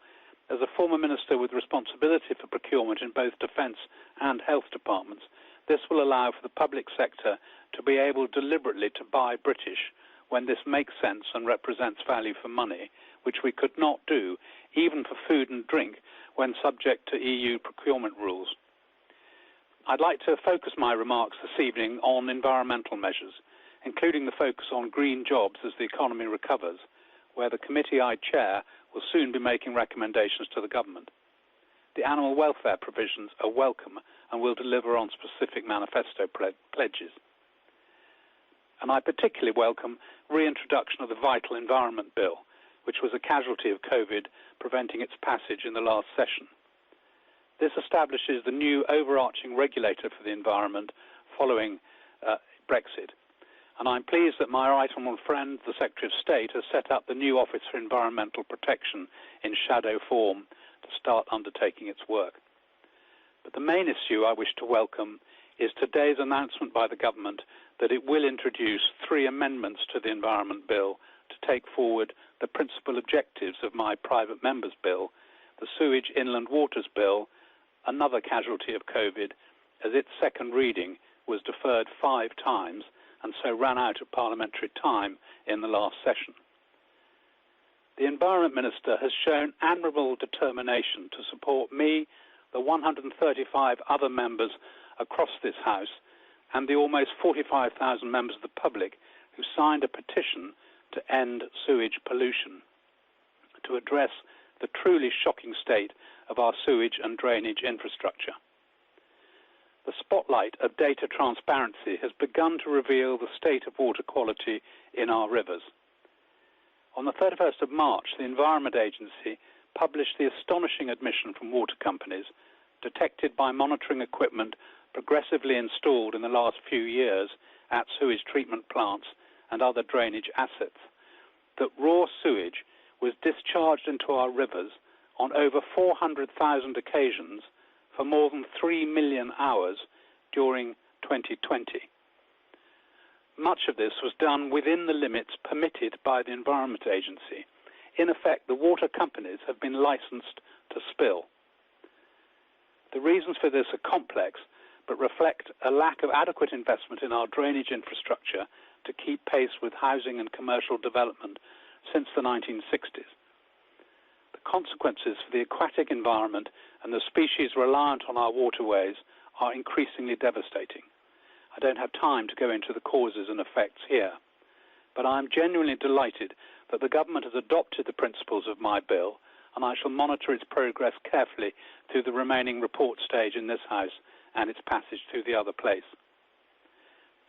As a former minister with responsibility for procurement in both defence and health departments, this will allow for the public sector to be able deliberately to buy British when this makes sense and represents value for money, which we could not do even for food and drink when subject to EU procurement rules. I'd like to focus my remarks this evening on environmental measures, including the focus on green jobs as the economy recovers, where the committee I chair will soon be making recommendations to the government. The animal welfare provisions are welcome and will deliver on specific manifesto pledges. And I particularly welcome reintroduction of the Vital Environment Bill, which was a casualty of COVID, preventing its passage in the last session. This establishes the new overarching regulator for the environment following Brexit. And I'm pleased that my right honourable friend, the Secretary of State, has set up the new Office for Environmental Protection in shadow form to start undertaking its work. But the main issue I wish to welcome is today's announcement by the government that it will introduce 3 amendments to the Environment Bill to take forward the principal objectives of my private member's bill, the Sewage Inland Waters Bill, another casualty of COVID, as its second reading was deferred 5 times and so ran out of parliamentary time in the last session. The Environment Minister has shown admirable determination to support me, the 135 other members across this House, and the almost 45,000 members of the public who signed a petition to end sewage pollution, to address the truly shocking state of our sewage and drainage infrastructure. The spotlight of data transparency has begun to reveal the state of water quality in our rivers. On the 31st of March, the Environment Agency published the astonishing admission from water companies, detected by monitoring equipment progressively installed in the last few years at sewage treatment plants and other drainage assets, that raw sewage was discharged into our rivers on over 400,000 occasions for more than 3 million hours during 2020. Much of this was done within the limits permitted by the Environment Agency. In effect, the water companies have been licensed to spill. The reasons for this are complex, but reflect a lack of adequate investment in our drainage infrastructure to keep pace with housing and commercial development since the 1960s. The consequences for the aquatic environment and the species reliant on our waterways are increasingly devastating. I don't have time to go into the causes and effects here, but I am genuinely delighted that the government has adopted the principles of my bill, and I shall monitor its progress carefully through the remaining report stage in this House and its passage through the other place.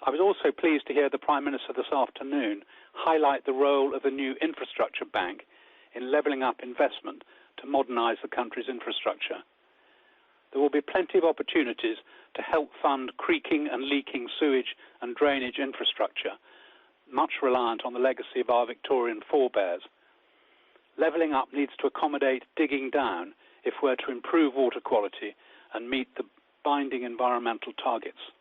I was also pleased to hear the Prime Minister this afternoon highlight the role of the new infrastructure bank in levelling up investment to modernise the country's infrastructure. There will be plenty of opportunities to help fund creaking and leaking sewage and drainage infrastructure, much reliant on the legacy of our Victorian forebears. Levelling up needs to accommodate digging down if we're to improve water quality and meet the binding environmental targets.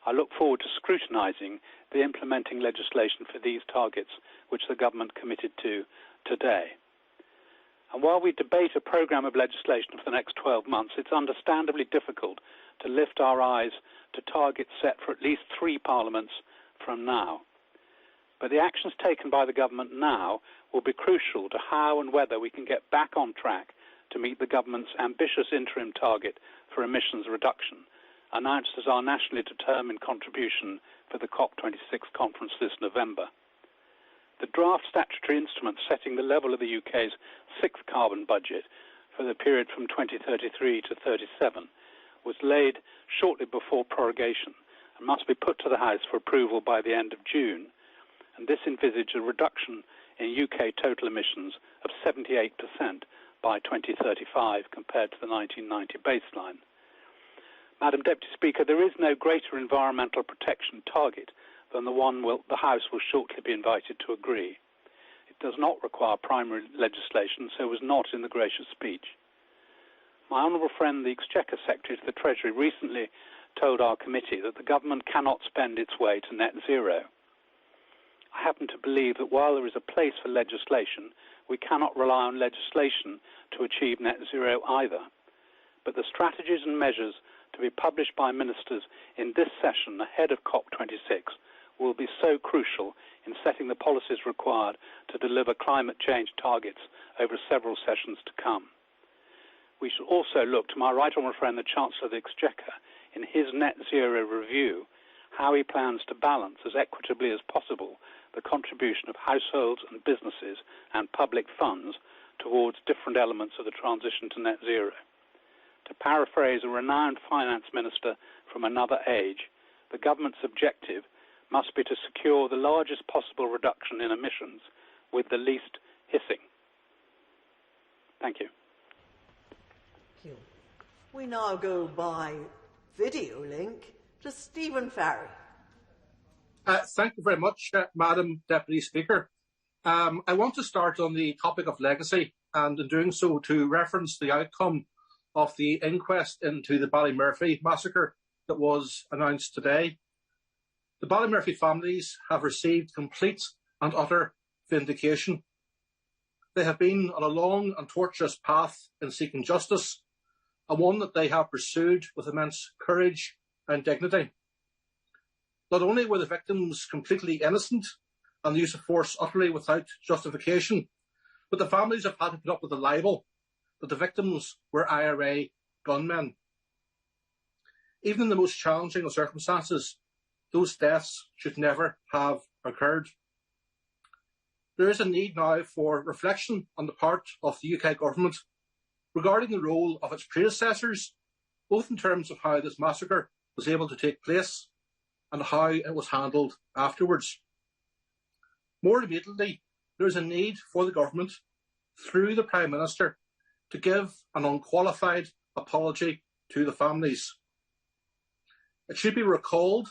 I look forward to scrutinising the implementing legislation for these targets, which the government committed to today. And while we debate a programme of legislation for the next 12 months, it's understandably difficult to lift our eyes to targets set for at least 3 parliaments from now. But the actions taken by the government now will be crucial to how and whether we can get back on track to meet the government's ambitious interim target for emissions reduction, announced as our nationally determined contribution for the COP26 conference this November. The draft statutory instrument setting the level of the UK's sixth carbon budget for the period from 2033 to 37 was laid shortly before prorogation and must be put to the House for approval by the end of June, and this envisaged a reduction in UK total emissions of 78% by 2035 compared to the 1990 baseline. Madam Deputy Speaker, there is no greater environmental protection target than the one the House will shortly be invited to agree. It does not require primary legislation, so was not in the gracious speech. My honourable friend, the Exchequer Secretary to the Treasury, recently told our committee that the government cannot spend its way to net zero. I happen to believe that while there is a place for legislation, we cannot rely on legislation to achieve net zero either. But the strategies and measures to be published by ministers in this session ahead of COP26 will be so crucial in setting the policies required to deliver climate change targets over several sessions to come. We should also look to my right honourable friend, the Chancellor of the Exchequer, in his net zero review, how he plans to balance as equitably as possible the contribution of households and businesses and public funds towards different elements of the transition to net zero. To paraphrase a renowned finance minister from another age, the government's objective must be to secure the largest possible reduction in emissions with the least hissing. Thank you. Thank you. We now go by video link to Stephen Farry. Thank you very much, Madam Deputy Speaker. I want to start on the topic of legacy, and in doing so to reference the outcome of the inquest into the Ballymurphy massacre that was announced today. The Ballymurphy families have received complete and utter vindication. They have been on a long and tortuous path in seeking justice, and one that they have pursued with immense courage and dignity. Not only were the victims completely innocent and the use of force utterly without justification, but the families have had to put up with the libel that the victims were IRA gunmen. Even in the most challenging of circumstances, those deaths should never have occurred. There is a need now for reflection on the part of the UK government regarding the role of its predecessors, both in terms of how this massacre was able to take place and how it was handled afterwards. More immediately, there is a need for the government, through the Prime Minister, to give an unqualified apology to the families. It should be recalled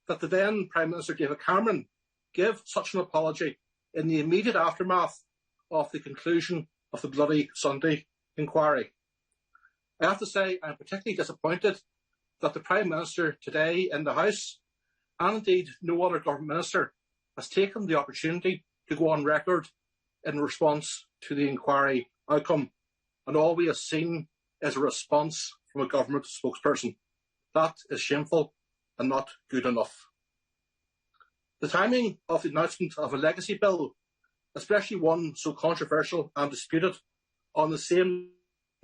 that the then Prime Minister David Cameron gave such an apology in the immediate aftermath of the conclusion of the Bloody Sunday inquiry. I have to say I'm particularly disappointed that the Prime Minister today in the House, and indeed no other government minister, has taken the opportunity to go on record in response to the inquiry outcome, and all we have seen is a response from a government spokesperson. That is shameful and not good enough. The timing of the announcement of a legacy bill, especially one so controversial and disputed, on the same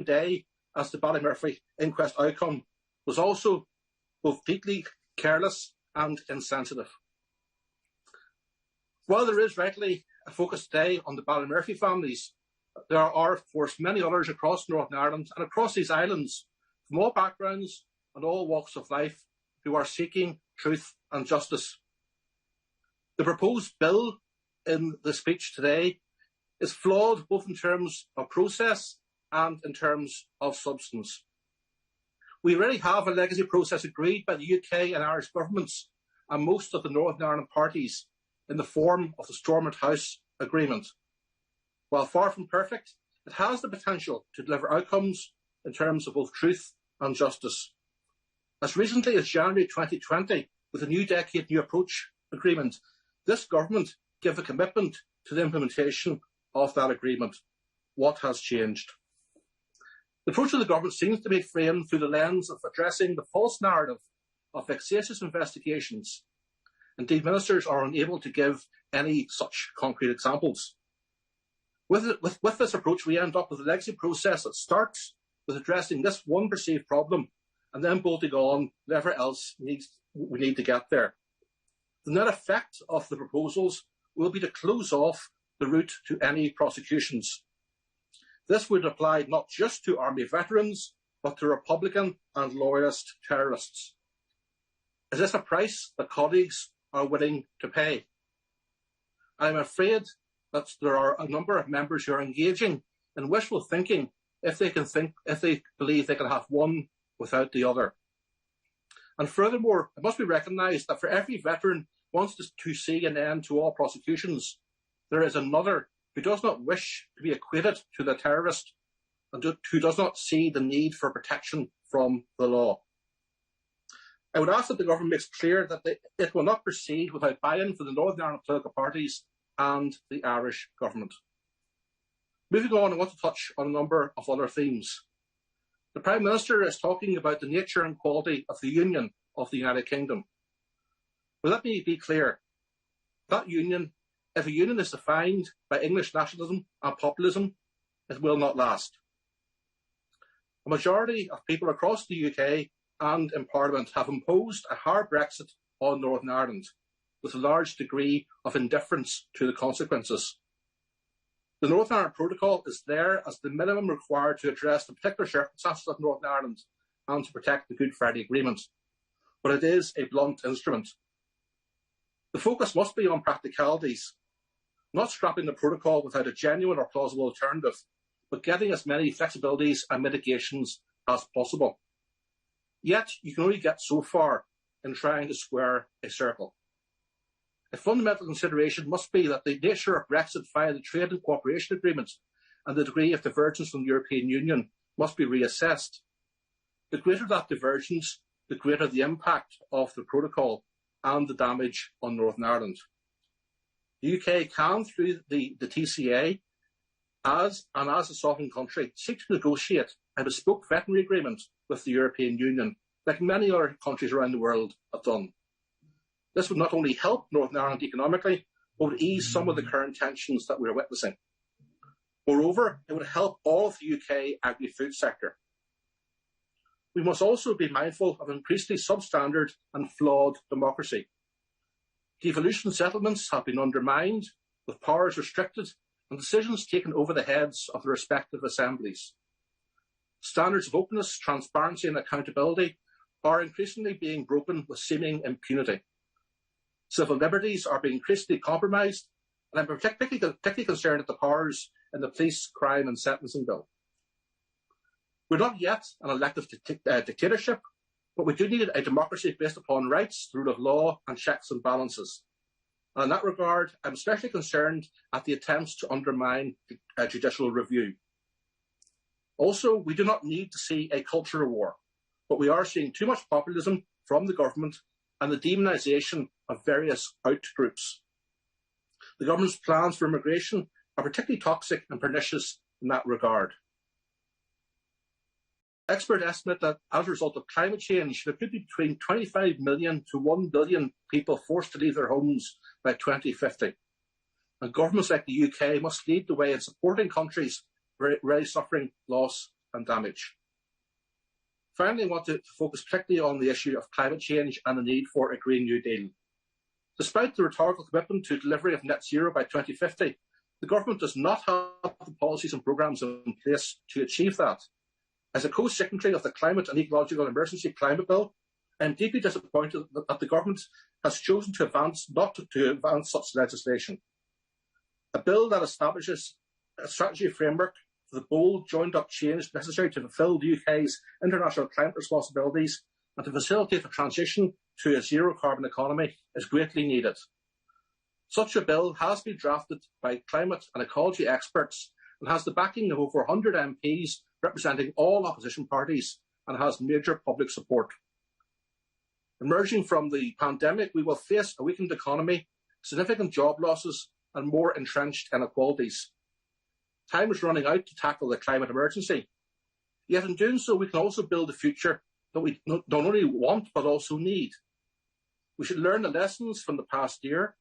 day as the Ballymurphy inquest outcome, was also both deeply careless and insensitive. While there is rightly a focus today on the Ballymurphy families, there are, of course, many others across Northern Ireland and across these islands, from all backgrounds and all walks of life, who are seeking truth and justice. The proposed bill in the speech today is flawed both in terms of process and in terms of substance. We already have a legacy process agreed by the UK and Irish governments and most of the Northern Ireland parties in the form of the Stormont House Agreement. While far from perfect, it has the potential to deliver outcomes in terms of both truth and justice. As recently as January 2020, with the New Decade New Approach Agreement, this government gave a commitment to the implementation of that agreement. What has changed? The approach of the government seems to be framed through the lens of addressing the false narrative of vexatious investigations. Indeed, ministers are unable to give any such concrete examples. With this approach, we end up with a legacy process that starts with addressing this one perceived problem and then bolting on whatever else we need to get there. The net effect of the proposals will be to close off the route to any prosecutions. This would apply not just to army veterans, but to Republican and loyalist terrorists. Is this a price that colleagues are willing to pay? I'm afraid that there are a number of members who are engaging in wishful thinking if they believe they can have one without the other. And furthermore, it must be recognised that for every veteran who wants to see an end to all prosecutions, there is another who does not wish to be equated to the terrorist and who does not see the need for protection from the law. I would ask that the government makes clear that it will not proceed without buy-in from the Northern Ireland political parties and the Irish government. Moving on, I want to touch on a number of other themes. The Prime Minister is talking about the nature and quality of the union of the United Kingdom. But let me be clear. That union, if a union is defined by English nationalism and populism, it will not last. A majority of people across the UK and in Parliament have imposed a hard Brexit on Northern Ireland, with a large degree of indifference to the consequences. The Northern Ireland Protocol is there as the minimum required to address the particular circumstances of Northern Ireland and to protect the Good Friday Agreement, but it is a blunt instrument. The focus must be on practicalities, not scrapping the protocol without a genuine or plausible alternative, but getting as many flexibilities and mitigations as possible. Yet, you can only get so far in trying to square a circle. A fundamental consideration must be that the nature of Brexit via the Trade and Cooperation Agreement and the degree of divergence from the European Union must be reassessed. The greater that divergence, the greater the impact of the protocol and the damage on Northern Ireland. The UK can, through the TCA, as a sovereign country, seek to negotiate a bespoke veterinary agreement with the European Union, like many other countries around the world have done. This would not only help Northern Ireland economically, but would ease some of the current tensions that we are witnessing. Moreover, it would help all of the UK agri-food sector. We must also be mindful of increasingly substandard and flawed democracy. Devolution settlements have been undermined, with powers restricted and decisions taken over the heads of the respective assemblies. Standards of openness, transparency and accountability are increasingly being broken with seeming impunity. Civil liberties are being increasingly compromised, and I'm particularly concerned at the powers in the Police, Crime and Sentencing Bill. We're not yet an elective dictatorship, but we do need a democracy based upon rights, the rule of law and checks and balances. And in that regard, I'm especially concerned at the attempts to undermine judicial review. Also, we do not need to see a cultural war, but we are seeing too much populism from the government and the demonisation of various outgroups. The government's plans for immigration are particularly toxic and pernicious in that regard. Experts estimate that as a result of climate change, there could be between 25 million to 1 billion people forced to leave their homes by 2050. And governments like the UK must lead the way in supporting countries really suffering loss and damage. Finally, I want to focus particularly on the issue of climate change and the need for a Green New Deal. Despite the rhetorical commitment to delivery of net zero by 2050, the government does not have the policies and programmes in place to achieve that. As a co-signatory of the Climate and Ecological Emergency Climate Bill, I am deeply disappointed that the government has chosen to not to advance such legislation. A bill that establishes a strategy framework for the bold, joined-up change necessary to fulfil the UK's international climate responsibilities and to facilitate the transition to a zero-carbon economy is greatly needed. Such a bill has been drafted by climate and ecology experts and has the backing of over 100 MPs representing all opposition parties and has major public support. Emerging from the pandemic, we will face a weakened economy, significant job losses and more entrenched inequalities. Time is running out to tackle the climate emergency. Yet in doing so, we can also build a future that we not only want but also need. We should learn the lessons from the past year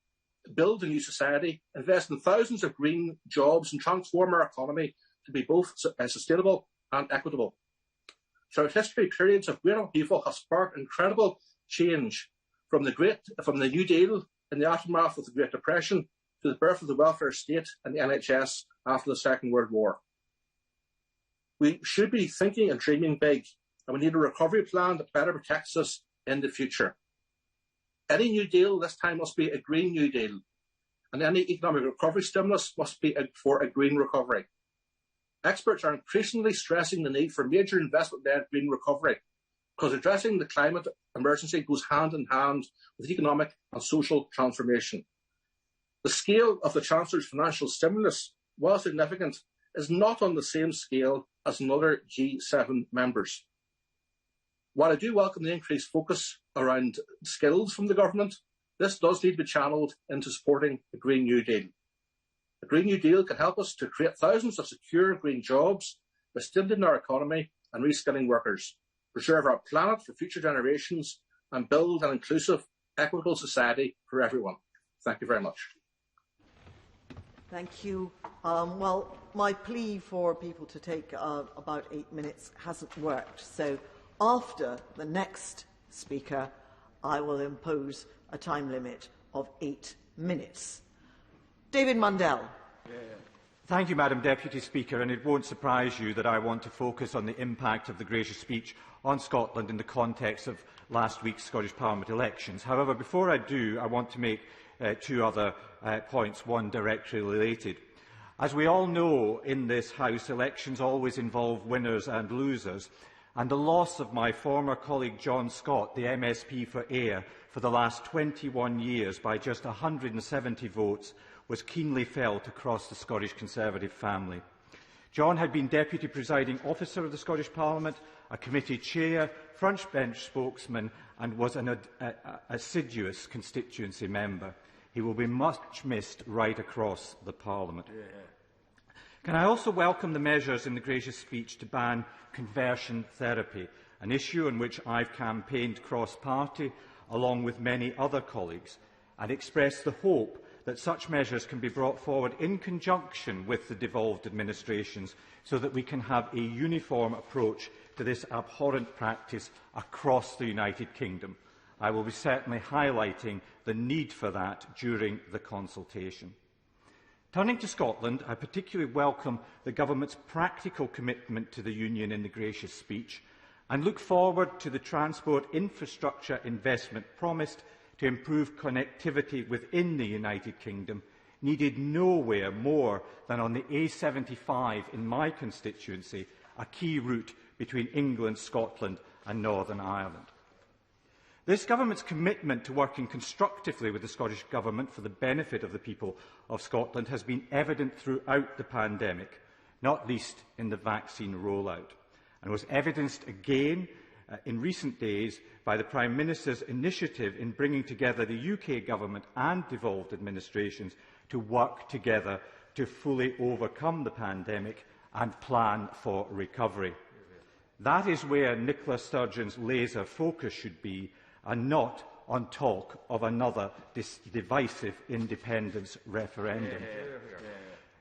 build a new society, invest in thousands of green jobs and transform our economy to be both sustainable and equitable. Throughout history, periods of great upheaval have sparked incredible change, from the New Deal in the aftermath of the Great Depression to the birth of the welfare state and the NHS after the Second World War. We should be thinking and dreaming big, and we need a recovery plan that better protects us in the future. Any New Deal this time must be a Green New Deal, and any economic recovery stimulus must be for a green recovery. Experts are increasingly stressing the need for major investment-led green recovery, because addressing the climate emergency goes hand in hand with economic and social transformation. The scale of the Chancellor's financial stimulus, while significant, is not on the same scale as another G7 members. While I do welcome the increased focus around skills from the government, this does need to be channelled into supporting the Green New Deal. The Green New Deal can help us to create thousands of secure green jobs by stimulating our economy and reskilling workers, preserve our planet for future generations, and build an inclusive, equitable society for everyone. Thank you very much. Thank you. Well, my plea for people to take about 8 minutes hasn't worked. So after the next speaker, I will impose a time limit of 8 minutes. David Mundell. Thank you, Madam Deputy Speaker, and it won't surprise you that I want to focus on the impact of the gracious speech on Scotland in the context of last week's Scottish Parliament elections. However, before I do, I want to make two other points, one directly related. As we all know in this House, elections always involve winners and losers, and the loss of my former colleague John Scott, the MSP for Ayr, for the last 21 years by just 170 votes was keenly felt across the Scottish Conservative family. John had been Deputy Presiding Officer of the Scottish Parliament, a committee chair, front bench spokesman, and was an assiduous constituency member. He will be much missed right across the Parliament. Can I also welcome the measures in the gracious speech to ban conversion therapy, an issue on which I've campaigned cross-party along with many other colleagues, and express the hope that such measures can be brought forward in conjunction with the devolved administrations so that we can have a uniform approach to this abhorrent practice across the United Kingdom. I will be certainly highlighting the need for that during the consultation. Turning to Scotland, I particularly welcome the Government's practical commitment to the Union in the gracious speech and look forward to the transport infrastructure investment promised to improve connectivity within the United Kingdom, needed nowhere more than on the A75 in my constituency, a key route between England, Scotland and Northern Ireland. This Government's commitment to working constructively with the Scottish Government for the benefit of the people of Scotland has been evident throughout the pandemic, not least in the vaccine rollout, and was evidenced again in recent days by the Prime Minister's initiative in bringing together the UK Government and devolved administrations to work together to fully overcome the pandemic and plan for recovery. That is where Nicola Sturgeon's laser focus should be, and not on talk of another divisive independence referendum.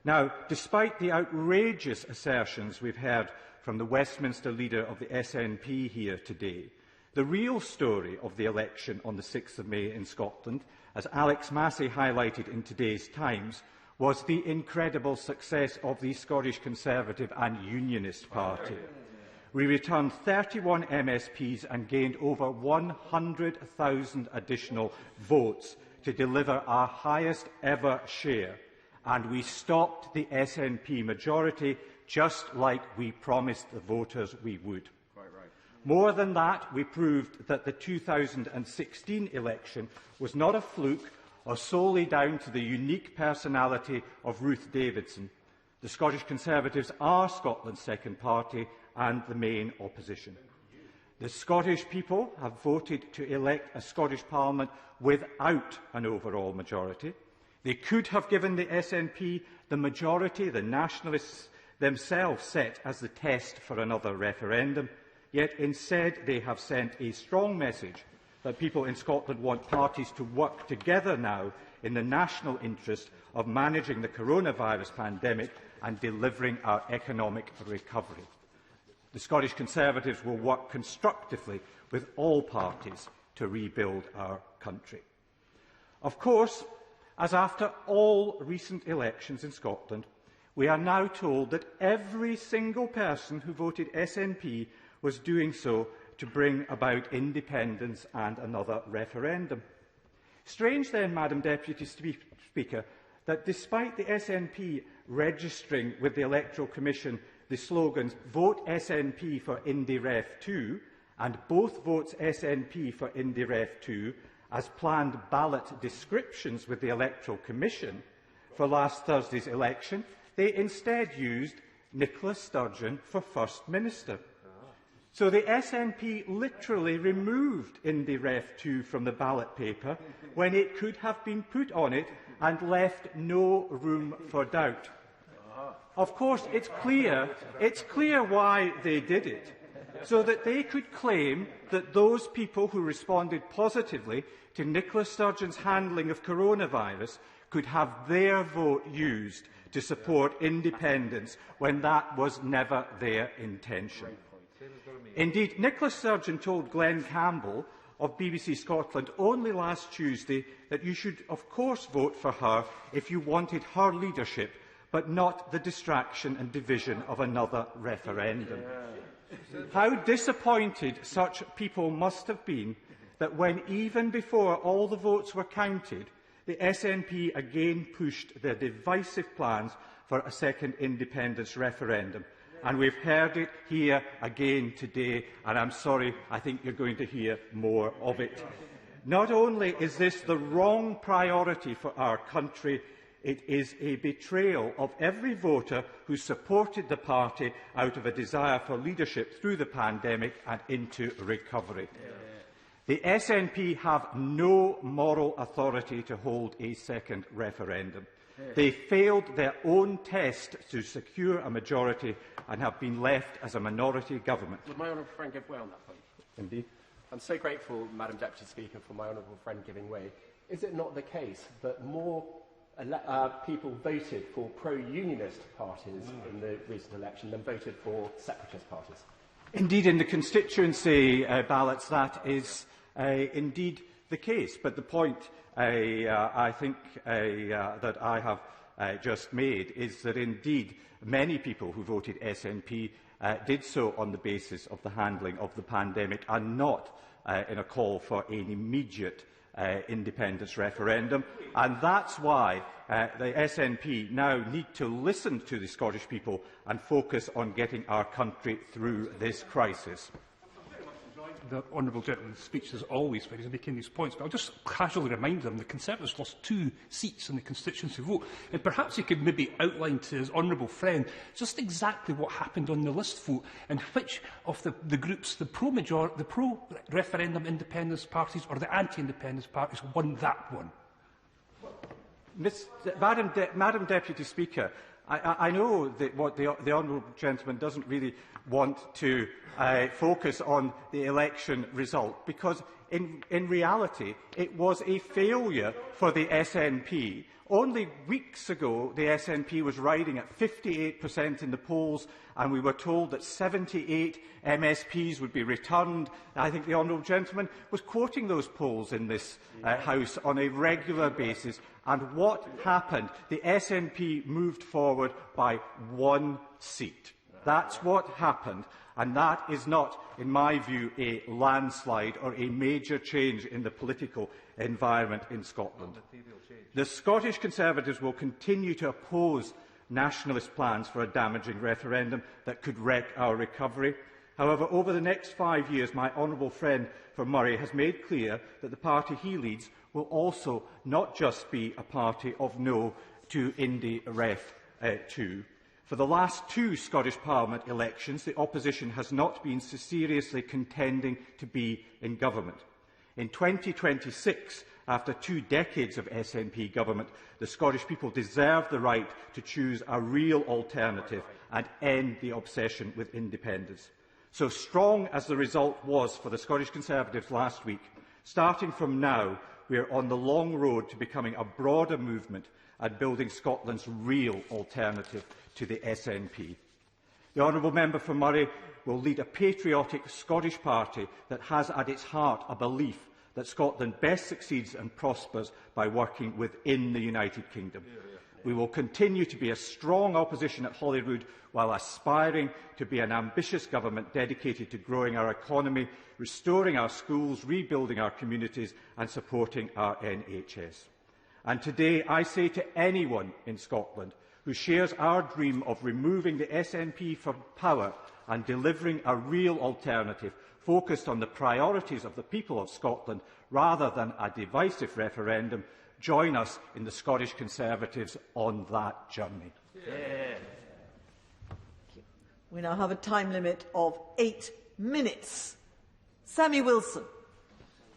Now, despite the outrageous assertions we've heard from the Westminster leader of the SNP here today, the real story of the election on the 6th of May in Scotland, as Alex Massey highlighted in today's Times, was the incredible success of the Scottish Conservative and Unionist Party. We returned 31 MSPs and gained over 100,000 additional votes to deliver our highest ever share, and we stopped the SNP majority just like we promised the voters we would. More than that, we proved that the 2016 election was not a fluke or solely down to the unique personality of Ruth Davidson. The Scottish Conservatives are Scotland's second party and the main opposition. The Scottish people have voted to elect a Scottish Parliament without an overall majority. They could have given the SNP the majority the Nationalists themselves set as the test for another referendum, yet instead they have sent a strong message that people in Scotland want parties to work together now in the national interest of managing the coronavirus pandemic and delivering our economic recovery. The Scottish Conservatives will work constructively with all parties to rebuild our country. Of course, as after all recent elections in Scotland, we are now told that every single person who voted SNP was doing so to bring about independence and another referendum. Strange then, Madam Deputy Speaker, that despite the SNP registering with the Electoral Commission the slogans "Vote SNP for IndyRef 2" and "Both votes SNP for IndyRef 2" as planned ballot descriptions with the Electoral Commission for last Thursday's election, they instead used Nicola Sturgeon for First Minister. So the SNP literally removed IndyRef 2 from the ballot paper when it could have been put on it and left no room for doubt. Of course, it's clear why they did it, so that they could claim that those people who responded positively to Nicola Sturgeon's handling of coronavirus could have their vote used to support independence when that was never their intention. Indeed, Nicola Sturgeon told Glenn Campbell of BBC Scotland only last Tuesday that you should, of course, vote for her if you wanted her leadership, but not the distraction and division of another referendum. How disappointed such people must have been that when, even before all the votes were counted, the SNP again pushed their divisive plans for a second independence referendum. And we've heard it here again today, and I'm sorry, I think you're going to hear more of it. Not only is this the wrong priority for our country, it is a betrayal of every voter who supported the party out of a desire for leadership through the pandemic and into recovery. The SNP have no moral authority to hold a second referendum. They failed their own test to secure a majority and have been left as a minority government. Would my honourable friend give way on that point? Indeed. I'm so grateful, Madam Deputy Speaker, for my honourable friend giving way. Is it not the case that more people voted for pro-unionist parties in the recent election than voted for separatist parties? Indeed, in the constituency ballots, that is indeed the case. But the point I think that I have just made is that indeed many people who voted SNP did so on the basis of the handling of the pandemic and not in a call for an immediate independence referendum. And that's why the SNP now need to listen to the Scottish people and focus on getting our country through this crisis. The honourable gentleman's speech is always when he's making these points, but I'll just casually remind them the Conservatives lost 2 seats in the constituency vote, and perhaps he could maybe outline to his honourable friend just exactly what happened on the list vote and which of the groups, the pro-referendum independence parties or the anti-independence parties, won that one. Madam Deputy Speaker, I know that what the honourable gentleman doesn't really want to focus on the election result, because in reality it was a failure for the SNP. Only weeks ago the SNP was riding at 58% in the polls, and we were told that 78 MSPs would be returned. I think the honourable gentleman was quoting those polls in this House on a regular basis. And what happened? The SNP moved forward by 1 seat. That's what happened. And that is not, in my view, a landslide or a major change in the political environment in Scotland. The Scottish Conservatives will continue to oppose nationalist plans for a damaging referendum that could wreck our recovery. However, over the next 5 years, my honourable friend from Moray has made clear that the party he leads will also not just be a party of no to IndyRef 2. For the last 2 Scottish Parliament elections, the opposition has not been seriously contending to be in government. In 2026, after 2 decades of SNP government, the Scottish people deserve the right to choose a real alternative and end the obsession with independence. So strong as the result was for the Scottish Conservatives last week, starting from now, we are on the long road to becoming a broader movement and building Scotland's real alternative to the SNP. The honourable member for Murray will lead a patriotic Scottish party that has at its heart a belief that Scotland best succeeds and prospers by working within the United Kingdom. We will continue to be a strong opposition at Holyrood while aspiring to be an ambitious government dedicated to growing our economy, restoring our schools, rebuilding our communities and supporting our NHS. And today I say to anyone in Scotland who shares our dream of removing the SNP from power and delivering a real alternative focused on the priorities of the people of Scotland rather than a divisive referendum, join us in the Scottish Conservatives on that journey. Yeah. We now have a time limit of 8 minutes. Sammy Wilson.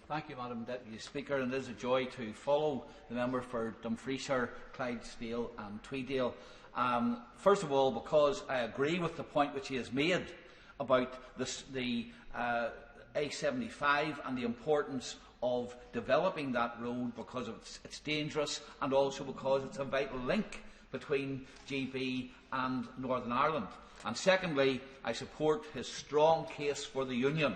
Thank you, Madam Deputy Speaker, and it is a joy to follow the member for Dumfriesshire, Clydesdale and Tweeddale. First of all, because I agree with the point which he has made about the A75 and the importance of developing that road because it's dangerous and also because it's a vital link between GB and Northern Ireland. And secondly, I support his strong case for the Union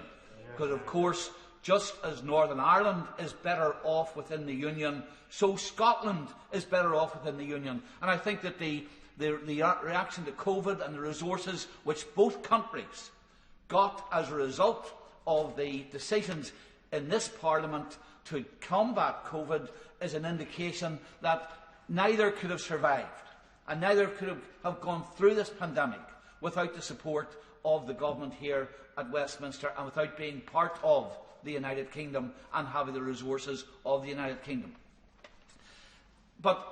because, of course, just as Northern Ireland is better off within the Union, so Scotland is better off within the Union. And I think that the reaction to COVID and the resources which both countries got as a result of the decisions in this Parliament to combat COVID is an indication that neither could have survived and neither could have gone through this pandemic without the support of the government here at Westminster and without being part of the United Kingdom and having the resources of the United Kingdom. But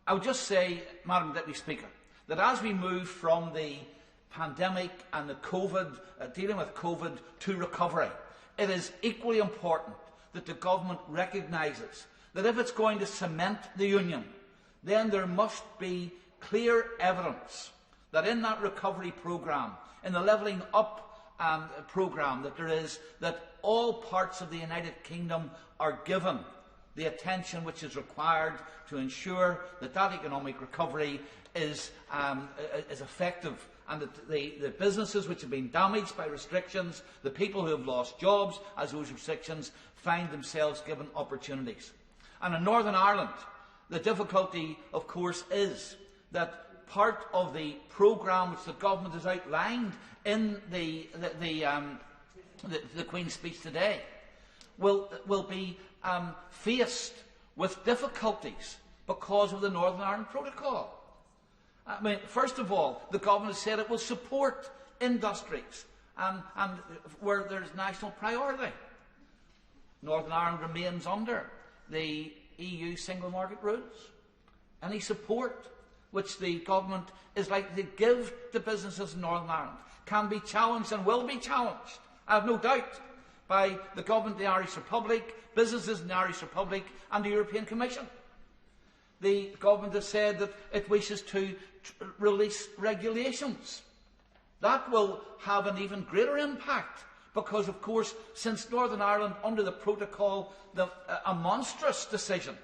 I would just say, Madam Deputy Speaker, that as we move from the pandemic and the COVID, dealing with COVID to recovery, it is equally important that the government recognises that if it's going to cement the Union, then there must be clear evidence that in that recovery programme, in the levelling up programme that all parts of the United Kingdom are given the attention which is required to ensure that that economic recovery is effective and that the businesses which have been damaged by restrictions, the people who have lost jobs as those restrictions find themselves given opportunities. And in Northern Ireland, the difficulty, of course, is that part of the programme which the government has outlined in the Queen's speech today will be faced with difficulties because of the Northern Ireland Protocol. I mean, first of all, the government has said it will support industries and where there is national priority. Northern Ireland remains under the EU single market rules. Any support which the government is likely to give to businesses in Northern Ireland can be challenged and will be challenged, I have no doubt, by the government of the Irish Republic, businesses in the Irish Republic and the European Commission. The government has said that it wishes to release regulations. That will have an even greater impact because, of course, since Northern Ireland, under the protocol, a monstrous decision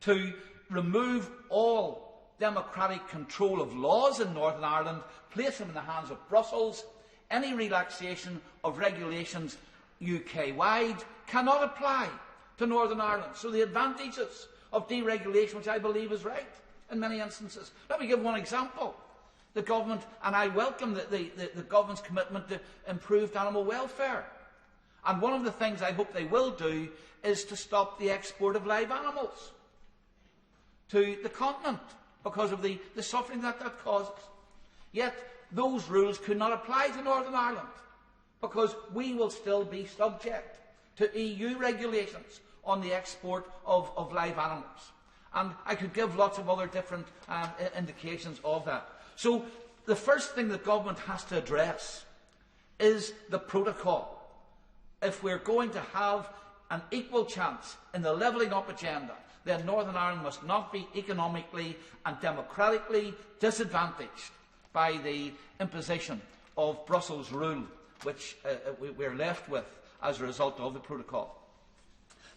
to remove all democratic control of laws in Northern Ireland, place them in the hands of Brussels, any relaxation of regulations UK-wide cannot apply to Northern Ireland. So the advantages of deregulation, which I believe is right in many instances. Let me give one example. The government, and I welcome the government's commitment to improved animal welfare. And one of the things I hope they will do is to stop the export of live animals to the continent because of the suffering that causes. Yet those rules could not apply to Northern Ireland because we will still be subject to EU regulations on the export of live animals. And I could give lots of other different indications of that. So the first thing the government has to address is the protocol. If we're going to have an equal chance in the levelling up agenda, then Northern Ireland must not be economically and democratically disadvantaged by the imposition of Brussels rule, which we're left with as a result of the protocol.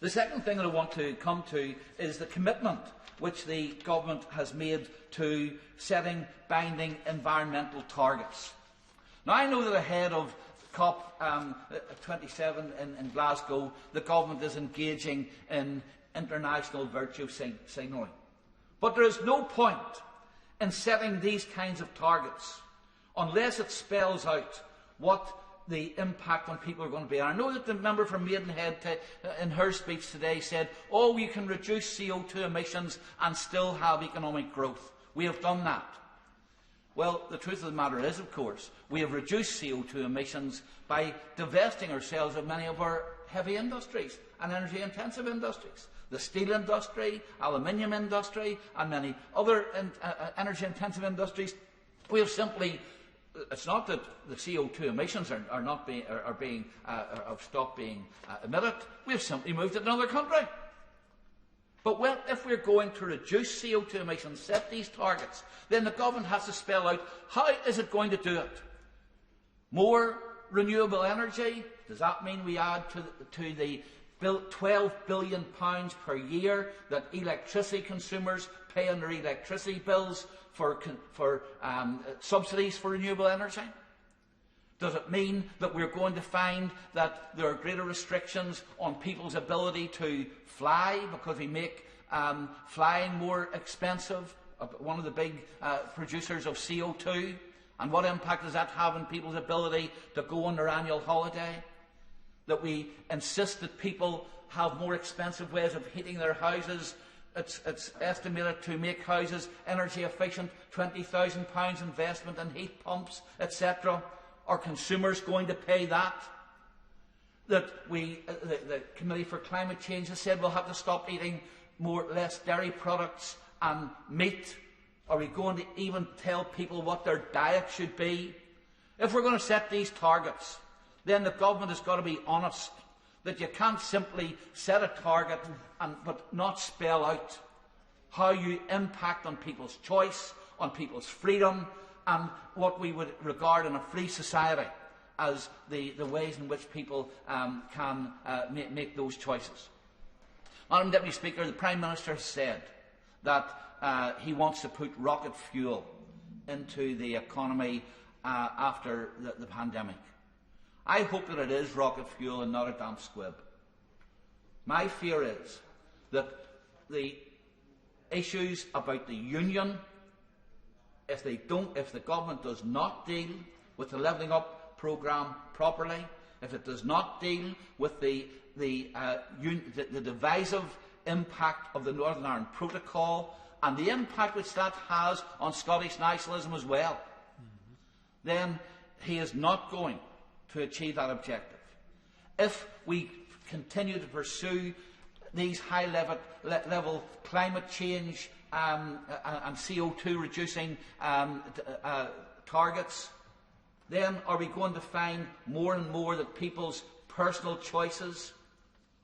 The second thing that I want to come to is the commitment which the government has made to setting binding environmental targets. Now, I know that ahead of COP27 in Glasgow, the government is engaging in international virtue signalling. But there is no point in setting these kinds of targets unless it spells out what the impact on people are going to be. And I know that the member from Maidenhead in her speech today said, oh, you can reduce CO2 emissions and still have economic growth. We have done that. Well, the truth of the matter is, of course, we have reduced CO2 emissions by divesting ourselves of many of our heavy industries and energy-intensive industries. The steel industry, aluminium industry, and many other energy-intensive industries. We have simply, it's not that the CO2 emissions have stopped being emitted. We have simply moved it to another country. But if we're going to reduce CO2 emissions, set these targets, then the government has to spell out how is it going to do it. More renewable energy? Does that mean we add to the £12 billion per year that electricity consumers pay on their electricity bills for subsidies for renewable energy? Does it mean that we're going to find that there are greater restrictions on people's ability to fly because we make flying more expensive, one of the big producers of CO2? And what impact does that have on people's ability to go on their annual holiday? That we insist that people have more expensive ways of heating their houses. It's estimated to make houses energy efficient, £20,000 investment in heat pumps, etc. Are consumers going to pay that? That the Committee for Climate Change has said we'll have to stop eating less dairy products and meat. Are we going to even tell people what their diet should be? If we're going to set these targets, then the government has got to be honest that you can't simply set a target but not spell out how you impact on people's choice, on people's freedom, and what we would regard in a free society as the ways in which people can make those choices. Madam Deputy Speaker, the Prime Minister has said that he wants to put rocket fuel into the economy after the pandemic. I hope that it is rocket fuel and not a damp squib. My fear is that the issues about the union, if the government does not deal with the Levelling Up programme properly, if it does not deal with the divisive impact of the Northern Ireland Protocol and the impact which that has on Scottish nationalism as well, then he is not going to achieve that objective. If we continue to pursue these high-level climate change and CO2 reducing targets, then are we going to find more and more that people's personal choices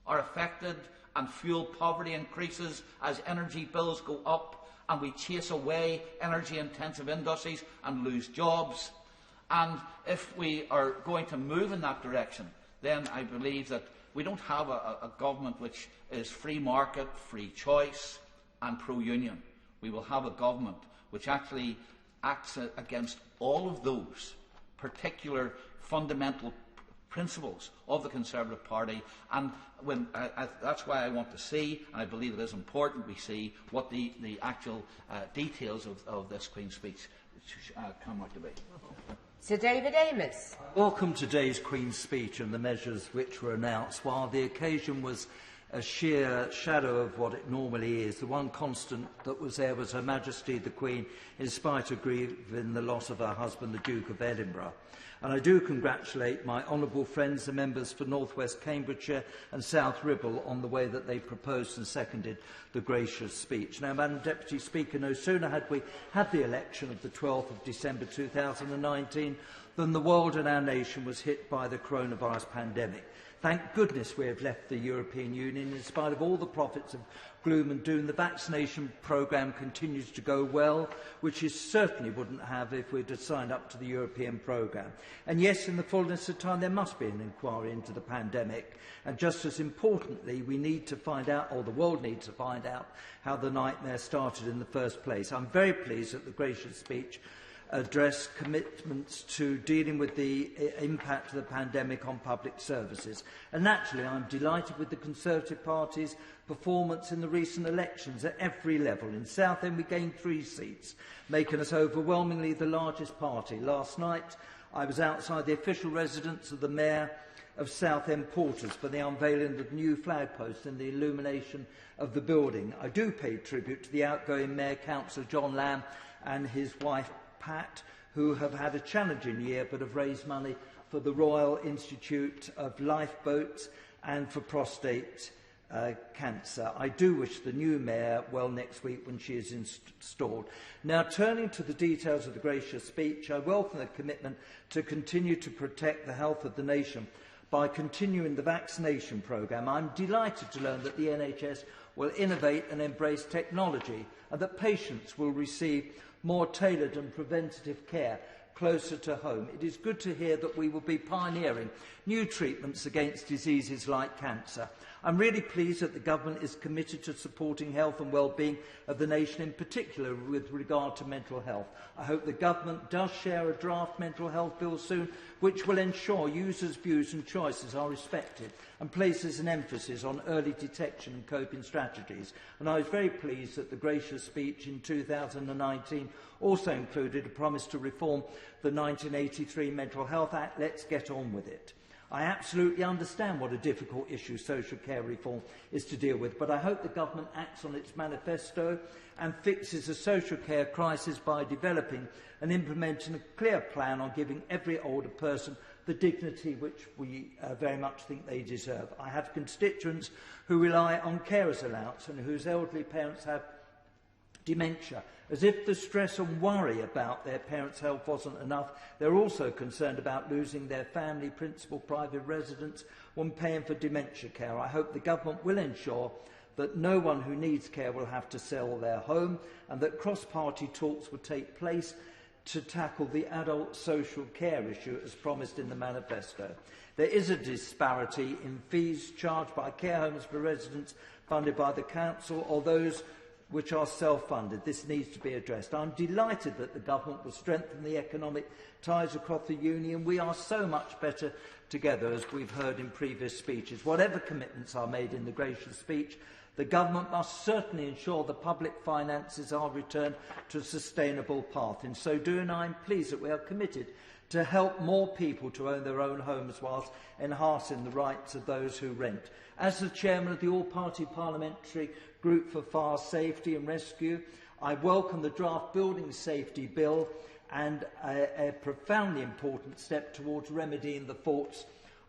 are affected and fuel poverty increases as energy bills go up and we chase away energy-intensive industries and lose jobs? And if we are going to move in that direction, then I believe that we don't have a government which is free market, free choice and pro-union. We will have a government which actually acts against all of those particular fundamental principles of the Conservative Party, and that's why I want to see, and I believe it is important we see, what the actual details of this Queen's speech come out to be. Sir David Amess. Welcome today's Queen's speech and the measures which were announced. While the occasion was a sheer shadow of what it normally is, the one constant that was there was Her Majesty the Queen, in spite of grieving the loss of her husband, the Duke of Edinburgh. And I do congratulate my honourable friends, the members for North West Cambridgeshire and South Ribble, on the way that they proposed and seconded the gracious speech. Now, Madam Deputy Speaker, no sooner had we had the election of the 12th of December 2019 than the world and our nation was hit by the coronavirus pandemic. Thank goodness we have left the European Union. In spite of all the prophets of gloom and doom, the vaccination programme continues to go well, which it certainly wouldn't have if we'd have signed up to the European programme. And yes, in the fullness of time, there must be an inquiry into the pandemic. And just as importantly, we need to find out, or the world needs to find out, how the nightmare started in the first place. I'm very pleased that the gracious speech address commitments to dealing with the impact of the pandemic on public services. And naturally, I'm delighted with the Conservative Party's performance in the recent elections at every level. In Southend, we gained 3 seats, making us overwhelmingly the largest party. Last night, I was outside the official residence of the Mayor of Southend Porters for the unveiling of the new flag post and the illumination of the building. I do pay tribute to the outgoing Mayor Councillor John Lamb and his wife Pat, who have had a challenging year but have raised money for the Royal Institute of Lifeboats and for prostate cancer. I do wish the new Mayor well next week when she is installed. Now, turning to the details of the gracious speech, I welcome the commitment to continue to protect the health of the nation by continuing the vaccination programme. I'm delighted to learn that the NHS will innovate and embrace technology and that patients will receive more tailored and preventative care closer to home. It is good to hear that we will be pioneering new treatments against diseases like cancer. I'm really pleased that the Government is committed to supporting health and well-being of the nation, in particular with regard to mental health. I hope the Government does share a draft mental health bill soon, which will ensure users' views and choices are respected and places an emphasis on early detection and coping strategies. And I was very pleased that the gracious speech in 2019 also included a promise to reform the 1983 Mental Health Act. Let's get on with it. I absolutely understand what a difficult issue social care reform is to deal with, but I hope the Government acts on its manifesto and fixes the social care crisis by developing and implementing a clear plan on giving every older person the dignity which we very much think they deserve. I have constituents who rely on carers allowance and whose elderly parents have dementia. As if the stress and worry about their parents' health wasn't enough, they're also concerned about losing their family principal private residence when paying for dementia care. I hope the Government will ensure that no one who needs care will have to sell their home and that cross-party talks will take place to tackle the adult social care issue as promised in the manifesto. There is a disparity in fees charged by care homes for residents funded by the Council or those which are self-funded. This needs to be addressed. I'm delighted that the Government will strengthen the economic ties across the Union. We are so much better together, as we've heard in previous speeches. Whatever commitments are made in the gracious speech, the Government must certainly ensure the public finances are returned to a sustainable path. In so doing, I am pleased that we are committed to help more people to own their own homes whilst enhancing the rights of those who rent. As the Chairman of the All-Party Parliamentary Group for Fire Safety and Rescue, I welcome the draft Building Safety Bill and a profoundly important step towards remedying the faults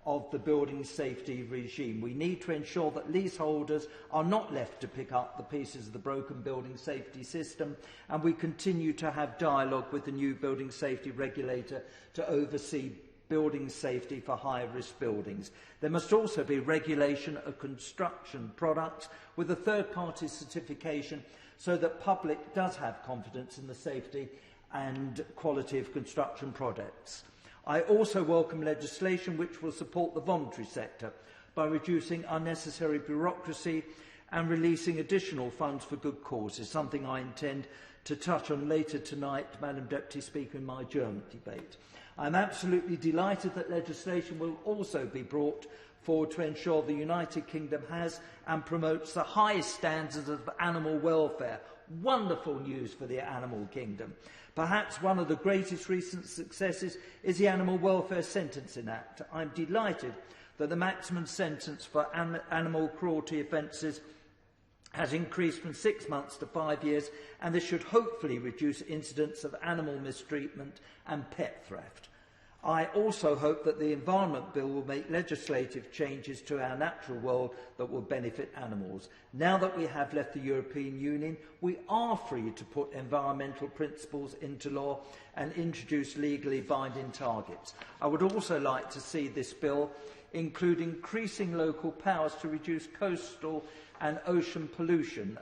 of the building safety regime. We need to ensure that leaseholders are not left to pick up the pieces of the broken building safety system, and we continue to have dialogue with the new building safety regulator to oversee building safety for high-risk buildings. There must also be regulation of construction products with a third-party certification so that public does have confidence in the safety and quality of construction products. I also welcome legislation which will support the voluntary sector by reducing unnecessary bureaucracy and releasing additional funds for good causes, something I intend to touch on later tonight, Madam Deputy Speaker, in my Adjournment debate. I am absolutely delighted that legislation will also be brought forward to ensure the United Kingdom has and promotes the highest standards of animal welfare. Wonderful news for the animal kingdom. Perhaps one of the greatest recent successes is the Animal Welfare Sentencing Act. I am delighted that the maximum sentence for animal cruelty offences has increased from 6 months to 5 years, and this should hopefully reduce incidents of animal mistreatment and pet theft. I also hope that the Environment Bill will make legislative changes to our natural world that will benefit animals. Now that we have left the European Union, we are free to put environmental principles into law and introduce legally binding targets. I would also like to see this bill include increasing local powers to reduce coastal and ocean pollution,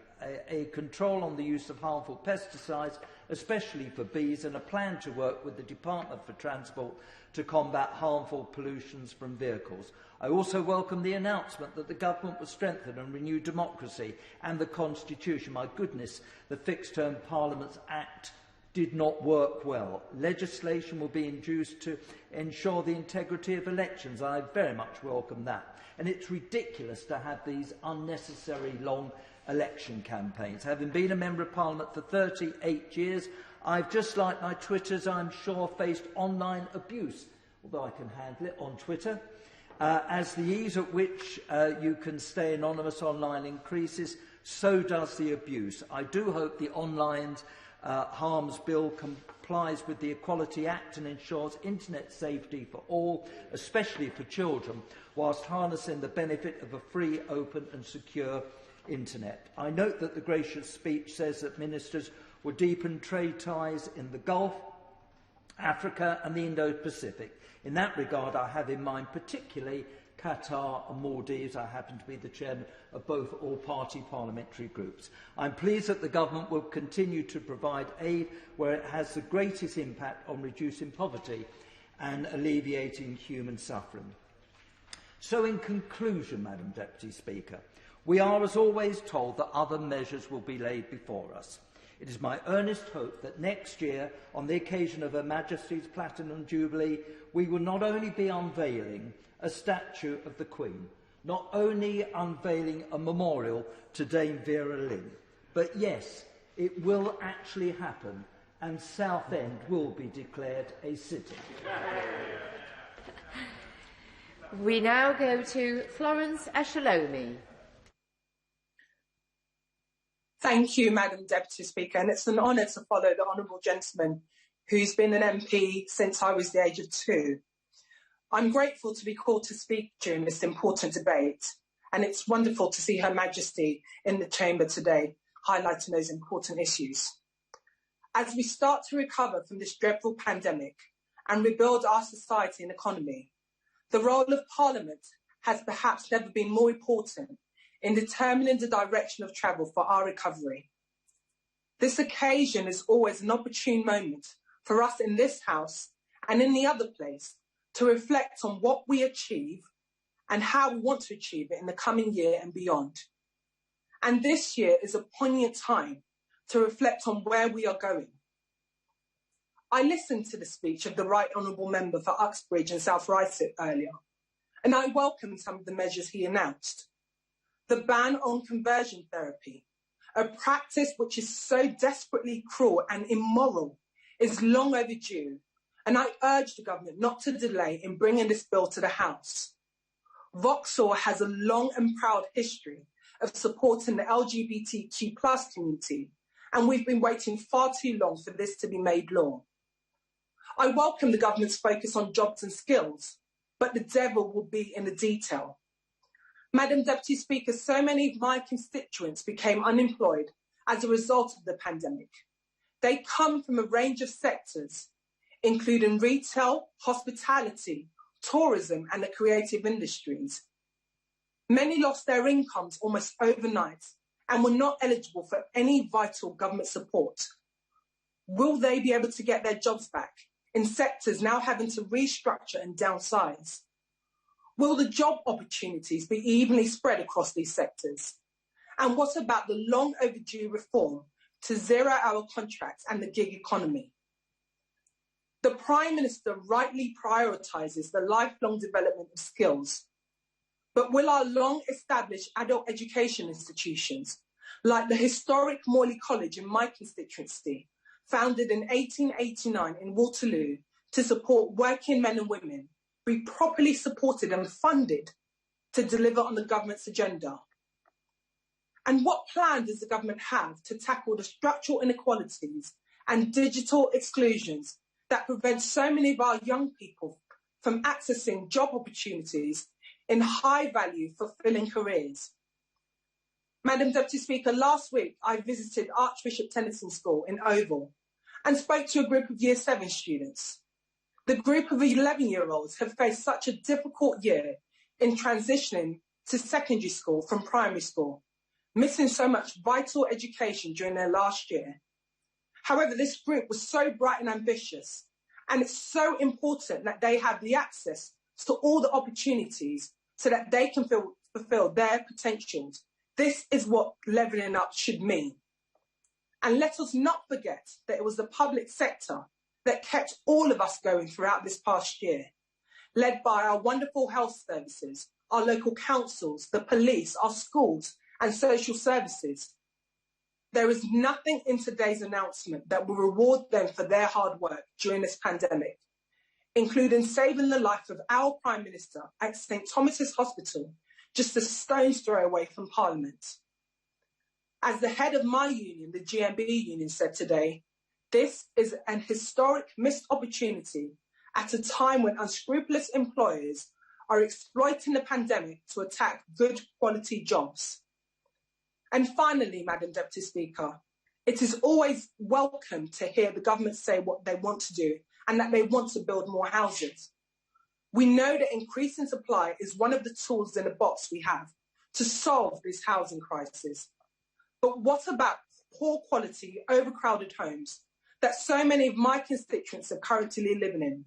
a control on the use of harmful pesticides, especially for bees, and a plan to work with the Department for Transport to combat harmful pollutions from vehicles. I also welcome the announcement that the government will strengthen and renew democracy and the Constitution. My goodness, the Fixed Term Parliaments Act did not work well. Legislation will be introduced to ensure the integrity of elections. I very much welcome that. And it's ridiculous to have these unnecessary long election campaigns. Having been a Member of Parliament for 38 years, I've, just like my Twitters, I'm sure, faced online abuse, although I can handle it on Twitter. As the ease at which you can stay anonymous online increases, so does the abuse. I do hope the online harms bill complies with the Equality Act and ensures internet safety for all, especially for children, whilst harnessing the benefit of a free, open and secure internet. I note that the gracious speech says that ministers will deepen trade ties in the Gulf, Africa and the Indo-Pacific. In that regard, I have in mind particularly Qatar and Maldives. I happen to be the chairman of both all-party parliamentary groups. I'm pleased that the government will continue to provide aid where it has the greatest impact on reducing poverty and alleviating human suffering. So in conclusion, Madam Deputy Speaker, we are, as always, told that other measures will be laid before us. It is my earnest hope that next year, on the occasion of Her Majesty's Platinum Jubilee, we will not only be unveiling a statue of the Queen, not only unveiling a memorial to Dame Vera Lynn, but yes, it will actually happen and Southend will be declared a city. We now go to Florence Ashalomi. Thank you, Madam Deputy Speaker, and it's an honour to follow the honourable gentleman who's been an MP since I was the age of 2. I'm grateful to be called to speak during this important debate, and it's wonderful to see Her Majesty in the chamber today, highlighting those important issues. As we start to recover from this dreadful pandemic and rebuild our society and economy, the role of Parliament has perhaps never been more important in determining the direction of travel for our recovery. This occasion is always an opportune moment for us in this House and in the other place to reflect on what we achieve and how we want to achieve it in the coming year and beyond. And this year is a poignant time to reflect on where we are going. I listened to the speech of the Right Honourable Member for Uxbridge and South Ryde earlier, and I welcome some of the measures he announced. The ban on conversion therapy, a practice which is so desperately cruel and immoral, is long overdue, and I urge the government not to delay in bringing this bill to the House. Vauxhall has a long and proud history of supporting the LGBTQ+ community, and we've been waiting far too long for this to be made law. I welcome the government's focus on jobs and skills, but the devil will be in the detail. Madam Deputy Speaker, so many of my constituents became unemployed as a result of the pandemic. They come from a range of sectors, including retail, hospitality, tourism and the creative industries. Many lost their incomes almost overnight and were not eligible for any vital government support. Will they be able to get their jobs back in sectors now having to restructure and downsize? Will the job opportunities be evenly spread across these sectors? And what about the long overdue reform to 0-hour contracts and the gig economy? The Prime Minister rightly prioritises the lifelong development of skills. But will our long-established adult education institutions, like the historic Morley College in my constituency, founded in 1889 in Waterloo to support working men and women, be properly supported and funded to deliver on the government's agenda? And what plan does the government have to tackle the structural inequalities and digital exclusions that prevent so many of our young people from accessing job opportunities in high-value, fulfilling careers? Madam Deputy Speaker, last week I visited Archbishop Tennyson School in Oval and spoke to a group of Year 7 students. The group of 11-year-olds have faced such a difficult year in transitioning to secondary school from primary school, missing so much vital education during their last year. However, this group was so bright and ambitious, and it's so important that they have the access to all the opportunities so that they can fulfill their potentials. This is what levelling up should mean. And let us not forget that it was the public sector that kept all of us going throughout this past year, led by our wonderful health services, our local councils, the police, our schools and social services. There is nothing in today's announcement that will reward them for their hard work during this pandemic, including saving the life of our Prime Minister at St Thomas's Hospital, just a stone's throw away from Parliament. As the head of my union, the GMB union, said today, this is an historic missed opportunity at a time when unscrupulous employers are exploiting the pandemic to attack good quality jobs. And finally, Madam Deputy Speaker, it is always welcome to hear the government say what they want to do and that they want to build more houses. We know that increasing supply is one of the tools in the box we have to solve this housing crisis. But what about poor quality, overcrowded homes that so many of my constituents are currently living in?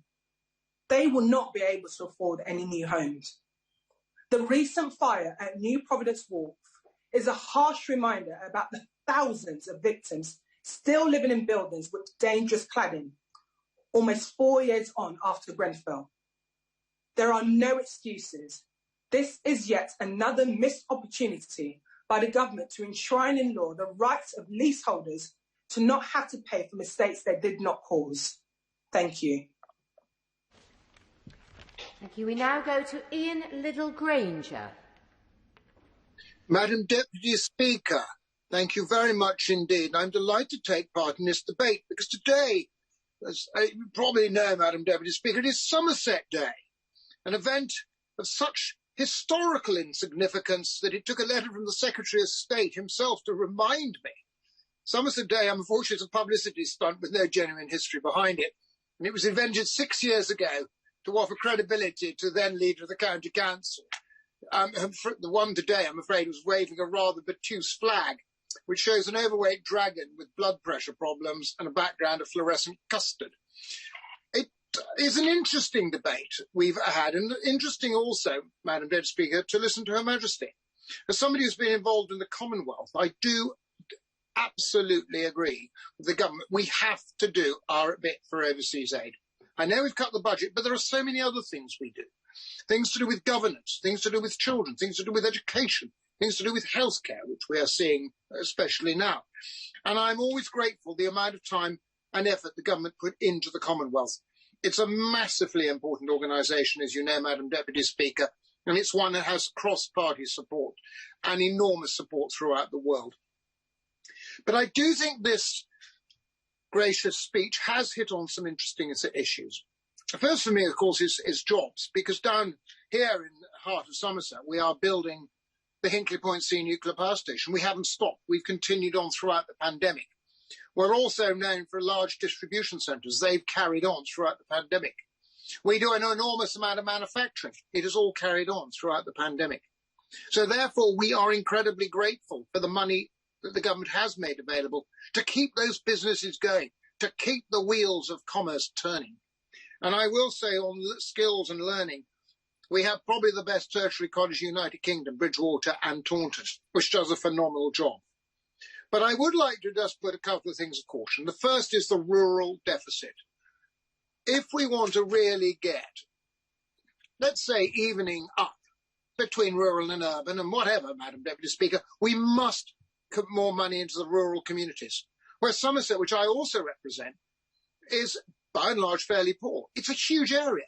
They will not be able to afford any new homes. The recent fire at New Providence Wharf is a harsh reminder about the thousands of victims still living in buildings with dangerous cladding, almost 4 years on after Grenfell. There are no excuses. This is yet another missed opportunity by the government to enshrine in law the rights of leaseholders to not have to pay for mistakes they did not cause. Thank you. Thank you. We now go to Ian Liddell-Granger. Madam Deputy Speaker, thank you very much indeed. I'm delighted to take part in this debate because today, as you probably know, Madam Deputy Speaker, it is Somerset Day, an event of such historical insignificance that it took a letter from the Secretary of State himself to remind me. Somerset Day, unfortunately, is a publicity stunt with no genuine history behind it, and it was invented 6 years ago to offer credibility to then leader of the county council. The one today, I'm afraid, was waving a rather obtuse flag, which shows an overweight dragon with blood pressure problems and a background of fluorescent custard. It is an interesting debate we've had, and interesting also, Madam Deputy Speaker, to listen to Her Majesty. As somebody who's been involved in the Commonwealth, I do absolutely agree with the government. We have to do our bit for overseas aid. I know we've cut the budget, but there are so many other things we do. Things to do with governance, things to do with children, things to do with education, things to do with healthcare, which we are seeing especially now. And I'm always grateful the amount of time and effort the government put into the Commonwealth. It's a massively important organisation, as you know, Madam Deputy Speaker, and it's one that has cross-party support and enormous support throughout the world. But I do think this gracious speech has hit on some interesting issues. First for me, of course, is jobs, because down here in the heart of Somerset, we are building the Hinkley Point C nuclear power station. We haven't stopped. We've continued on throughout the pandemic. We're also known for large distribution centres. They've carried on throughout the pandemic. We do an enormous amount of manufacturing. It has all carried on throughout the pandemic. So therefore, we are incredibly grateful for the money that the government has made available to keep those businesses going, to keep the wheels of commerce turning. And I will say on skills and learning, we have probably the best tertiary college in the United Kingdom, Bridgewater and Taunton, which does a phenomenal job. But I would like to just put a couple of things of caution. The first is the rural deficit. If we want to really get, let's say, evening up between rural and urban and whatever, Madam Deputy Speaker, we must put more money into the rural communities, where Somerset, which I also represent, is by and large fairly poor. It's a huge area.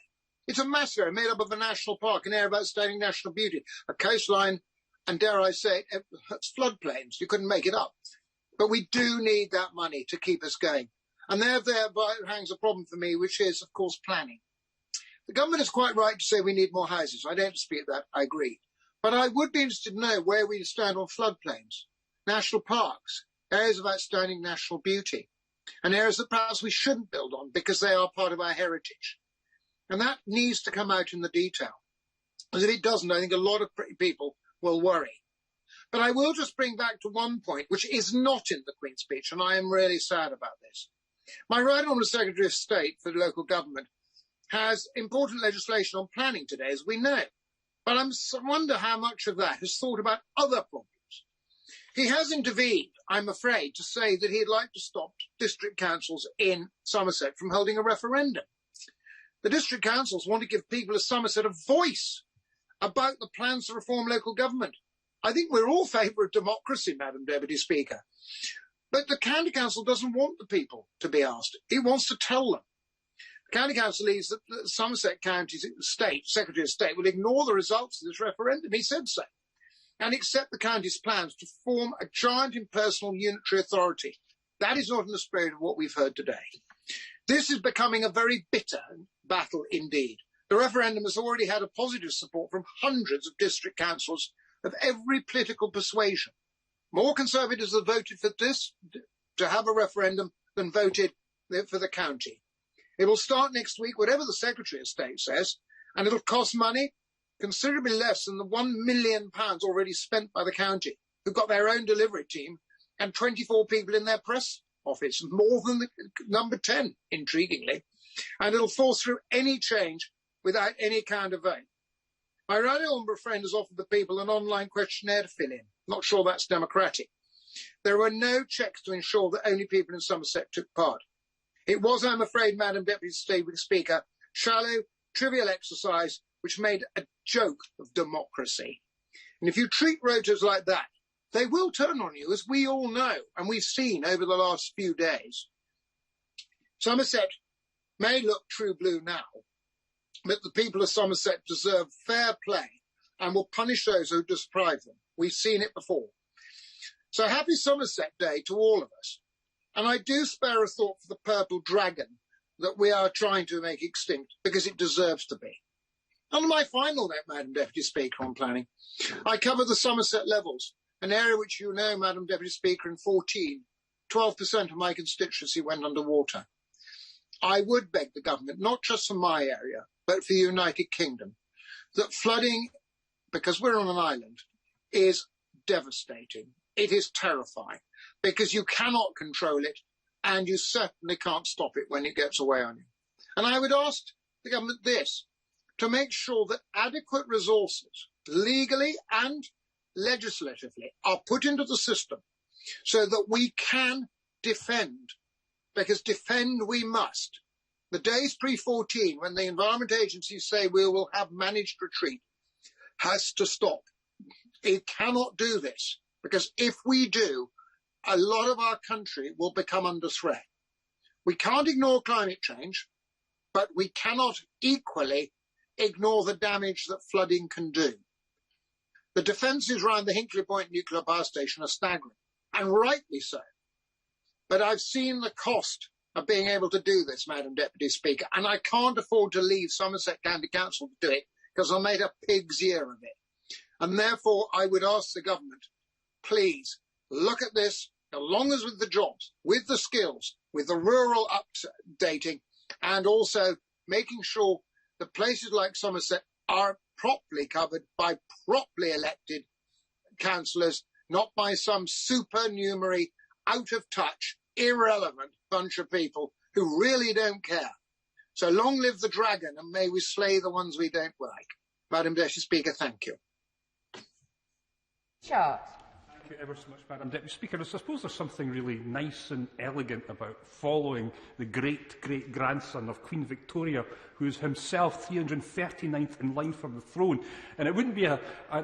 It's a massive area made up of a national park, an area of outstanding national beauty, a coastline, and dare I say, it's floodplains. You couldn't make it up. But we do need that money to keep us going. And thereby hangs a problem for me, which is, of course, planning. The government is quite right to say we need more houses. I don't dispute that. I agree. But I would be interested to know where we stand on floodplains, national parks, areas of outstanding national beauty, and areas that perhaps we shouldn't build on because they are part of our heritage. And that needs to come out in the detail. As if it doesn't, I think a lot of people will worry. But I will just bring back to one point, which is not in the Queen's speech, and I am really sad about this. My Right Honourable Secretary of State for local government has important legislation on planning today, as we know. But I wonder how much of that has thought about other problems. He has intervened, I'm afraid, to say that he'd like to stop district councils in Somerset from holding a referendum. The district councils want to give people of Somerset a voice about the plans to reform local government. I think we're all favour of democracy, Madam Deputy Speaker. But the County Council doesn't want the people to be asked. It wants to tell them. The County Council believes that the Somerset County Secretary of State will ignore the results of this referendum. He said so. And accept the county's plans to form a giant impersonal unitary authority. That is not in the spirit of what we've heard today. This is becoming a very bitter battle indeed. The referendum has already had a positive support from hundreds of district councils of every political persuasion. More Conservatives have voted for this, to have a referendum, than voted for the county. It will start next week, whatever the Secretary of State says, and it'll cost money, considerably less than the £1 million already spent by the county, who've got their own delivery team and 24 people in their press office, more than the number 10, intriguingly. And it'll force through any change without any kind of vote. My right honourable friend has offered the people an online questionnaire to fill in. Not sure that's democratic. There were no checks to ensure that only people in Somerset took part. It was, I'm afraid, Madam Deputy Speaker, shallow, trivial exercise which made a joke of democracy. And if you treat voters like that, they will turn on you, as we all know, and we've seen over the last few days. Somerset may look true blue now, but the people of Somerset deserve fair play and will punish those who deprive them. We've seen it before. So happy Somerset Day to all of us. And I do spare a thought for the purple dragon that we are trying to make extinct, because it deserves to be. On my final note, Madam Deputy Speaker, on planning, I covered the Somerset levels, an area which you know, Madam Deputy Speaker, in 12% of my constituency went underwater. I would beg the government, not just for my area, but for the United Kingdom, that flooding, because we're on an island, is devastating. It is terrifying, because you cannot control it, and you certainly can't stop it when it gets away on you. And I would ask the government this, to make sure that adequate resources, legally and legislatively, are put into the system so that we can defend, because defend we must. The days pre-14, when the environment agencies say we will have managed retreat, has to stop. It cannot do this, because if we do, a lot of our country will become under threat. We can't ignore climate change, but we cannot equally ignore the damage that flooding can do. The defences around the Hinkley Point nuclear power station are staggering, and rightly so. But I've seen the cost of being able to do this, Madam Deputy Speaker, and I can't afford to leave Somerset County Council to do it, because I'll make a pig's ear of it. And therefore, I would ask the government, please look at this, along as with the jobs, with the skills, with the rural updating, and also making sure that places like Somerset are properly covered by properly elected councillors, not by some supernumerary, out of touch, irrelevant bunch of people who really don't care. So long live the dragon, and may we slay the ones we don't like. Madam Deputy Speaker, thank you. Chart. Thank you ever so much, Madam Deputy Speaker. I suppose there's something really nice and elegant about following the great-great-grandson of Queen Victoria, who is himself 339th in line for the throne. And it wouldn't be an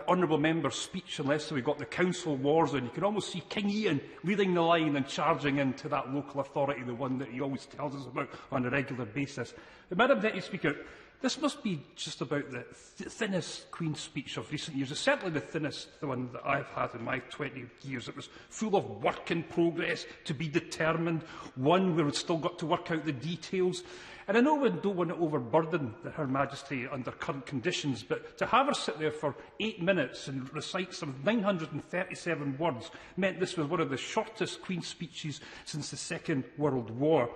honourable member's speech unless we got the council wars in. You can almost see King Ian leading the line and charging into that local authority, the one that he always tells us about on a regular basis. But, Madam Deputy Speaker, this must be just about the thinnest Queen's speech of recent years. It's certainly the thinnest one that I've had in my 20 years. It was full of work in progress, to be determined, one where we've still got to work out the details. And I know we don't want to overburden Her Majesty under current conditions, but to have her sit there for 8 minutes and recite some 937 words meant this was one of the shortest Queen's speeches since the Second World War.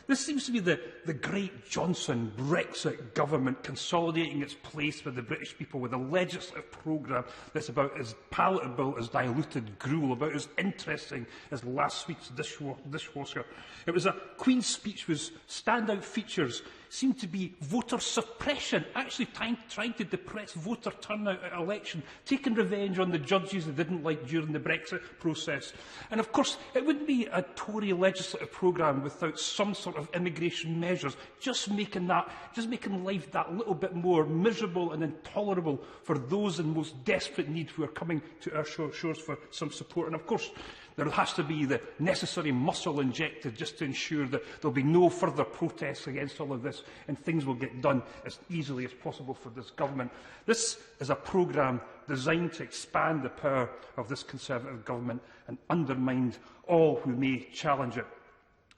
This seems to be the great Johnson Brexit government consolidating its place with the British people with a legislative programme that's about as palatable as diluted gruel, about as interesting as last week's dishwasher. It was a Queen's speech with standout features seemed to be voter suppression, actually trying to depress voter turnout at election, taking revenge on the judges they didn't like during the Brexit process. And of course, it wouldn't be a Tory legislative programme without some sort of immigration measures, just making life that little bit more miserable and intolerable for those in most desperate need who are coming to our shores for some support. And of course, there has to be the necessary muscle injected just to ensure that there will be no further protests against all of this and things will get done as easily as possible for this government. This is a programme designed to expand the power of this Conservative government and undermine all who may challenge it.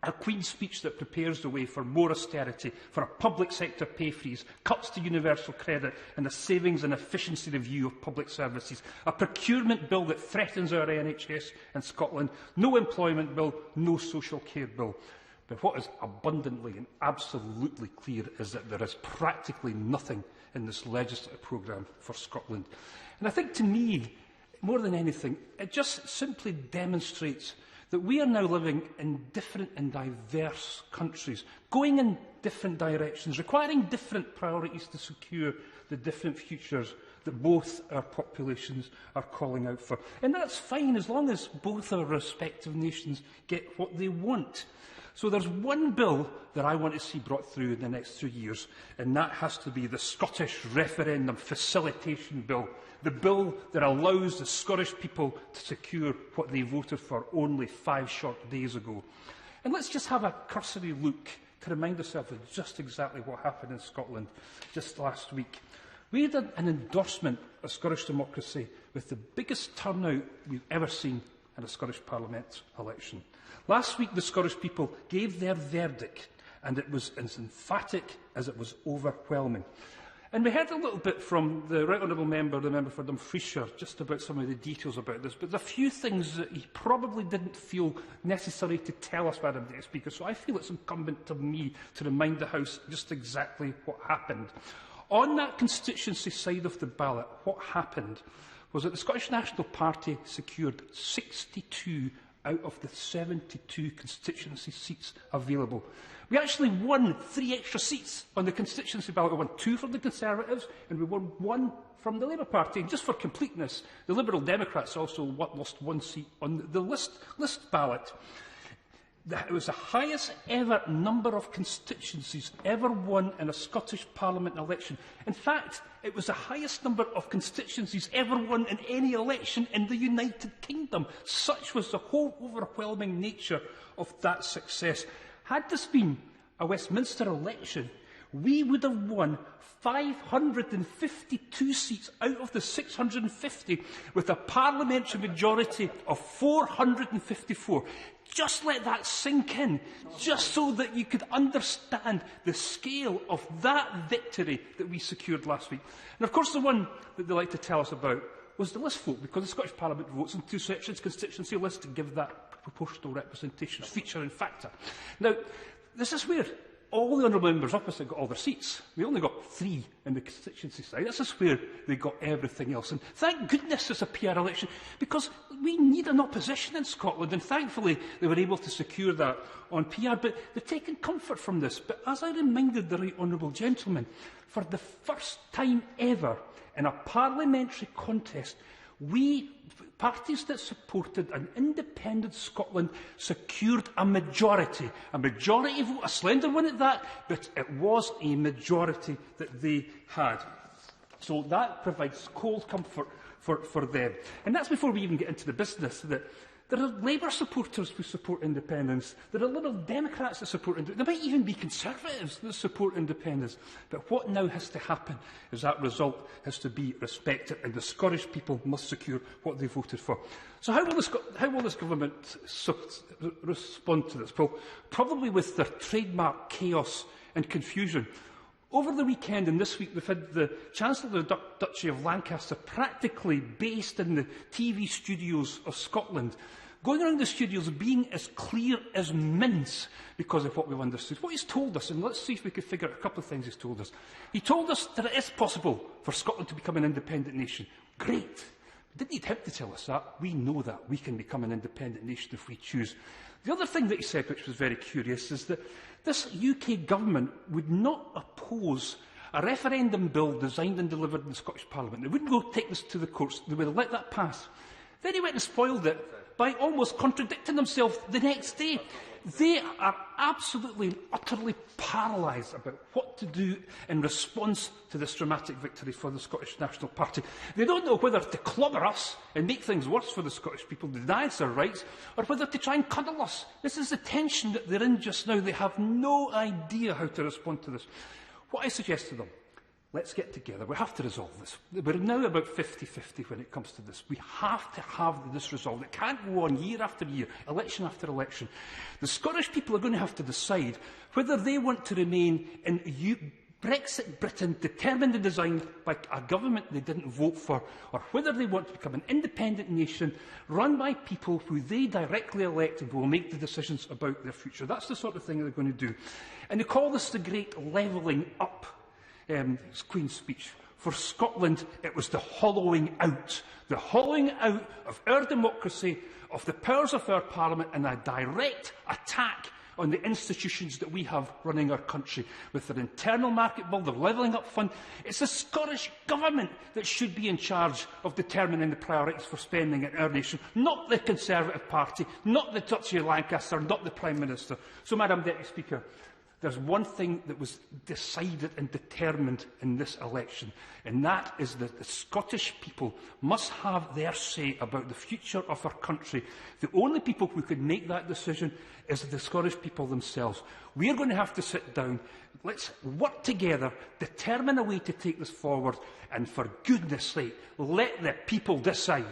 A Queen's speech that prepares the way for more austerity, for a public sector pay freeze, cuts to universal credit and a savings and efficiency review of public services. A procurement bill that threatens our NHS in Scotland. No employment bill, no social care bill. But what is abundantly and absolutely clear is that there is practically nothing in this legislative programme for Scotland. And I think to me, more than anything, it just simply demonstrates that we are now living in different and diverse countries, going in different directions, requiring different priorities to secure the different futures that both our populations are calling out for. And that's fine as long as both our respective nations get what they want. So there's one bill that I want to see brought through in the next 3 years, and that has to be the Scottish Referendum Facilitation Bill, the bill that allows the Scottish people to secure what they voted for only 5 short days ago. And let's just have a cursory look to remind ourselves of just exactly what happened in Scotland just last week. We had an endorsement of Scottish democracy with the biggest turnout we've ever seen in a Scottish Parliament election. Last week, the Scottish people gave their verdict, and it was as emphatic as it was overwhelming. And we heard a little bit from the Right Honourable Member, the Member for Dumfriesshire, just about some of the details about this, but there's a few things that he probably didn't feel necessary to tell us, Madam Deputy Speaker, so I feel it's incumbent on me to remind the House just exactly what happened. On that constituency side of the ballot, what happened was that the Scottish National Party secured 62 out of the 72 constituency seats available. We actually won 3 extra seats on the constituency ballot. We won 2 from the Conservatives and we won 1 from the Labour Party. And just for completeness, the Liberal Democrats also lost 1 seat on the list ballot. It was the highest ever number of constituencies ever won in a Scottish Parliament election. In fact, it was the highest number of constituencies ever won in any election in the United Kingdom. Such was the whole overwhelming nature of that success. Had this been a Westminster election, we would have won 552 seats out of the 650 with a parliamentary majority of 454. Just let that sink in, just so that you could understand the scale of that victory that we secured last week. And of course the one that they like to tell us about was the list vote, because the Scottish Parliament votes in 2 sections, constituency list, to give that proportional representation feature and factor. Now, this is where all the honourable members opposite got all their seats. We only got 3 in the constituency side. This is where they got everything else. And thank goodness it's a PR election, because we need an opposition in Scotland, and thankfully they were able to secure that on PR. But they've taken comfort from this. But as I reminded the Right Honourable Gentleman, for the first time ever in a parliamentary contest, parties that supported an independent Scotland secured a majority vote, a slender one at that, but it was a majority that they had. So that provides cold comfort for them. And that's before we even get into the business that there are Labour supporters who support independence. There are Liberal Democrats that support independence. There might even be Conservatives that support independence. But what now has to happen is that result has to be respected, and the Scottish people must secure what they voted for. So how will this government respond to this? Well, probably with their trademark chaos and confusion. Over the weekend and this week, we've had the Chancellor of the Duchy of Lancaster, practically based in the TV studios of Scotland, going around the studios being as clear as mince because of what we've understood. What he's told us, and let's see if we can figure out a couple of things he's told us. He told us that it is possible for Scotland to become an independent nation. Great. We didn't need him to tell us that. We know that. We can become an independent nation if we choose. The other thing that he said, which was very curious, is that this UK government would not oppose a referendum bill designed and delivered in the Scottish Parliament. They wouldn't go take this to the courts. They would have let that pass. Then he went and spoiled it by almost contradicting himself the next day. They are absolutely and utterly paralysed about what to do in response to this dramatic victory for the Scottish National Party. They don't know whether to clobber us and make things worse for the Scottish people, deny us our rights, or whether to try and cuddle us. This is the tension that they're in just now. They have no idea how to respond to this. What I suggest to them, let's get together. We have to resolve this. We're now about 50-50 when it comes to this. We have to have this resolved. It can't go on year after year, election after election. The Scottish people are going to have to decide whether they want to remain in Brexit Britain, determined and designed by a government they didn't vote for, or whether they want to become an independent nation run by people who they directly elect and will make the decisions about their future. That's the sort of thing they're going to do. And they call this the great levelling up Queen's speech. For Scotland, it was the hollowing out of our democracy, of the powers of our Parliament, and a direct attack on the institutions that we have running our country. With their internal market bill, the levelling up fund, it's the Scottish Government that should be in charge of determining the priorities for spending in our nation, not the Conservative Party, not the Duchy of Lancaster, not the Prime Minister. So, Madam Deputy Speaker, there's one thing that was decided and determined in this election, and that is that the Scottish people must have their say about the future of our country. The only people who could make that decision is the Scottish people themselves. We are going to have to sit down, let's work together, determine a way to take this forward, and for goodness sake, let the people decide.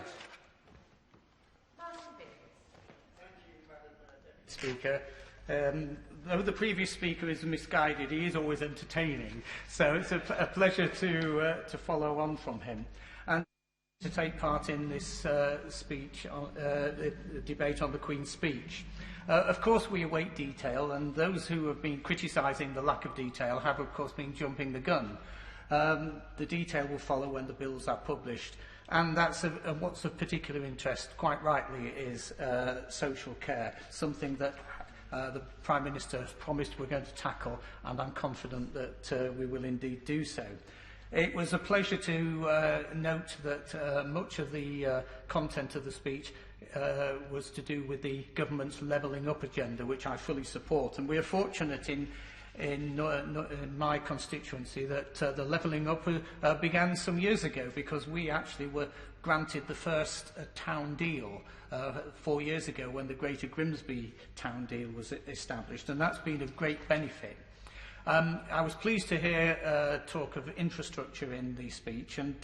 Speaker. Though the previous speaker is misguided, he is always entertaining. So it's a pleasure to follow on from him and to take part in this speech, the debate on the Queen's speech. Of course, we await detail, and those who have been criticising the lack of detail have, of course, been jumping the gun. The detail will follow when the bills are published. And that's what's of particular interest, quite rightly, is social care, something that the Prime Minister has promised we're going to tackle, and I'm confident that we will indeed do so. It was a pleasure to note that much of the content of the speech was to do with the government's levelling up agenda, which I fully support. And we are fortunate in my constituency that the levelling up began some years ago, because we actually were granted the first town deal 4 years ago when the Greater Grimsby town deal was established, and that's been of great benefit. I was pleased to hear talk of infrastructure in the speech, and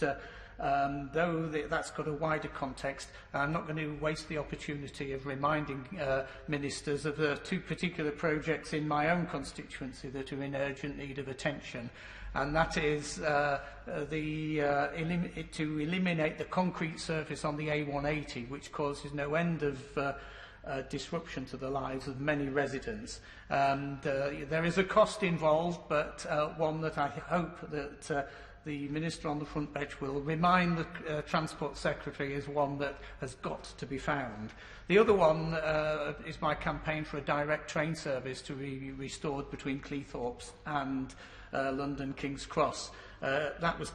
though that's got a wider context, I'm not going to waste the opportunity of reminding ministers of the two particular projects in my own constituency that are in urgent need of attention. And that is to eliminate the concrete surface on the A180, which causes no end of disruption to the lives of many residents. There is a cost involved, but one that I hope that the Minister on the front bench will remind the Transport Secretary is one that has got to be found. The other one is my campaign for a direct train service to be restored between Cleethorpes and London King's Cross. That was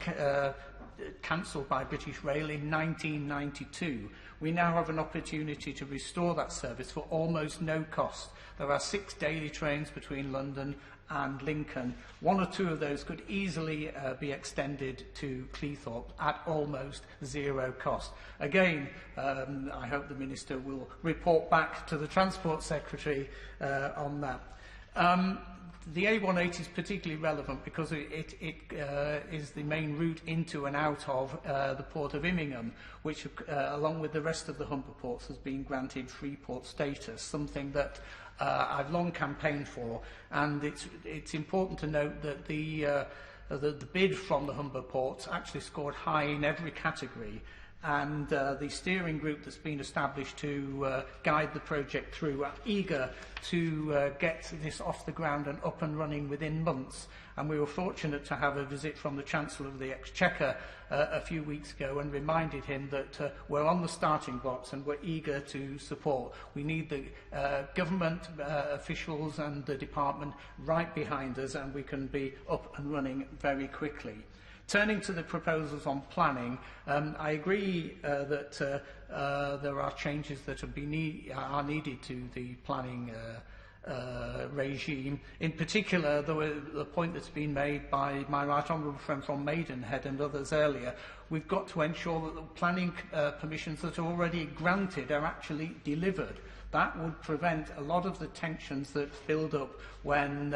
cancelled by British Rail in 1992. We now have an opportunity to restore that service for almost no cost. There are 6 daily trains between London and Lincoln. 1 or 2 of those could easily be extended to Cleethorpes at almost zero cost. Again, I hope the Minister will report back to the Transport Secretary on that. The A180 is particularly relevant because it is the main route into and out of the port of Immingham, which, along with the rest of the Humber ports, has been granted free port status, something that I've long campaigned for. And it's important to note that the bid from the Humber ports actually scored high in every category. And the steering group that's been established to guide the project through are eager to get this off the ground and up and running within months. And we were fortunate to have a visit from the Chancellor of the Exchequer a few weeks ago and reminded him that we're on the starting blocks and we're eager to support. We need the government officials and the department right behind us, and we can be up and running very quickly. Turning to the proposals on planning, I agree that there are changes that are needed to the planning regime. In particular, the point that's been made by my right honourable friend from Maidenhead and others earlier, we've got to ensure that the planning permissions that are already granted are actually delivered. That would prevent a lot of the tensions that build up when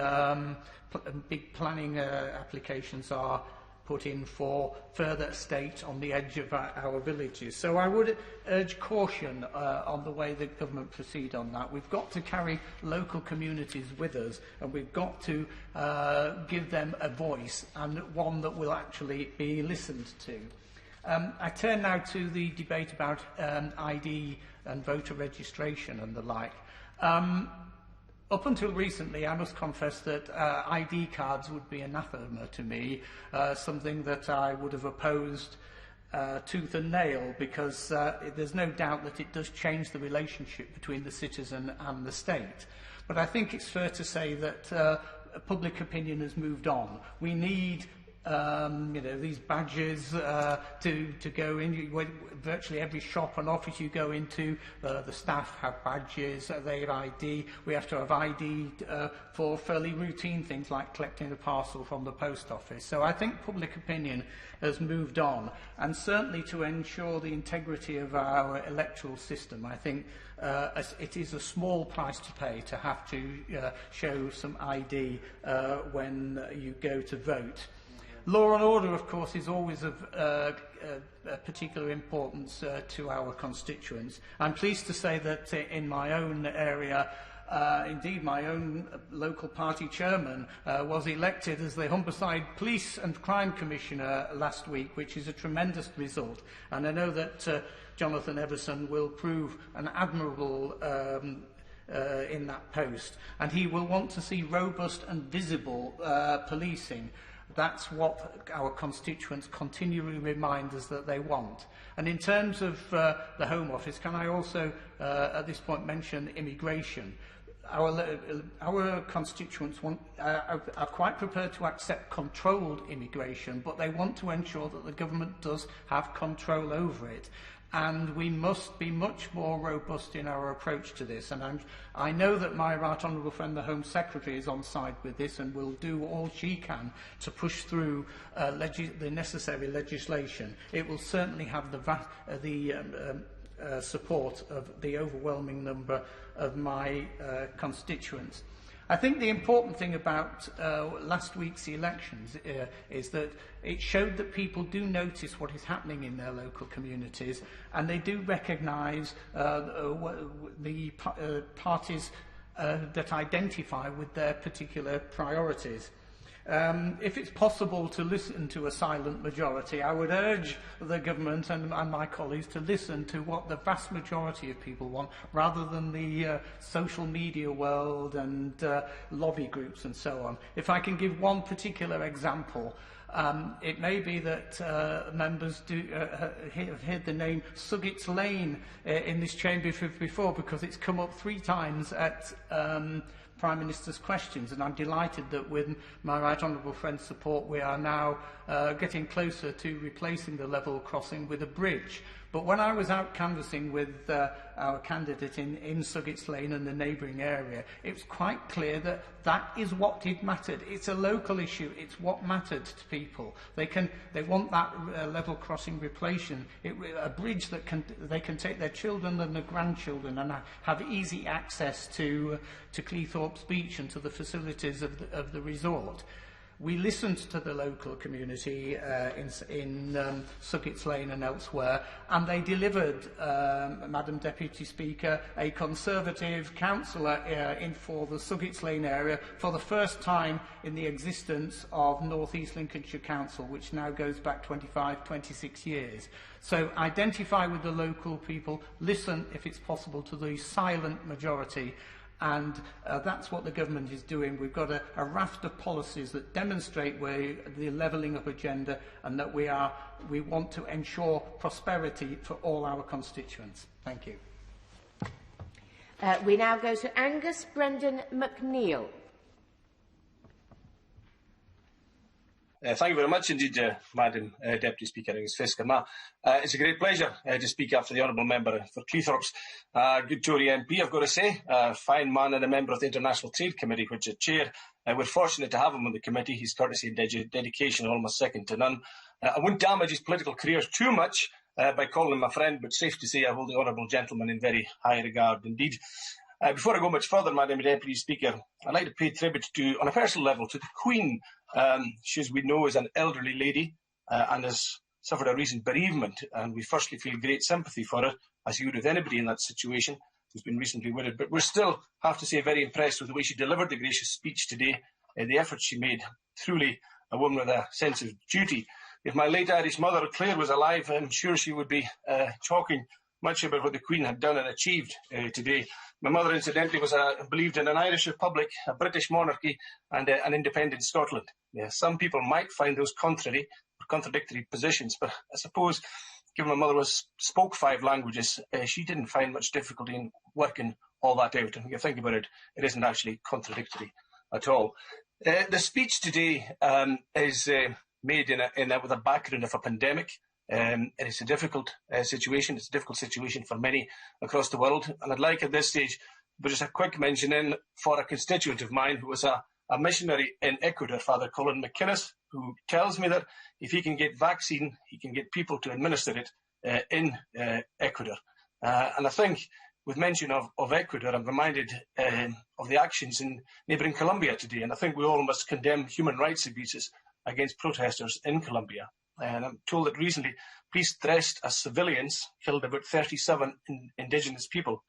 big planning applications are put in for further estate on the edge of our villages. So I would urge caution on the way the government proceed on that. We've got to carry local communities with us, and we've got to give them a voice, and one that will actually be listened to. I turn now to the debate about ID and voter registration and the like. Up until recently, I must confess that ID cards would be anathema to me, something that I would have opposed tooth and nail, because there's no doubt that it does change the relationship between the citizen and the state. But I think it's fair to say that public opinion has moved on. We need these badges to go in. Virtually every shop and office you go into, the staff have badges, they have ID. We have to have ID for fairly routine things like collecting a parcel from the post office. So I think public opinion has moved on, and certainly to ensure the integrity of our electoral system, I think it is a small price to pay to have to show some ID when you go to vote. Law and order, of course, is always of particular importance to our constituents. I'm pleased to say that in my own area, indeed my own local party chairman was elected as the Humberside Police and Crime Commissioner last week, which is a tremendous result. And I know that Jonathan Everson will prove an admirable in that post. And he will want to see robust and visible policing. That's what our constituents continually remind us that they want. And in terms of the Home Office, can I also at this point mention immigration? Our constituents are quite prepared to accept controlled immigration, but they want to ensure that the government does have control over it. And we must be much more robust in our approach to this. And I know that my right honourable friend, the Home Secretary, is on side with this and will do all she can to push through the necessary legislation. It will certainly have the support of the overwhelming number of my constituents. I think the important thing about last week's elections is that it showed that people do notice what is happening in their local communities, and they do recognise the parties that identify with their particular priorities. If it's possible to listen to a silent majority, I would urge the government and my colleagues to listen to what the vast majority of people want, rather than the social media world and lobby groups and so on. If I can give one particular example, it may be that members have heard the name Suggett's Lane in this chamber before, because it's come up 3 times at Prime Minister's questions, and I'm delighted that with my right honourable friend's support we are now getting closer to replacing the level crossing with a bridge. But when I was out canvassing with our candidate in Suggett's Lane and the neighbouring area, it was quite clear that that is what did mattered. It's a local issue. It's what mattered to people. They want that level crossing replacement, a bridge that they can take their children and their grandchildren and have easy access to Cleethorpes Beach and to the facilities of the resort. We listened to the local community in Sucketts Lane and elsewhere, and they delivered, Madam Deputy Speaker, a Conservative councillor for the Sucketts Lane area for the first time in the existence of North East Lincolnshire Council, which now goes back 25, 26 years. So identify with the local people, listen, if it's possible, to the silent majority, and that's what the government is doing. We've got a raft of policies that demonstrate the levelling up agenda, and that we want to ensure prosperity for all our constituents. Thank you. We now go to Angus Brendan McNeill. Thank you very much indeed, Madam Deputy Speaker Angus Fisker. It's a great pleasure to speak after the Honourable Member for Cleethorpes. Good Tory MP, I've got to say. Fine man and a member of the International Trade Committee, which I chair. We're fortunate to have him on the committee. His courtesy and dedication are almost second to none. I won't damage his political career too much by calling him a friend, but safe to say I hold the Honourable Gentleman in very high regard indeed. Before I go much further, Madam Deputy Speaker, I'd like to pay tribute on a personal level, to the Queen. She, as we know, is an elderly lady and has suffered a recent bereavement, and we firstly feel great sympathy for her, as you would with anybody in that situation who's been recently widowed. But we're still, have to say, very impressed with the way she delivered the gracious speech today, the efforts she made. Truly a woman with a sense of duty. If my late Irish mother, Claire, was alive, I'm sure she would be talking much about what the Queen had done and achieved today. My mother, incidentally, believed in an Irish Republic, a British monarchy, and an independent Scotland. Some people might find those contradictory positions, but I suppose, given my mother spoke 5 languages, she didn't find much difficulty in working all that out. And when you think about it, it isn't actually contradictory at all. The speech today is made with a background of a pandemic. It's a difficult situation. It's a difficult situation for many across the world. And I'd like at this stage, but just a quick mention in for a constituent of mine who was a missionary in Ecuador, Father Colin McInnes, who tells me that if he can get vaccine, he can get people to administer it in Ecuador. And I think, with mention of Ecuador, I'm reminded of the actions in neighbouring Colombia today. And I think we all must condemn human rights abuses against protesters in Colombia. And I'm told that recently police dressed as civilians killed about 37 indigenous people.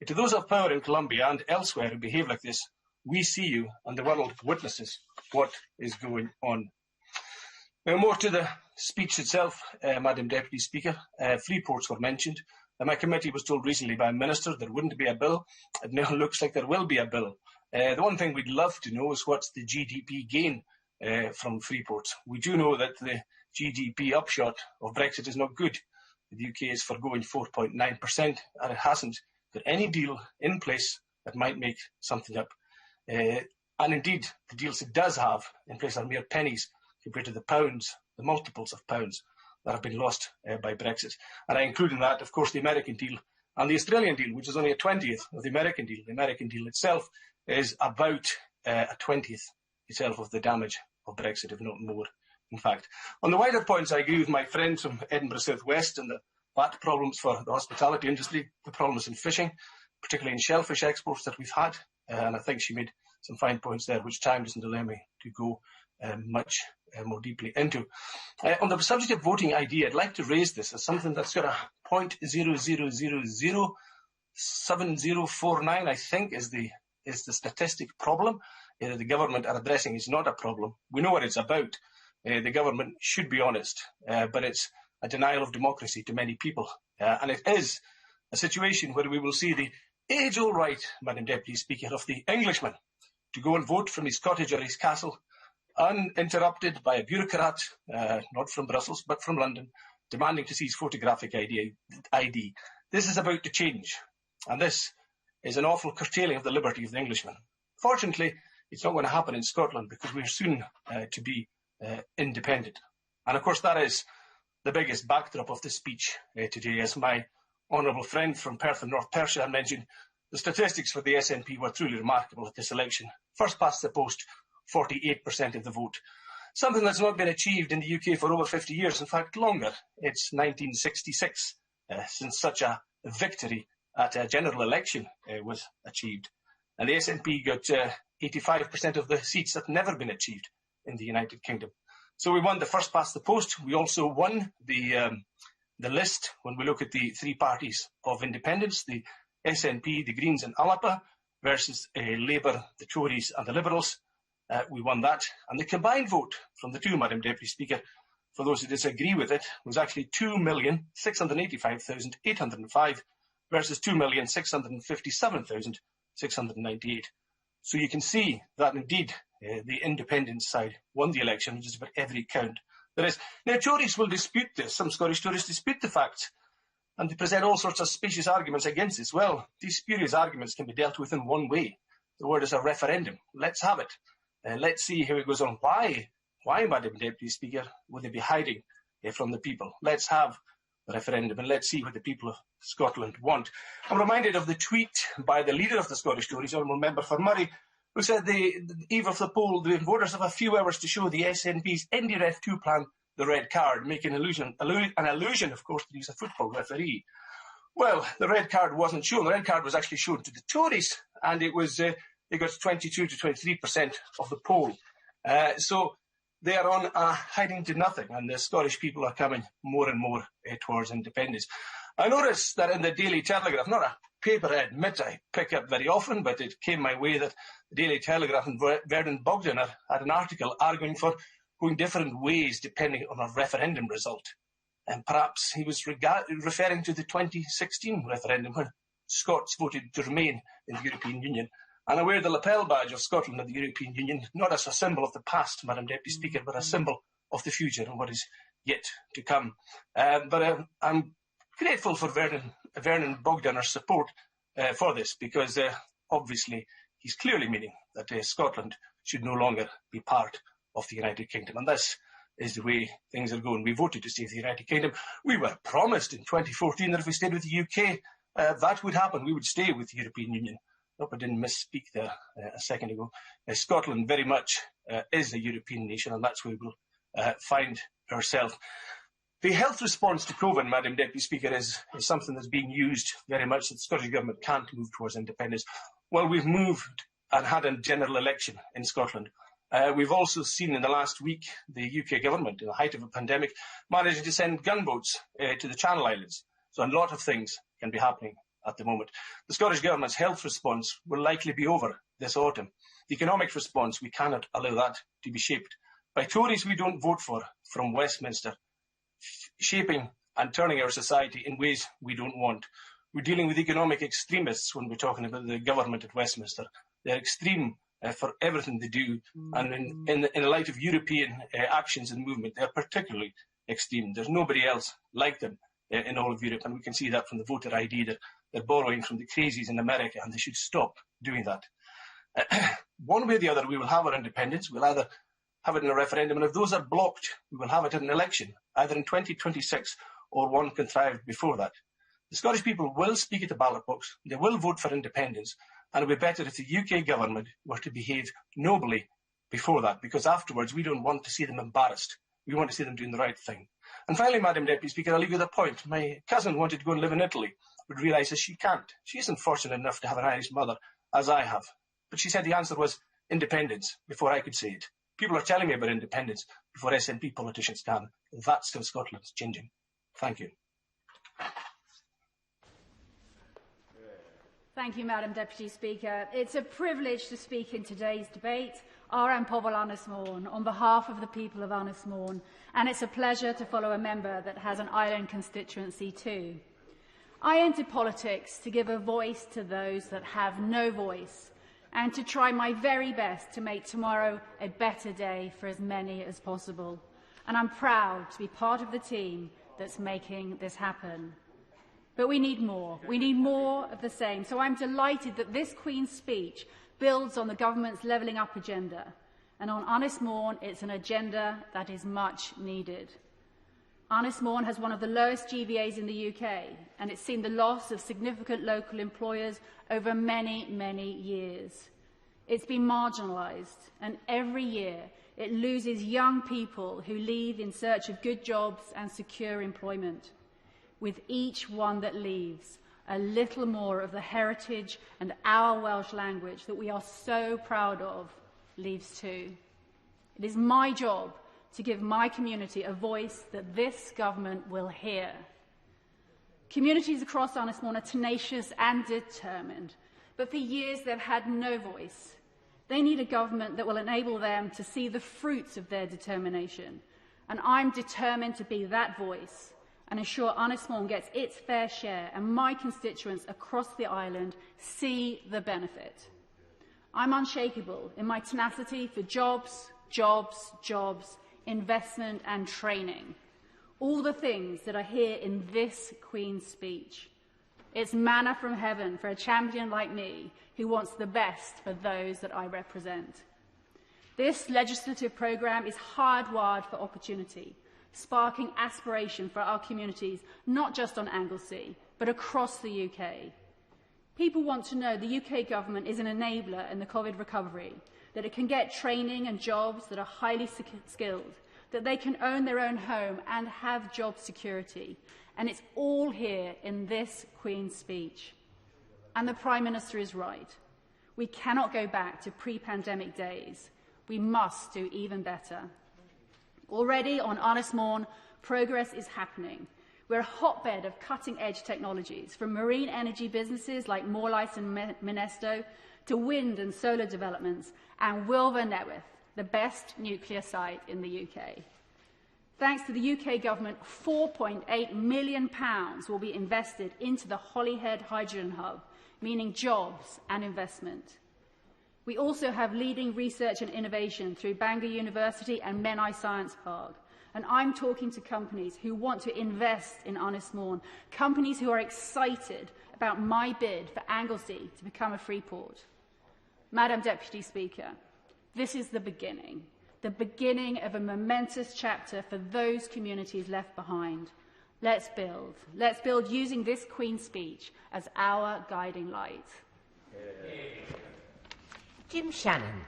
To those of power in Colombia and elsewhere who behave like this, we see you, and the world witnesses what is going on. Now, more to the speech itself, Madam Deputy Speaker. Free ports were mentioned. My committee was told recently by a minister there wouldn't be a bill. It now looks like there will be a bill. The one thing we'd love to know is what's the GDP gain from free ports. We do know that the GDP upshot of Brexit is not good. The UK is forgoing 4.9%, and it hasn't got any deal in place that might make something up. And indeed, the deals it does have in place are mere pennies compared to the pounds, the multiples of pounds that have been lost by Brexit. And I include in that, of course, the American deal and the Australian deal, which is only a 20th of the American deal. The American deal itself is about a 20th itself of the damage of Brexit, if not more. In fact, on the wider points, I agree with my friends from Edinburgh South West and the VAT problems for the hospitality industry, the problems in fishing, particularly in shellfish exports that we've had. And I think she made some fine points there, which time doesn't allow me to go much more deeply into. On the subject of voting ID, I'd like to raise this as something that's got a 0.00007049, I think, is the statistic problem. The government are addressing is not a problem. We know what it's about. The government should be honest, but it's a denial of democracy to many people. And it is a situation where we will see the age-old right, Madam Deputy Speaker, of the Englishman to go and vote from his cottage or his castle, uninterrupted by a bureaucrat, not from Brussels, but from London, demanding to see his photographic ID. This is about to change, and this is an awful curtailing of the liberty of the Englishman. Fortunately, it's not going to happen in Scotland because we're soon to be independent. And of course, that is the biggest backdrop of the speech today. As my honourable friend from Perth and North Perthshire mentioned, the statistics for the SNP were truly remarkable at this election. First past the post, 48% of the vote. Something that's not been achieved in the UK for over 50 years, in fact longer. It's 1966 since such a victory at a general election was achieved. And the SNP got 85% of the seats that had never been achieved in the United Kingdom. So we won the first past the post. We also won the list when we look at the three parties of independence, the SNP, the Greens and ALAPA versus Labour, the Tories and the Liberals. We won that. And the combined vote from the two, Madam Deputy Speaker, for those who disagree with it, was actually 2,685,805 versus 2,657,698. So you can see that indeed the independent side won the election, just about every count there is. Now, Tories will dispute this. Some Scottish Tories dispute the facts, and they present all sorts of specious arguments against this. Well, these spurious arguments can be dealt with in one way. The word is a referendum. Let's have it. Let's see how it goes on. Why, Madam Deputy Speaker, would they be hiding from the people? Let's have the referendum and let's see what the people of Scotland want. I'm reminded of the tweet by the leader of the Scottish Tories, Honourable Member for Murray, who said the eve of the poll, the voters have a few hours to show the SNP's NDRF2 plan the red card, making an allusion, of course, that he's a football referee. Well, the red card wasn't shown. The red card was actually shown to the Tories, and it was they got 22 to 23% of the poll. So they are on hiding to nothing, and the Scottish people are coming more and more towards independence. I noticed that in the Daily Telegraph, not a paper I admit I pick up very often, but it came my way that the Daily Telegraph and Vernon Bogdaner had an article arguing for going different ways depending on a referendum result. And perhaps he was referring to the 2016 referendum when Scots voted to remain in the European Union. And I wear the lapel badge of Scotland and the European Union, not as a symbol of the past, Madam Deputy Speaker, but a symbol of the future and what is yet to come. But I'm grateful for Vernon Bogdaner's support for this, because obviously he's clearly meaning that Scotland should no longer be part of the United Kingdom. And this is the way things are going. We voted to stay with the United Kingdom. We were promised in 2014 that if we stayed with the UK, that would happen. We would stay with the European Union. I hope I didn't misspeak there a second ago. Scotland very much is a European nation, and that's where we'll find ourselves. The health response to COVID, Madam Deputy Speaker, is something that's being used very much that the Scottish Government can't move towards independence. Well, we've moved and had a general election in Scotland. We've also seen in the last week the UK Government, in the height of a pandemic, managing to send gunboats to the Channel Islands. So a lot of things can be happening at the moment. The Scottish Government's health response will likely be over this autumn. The economic response, we cannot allow that to be shaped by Tories we don't vote for from Westminster, shaping and turning our society in ways we don't want. We're dealing with economic extremists when we're talking about the government at Westminster. They're extreme for everything they do, and in the light of European actions and movement, they're particularly extreme. There's nobody else like them in all of Europe, and we can see that from the voter ID that they're borrowing from the crazies in America, and they should stop doing that. One way or the other, we will have our independence. We'll either have it in a referendum, and if those are blocked, we will have it in an election, either in 2026 or one contrived before that. The Scottish people will speak at the ballot box. They will vote for independence, and it would be better if the UK Government were to behave nobly before that, because afterwards we don't want to see them embarrassed. We want to see them doing the right thing. And finally, Madam Deputy Speaker, I'll leave you with a point. My cousin wanted to go and live in Italy, but realises she can't. She isn't fortunate enough to have an Irish mother, as I have. But she said the answer was independence, before I could say it. People are telling me about independence before SNP politicians can. That's how Scotland's changing. Thank you. Thank you, Madam Deputy Speaker. It's a privilege to speak in today's debate, An Pobl Ynys Môn, on behalf of the people of Ynys Môn, and it's a pleasure to follow a member that has an island constituency too. I entered politics to give a voice to those that have no voice, and to try my very best to make tomorrow a better day for as many as possible. And I'm proud to be part of the team that's making this happen. But we need more. We need more of the same. So I'm delighted that this Queen's speech builds on the government's levelling up agenda. And on Ynys Môn, it's an agenda that is much needed. Ynys Môn has one of the lowest GVAs in the UK, and it's seen the loss of significant local employers over many, many years. It's been marginalised, and every year it loses young people who leave in search of good jobs and secure employment. With each one that leaves, a little more of the heritage and our Welsh language that we are so proud of leaves too. It is my job to give my community a voice that this government will hear. Communities across Annismore are tenacious and determined, but for years they've had no voice. They need a government that will enable them to see the fruits of their determination, and I'm determined to be that voice and ensure Annismore gets its fair share and my constituents across the island see the benefit. I'm unshakable in my tenacity for jobs, jobs, jobs, investment and training. All the things that are here in this Queen's speech. It's manna from heaven for a champion like me who wants the best for those that I represent. This legislative programme is hardwired for opportunity, sparking aspiration for our communities, not just on Anglesey, but across the UK. People want to know the UK government is an enabler in the COVID recovery, that it can get training and jobs that are highly skilled, that they can own their own home and have job security. And it's all here in this Queen's speech. And the Prime Minister is right. We cannot go back to pre-pandemic days. We must do even better. Already on Annismore, progress is happening. We're a hotbed of cutting-edge technologies, from marine energy businesses like Morlice and Minesto to wind and solar developments, and Wilver Networth, the best nuclear site in the UK. Thanks to the UK government, £4.8 million will be invested into the Holyhead Hydrogen Hub, meaning jobs and investment. We also have leading research and innovation through Bangor University and Menai Science Park. And I'm talking to companies who want to invest in Annismore, companies who are excited about my bid for Anglesey to become a free port. Madam Deputy Speaker, this is the beginning of a momentous chapter for those communities left behind. Let's build using this Queen's speech as our guiding light. Jim Shannon.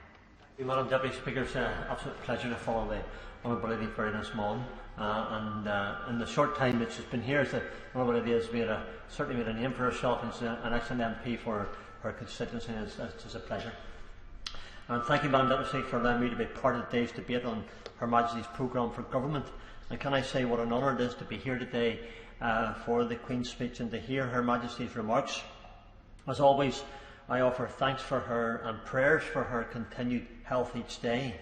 Madam Deputy Speaker, it's an absolute pleasure to follow the Honourable Lady Vera this morning. In the short time that she's been here, the Honourable Lady has certainly made a name for herself and is an excellent MP for her constituency, and it's a pleasure. And thank you, Madam Deputy, for allowing me to be part of today's debate on Her Majesty's programme for government. And can I say what an honour it is to be here today for the Queen's speech and to hear Her Majesty's remarks. As always, I offer thanks for her and prayers for her continued health each day.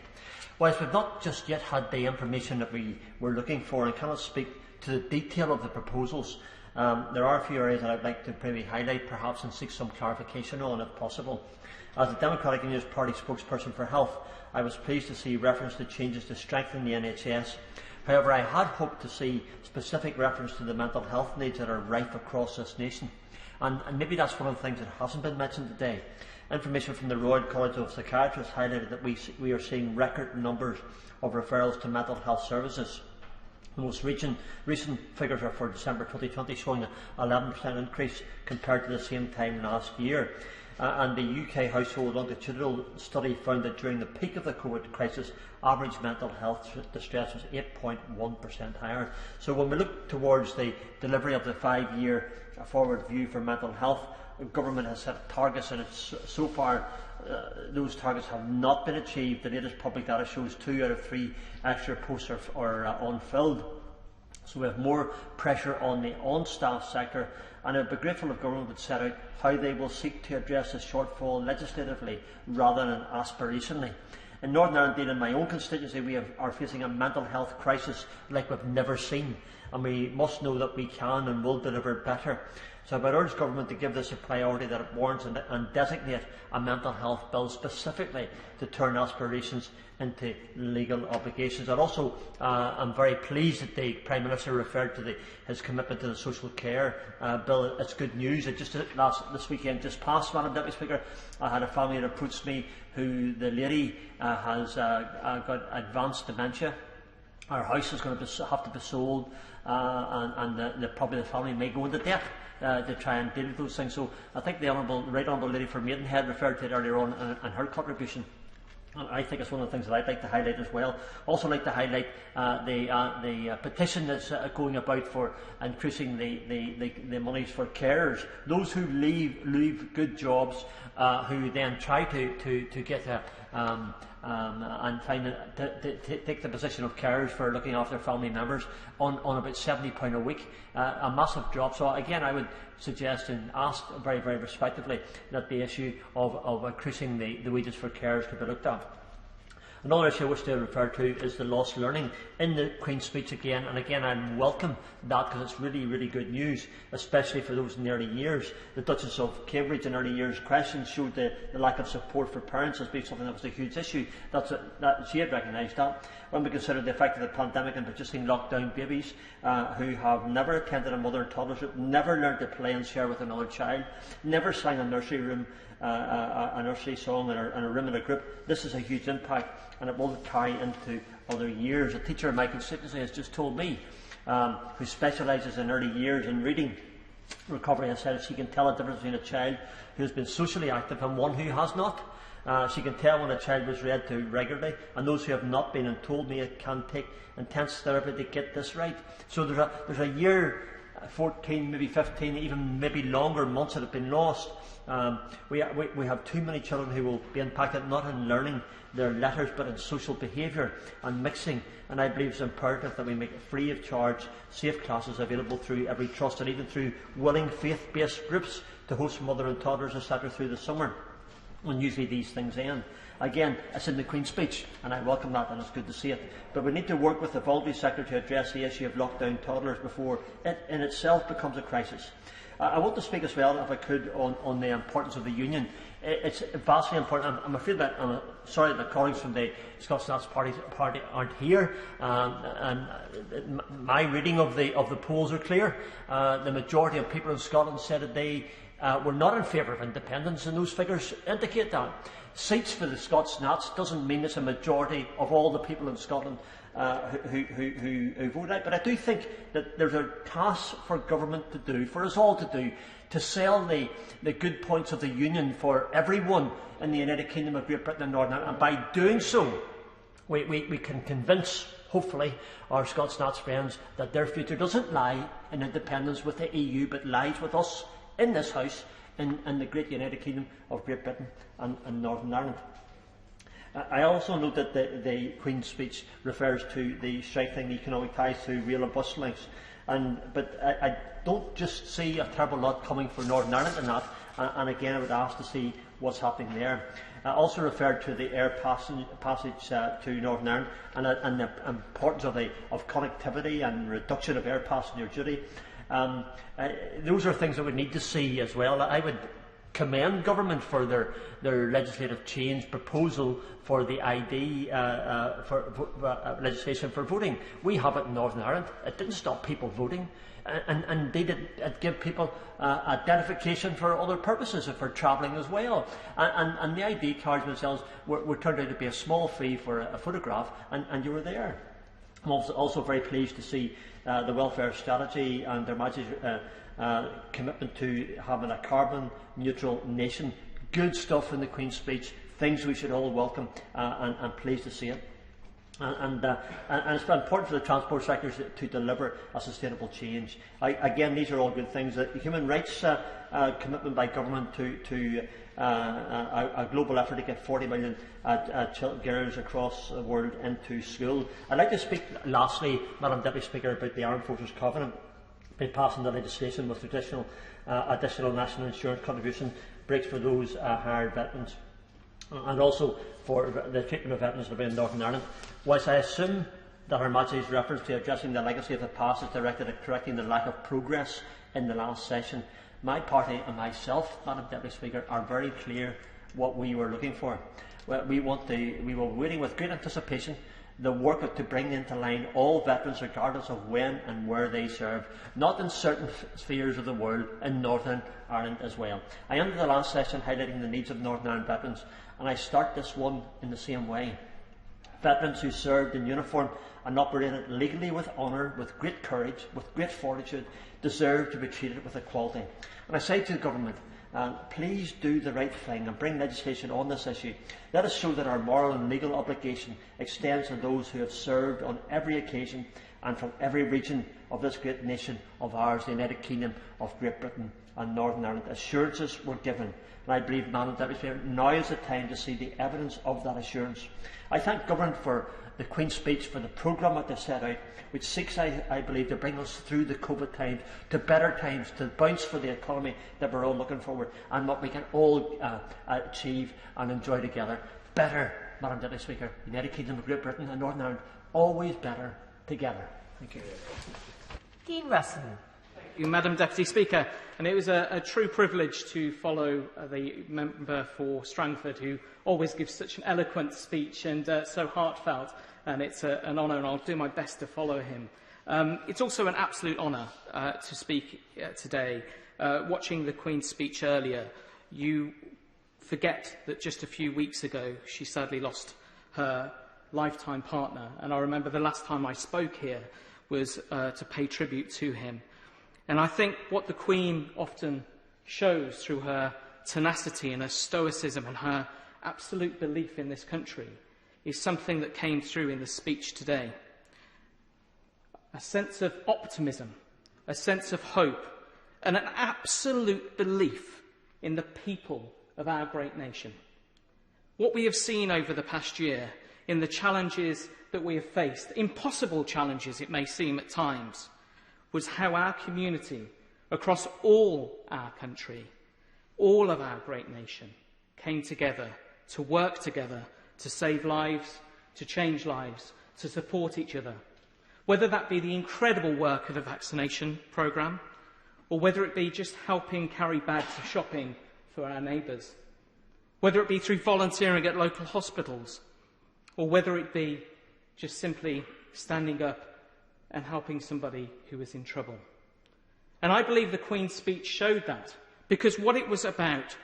Whilst we've not just yet had the information that we were looking for and cannot speak to the detail of the proposals, there are a few areas that I'd like to maybe highlight perhaps and seek some clarification on if possible. As the Democratic Unionist Party spokesperson for health, I was pleased to see reference to changes to strengthen the NHS. However, I had hoped to see specific reference to the mental health needs that are rife across this nation. And maybe that's one of the things that hasn't been mentioned today. Information from the Royal College of Psychiatrists highlighted that we are seeing record numbers of referrals to mental health services. The most recent figures are for December 2020, showing an 11% increase compared to the same time last year. And the UK Household Longitudinal Study found that during the peak of the COVID crisis, average mental health distress was 8.1% higher. So when we look towards the delivery of the 5-year forward view for mental health, the government has set targets, and so far those targets have not been achieved. The latest public data shows 2 out of 3 extra posts are unfilled. So we have more pressure on the on-staff sector, and I'd be grateful if government would set out how they will seek to address this shortfall legislatively rather than aspirationally. In Northern Ireland, in my own constituency, we are facing a mental health crisis like we've never seen, and we must know that we can and will deliver better. So I would urge government to give this a priority that it warrants and designate a mental health bill specifically to turn aspirations into legal obligations. And also, I'm very pleased that the Prime Minister referred to his commitment to the social care bill. It's good news. This weekend just passed, Madam Deputy Speaker, I had a family that approached me who the lady has got advanced dementia. Our house is going to have to be sold, and probably the family may go into debt to try and deal with those things. So I think the Right Honourable Lady from Maidenhead referred to it earlier on and her contribution. And I think it's one of the things that I'd like to highlight as well. Also like to highlight the petition that's going about for increasing the monies for carers. Those who leave good jobs, who then try to get and take the position of carers for looking after family members on about £70 a week, a massive drop. So again, I would suggest and ask very, very respectfully that the issue of increasing the wages for carers could be looked at. Another issue I wish to refer to is the lost learning in the Queen's speech again, and again I welcome that because it's really, really good news, especially for those in the early years. The Duchess of Cambridge in early years questions showed the lack of support for parents as being something that was a huge issue. That she had recognised that. When we consider the effect of the pandemic and producing lockdown babies who have never attended a mother and toddler group, never learned to play and share with another child, never sang a nursery song in a room in a group, this is a huge impact, and it will carry into other years. A teacher in my constituency has just told me, who specialises in early years in reading recovery, has said she can tell the difference between a child who has been socially active and one who has not. She can tell when a child was read to regularly, and those who have not been, and told me it can take intense therapy to get this right. So there's a year, 14, maybe 15, even maybe longer months that have been lost. We have too many children who will be impacted not in learning their letters but in social behaviour and mixing, and I believe it's imperative that we make it free of charge safe classes available through every trust and even through willing faith-based groups to host mother and toddlers etc. through the summer when usually these things end. Again, it's in the Queen's speech and I welcome that and it's good to see it, but we need to work with the voluntary sector to address the issue of lockdown toddlers before it in itself becomes a crisis. I want to speak as well, if I could, on the importance of the union. It's vastly important. I'm afraid that I'm sorry that colleagues from the Scots Nats party aren't here. And my reading of the polls are clear. The majority of people in Scotland said that they were not in favour of independence, and those figures indicate that. Seats for the Scots Nats doesn't mean it's a majority of all the people in Scotland who vote out. But I do think that there's a task for government to do, for us all to do, to sell the good points of the Union for everyone in the United Kingdom of Great Britain and Northern Ireland. And by doing so, we can convince, hopefully, our Scots Nats friends that their future doesn't lie in independence with the EU, but lies with us in this House, in the great United Kingdom of Great Britain and Northern Ireland. I also note that the Queen's speech refers to the strengthening economic ties through rail and bus links, but I don't just see a terrible lot coming for Northern Ireland in that, and again I would ask to see what's happening there. I also referred to the air passage to Northern Ireland and the importance of connectivity and reduction of air passenger duty. Those are things that we need to see as well. I would commend government for their legislative change proposal for the ID legislation for voting. We have it in Northern Ireland. It didn't stop people voting, and indeed it gave people identification for other purposes, for travelling as well. And the ID cards themselves were turned out to be a small fee for a photograph, and you were there. I'm also very pleased to see the welfare strategy and Their Majesty's commitment to having a carbon neutral nation. Good stuff in the Queen's speech, things we should all welcome, and pleased to see it. And it's important for the transport sector to deliver a sustainable change. Again, these are all good things. The human rights commitment by government to a global effort to get 40 million girls across the world into school. I'd like to speak lastly, Madam Deputy Speaker, about the Armed Forces Covenant. By passing the legislation with additional national insurance contribution breaks for those hired veterans, and also for the treatment of veterans living in Northern Ireland. Whilst I assume that Her Majesty's reference to addressing the legacy of the past is directed at correcting the lack of progress in the last session, my party and myself, Madam Deputy Speaker, are very clear what we were looking for. We were waiting with great anticipation the work to bring into line all veterans regardless of when and where they serve, not in certain spheres of the world, in Northern Ireland as well. I ended the last session highlighting the needs of Northern Ireland veterans, and I start this one in the same way. Veterans who served in uniform and operated legally with honour, with great courage, with great fortitude, deserve to be treated with equality. And I say to the government, please do the right thing and bring legislation on this issue. Let us show that our moral and legal obligation extends to those who have served on every occasion and from every region of this great nation of ours, the United Kingdom of Great Britain and Northern Ireland. Assurances were given, and I believe, Madam Deputy Speaker, now is the time to see the evidence of that assurance. I thank Government for the Queen's speech, for the programme that they set out, which seeks, I believe, to bring us through the COVID times to better times, to bounce for the economy that we're all looking forward, and what we can all achieve and enjoy together. Better, Madam Deputy Speaker, United Kingdom of Great Britain and Northern Ireland, always better together. Thank you. Dean Russell. Thank you, Madam Deputy Speaker. And it was a true privilege to follow the member for Strangford, who always gives such an eloquent speech and so heartfelt. And it's an honour, and I'll do my best to follow him. It's also an absolute honour to speak today. Watching the Queen's speech earlier, you forget that just a few weeks ago she sadly lost her lifetime partner. And I remember the last time I spoke here was to pay tribute to him. And I think what the Queen often shows through her tenacity and her stoicism and her absolute belief in this country is something that came through in the speech today. A sense of optimism, a sense of hope, and an absolute belief in the people of our great nation. What we have seen over the past year in the challenges that we have faced, impossible challenges it may seem at times, was how our community, across all our country, all of our great nation, came together to work together to save lives, to change lives, to support each other. Whether that be the incredible work of the vaccination programme, or whether it be just helping carry bags of shopping for our neighbours, whether it be through volunteering at local hospitals, or whether it be just simply standing up and helping somebody who is in trouble. And I believe the Queen's speech showed that, because what it was about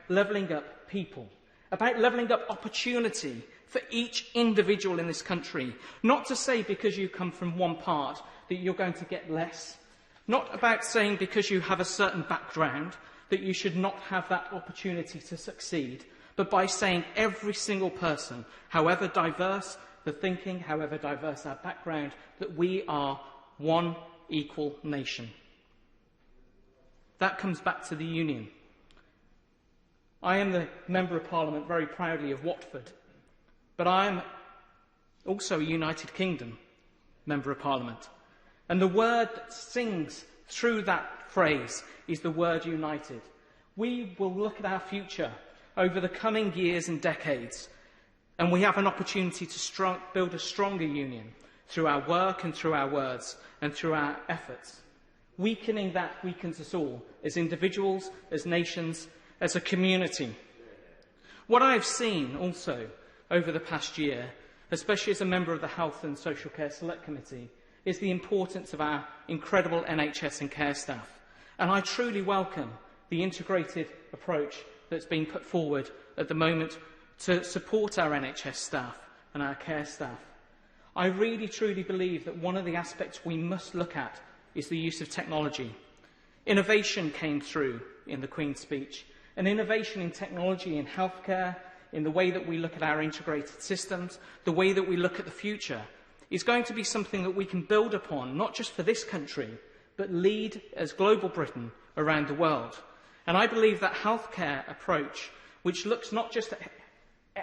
levelling up people, about levelling up opportunity for each individual in this country. Not to say because you come from one part that you're going to get less. Not about saying because you have a certain background that you should not have that opportunity to succeed, but by saying every single person, however diverse the thinking, however diverse our background, that we are one equal nation. That comes back to the Union. I am the Member of Parliament very proudly of Watford, but I am also a United Kingdom Member of Parliament. And the word that sings through that phrase is the word united. We will look at our future over the coming years and decades, and we have an opportunity to build a stronger union through our work and through our words and through our efforts. Weakening that weakens us all, as individuals, as nations, as a community. What I have seen also over the past year, especially as a member of the Health and Social Care Select Committee, is the importance of our incredible NHS and care staff. And I truly welcome the integrated approach that's being put forward at the moment to support our NHS staff and our care staff. I really truly believe that one of the aspects we must look at is the use of technology. Innovation came through in the Queen's speech, and innovation in technology in healthcare, in the way that we look at our integrated systems, the way that we look at the future, is going to be something that we can build upon, not just for this country, but lead as global Britain around the world. And I believe that healthcare approach, which looks not just at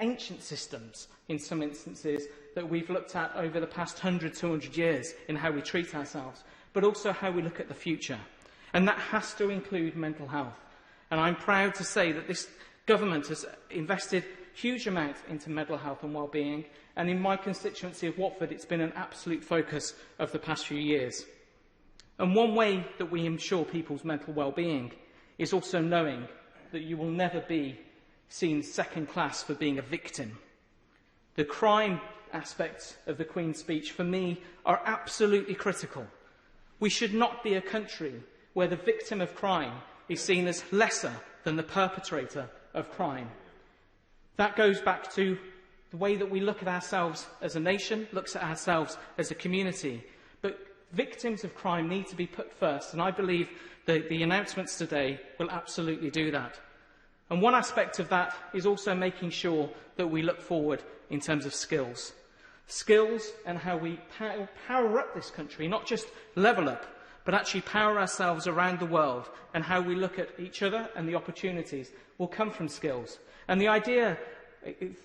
ancient systems in some instances that we've looked at over the past 100, 200 years in how we treat ourselves, but also how we look at the future. And that has to include mental health. And I'm proud to say that this government has invested huge amounts into mental health and well-being, and in my constituency of Watford, it's been an absolute focus of the past few years. And one way that we ensure people's mental well-being is also knowing that you will never be seen second class for being a victim. The crime aspects of the Queen's speech, for me, are absolutely critical. We should not be a country where the victim of crime is seen as lesser than the perpetrator of crime. That goes back to the way that we look at ourselves as a nation, looks at ourselves as a community. But victims of crime need to be put first, and I believe that the announcements today will absolutely do that. And one aspect of that is also making sure that we look forward in terms of skills. Skills and how we power up this country, not just level up, but actually power ourselves around the world, and how we look at each other and the opportunities will come from skills. And the idea,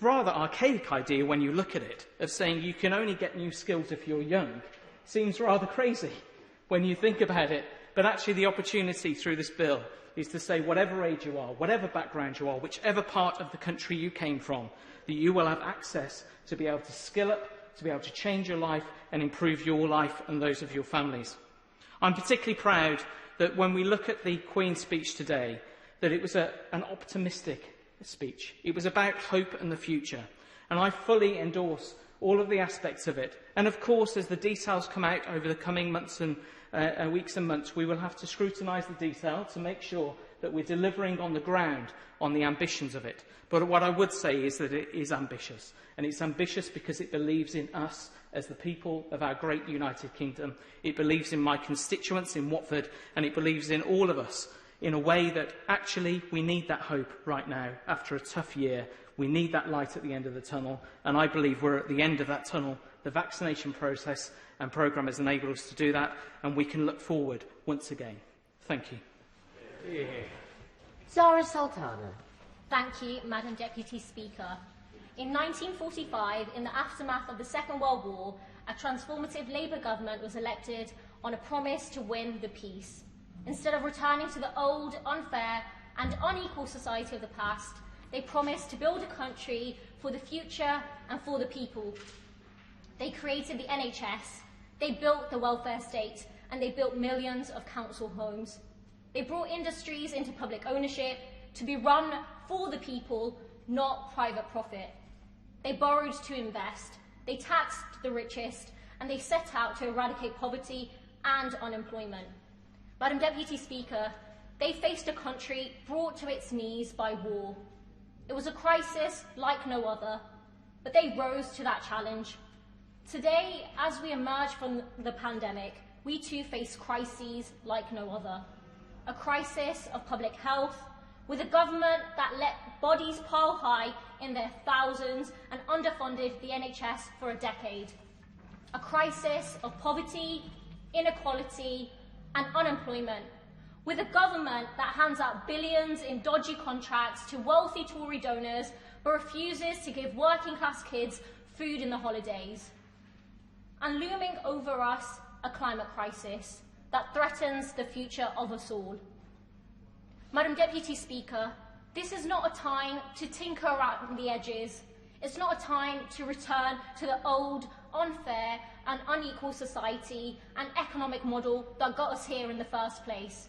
rather archaic idea when you look at it, of saying you can only get new skills if you're young, seems rather crazy when you think about it. But actually the opportunity through this bill is to say whatever age you are, whatever background you are, whichever part of the country you came from, that you will have access to be able to skill up, to be able to change your life and improve your life and those of your families. I'm particularly proud that when we look at the Queen's speech today, that it was an optimistic speech. It was about hope and the future. And I fully endorse all of the aspects of it. And of course, as the details come out over the coming months and weeks and months, we will have to scrutinise the detail to make sure that we're delivering on the ground on the ambitions of it. But what I would say is that it is ambitious. And it's ambitious because it believes in us as the people of our great United Kingdom. It believes in my constituents in Watford, and it believes in all of us in a way that actually we need that hope right now after a tough year. We need that light at the end of the tunnel, and I believe we're at the end of that tunnel. The vaccination process and programme has enabled us to do that, and we can look forward once again. Thank you. Yeah. Zara Sultana. Thank you, Madam Deputy Speaker. In 1945, in the aftermath of the Second World War, a transformative Labour government was elected on a promise to win the peace. Instead of returning to the old, unfair and unequal society of the past, they promised to build a country for the future and for the people. They created the NHS, they built the welfare state, and they built millions of council homes. They brought industries into public ownership to be run for the people, not private profit. They borrowed to invest, they taxed the richest, and they set out to eradicate poverty and unemployment. Madam Deputy Speaker, they faced a country brought to its knees by war. It was a crisis like no other, but they rose to that challenge. Today, as we emerge from the pandemic, we too face crises like no other. A crisis of public health, with a government that let bodies pile high in their thousands and underfunded the NHS for a decade. A crisis of poverty, inequality and unemployment, with a government that hands out billions in dodgy contracts to wealthy Tory donors but refuses to give working class kids food in the holidays. And looming over us, a climate crisis that threatens the future of us all. Madam Deputy Speaker, this is not a time to tinker around the edges. It's not a time to return to the old, unfair and unequal society and economic model that got us here in the first place.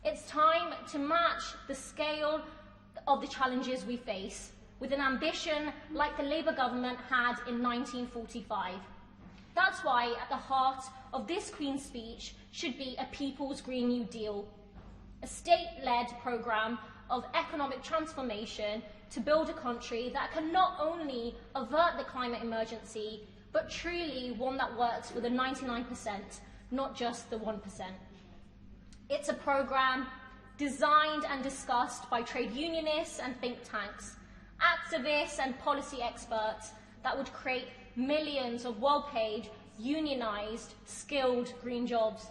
It's time to match the scale of the challenges we face with an ambition like the Labour government had in 1945. That's why at the heart of this Queen's speech should be a People's Green New Deal, a state-led programme of economic transformation to build a country that can not only avert the climate emergency, but truly one that works for the 99%, not just the 1%. It's a programme designed and discussed by trade unionists and think tanks, activists and policy experts that would create millions of well-paid, unionised, skilled green jobs.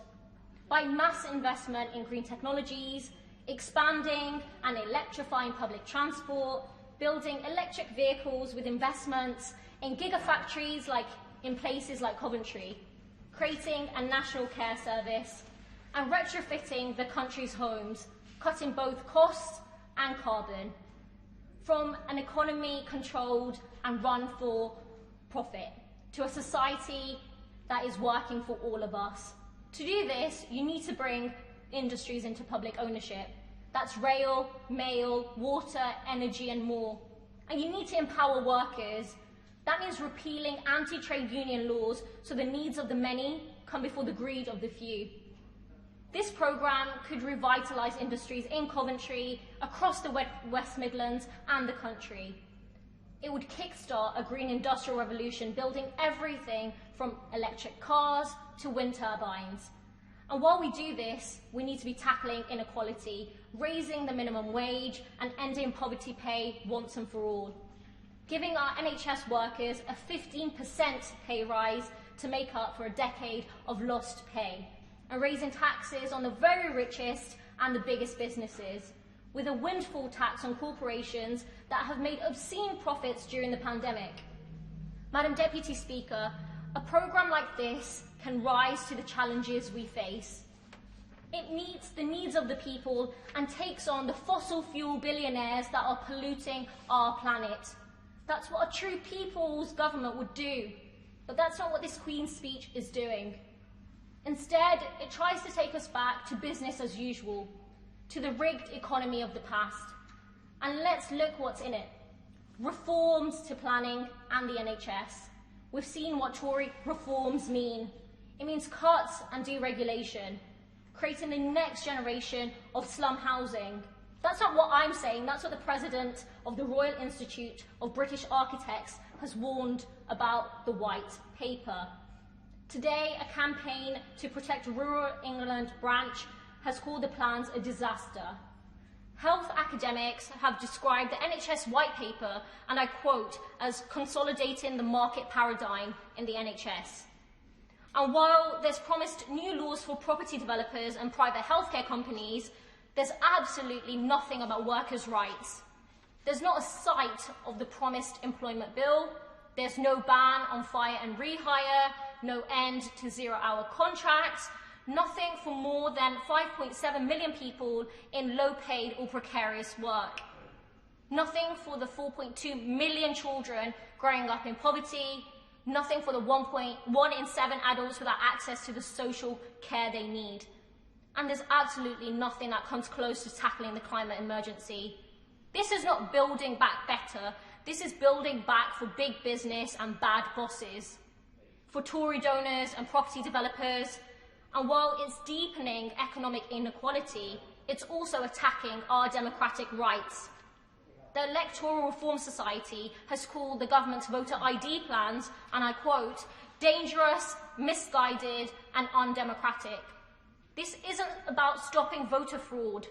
By mass investment in green technologies, expanding and electrifying public transport, building electric vehicles with investments in gigafactories like in places like Coventry, creating a national care service, and retrofitting the country's homes, cutting both costs and carbon, from an economy controlled and run for profit to a society that is working for all of us. To do this, you need to bring industries into public ownership. That's rail, mail, water, energy and more. And you need to empower workers. That means repealing anti-trade union laws so the needs of the many come before the greed of the few. This programme could revitalise industries in Coventry, across the West Midlands and the country. It would kickstart a green industrial revolution, building everything from electric cars to wind turbines. And while we do this, we need to be tackling inequality, raising the minimum wage and ending poverty pay once and for all. giving our NHS workers a 15% pay rise to make up for a decade of lost pay, and raising taxes on the very richest and the biggest businesses, with a windfall tax on corporations that have made obscene profits during the pandemic. Madam Deputy Speaker, a programme like this can rise to the challenges we face. It meets the needs of the people and takes on the fossil fuel billionaires that are polluting our planet. That's what a true people's government would do, but that's not what this Queen's speech is doing. Instead, it tries to take us back to business as usual, to the rigged economy of the past. And let's look what's in it. Reforms to planning and the NHS. We've seen what Tory reforms mean. It means cuts and deregulation, creating the next generation of slum housing. That's not what I'm saying, that's what the President of the Royal Institute of British Architects has warned about the White Paper. Today, a campaign to protect rural England branch has called the plans a disaster. Health academics have described the NHS White Paper, and I quote, as consolidating the market paradigm in the NHS. And while there's promised new laws for property developers and private healthcare companies, there's absolutely nothing about workers' rights. There's not a sight of the promised employment bill. There's no ban on fire and rehire, no end to zero-hour contracts, nothing for more than 5.7 million people in low-paid or precarious work. Nothing for the 4.2 million children growing up in poverty, nothing for the 1 in 7 adults without access to the social care they need. And there's absolutely nothing that comes close to tackling the climate emergency. This is not building back better, this is building back for big business and bad bosses, for Tory donors and property developers. And while it's deepening economic inequality, it's also attacking our democratic rights. The Electoral Reform Society has called the government's voter ID plans, and I quote, dangerous, misguided and undemocratic. This isn't about stopping voter fraud.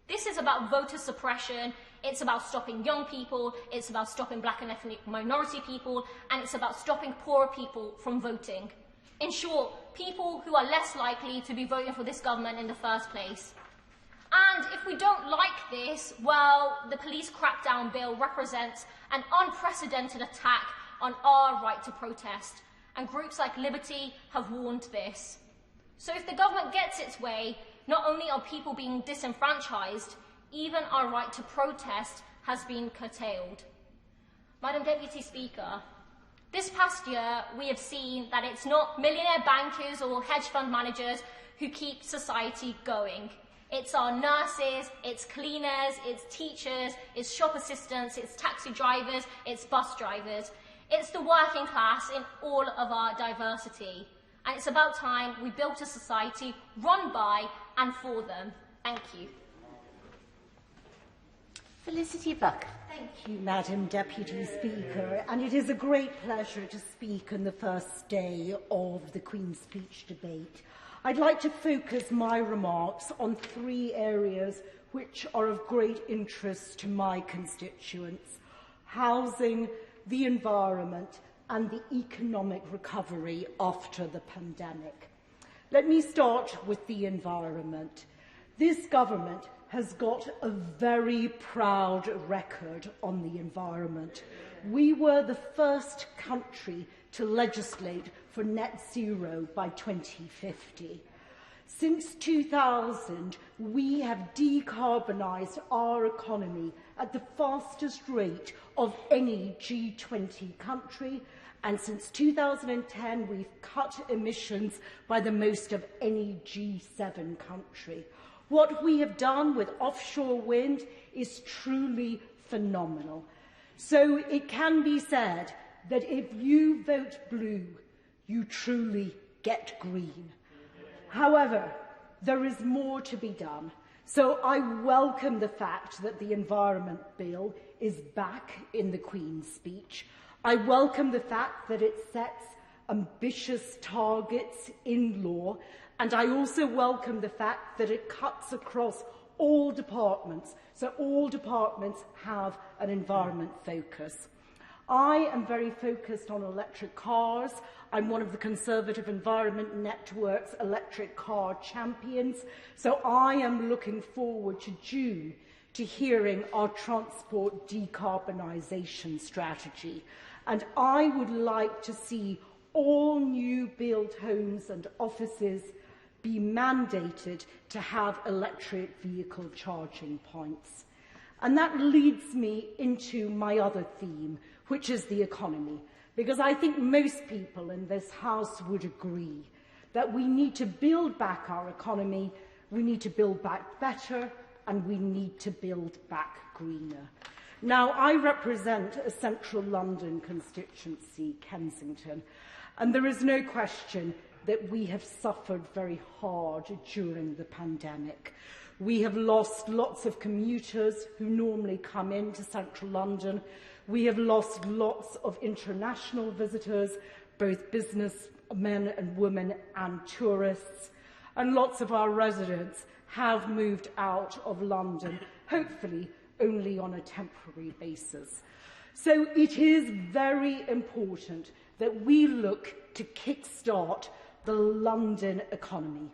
This is about voter suppression. It's about stopping young people, it's about stopping black and ethnic minority people, and it's about stopping poorer people from voting. In short, people who are less likely to be voting for this government in the first place. And if we don't like this, well, the police crackdown bill represents an unprecedented attack on our right to protest, and groups like Liberty have warned this. So if the government gets its way, not only are people being disenfranchised, even our right to protest has been curtailed. Madam Deputy Speaker, this past year we have seen that it's not millionaire bankers or hedge fund managers who keep society going. It's our nurses, it's cleaners, it's teachers, it's shop assistants, it's taxi drivers, it's bus drivers. It's the working class in all of our diversity. And it's about time we built a society run by and for them. Thank you. Felicity Buck. Thank you, Madam Deputy Speaker, and it is a great pleasure to speak on the first day of the Queen's Speech debate. I'd like to focus my remarks on 3 areas which are of great interest to my constituents: housing, the environment, and the economic recovery after the pandemic. Let me start with the environment. This government has got a very proud record on the environment. We were the first country to legislate for net zero by 2050. Since 2000, we have decarbonised our economy at the fastest rate of any G20 country, and since 2010, we've cut emissions by the most of any G7 country. What we have done with offshore wind is truly phenomenal. So it can be said that if you vote blue, you truly get green. However, there is more to be done. So I welcome the fact that the Environment Bill is back in the Queen's Speech. I welcome the fact that it sets ambitious targets in law, and I also welcome the fact that it cuts across all departments, so all departments have an environment focus. I am very focused on electric cars. I'm one of the Conservative Environment Network's electric car champions. So I am looking forward to June to hearing our transport decarbonisation strategy. And I would like to see all new build homes and offices be mandated to have electric vehicle charging points. And that leads me into my other theme, which is the economy, because I think most people in this House would agree that we need to build back our economy, we need to build back better, and we need to build back greener. Now, I represent a central London constituency, Kensington, and there is no question that we have suffered very hard during the pandemic. We have lost lots of commuters who normally come into central London. We have lost lots of international visitors, both businessmen and women and tourists. And lots of our residents have moved out of London, hopefully only on a temporary basis. So it is very important that we look to kickstart the London economy.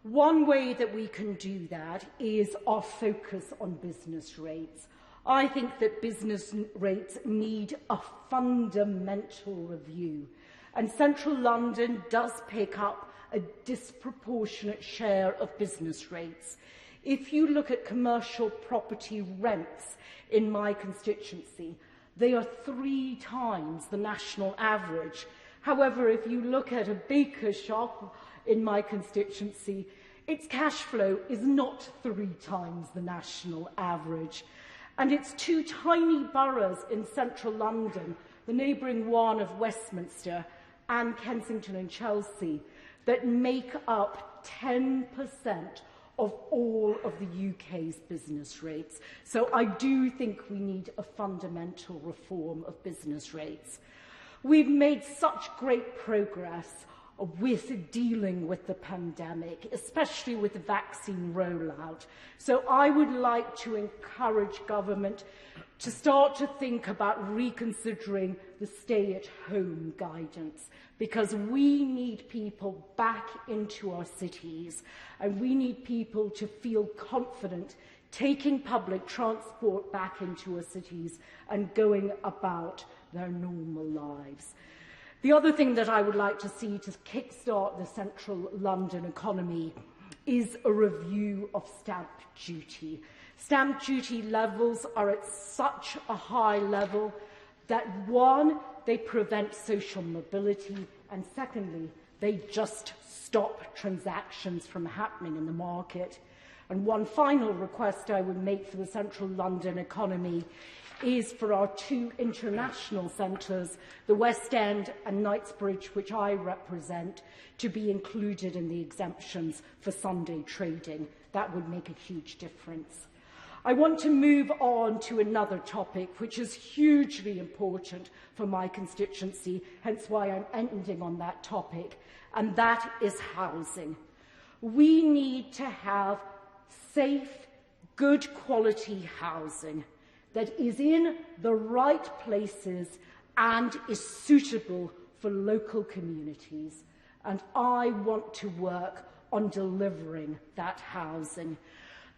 One way that we can do that is our focus on business rates. I think that business rates need a fundamental review, and central London does pick up a disproportionate share of business rates. If you look at commercial property rents in my constituency, they are 3 times the national average. However, if you look at a baker shop in my constituency, its cash flow is not 3 times the national average. And it's 2 tiny boroughs in central London, the neighbouring one of Westminster and Kensington and Chelsea, that make up 10% of all of the UK's business rates. So I do think we need a fundamental reform of business rates. We've made such great progress with dealing with the pandemic, especially with the vaccine rollout. So I would like to encourage government to start to think about reconsidering the stay-at-home guidance, because we need people back into our cities, and we need people to feel confident taking public transport back into our cities and going about their normal lives. The other thing that I would like to see to kickstart the central London economy is a review of stamp duty. Stamp duty levels are at such a high level that, one, they prevent social mobility, and secondly, they just stop transactions from happening in the market. And one final request I would make for the central London economy is for our 2 international centres, the West End and Knightsbridge, which I represent, to be included in the exemptions for Sunday trading. That would make a huge difference. I want to move on to another topic which is hugely important for my constituency, hence why I'm ending on that topic, and that is housing. We need to have safe, good quality housing that is in the right places and is suitable for local communities. And I want to work on delivering that housing.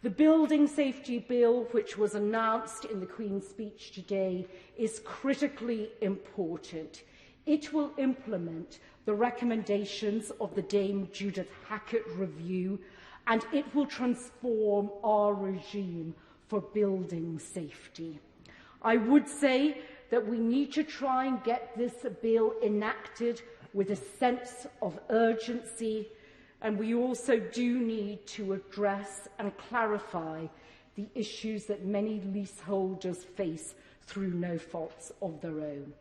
The Building Safety Bill, which was announced in the Queen's speech today, is critically important. It will implement the recommendations of the Dame Judith Hackett review, and it will transform our regime for building safety. I would say that we need to try and get this bill enacted with a sense of urgency, and we also do need to address and clarify the issues that many leaseholders face through no faults of their own.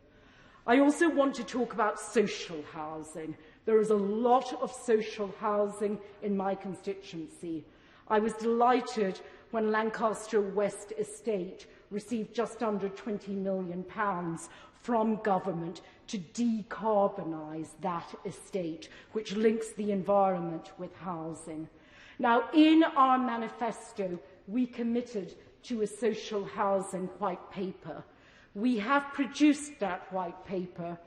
I also want to talk about social housing. There is a lot of social housing in my constituency. I was delighted when Lancaster West Estate received just under £20 million from government to decarbonise that estate, which links the environment with housing. Now, in our manifesto, we committed to a social housing white paper. We have produced that white paper,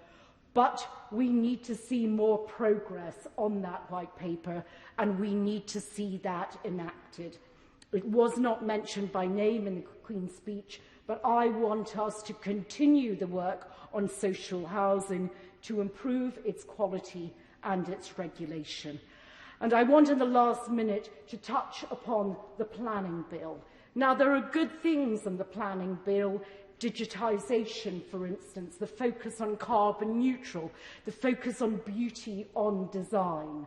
but we need to see more progress on that white paper, and we need to see that enacted. It was not mentioned by name in the Queen's speech, but I want us to continue the work on social housing to improve its quality and its regulation. And I want in the last minute to touch upon the planning bill. Now, there are good things in the planning bill, digitisation, for instance, the focus on carbon neutral, the focus on beauty on design.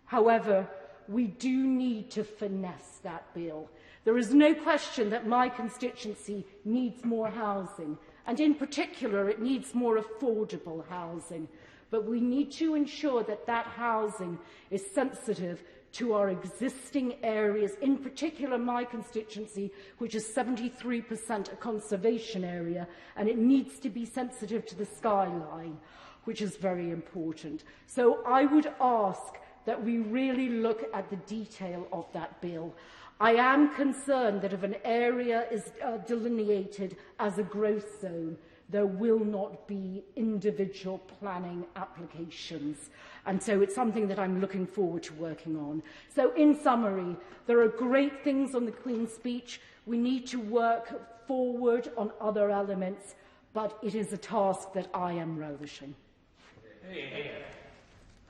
However, we do need to finesse that bill. There is no question that my constituency needs more housing, and in particular, it needs more affordable housing. But we need to ensure that that housing is sensitive to our existing areas, in particular my constituency, which is 73% a conservation area, and it needs to be sensitive to the skyline, which is very important. So I would ask that we really look at the detail of that bill. I am concerned that if an area is delineated as a growth zone, there will not be individual planning applications. And so it's something that I'm looking forward to working on. So in summary, there are great things on the Queen's speech. We need to work forward on other elements, but it is a task that I am relishing.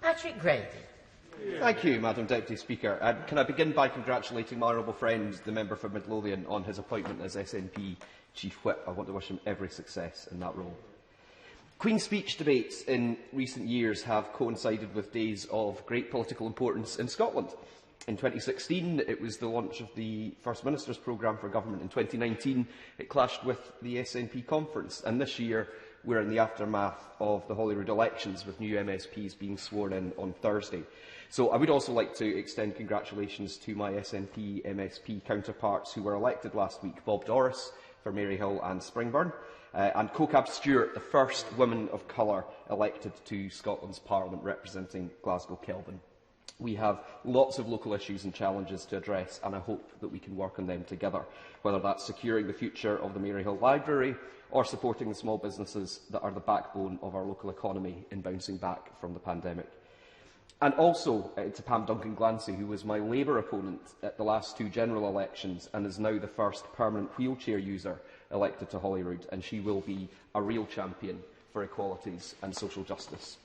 Patrick Grady. Thank you, Madam Deputy Speaker. Can I begin by congratulating my honourable friend, the member for Midlothian, on his appointment as SNP Chief Whip. I want to wish him every success in that role. Queen's speech debates in recent years have coincided with days of great political importance in Scotland. In 2016, it was the launch of the First Minister's Programme for Government. In 2019, it clashed with the SNP conference. And this year, we're in the aftermath of the Holyrood elections, with new MSPs being sworn in on Thursday. So I would also like to extend congratulations to my SNP MSP counterparts who were elected last week, Bob Doris for Maryhill and Springburn, and CoCab Stewart, the first woman of colour elected to Scotland's Parliament representing Glasgow Kelvin. We have lots of local issues and challenges to address, and I hope that we can work on them together, whether that's securing the future of the Maryhill Library or supporting the small businesses that are the backbone of our local economy in bouncing back from the pandemic. And also to Pam Duncan-Glancy, who was my Labour opponent at the last two general elections and is now the first permanent wheelchair user elected to Holyrood, and she will be a real champion for equalities and social justice.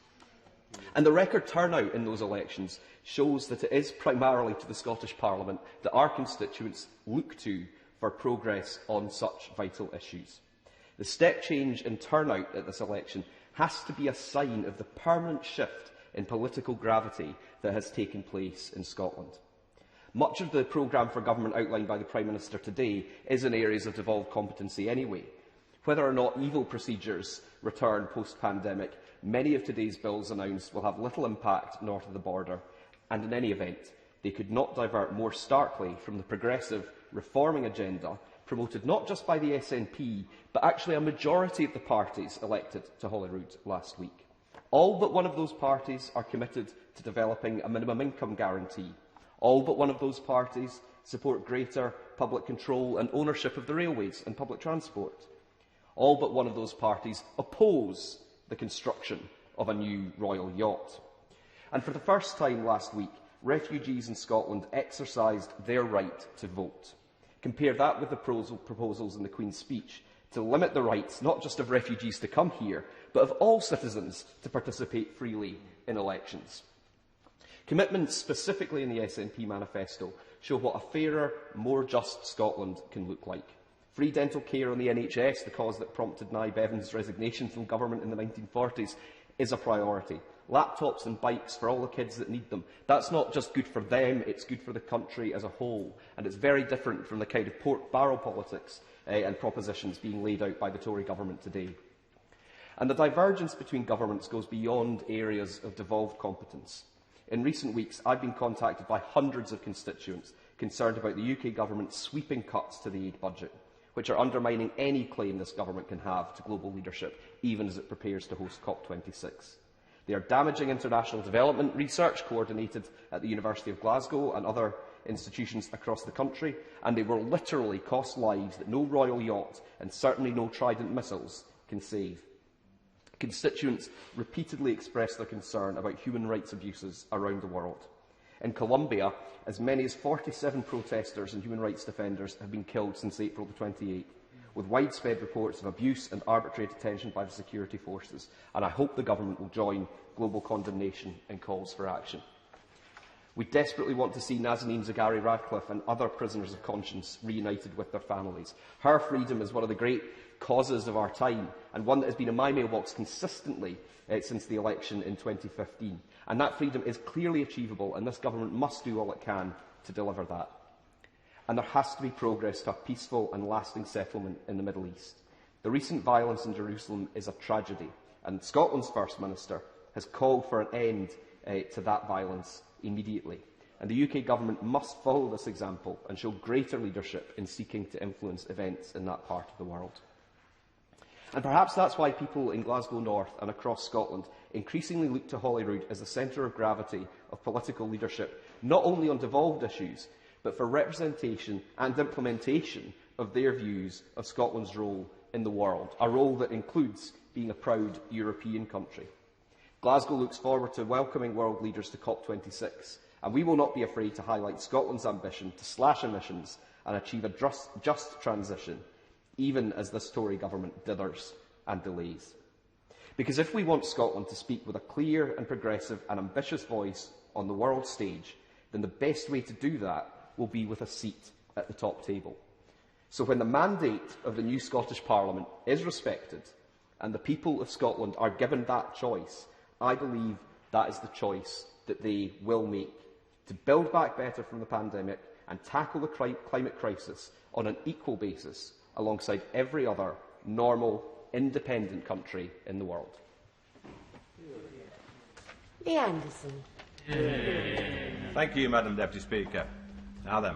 And the record turnout in those elections shows that it is primarily to the Scottish Parliament that our constituents look to for progress on such vital issues. The step change in turnout at this election has to be a sign of the permanent shift in political gravity that has taken place in Scotland. Much of the programme for government outlined by the Prime Minister today is in areas of devolved competency anyway. Whether or not evil procedures return post-pandemic, many of today's bills announced will have little impact north of the border, and in any event, they could not divert more starkly from the progressive reforming agenda promoted not just by the SNP, but actually a majority of the parties elected to Holyrood last week. All but one of those parties are committed to developing a minimum income guarantee. All but one of those parties support greater public control and ownership of the railways and public transport. All but one of those parties oppose the construction of a new royal yacht. And for the first time last week, refugees in Scotland exercised their right to vote. Compare that with the proposals in the Queen's speech to limit the rights not just of refugees to come here, but of all citizens to participate freely in elections. Commitments specifically in the SNP manifesto show what a fairer, more just Scotland can look like. Free dental care on the NHS, the cause that prompted Nye Bevan's resignation from government in the 1940s, is a priority. Laptops and bikes for all the kids that need them. That's not just good for them, it's good for the country as a whole. And it's very different from the kind of pork barrel politics and propositions being laid out by the Tory government today. And the divergence between governments goes beyond areas of devolved competence. In recent weeks, I've been contacted by hundreds of constituents concerned about the UK government's sweeping cuts to the aid budget, which are undermining any claim this government can have to global leadership, even as it prepares to host COP26. They are damaging international development research coordinated at the University of Glasgow and other institutions across the country, and they will literally cost lives that no royal yacht and certainly no Trident missiles can save. Constituents repeatedly expressed their concern about human rights abuses around the world. In Colombia, as many as 47 protesters and human rights defenders have been killed since April the 28th, with widespread reports of abuse and arbitrary detention by the security forces, and I hope the government will join global condemnation and calls for action. We desperately want to see Nazanin Zaghari Ratcliffe and other prisoners of conscience reunited with their families. Her freedom is one of the great causes of our time, and one that has been in my mailbox consistently since the election in 2015. And that freedom is clearly achievable, and this government must do all it can to deliver that. And there has to be progress to a peaceful and lasting settlement in the Middle East. The recent violence in Jerusalem is a tragedy, and Scotland's First Minister has called for an end to that violence immediately. And the UK government must follow this example and show greater leadership in seeking to influence events in that part of the world. And perhaps that's why people in Glasgow North and across Scotland increasingly look to Holyrood as the centre of gravity of political leadership, not only on devolved issues, but for representation and implementation of their views of Scotland's role in the world, a role that includes being a proud European country. Glasgow looks forward to welcoming world leaders to COP26, and we will not be afraid to highlight Scotland's ambition to slash emissions and achieve a just transition, even as this Tory government dithers and delays. Because if we want Scotland to speak with a clear and progressive and ambitious voice on the world stage, then the best way to do that will be with a seat at the top table. So when the mandate of the new Scottish Parliament is respected and the people of Scotland are given that choice, I believe that is the choice that they will make, to build back better from the pandemic and tackle the climate crisis on an equal basis alongside every other normal, independent country in the world. Lee Anderson. Thank you, Madam Deputy Speaker. Now then,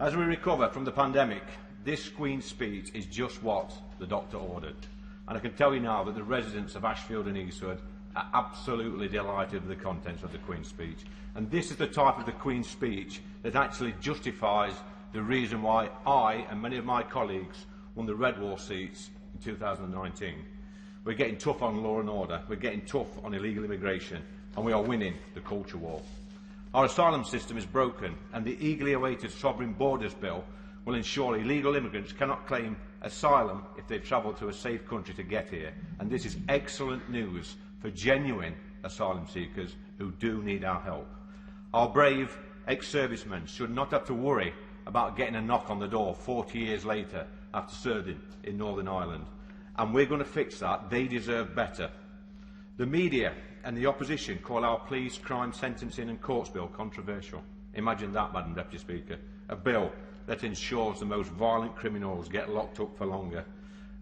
as we recover from the pandemic, this Queen's speech is just what the doctor ordered. And I can tell you now that the residents of Ashfield and Eastwood are absolutely delighted with the contents of the Queen's speech. And this is the type of the Queen's speech that actually justifies the reason why I and many of my colleagues won the Red Wall seats in 2019. We're getting tough on law and order, we're getting tough on illegal immigration, and we are winning the culture war. Our asylum system is broken, and the eagerly awaited Sovereign Borders Bill will ensure illegal immigrants cannot claim asylum if they've travelled to a safe country to get here. And this is excellent news for genuine asylum seekers who do need our help. Our brave ex-servicemen should not have to worry about getting a knock on the door 40 years later after serving in Northern Ireland. And we're going to fix that. They deserve better. The media and the opposition call our police, crime, sentencing and courts bill controversial. Imagine that, Madam Deputy Speaker. A bill that ensures the most violent criminals get locked up for longer.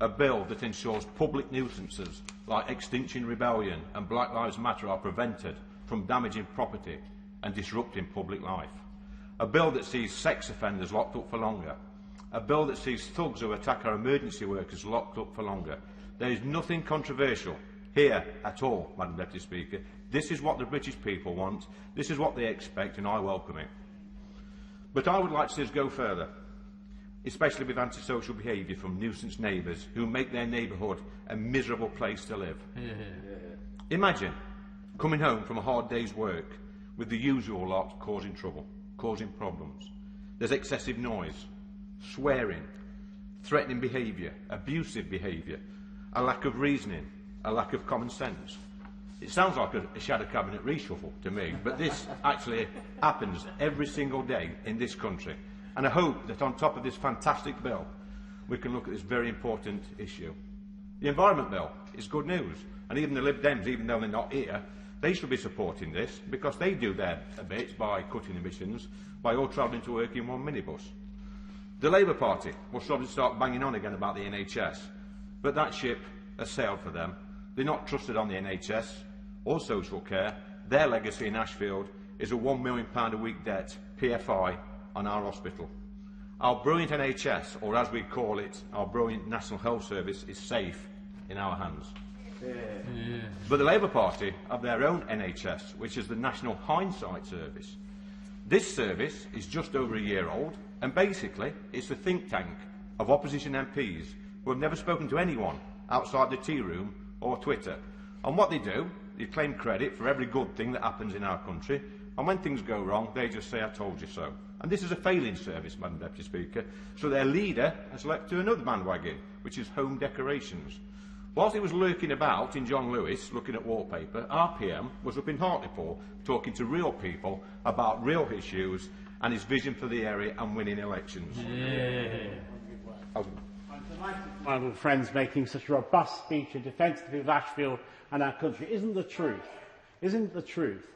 A bill that ensures public nuisances like Extinction Rebellion and Black Lives Matter are prevented from damaging property and disrupting public life. A bill that sees sex offenders locked up for longer. A bill that sees thugs who attack our emergency workers locked up for longer. There is nothing controversial here at all, Madam Deputy Speaker. This is what the British people want. This is what they expect, and I welcome it. But I would like to see us go further, especially with antisocial behaviour from nuisance neighbours who make their neighbourhood a miserable place to live. Imagine coming home from a hard day's work with the usual lot causing trouble, causing problems. There's excessive noise, swearing, threatening behaviour, abusive behaviour, a lack of reasoning, a lack of common sense. It sounds like a shadow cabinet reshuffle to me, but this actually happens every single day in this country. And I hope that on top of this fantastic bill, we can look at this very important issue. The Environment Bill is good news, and even the Lib Dems, even though they're not here, they should be supporting this, because they do their bit by cutting emissions, by all travelling to work in one minibus. The Labour Party will probably start banging on again about the NHS, but that ship has sailed for them. They're not trusted on the NHS or social care. Their legacy in Ashfield is a £1 million a week debt, PFI, on our hospital. Our brilliant NHS, or as we call it, our brilliant National Health Service, is safe in our hands. But the Labour Party have their own NHS, which is the National Hindsight Service. This service is just over a year old, and basically it's a think tank of opposition MPs who have never spoken to anyone outside the tea room or Twitter. And what they do, they claim credit for every good thing that happens in our country, and when things go wrong, they just say, "I told you so." And this is a failing service, Madam Deputy Speaker, so their leader has leapt to another bandwagon, which is home decorations. Whilst he was lurking about in John Lewis, looking at wallpaper, our PM was up in Hartlepool, talking to real people about real issues and his vision for the area and winning elections. I'm delighted my little friend's making such a robust speech in defence of the people of Ashfield and our country. Isn't the truth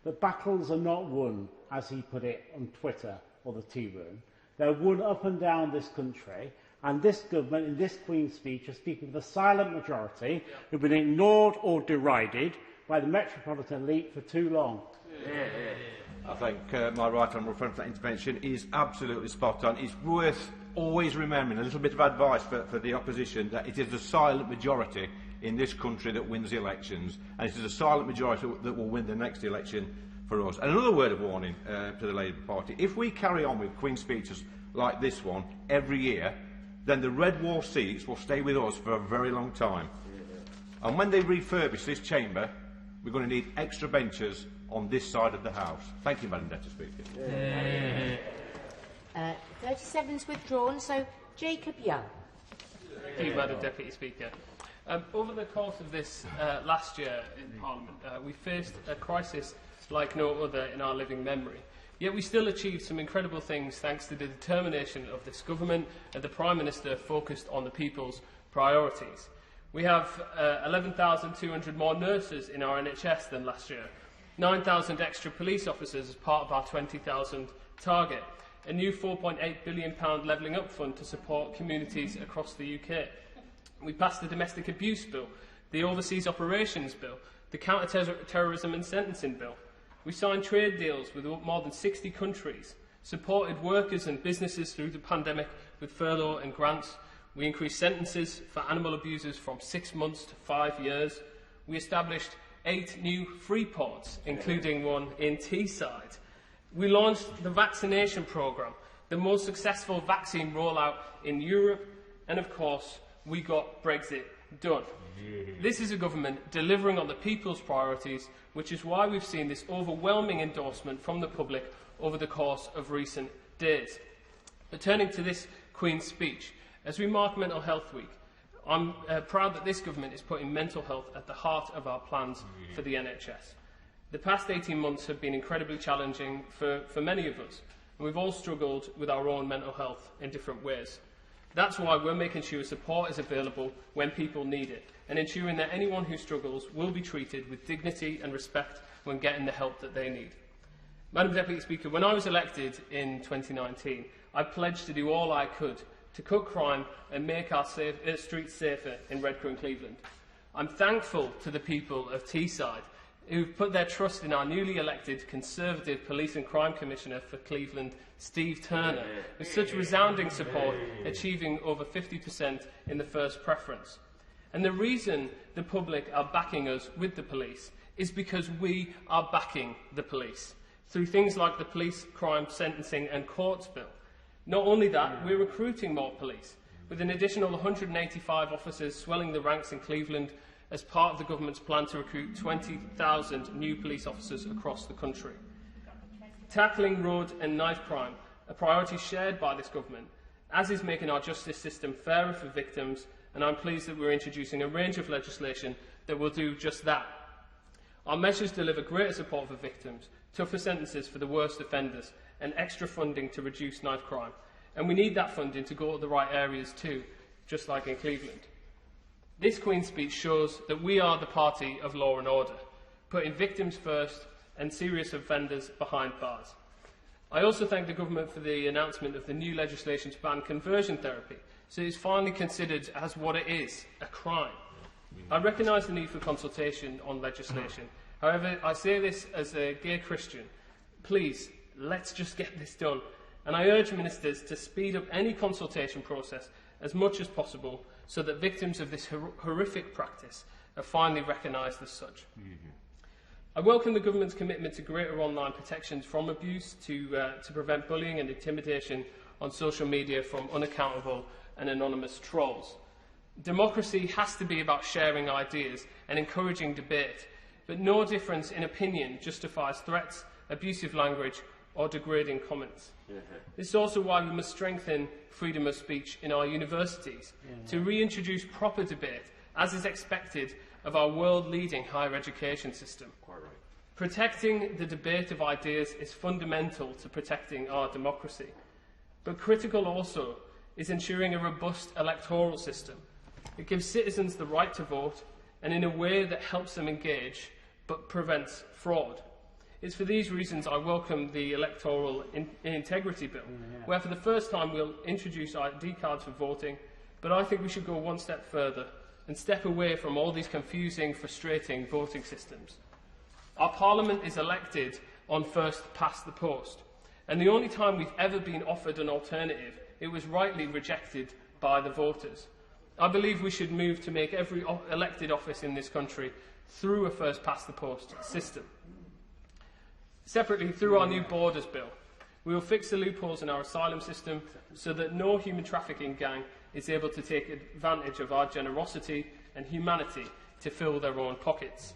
that battles are not won, as he put it on Twitter or the tea room? They're won up and down this country, and this government, in this Queen's speech, are speaking with a silent majority who've been ignored or derided by the metropolitan elite for too long. I think my right honourable friend for that intervention is absolutely spot on. It's worth always remembering, a little bit of advice for the opposition, that it is the silent majority in this country that wins the elections, and it is a silent majority that will win the next election for us. And another word of warning to the Labour Party: if we carry on with Queen's speeches like this one every year, then the red wall seats will stay with us for a very long time. And when they refurbish this chamber, we're going to need extra benches on this side of the House. Thank you, Madam Deputy Speaker. 37's withdrawn, so Jacob Young. Thank you, Madam Deputy Speaker. Over the course of this last year in Parliament, we faced a crisis like no other in our living memory. Yet we still achieved some incredible things thanks to the determination of this government and the Prime Minister focused on the people's priorities. We have 11,200 more nurses in our NHS than last year, 9,000 extra police officers as part of our 20,000 target, a new £4.8 billion levelling up fund to support communities across the UK. We passed the Domestic Abuse Bill, the Overseas Operations Bill, the Counter-Terrorism and Sentencing Bill. We signed trade deals with more than 60 countries, supported workers and businesses through the pandemic with furlough and grants. We increased sentences for animal abusers from 6 months to 5 years. We established 8 new free ports, including one in Teesside. We launched the vaccination programme, the most successful vaccine rollout in Europe, and of course, we got Brexit done. This is a government delivering on the people's priorities, which is why we've seen this overwhelming endorsement from the public over the course of recent days. But turning to this Queen's speech, as we mark Mental Health Week, I'm proud that this government is putting mental health at the heart of our plans for the NHS. The past 18 months have been incredibly challenging for many of us, and we've all struggled with our own mental health in different ways. That's why we're making sure support is available when people need it, and ensuring that anyone who struggles will be treated with dignity and respect when getting the help that they need. Madam Deputy Speaker, when I was elected in 2019, I pledged to do all I could to cut crime and make our streets safer in Redcar and Cleveland. I'm thankful to the people of Teesside who've put their trust in our newly elected Conservative Police and Crime Commissioner for Cleveland, Steve Turner, with such resounding support, achieving over 50% in the first preference. And the reason the public are backing us with the police is because we are backing the police, through things like the Police, Crime, Sentencing and Courts Bill. Not only that, we're recruiting more police, with an additional 185 officers swelling the ranks in Cleveland as part of the government's plan to recruit 20,000 new police officers across the country. Tackling road and knife crime, a priority shared by this government, as is making our justice system fairer for victims, and I'm pleased that we're introducing a range of legislation that will do just that. Our measures deliver greater support for victims, tougher sentences for the worst offenders, and extra funding to reduce knife crime. And we need that funding to go to the right areas too, just like in Cleveland. This Queen's speech shows that we are the party of law and order, putting victims first and serious offenders behind bars. I also thank the government for the announcement of the new legislation to ban conversion therapy, so it is finally considered as what it is, a crime. I recognise the need for consultation on legislation. However, I say this as a gay Christian. Please, let's just get this done. And I urge ministers to speed up any consultation process as much as possible so that victims of this horrific practice are finally recognised as such. I welcome the Government's commitment to greater online protections from abuse, to prevent bullying and intimidation on social media from unaccountable and anonymous trolls. Democracy has to be about sharing ideas and encouraging debate, but no difference in opinion justifies threats, abusive language or degrading comments. This is also why we must strengthen freedom of speech in our universities to reintroduce proper debate, as is expected of our world-leading higher education system. Protecting the debate of ideas is fundamental to protecting our democracy. But critical also is ensuring a robust electoral system. It gives citizens the right to vote, and in a way that helps them engage but prevents fraud. It's for these reasons I welcome the Electoral Integrity Bill, where for the first time we'll introduce ID cards for voting, but I think we should go one step further and step away from all these confusing, frustrating voting systems. Our Parliament is elected on first past the post, and the only time we've ever been offered an alternative, it was rightly rejected by the voters. I believe we should move to make every elected office in this country through a first past the post system. Separately, through our new Borders Bill, we will fix the loopholes in our asylum system so that no human trafficking gang is able to take advantage of our generosity and humanity to fill their own pockets.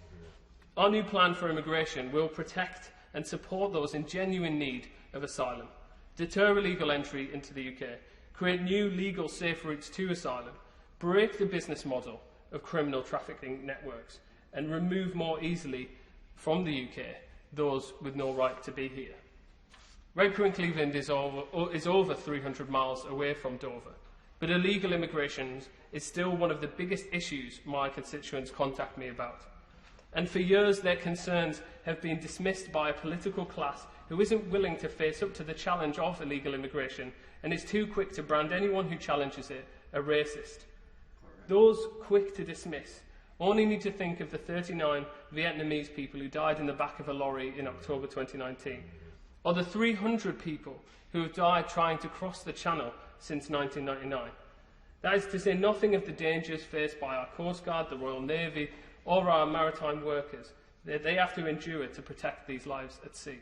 Our new plan for immigration will protect and support those in genuine need of asylum, deter illegal entry into the UK, create new legal safe routes to asylum, break the business model of criminal trafficking networks, and remove more easily from the UK those with no right to be here. Redcar and Cleveland is over 300 miles away from Dover, but illegal immigration is still one of the biggest issues my constituents contact me about. And for years their concerns have been dismissed by a political class who isn't willing to face up to the challenge of illegal immigration and is too quick to brand anyone who challenges it a racist. Those quick to dismiss only need to think of the 39 Vietnamese people who died in the back of a lorry in October 2019, or the 300 people who have died trying to cross the Channel since 1999. That is to say nothing of the dangers faced by our Coast Guard, the Royal Navy, or our maritime workers that they have to endure to protect these lives at sea.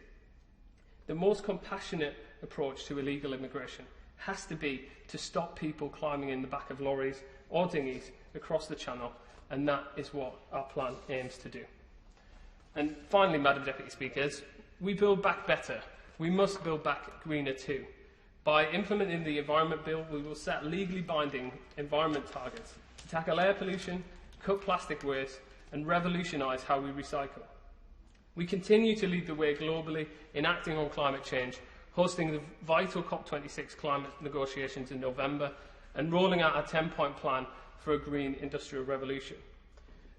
The most compassionate approach to illegal immigration has to be to stop people climbing in the back of lorries or dinghies across the Channel, and that is what our plan aims to do. And finally, Madam Deputy Speaker, as we build back better, we must build back greener too. By implementing the Environment Bill, we will set legally binding environment targets to tackle air pollution, cut plastic waste, and revolutionise how we recycle. We continue to lead the way globally in acting on climate change, hosting the vital COP26 climate negotiations in November, and rolling out a 10-point plan for a green industrial revolution.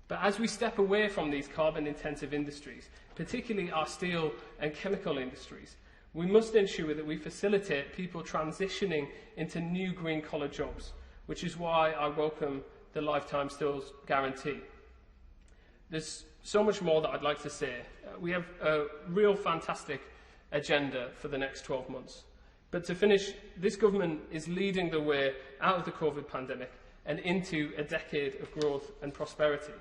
But as we step away from these carbon-intensive industries, particularly our steel and chemical industries, we must ensure that we facilitate people transitioning into new green-collar jobs, which is why I welcome the Lifetime Skills Guarantee. There's so much more that I'd like to say. We have a real fantastic agenda for the next 12 months. But to finish, this government is leading the way out of the COVID pandemic and into a decade of growth and prosperity.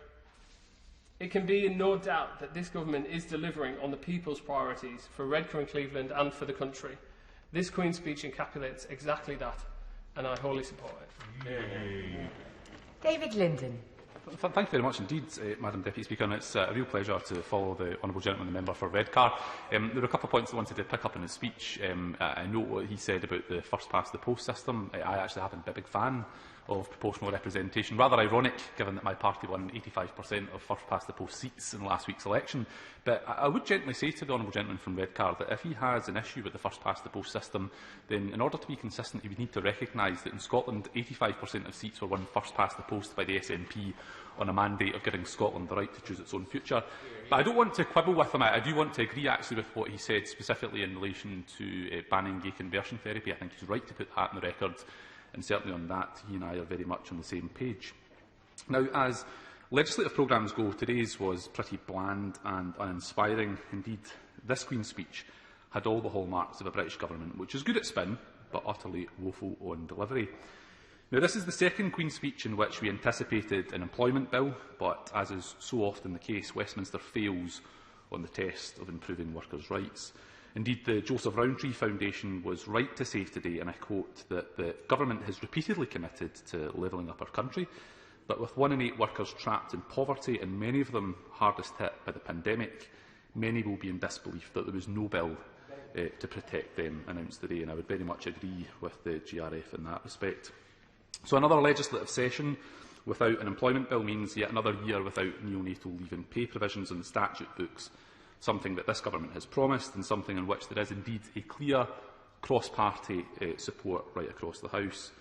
It can be in no doubt that this government is delivering on the people's priorities for Redcar and Cleveland and for the country. This Queen's speech encapsulates exactly that, and I wholly support it. David Linden. Thank you very much indeed, Madam Deputy Speaker, and it's a real pleasure to follow the Honourable Gentleman, the member for Redcar. There were a couple of points I wanted to pick up in his speech. I note what he said about the first-past-the-post system. I actually happen to be a big fan of proportional representation. Rather ironic, given that my party won 85% of first-past-the-post seats in last week's election. But I would gently say to the Honourable Gentleman from Redcar that if he has an issue with the first-past-the-post system, then in order to be consistent, he would need to recognise that in Scotland, 85% of seats were won first-past-the-post by the SNP on a mandate of giving Scotland the right to choose its own future. But I don't want to quibble with him. I do want to agree actually with what he said specifically in relation to banning gay conversion therapy. I think he's right to put that on the record, and certainly on that he and I are very much on the same page. Now, as legislative programmes go, today's was pretty bland and uninspiring. Indeed, this Queen's speech had all the hallmarks of a British government, which is good at spin, but utterly woeful on delivery. Now, this is the second Queen's speech in which we anticipated an employment bill, but as is so often the case, Westminster fails on the test of improving workers' rights. Indeed, the Joseph Rowntree Foundation was right to say today, and I quote, that the government has repeatedly committed to levelling up our country, but with 1 in 8 workers trapped in poverty, and many of them hardest hit by the pandemic, many will be in disbelief that there was no bill to protect them announced today, and I would very much agree with the GRF in that respect. So another legislative session without an employment bill means yet another year without neonatal leave and pay provisions in the statute books, something that this government has promised and something in which there is indeed a clear cross-party support right across the House.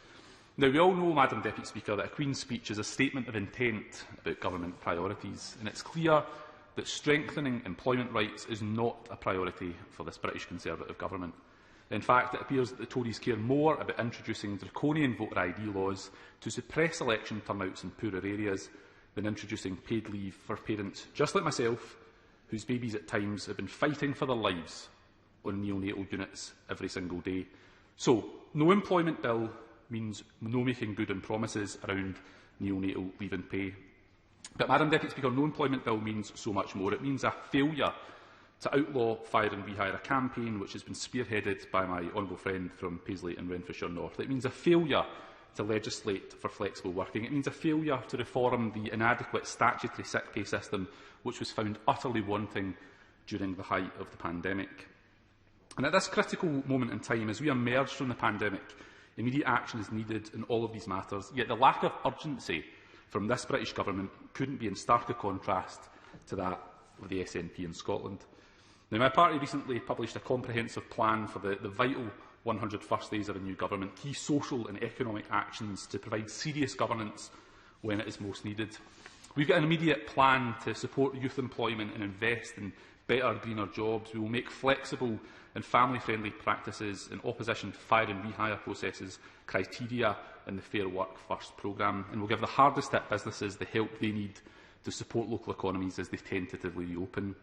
Now, we all know, Madam Deputy Speaker, that a Queen's speech is a statement of intent about government priorities, and it's clear that strengthening employment rights is not a priority for this British Conservative government. In fact, it appears that the Tories care more about introducing draconian voter ID laws to suppress election turnouts in poorer areas than introducing paid leave for parents, just like myself, whose babies at times have been fighting for their lives on neonatal units every single day. So, no employment bill means no making good on promises around neonatal leave and pay. But, Madam Deputy Speaker, no employment bill means so much more. It means a failure to outlaw fire and rehire, a campaign which has been spearheaded by my honourable friend from Paisley and Renfrewshire North. It means a failure to legislate for flexible working. It means a failure to reform the inadequate statutory sick pay system, which was found utterly wanting during the height of the pandemic. And at this critical moment in time, as we emerge from the pandemic, immediate action is needed in all of these matters, yet the lack of urgency from this British government couldn't be in starker contrast to that of the SNP in Scotland. Now, my party recently published a comprehensive plan for the vital 100 first days of a new government, key social and economic actions to provide serious governance when it is most needed. We've got an immediate plan to support youth employment and invest in better, greener jobs. We will make flexible and family-friendly practices in opposition to fire and rehire processes criteria in the Fair Work First programme, and will give the hardest-hit businesses the help they need to support local economies as they tentatively reopen.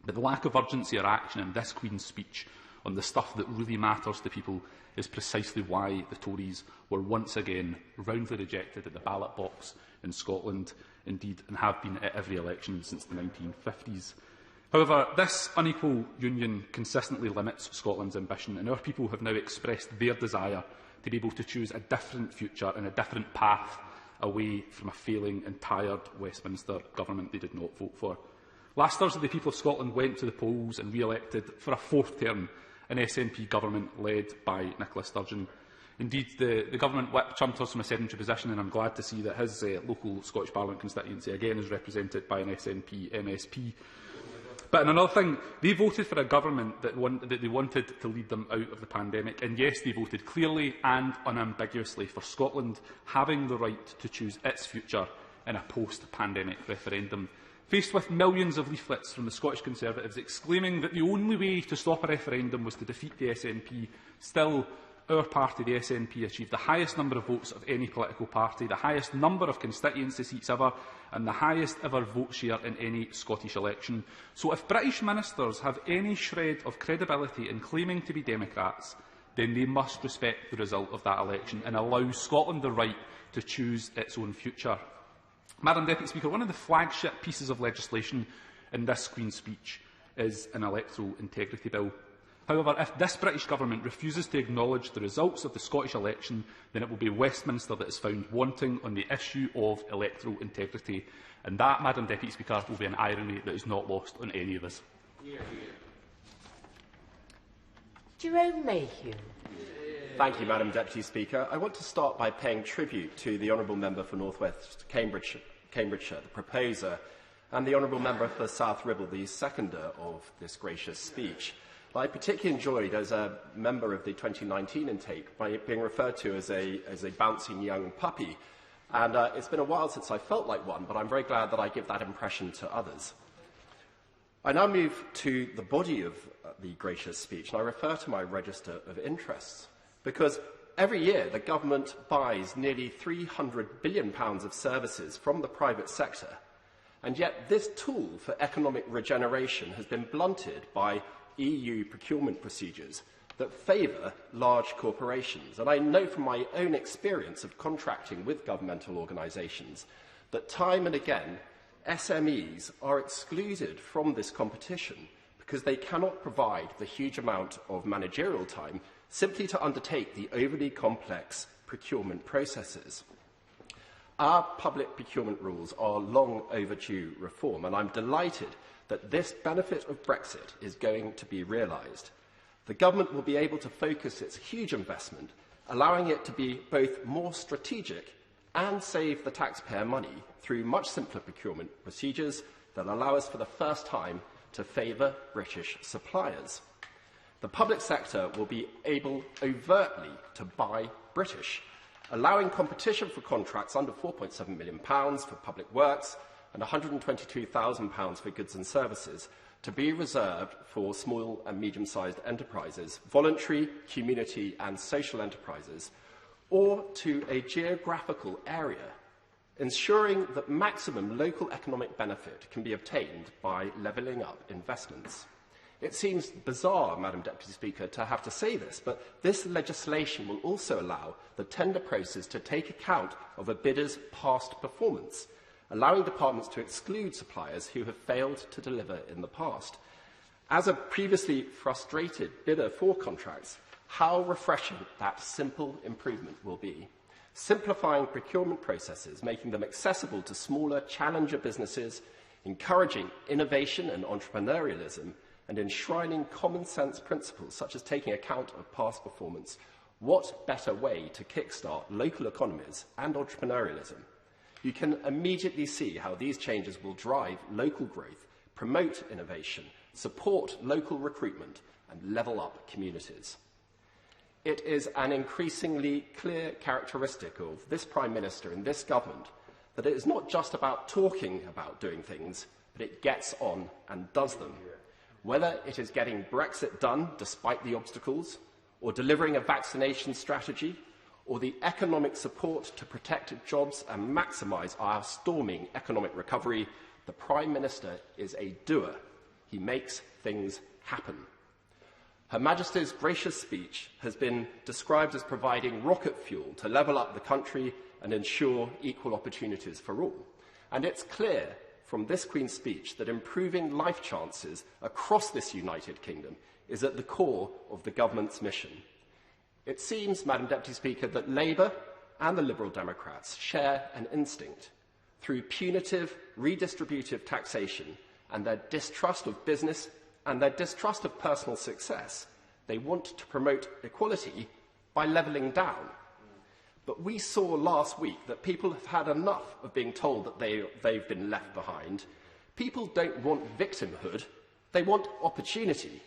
But the lack of urgency or action in this Queen's speech on the stuff that really matters to people is precisely why the Tories were once again roundly rejected at the ballot box in Scotland, indeed, and have been at every election since the 1950s. However, this unequal union consistently limits Scotland's ambition, and our people have now expressed their desire to be able to choose a different future and a different path away from a failing and tired Westminster government they did not vote for. Last Thursday, the people of Scotland went to the polls and re-elected for a fourth term an SNP government led by Nicola Sturgeon. Indeed, the government whip jumped us from a sedentary position, and I'm glad to see that his local Scottish Parliament constituency again is represented by an SNP MSP. But in another thing, they voted for a government that they wanted to lead them out of the pandemic, and yes, they voted clearly and unambiguously for Scotland having the right to choose its future in a post-pandemic referendum. Faced with millions of leaflets from the Scottish Conservatives exclaiming that the only way to stop a referendum was to defeat the SNP, still, our party, the SNP, achieved the highest number of votes of any political party, the highest number of constituency seats ever, and the highest ever vote share in any Scottish election. So if British ministers have any shred of credibility in claiming to be Democrats, then they must respect the result of that election and allow Scotland the right to choose its own future. Madam Deputy Speaker, one of the flagship pieces of legislation in this Queen's speech is an electoral integrity bill. However, if this British government refuses to acknowledge the results of the Scottish election, then it will be Westminster that is found wanting on the issue of electoral integrity. And that, Madam Deputy Speaker, will be an irony that is not lost on any of us. Jerome Mayhew. Thank you, Madam Deputy Speaker. I want to start by paying tribute to the Honourable Member for North West Cambridgeshire, the proposer, and the Honourable Member for South Ribble, the seconder of this gracious speech. I particularly enjoyed, as a member of the 2019 intake, by being referred to as a bouncing young puppy. And it's been a while since I felt like one, but I'm very glad that I give that impression to others. I now move to the body of the gracious speech, and I refer to my register of interests. Because every year the government buys nearly £300 billion of services from the private sector, and yet this tool for economic regeneration has been blunted by EU procurement procedures that favour large corporations. And I know from my own experience of contracting with governmental organisations that time and again SMEs are excluded from this competition because they cannot provide the huge amount of managerial time simply to undertake the overly complex procurement processes. Our public procurement rules are long overdue reform, and I'm delighted that this benefit of Brexit is going to be realised. The government will be able to focus its huge investment, allowing it to be both more strategic and save the taxpayer money through much simpler procurement procedures that allow us for the first time to favour British suppliers. The public sector will be able overtly to buy British, allowing competition for contracts under £4.7 million for public works and £122,000 for goods and services to be reserved for small and medium-sized enterprises, voluntary, community and social enterprises, or to a geographical area, ensuring that maximum local economic benefit can be obtained by levelling up investments. It seems bizarre, Madam Deputy Speaker, to have to say this, but this legislation will also allow the tender process to take account of a bidder's past performance, allowing departments to exclude suppliers who have failed to deliver in the past. As a previously frustrated bidder for contracts, how refreshing that simple improvement will be. Simplifying procurement processes, making them accessible to smaller challenger businesses, encouraging innovation and entrepreneurialism, and enshrining common sense principles such as taking account of past performance. What better way to kickstart local economies and entrepreneurialism? You can immediately see how these changes will drive local growth, promote innovation, support local recruitment, and level up communities. It is an increasingly clear characteristic of this Prime Minister and this government that it is not just about talking about doing things, but it gets on and does them. Whether it is getting Brexit done despite the obstacles, or delivering a vaccination strategy, or the economic support to protect jobs and maximise our storming economic recovery, the Prime Minister is a doer. He makes things happen. Her Majesty's gracious speech has been described as providing rocket fuel to level up the country and ensure equal opportunities for all. And it's clear from this Queen's speech that improving life chances across this United Kingdom is at the core of the government's mission. It seems, Madam Deputy Speaker, that Labour and the Liberal Democrats share an instinct. Through punitive, redistributive taxation and their distrust of business and their distrust of personal success, they want to promote equality by levelling down. But we saw last week that people have had enough of being told that they've been left behind. People don't want victimhood, they want opportunity.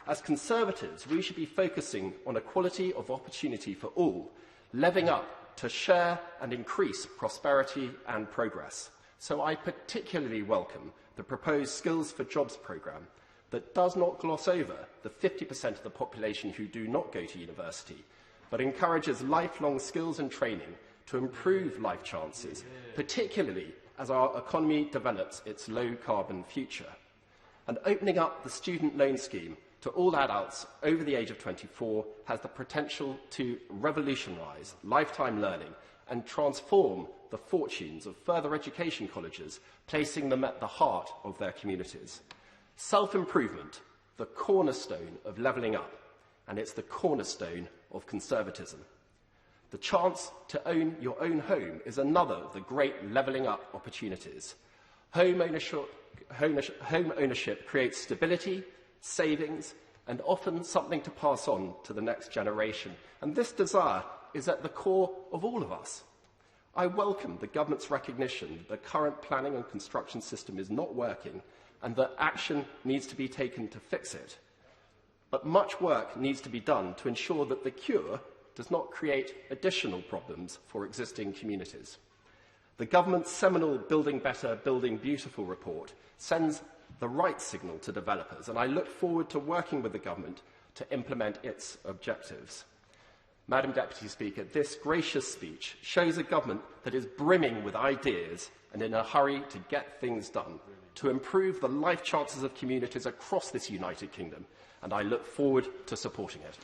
As Conservatives, we should be focusing on equality of opportunity for all, levelling up to share and increase prosperity and progress. So I particularly welcome the proposed Skills for Jobs programme that does not gloss over the 50% of the population who do not go to university, but encourages lifelong skills and training to improve life chances, particularly as our economy develops its low-carbon future. And opening up the student loan scheme to all adults over the age of 24 has the potential to revolutionise lifetime learning and transform the fortunes of further education colleges, placing them at the heart of their communities. Self-improvement, the cornerstone of levelling up, and it's the cornerstone of conservatism. The chance to own your own home is another of the great levelling up opportunities. Home ownership creates stability, savings, and often something to pass on to the next generation. And this desire is at the core of all of us. I welcome the government's recognition that the current planning and construction system is not working and that action needs to be taken to fix it. But much work needs to be done to ensure that the cure does not create additional problems for existing communities. The government's seminal Building Better, Building Beautiful report sends the right signal to developers, and I look forward to working with the government to implement its objectives. Madam Deputy Speaker, this gracious speech shows a government that is brimming with ideas and in a hurry to get things done, to improve the life chances of communities across this United Kingdom, and I look forward to supporting it.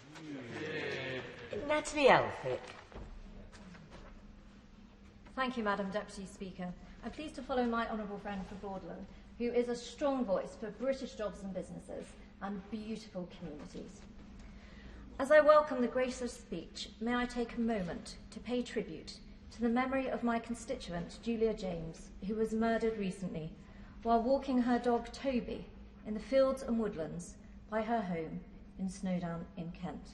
Natalie Elphick. Thank you, Madam Deputy Speaker. I'm pleased to follow my honourable friend from Broadland, who is a strong voice for British jobs and businesses and beautiful communities. As I welcome the gracious speech, may I take a moment to pay tribute to the memory of my constituent, Julia James, who was murdered recently while walking her dog Toby in the fields and woodlands by her home in Snowdown in Kent.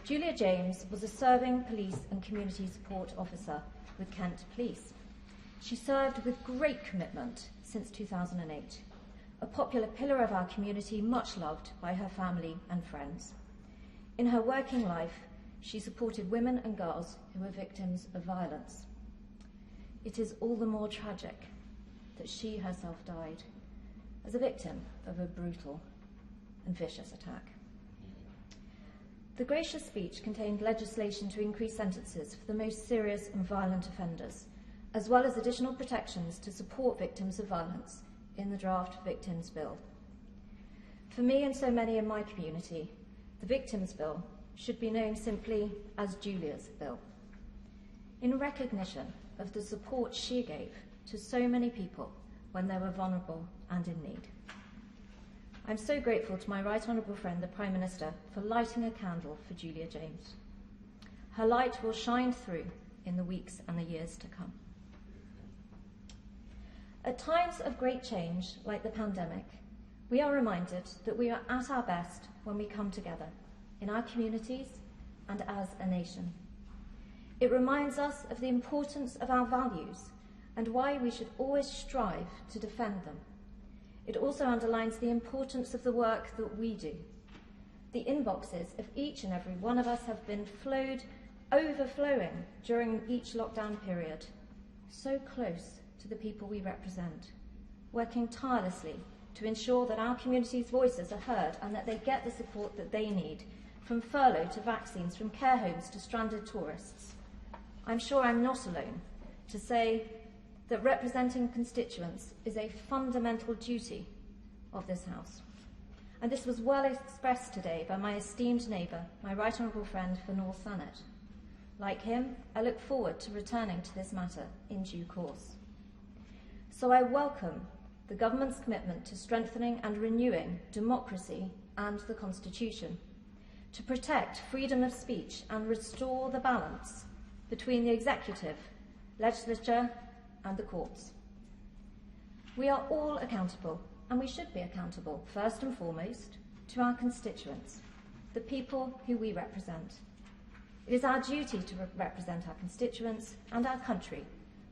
Julia James was a serving police and community support officer with Kent Police. She served with great commitment since 2008, a popular pillar of our community, much loved by her family and friends. In her working life, she supported women and girls who were victims of violence. It is all the more tragic that she herself died as a victim of a brutal and vicious attack. The gracious speech contained legislation to increase sentences for the most serious and violent offenders, as well as additional protections to support victims of violence in the draft Victims Bill. For me and so many in my community, the Victims Bill should be known simply as Julia's Bill, in recognition of the support she gave to so many people when they were vulnerable and in need. I'm so grateful to my right honourable friend, the Prime Minister, for lighting a candle for Julia James. Her light will shine through in the weeks and the years to come. At times of great change, like the pandemic, we are reminded that we are at our best when we come together, in our communities and as a nation. It reminds us of the importance of our values and why we should always strive to defend them. It also underlines the importance of the work that we do. The inboxes of each and every one of us have been overflowing during each lockdown period, so close to the people we represent, working tirelessly to ensure that our community's voices are heard and that they get the support that they need, from furlough to vaccines, from care homes to stranded tourists. I'm sure I'm not alone to say that representing constituents is a fundamental duty of this House. And this was well expressed today by my esteemed neighbour, my right honourable friend for North Thanet. Like him, I look forward to returning to this matter in due course. So I welcome the government's commitment to strengthening and renewing democracy and the Constitution, to protect freedom of speech and restore the balance between the executive, legislature and the courts. We are all accountable, and we should be accountable, first and foremost, to our constituents, the people who we represent. It is our duty to represent our constituents and our country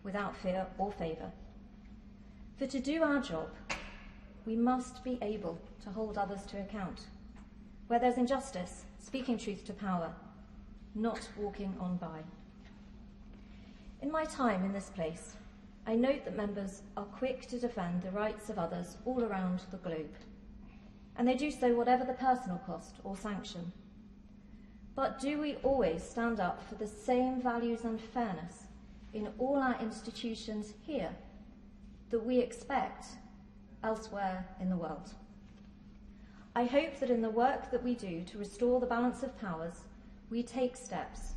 without fear or favour. For to do our job, we must be able to hold others to account. Where there's injustice, speaking truth to power, not walking on by. In my time in this place, I note that members are quick to defend the rights of others all around the globe, and they do so whatever the personal cost or sanction. But do we always stand up for the same values and fairness in all our institutions here that we expect elsewhere in the world? I hope that in the work that we do to restore the balance of powers, we take steps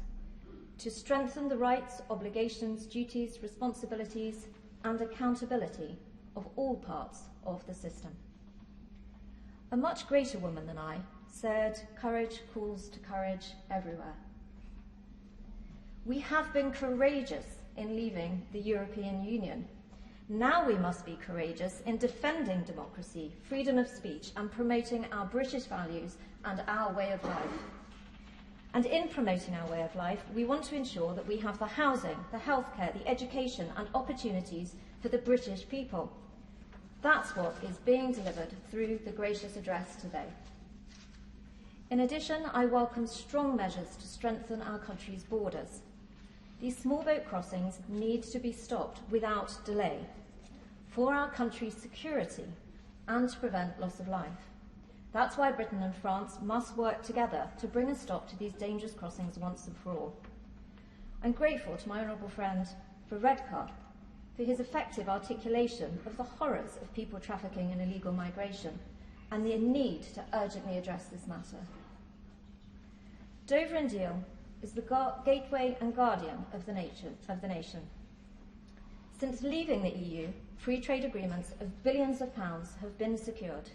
to strengthen the rights, obligations, duties, responsibilities, and accountability of all parts of the system. A much greater woman than I said, "Courage calls to courage everywhere." We have been courageous in leaving the European Union. Now we must be courageous in defending democracy, freedom of speech, and promoting our British values and our way of life. And in promoting our way of life, we want to ensure that we have the housing, the healthcare, the education and opportunities for the British people. That's what is being delivered through the gracious address today. In addition, I welcome strong measures to strengthen our country's borders. These small boat crossings need to be stopped without delay for our country's security and to prevent loss of life. That's why Britain and France must work together to bring a stop to these dangerous crossings once and for all. I'm grateful to my honourable friend for Redcar for his effective articulation of the horrors of people trafficking and illegal migration and the need to urgently address this matter. Dover and Deal is the gateway and guardian of the nation. Since leaving the EU, free trade agreements of billions of pounds have been secured.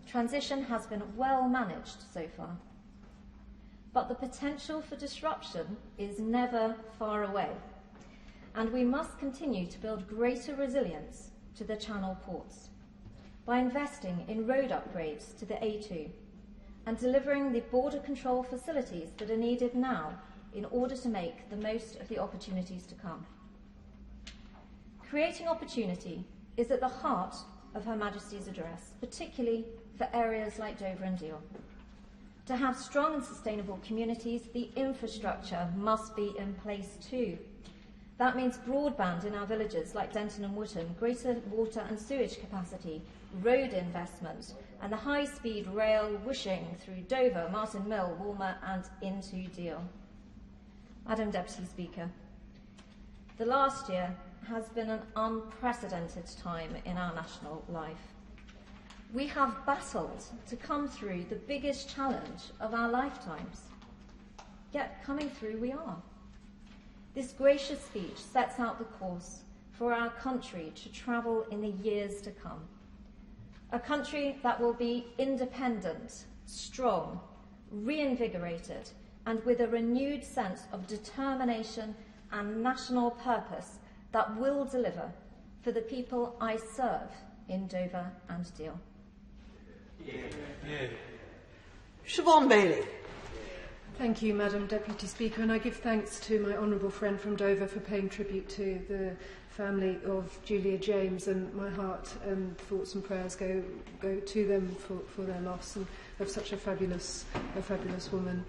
Transition has been well managed so far. But the potential for disruption is never far away, and we must continue to build greater resilience to the Channel ports by investing in road upgrades to the A2 and delivering the border control facilities that are needed now in order to make the most of the opportunities to come. Creating opportunity is at the heart of Her Majesty's address, particularly for areas like Dover and Deal. To have strong and sustainable communities, the infrastructure must be in place too. That means broadband in our villages like Denton and Wootton, greater water and sewage capacity, road investment, and the high-speed rail whooshing through Dover, Martin Mill, Walmer and into Deal. Madam Deputy Speaker, the last year has been an unprecedented time in our national life. We have battled to come through the biggest challenge of our lifetimes. Yet coming through we are. This gracious speech sets out the course for our country to travel in the years to come. A country that will be independent, strong, reinvigorated, and with a renewed sense of determination and national purpose that will deliver for the people I serve in Dover and Deal. Siobhan Bailey. Thank you, Madam Deputy Speaker, and I give thanks to my honourable friend from Dover for paying tribute to the family of Julia James, and my heart and thoughts and prayers go to them for their loss and of such a fabulous woman.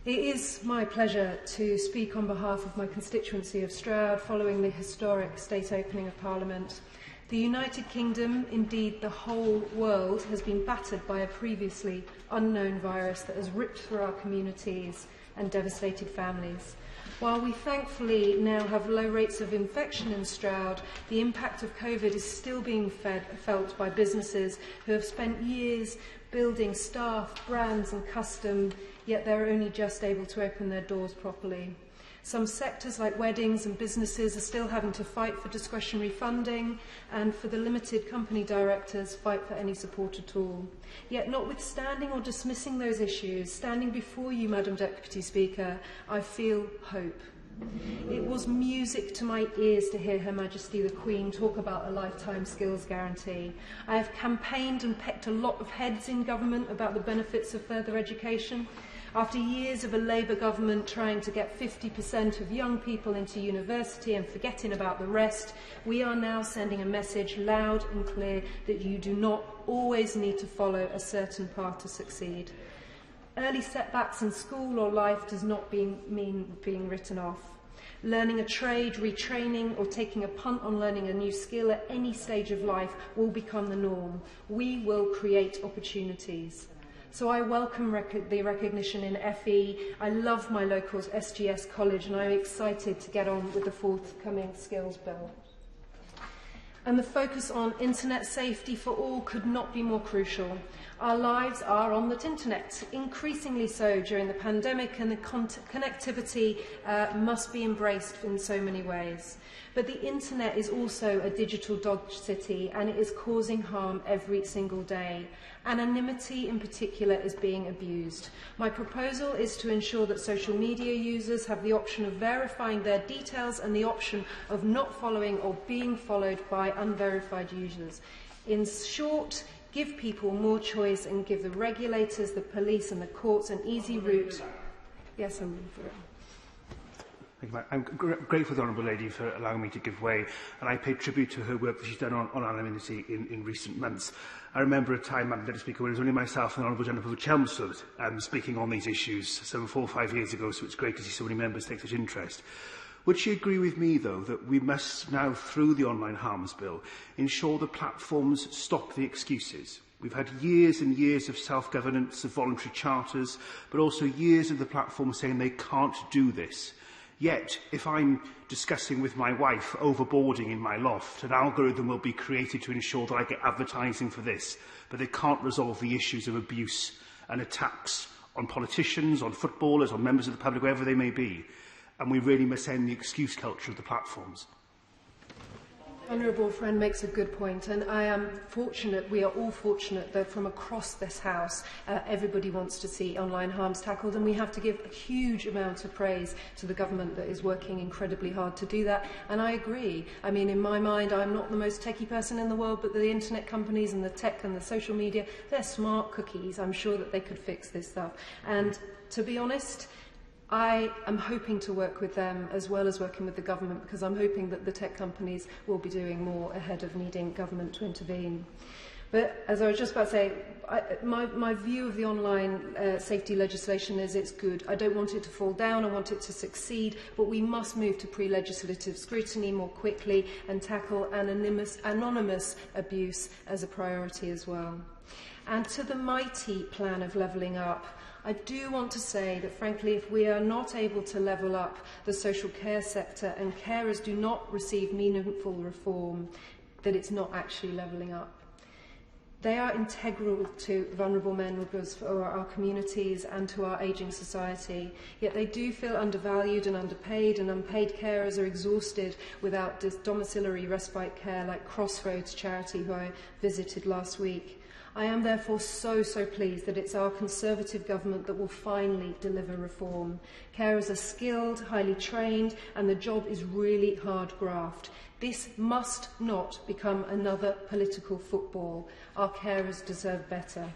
It is my pleasure to speak on behalf of my constituency of Stroud following the historic state opening of Parliament. The United Kingdom, indeed the whole world, has been battered by a previously unknown virus that has ripped through our communities and devastated families. While we thankfully now have low rates of infection in Stroud, the impact of COVID is still being felt by businesses who have spent years building staff, brands and custom, yet they're only just able to open their doors properly. Some sectors like weddings and businesses are still having to fight for discretionary funding, and for the limited company directors fight for any support at all. Yet notwithstanding or dismissing those issues, standing before you, Madam Deputy Speaker, I feel hope. It was music to my ears to hear Her Majesty the Queen talk about a lifetime skills guarantee. I have campaigned and pecked a lot of heads in government about the benefits of further education. After years of a Labour government trying to get 50% of young people into university and forgetting about the rest, we are now sending a message loud and clear that you do not always need to follow a certain path to succeed. Early setbacks in school or life does not mean being written off. Learning a trade, retraining or taking a punt on learning a new skill at any stage of life will become the norm. We will create opportunities. So I welcome the recognition in FE. I love my local SGS college and I'm excited to get on with the forthcoming skills bill. And the focus on internet safety for all could not be more crucial. Our lives are on the internet, increasingly so during the pandemic, and the connectivity must be embraced in so many ways. But the internet is also a digital dog city, and it is causing harm every single day. Anonymity in particular is being abused. My proposal is to ensure that social media users have the option of verifying their details and the option of not following or being followed by unverified users. In short, give people more choice and give the regulators, the police and the courts an easy route. Yes, I'm for it. I'm grateful to the Honourable Lady for allowing me to give way, and I pay tribute to her work that she's done on anonymity in recent months. I remember a time, Madam Deputy Speaker, when it was only myself and the Honourable Gentleman for Chelmsford speaking on these issues some 4 or 5 years ago, so it's great to see so many members take such interest. Would she agree with me, though, that we must now, through the Online Harms Bill, ensure the platforms stop the excuses? We've had years and years of self-governance, of voluntary charters, but also years of the platform saying they can't do this. Yet, if I'm discussing with my wife overboarding in my loft, an algorithm will be created to ensure that I get advertising for this, but they can't resolve the issues of abuse and attacks on politicians, on footballers, on members of the public, wherever they may be. And we really must end the excuse culture of the platforms. Honourable friend makes a good point, and I am fortunate, we are all fortunate that from across this House, everybody wants to see online harms tackled, and we have to give a huge amount of praise to the government that is working incredibly hard to do that. And I agree. I mean, in my mind, I'm not the most techie person in the world, but the internet companies and the tech and the social media, they're smart cookies. I'm sure that they could fix this stuff. And to be honest, I am hoping to work with them as well as working with the government, because I'm hoping that the tech companies will be doing more ahead of needing government to intervene. But as I was just about to say, my view of the online safety legislation is it's good. I don't want it to fall down, I want it to succeed, but we must move to pre-legislative scrutiny more quickly and tackle anonymous abuse as a priority as well. And to the mighty plan of levelling up, I do want to say that, frankly, if we are not able to level up the social care sector and carers do not receive meaningful reform, that it's not actually levelling up. They are integral to vulnerable members for our communities and to our ageing society, yet they do feel undervalued and underpaid, and unpaid carers are exhausted without domiciliary respite care like Crossroads charity, who I visited last week. I am therefore so pleased that it's our Conservative government that will finally deliver reform. Carers are skilled, highly trained, and the job is really hard graft. This must not become another political football. Our carers deserve better.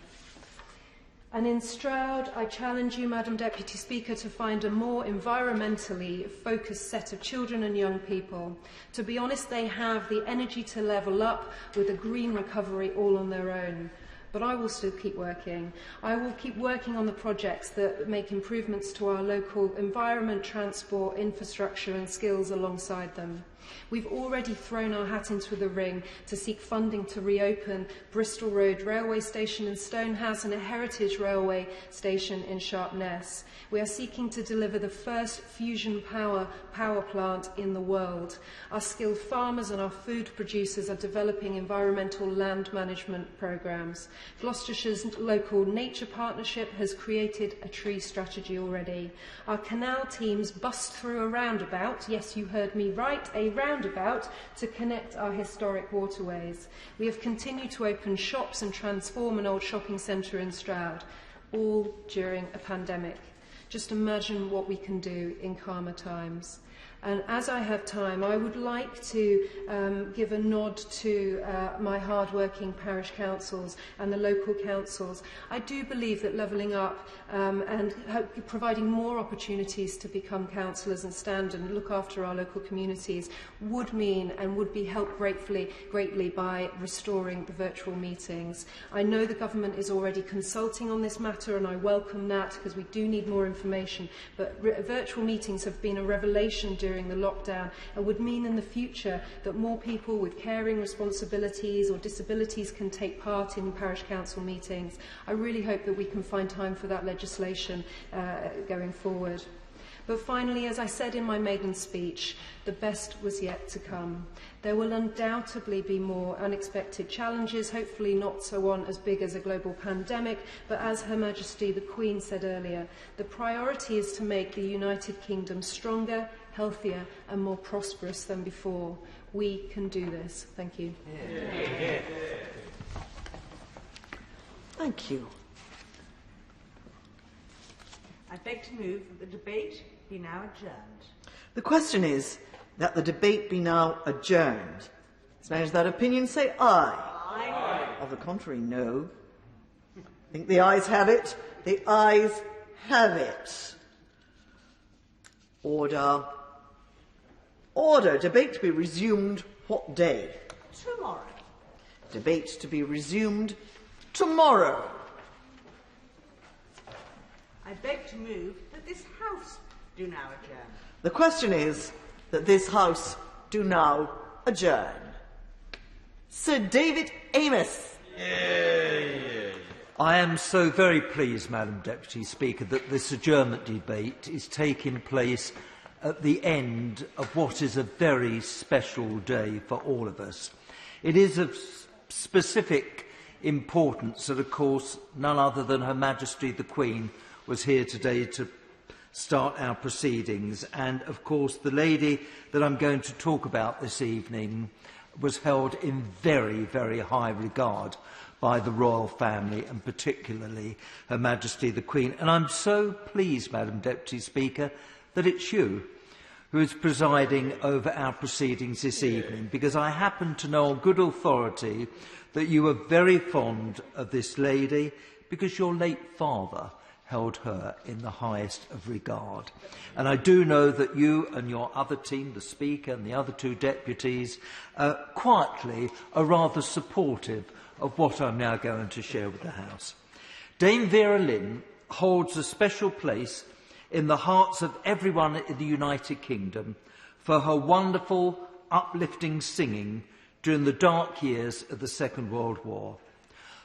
And in Stroud, I challenge you, Madam Deputy Speaker, to find a more environmentally focused set of children and young people. To be honest, they have the energy to level up with a green recovery all on their own. But I will still keep working. I will keep working on the projects that make improvements to our local environment, transport, infrastructure and skills alongside them. We've already thrown our hat into the ring to seek funding to reopen Bristol Road Railway Station in Stonehouse and a heritage railway station in Sharpness. We are seeking to deliver the first fusion power plant in the world. Our skilled farmers and our food producers are developing environmental land management programmes. Gloucestershire's local nature partnership has created a tree strategy already. Our canal teams bust through a roundabout, yes, you heard me right, a roundabout, to connect our historic waterways. We have continued to open shops and transform an old shopping centre in Stroud, all during a pandemic. Just imagine what we can do in calmer times. And as I have time, I would like to give a nod to my hard-working parish councils and the local councils. I do believe that levelling up and providing more opportunities to become councillors and stand and look after our local communities would mean and would be helped greatly by restoring the virtual meetings. I know the government is already consulting on this matter, and I welcome that because we do need more information. But virtual meetings have been a revelation during the lockdown and would mean in the future that more people with caring responsibilities or disabilities can take part in parish council meetings. I really hope that we can find time for that legislation going forward. But finally, as I said in my maiden speech, the best was yet to come. There will undoubtedly be more unexpected challenges, hopefully not so one as big as a global pandemic, but as Her Majesty the Queen said earlier, the priority is to make the United Kingdom stronger, healthier and more prosperous than before. We can do this. Thank you. Yeah. Thank you. I beg to move that the debate be now adjourned. The question is that the debate be now adjourned. As many as that opinion say aye. Aye. Of the contrary, no. I think the ayes have it. The ayes have it. Order. Order. Debate to be resumed what day? Tomorrow. Debate to be resumed tomorrow. I beg to move that this House do now adjourn. The question is that this House do now adjourn. Sir David Amess. I am so very pleased, Madam Deputy Speaker, that this adjournment debate is taking place at the end of what is a very special day for all of us. It is of specific importance that, of course, none other than Her Majesty the Queen was here today to start our proceedings. And, of course, the lady that I'm going to talk about this evening was held in very, very high regard by the royal family, and particularly Her Majesty the Queen. And I'm so pleased, Madam Deputy Speaker, that it's you who is presiding over our proceedings this evening, because I happen to know on good authority that you were very fond of this lady because your late father held her in the highest of regard. And I do know that you and your other team, the Speaker and the other two deputies, quietly are rather supportive of what I'm now going to share with the House. Dame Vera Lynn holds a special place in the hearts of everyone in the United Kingdom for her wonderful, uplifting singing during the dark years of the Second World War.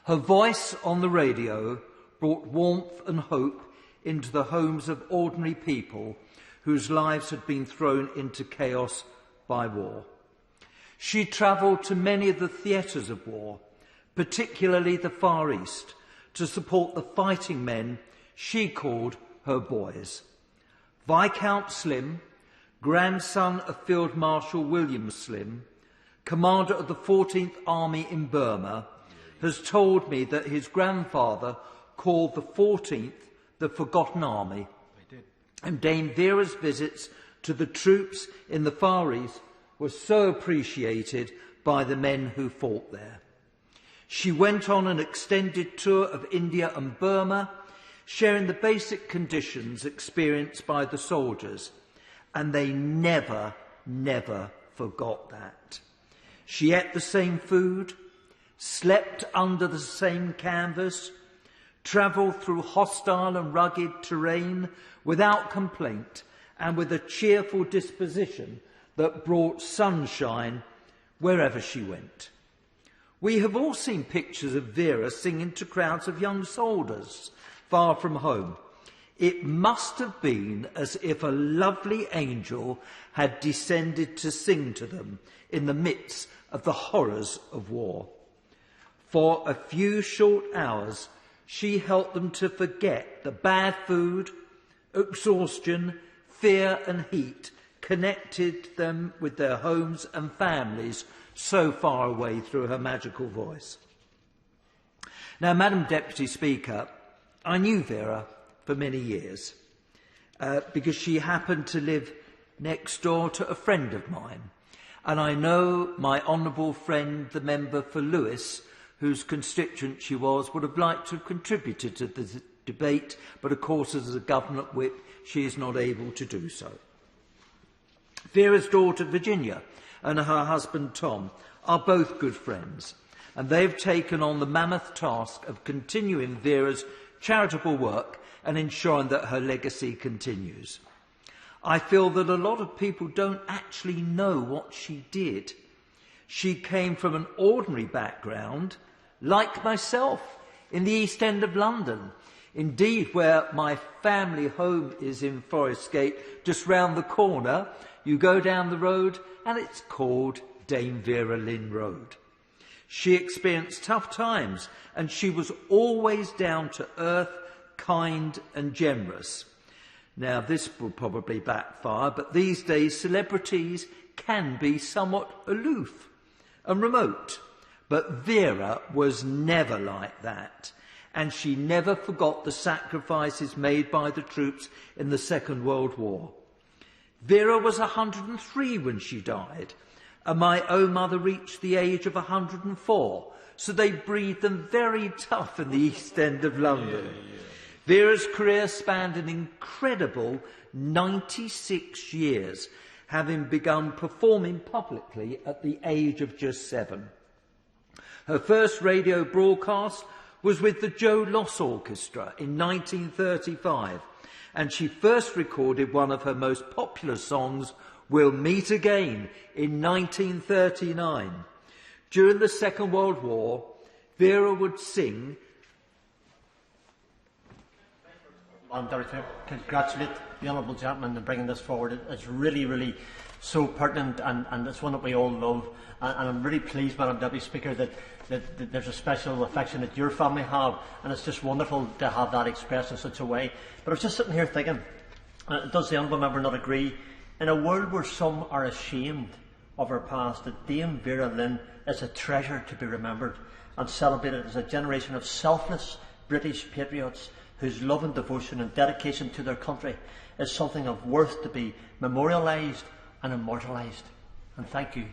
Her voice on the radio brought warmth and hope into the homes of ordinary people whose lives had been thrown into chaos by war. She travelled to many of the theatres of war, particularly the Far East, to support the fighting men she called her boys. Viscount Slim, grandson of Field Marshal William Slim, commander of the 14th Army in Burma, has told me that his grandfather called the 14th the Forgotten Army. And Dame Vera's visits to the troops in the Far East were so appreciated by the men who fought there. She went on an extended tour of India and Burma, sharing the basic conditions experienced by the soldiers, and they never, never forgot that. She ate the same food, slept under the same canvas, travelled through hostile and rugged terrain without complaint and with a cheerful disposition that brought sunshine wherever she went. We have all seen pictures of Vera singing to crowds of young soldiers far from home. It must have been as if a lovely angel had descended to sing to them in the midst of the horrors of war. For a few short hours, she helped them to forget the bad food, exhaustion, fear and heat connected them with their homes and families so far away through her magical voice. Now, Madam Deputy Speaker, I knew Vera for many years because she happened to live next door to a friend of mine. And I know my honourable friend, the member for Lewis, whose constituent she was, would have liked to have contributed to the debate, but of course as a government whip she is not able to do so. Vera's daughter Virginia and her husband Tom are both good friends, and they've taken on the mammoth task of continuing Vera's charitable work and ensuring that her legacy continues. I feel that a lot of people don't actually know what she did. She came from an ordinary background, like myself, in the East End of London. Indeed, where my family home is in Forest Gate, just round the corner, you go down the road and it's called Dame Vera Lynn Road. She experienced tough times and she was always down to earth, kind and generous. Now, this will probably backfire, but these days celebrities can be somewhat aloof and remote. But Vera was never like that, and she never forgot the sacrifices made by the troops in the Second World War. Vera was 103 when she died, and my own mother reached the age of 104, so they breathed them very tough in the East End of London. Vera's career spanned an incredible 96 years, having begun performing publicly at the age of just 7. Her first radio broadcast was with the Joe Loss Orchestra in 1935, and she first recorded one of her most popular songs, We'll Meet Again, in 1939. During the Second World War, Vera would sing. I'm very to congratulate the Honourable Gentleman in bringing this forward. It's really, really so pertinent, and it's one that we all love. And I'm really pleased, Madam Deputy Speaker, that there's a special affection that your family have, and it's just wonderful to have that expressed in such a way. But I was just sitting here thinking, does the Honourable Member not agree? In a world where some are ashamed of our past that Dame Vera Lynn is a treasure to be remembered and celebrated as a generation of selfless British patriots whose love and devotion and dedication to their country is something of worth to be memorialised and immortalised. And thank you.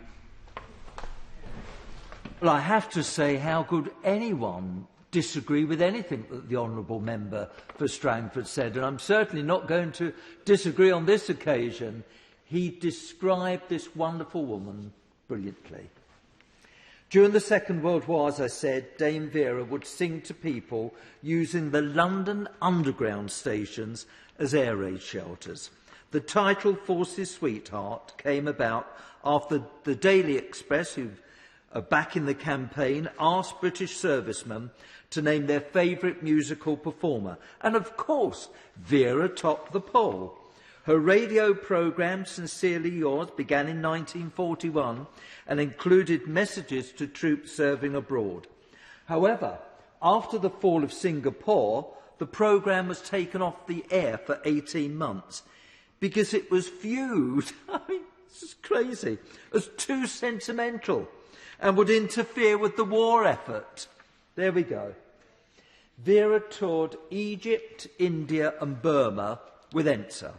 Well, I have to say, how could anyone disagree with anything that the Honourable Member for Strangford said? And I'm certainly not going to disagree on this occasion. He described this wonderful woman brilliantly. During the Second World War, as I said, Dame Vera would sing to people using the London Underground stations as air raid shelters. The title Forces Sweetheart came about after the Daily Express, who are back in the campaign, asked British servicemen to name their favourite musical performer. And of course, Vera topped the poll. Her radio programme, Sincerely Yours, began in 1941 and included messages to troops serving abroad. However, after the fall of Singapore, the programme was taken off the air for 18 months because it was viewed, I mean, this is crazy, as too sentimental and would interfere with the war effort. There we go. Vera toured Egypt, India and Burma with ENSA.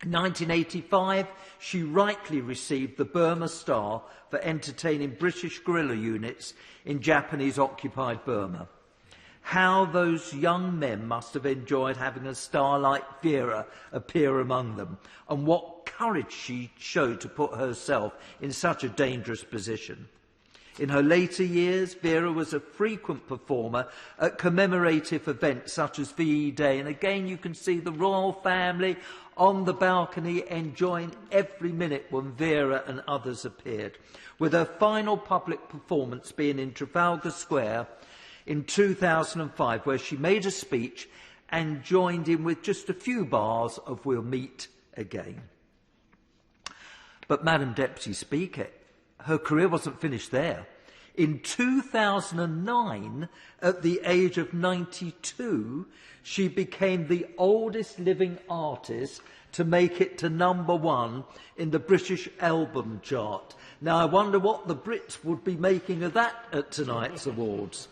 In 1985, she rightly received the Burma Star for entertaining British guerrilla units in Japanese-occupied Burma. How those young men must have enjoyed having a star like Vera appear among them, and what courage she showed to put herself in such a dangerous position. In her later years, Vera was a frequent performer at commemorative events such as VE Day, and again you can see the royal family on the balcony enjoying every minute when Vera and others appeared, with her final public performance being in Trafalgar Square in 2005, where she made a speech and joined in with just a few bars of "We'll meet again." But, Madam Deputy Speaker, her career wasn't finished there. In 2009, at the age of 92, she became the oldest living artist to make it to #1 in the British album chart. Now, I wonder what the Brits would be making of that at tonight's awards.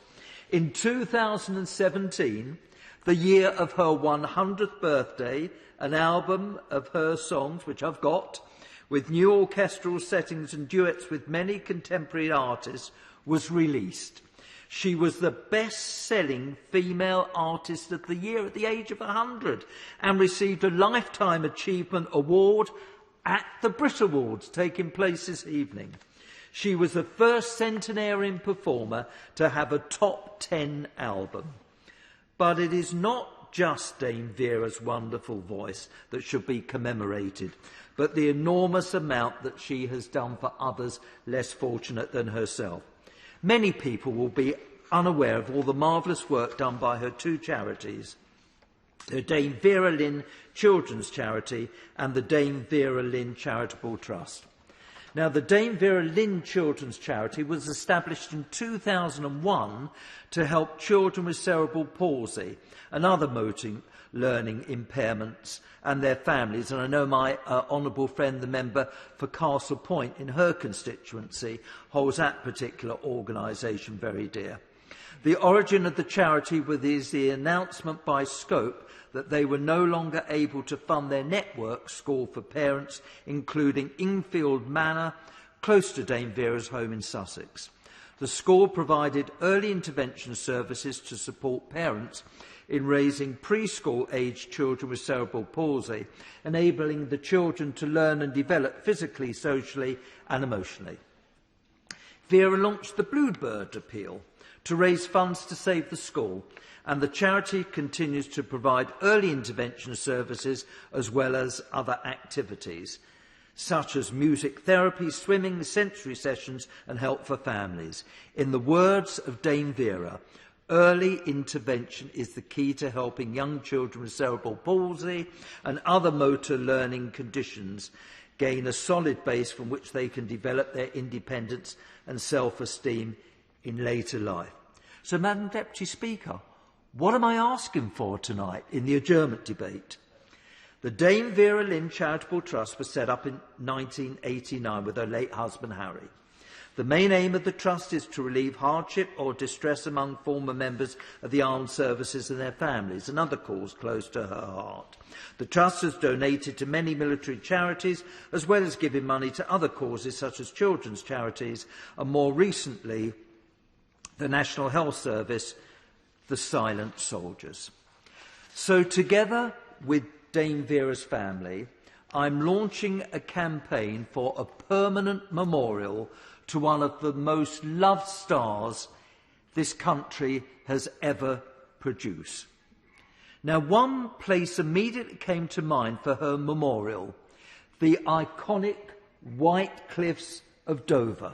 In 2017, the year of her 100th birthday, an album of her songs, which I've got, with new orchestral settings and duets with many contemporary artists, was released. She was the best-selling female artist of the year at the age of 100 and received a Lifetime Achievement Award at the Brit Awards taking place this evening. She was the first centenarian performer to have a top 10 album. But it is not just Dame Vera's wonderful voice that should be commemorated, but the enormous amount that she has done for others less fortunate than herself. Many people will be unaware of all the marvellous work done by her two charities, the Dame Vera Lynn Children's Charity and the Dame Vera Lynn Charitable Trust. Now, the Dame Vera Lynn Children's Charity was established in 2001 to help children with cerebral palsy and other motor learning impairments and their families. And I know my honourable friend, the member for Castle Point in her constituency, holds that particular organisation very dear. The origin of the charity was the announcement by Scope that they were no longer able to fund their network school for parents, including Ingfield Manor, close to Dame Vera's home in Sussex. The school provided early intervention services to support parents in raising preschool-aged children with cerebral palsy, enabling the children to learn and develop physically, socially and emotionally. Vera launched the Bluebird Appeal to raise funds to save the school, and the charity continues to provide early intervention services as well as other activities, such as music therapy, swimming, sensory sessions and help for families. In the words of Dame Vera, early intervention is the key to helping young children with cerebral palsy and other motor learning conditions gain a solid base from which they can develop their independence and self-esteem in later life. So, Madam Deputy Speaker, what am I asking for tonight in the adjournment debate? The Dame Vera Lynn Charitable Trust was set up in 1989 with her late husband Harry. The main aim of the Trust is to relieve hardship or distress among former members of the armed services and their families, another cause close to her heart. The Trust has donated to many military charities, as well as giving money to other causes such as children's charities, and more recently, the National Health Service, the Silent Soldiers. So together with Dame Vera's family, I'm launching a campaign for a permanent memorial to one of the most loved stars this country has ever produced. Now, one place immediately came to mind for her memorial, the iconic White Cliffs of Dover,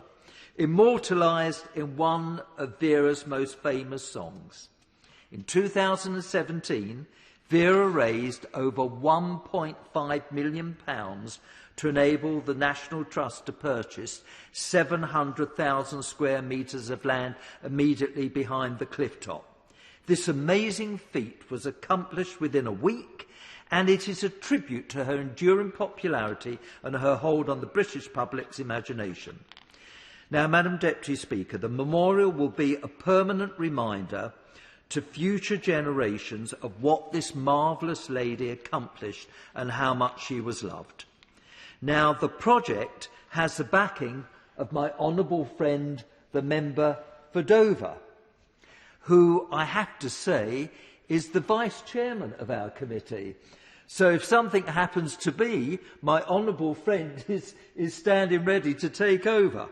immortalised in one of Vera's most famous songs. In 2017, Vera raised over £1.5 million to enable the National Trust to purchase 700,000 square metres of land immediately behind the cliff top. This amazing feat was accomplished within a week, and it is a tribute to her enduring popularity and her hold on the British public's imagination. Now, Madam Deputy Speaker, the memorial will be a permanent reminder to future generations of what this marvellous lady accomplished and how much she was loved. Now, the project has the backing of my honourable friend, the member for Dover, who I have to say is the vice chairman of our committee. So if something happens to be, my honourable friend is standing ready to take over.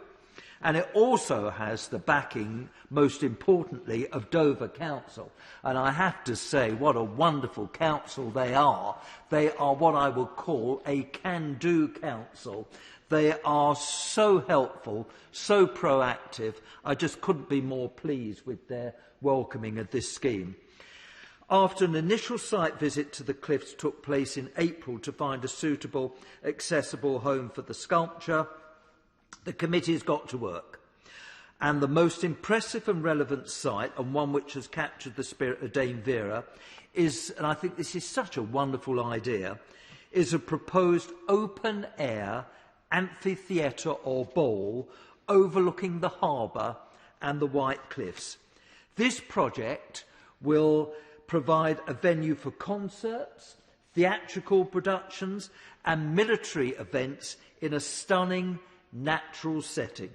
And it also has the backing, most importantly, of Dover Council. And I have to say, what a wonderful council they are. They are what I would call a can-do council. They are so helpful, so proactive. I just couldn't be more pleased with their welcoming of this scheme. After an initial site visit to the cliffs took place in April to find a suitable, accessible home for the sculpture, the committee has got to work. And the most impressive and relevant site, and one which has captured the spirit of Dame Vera, is, and I think this is such a wonderful idea, is a proposed open-air amphitheatre or bowl overlooking the harbour and the White Cliffs. This project will provide a venue for concerts, theatrical productions and military events in a stunning natural setting.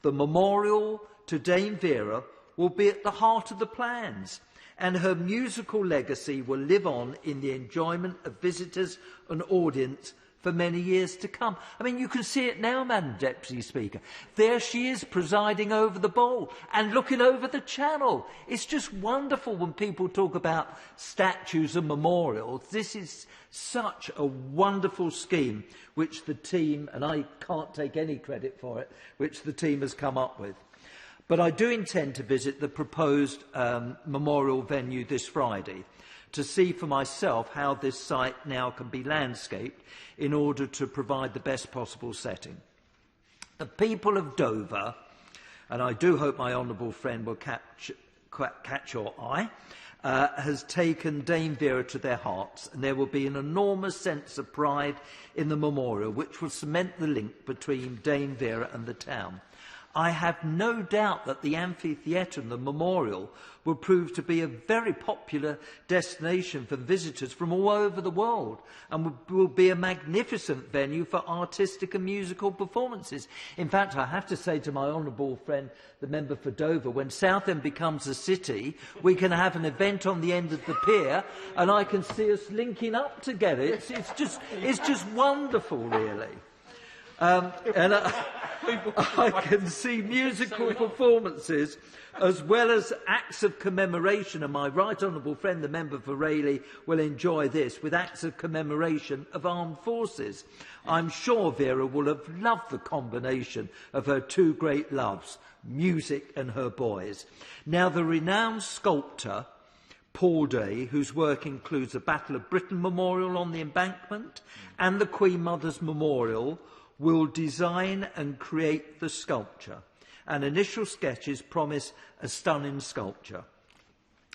The memorial to Dame Vera will be at the heart of the plans, and her musical legacy will live on in the enjoyment of visitors and audience for many years to come. I mean, you can see it now, Madam Deputy Speaker. There she is presiding over the bowl and looking over the channel. It's just wonderful when people talk about statues and memorials. This is such a wonderful scheme which the team, and I can't take any credit for it, which the team has come up with. But I do intend to visit the proposed memorial venue this Friday to see for myself how this site now can be landscaped in order to provide the best possible setting. The people of Dover, and I do hope my honourable friend will catch your eye, has taken Dame Vera to their hearts, and there will be an enormous sense of pride in the memorial, which will cement the link between Dame Vera and the town. I have no doubt that the amphitheatre and the memorial will prove to be a very popular destination for visitors from all over the world, and will be a magnificent venue for artistic and musical performances. In fact, I have to say to my honourable friend, the member for Dover, when Southend becomes a city, we can have an event on the end of the pier, and I can see us linking up together. It's just wonderful, really. And I can see musical performances as well as acts of commemoration, and my right honourable friend, the member for Rayleigh, will enjoy this, with acts of commemoration of armed forces. I'm sure Vera will have loved the combination of her two great loves, music and her boys. Now, the renowned sculptor Paul Day, whose work includes the Battle of Britain Memorial on the Embankment and the Queen Mother's Memorial, will design and create the sculpture, and initial sketches promise a stunning sculpture.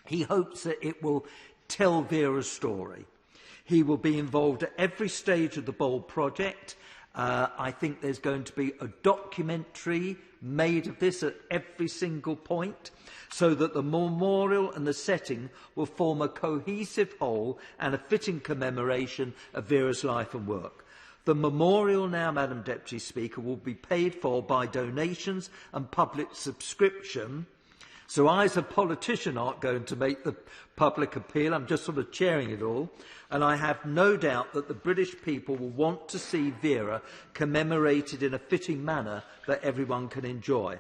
He hopes that it will tell Vera's story. He will be involved at every stage of the Bold project. I think there's going to be a documentary made of this at every single point, so that the memorial and the setting will form a cohesive whole and a fitting commemoration of Vera's life and work. The memorial now, Madam Deputy Speaker, will be paid for by donations and public subscription. So I, as a politician, aren't going to make the public appeal. I'm just sort of chairing it all. And I have no doubt that the British people will want to see Vera commemorated in a fitting manner that everyone can enjoy.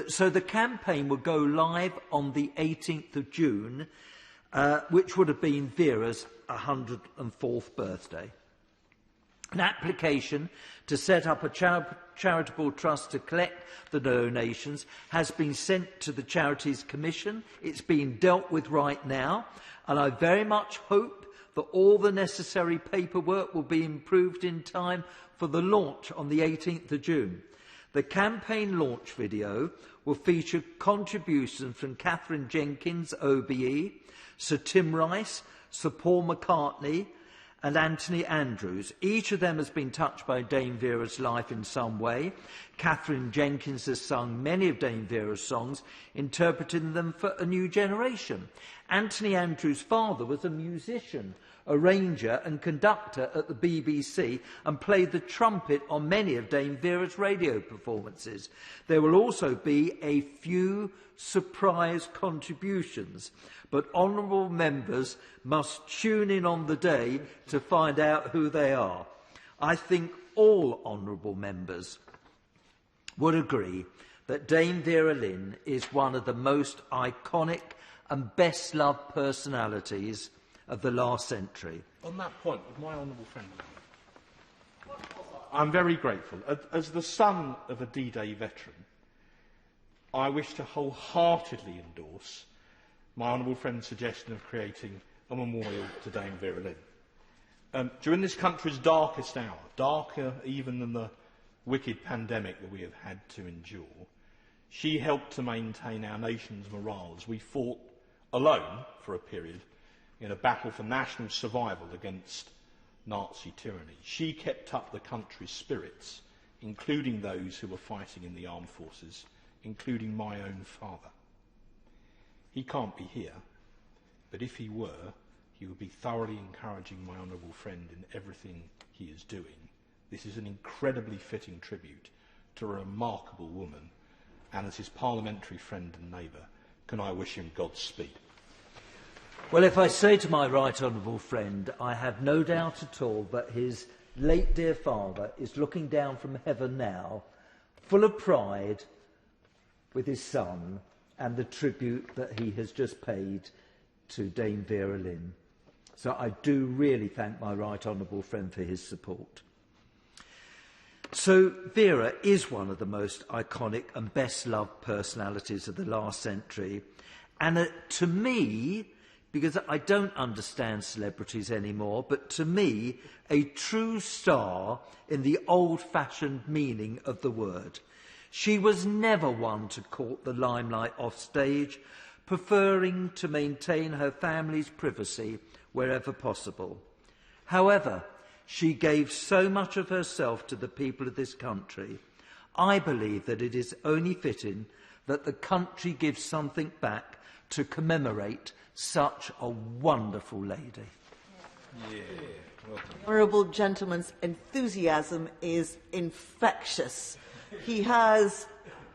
So the campaign will go live on the 18th of June, which would have been Vera's 104th birthday. An application to set up a charitable trust to collect the donations has been sent to the Charities Commission. It's being dealt with right now, and I very much hope that all the necessary paperwork will be improved in time for the launch on the 18th of June. The campaign launch video will feature contributions from Catherine Jenkins, OBE, Sir Tim Rice, Sir Paul McCartney, and Anthony Andrews. Each of them has been touched by Dame Vera's life in some way. Catherine Jenkins has sung many of Dame Vera's songs, interpreting them for a new generation. Anthony Andrews' father was a musician, arranger and conductor at the BBC and played the trumpet on many of Dame Vera's radio performances. There will also be a few surprise contributions, but honourable members must tune in on the day to find out who they are. I think all honourable members would agree that Dame Vera Lynn is one of the most iconic and best-loved personalities of the last century. On that point, with my honourable friend, I'm very grateful. As the son of a D-Day veteran, I wish to wholeheartedly endorse my honourable friend's suggestion of creating a memorial to Dame Vera Lynn. During this country's darkest hour, darker even than the wicked pandemic that we have had to endure, she helped to maintain our nation's morale as we fought alone for a period in a battle for national survival against Nazi tyranny. She kept up the country's spirits, including those who were fighting in the armed forces, including my own father. He can't be here, but if he were, he would be thoroughly encouraging my honourable friend in everything he is doing. This is an incredibly fitting tribute to a remarkable woman, and as his parliamentary friend and neighbour, can I wish him Godspeed. Well, if I say to my right honourable friend, I have no doubt at all that his late dear father is looking down from heaven now, full of pride with his son and the tribute that he has just paid to Dame Vera Lynn. So I do really thank my right honourable friend for his support. So Vera is one of the most iconic and best-loved personalities of the last century. And to me, because I don't understand celebrities anymore, but to me, a true star in the old-fashioned meaning of the word. She was never one to court the limelight off stage, preferring to maintain her family's privacy wherever possible. However, she gave so much of herself to the people of this country. I believe that it is only fitting that the country gives something back to commemorate such a wonderful lady. The honourable gentleman's enthusiasm is infectious. He has,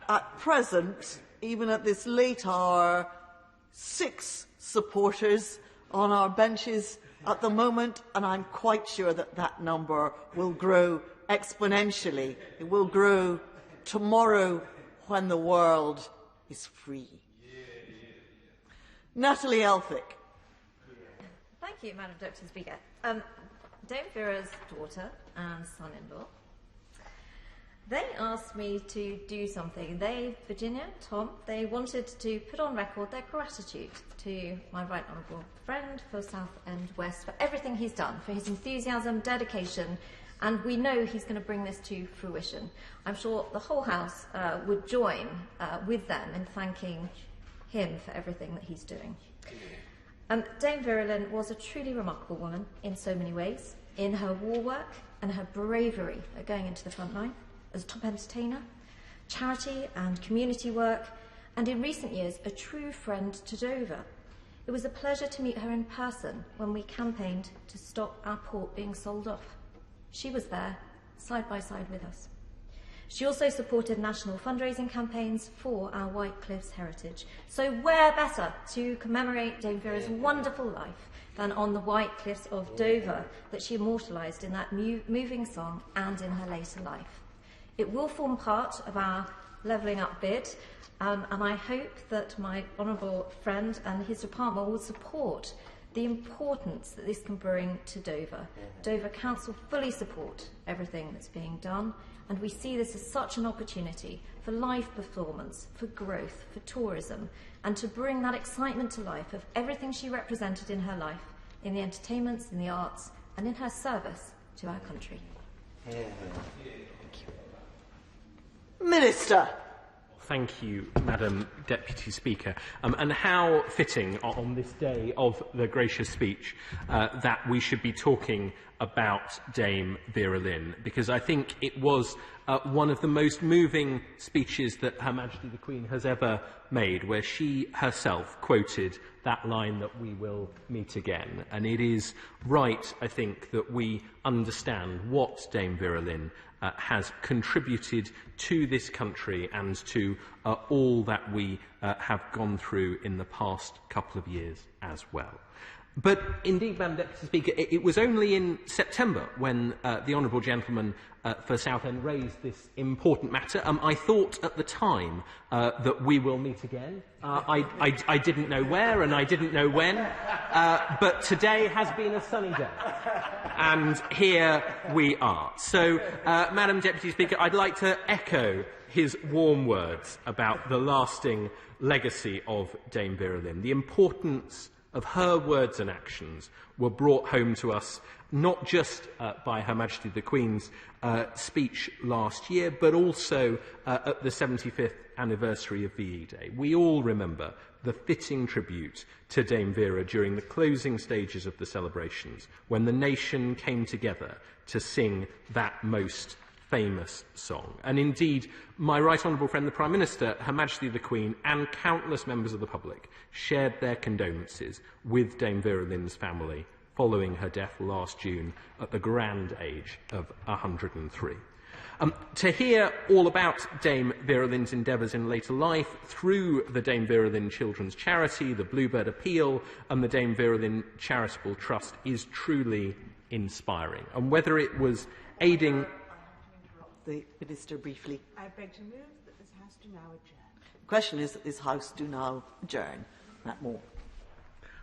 at present, even at this late hour, 6 supporters on our benches at the moment, and I'm quite sure that that number will grow exponentially. It will grow tomorrow when the world is free. Natalie Elphick. Thank you, Madam Deputy Speaker. Dame Vera's daughter and son-in-law, they asked me to do something. Virginia, Tom, they wanted to put on record their gratitude to my right honourable friend for South End West, for everything he's done, for his enthusiasm, dedication, and we know he's going to bring this to fruition. I'm sure the whole House would join with them in thanking him for everything that he's doing. Dame Vera Lynn was a truly remarkable woman in so many ways, in her war work and her bravery at going into the front line as a top entertainer, charity and community work, and in recent years, a true friend to Dover. It was a pleasure to meet her in person when we campaigned to stop our port being sold off. She was there, side by side with us. She also supported national fundraising campaigns for our White Cliffs heritage. So where better to commemorate Dame Vera's wonderful life than on the White Cliffs of Dover that she immortalised in that moving song and in her later life. It will form part of our levelling up bid, and I hope that my honourable friend and his department will support the importance that this can bring to Dover. Dover Council fully support everything that's being done, and we see this as such an opportunity for live performance, for growth, for tourism, and to bring that excitement to life of everything she represented in her life, in the entertainments, in the arts, and in her service to our country. Minister. Thank you, Madam Deputy Speaker. And how fitting on this day of the gracious speech that we should be talking about Dame Vera Lynn, because I think it was one of the most moving speeches that Her Majesty the Queen has ever made, where she herself quoted that line that we will meet again. And it is right, I think, that we understand what Dame Vera Lynn has contributed to this country and to all that we have gone through in the past couple of years as well. But indeed, Madam Deputy Speaker, it was only in September when the Honourable Gentleman for Southend raised this important matter. I thought at the time that we will meet again. I didn't know where and I didn't know when, but today has been a sunny day. And here we are. So, Madam Deputy Speaker, I'd like to echo his warm words about the lasting legacy of Dame Vera Lynn. The importance of her words and actions were brought home to us not just by Her Majesty the Queen's speech last year, but also at the 75th anniversary of VE Day. We all remember the fitting tribute to Dame Vera during the closing stages of the celebrations, when the nation came together to sing that most famous song. And indeed, my right honourable friend, the Prime Minister, Her Majesty the Queen, and countless members of the public shared their condolences with Dame Vera Lynn's family following her death last June at the grand age of 103. To hear all about Dame Vera Lynn's endeavours in later life through the Dame Vera Lynn Children's Charity, the Bluebird Appeal and the Dame Vera Lynn Charitable Trust is truly inspiring. And whether it was aiding... The Minister briefly. I beg to move that this House do now adjourn. The question is that this House do now adjourn. That more.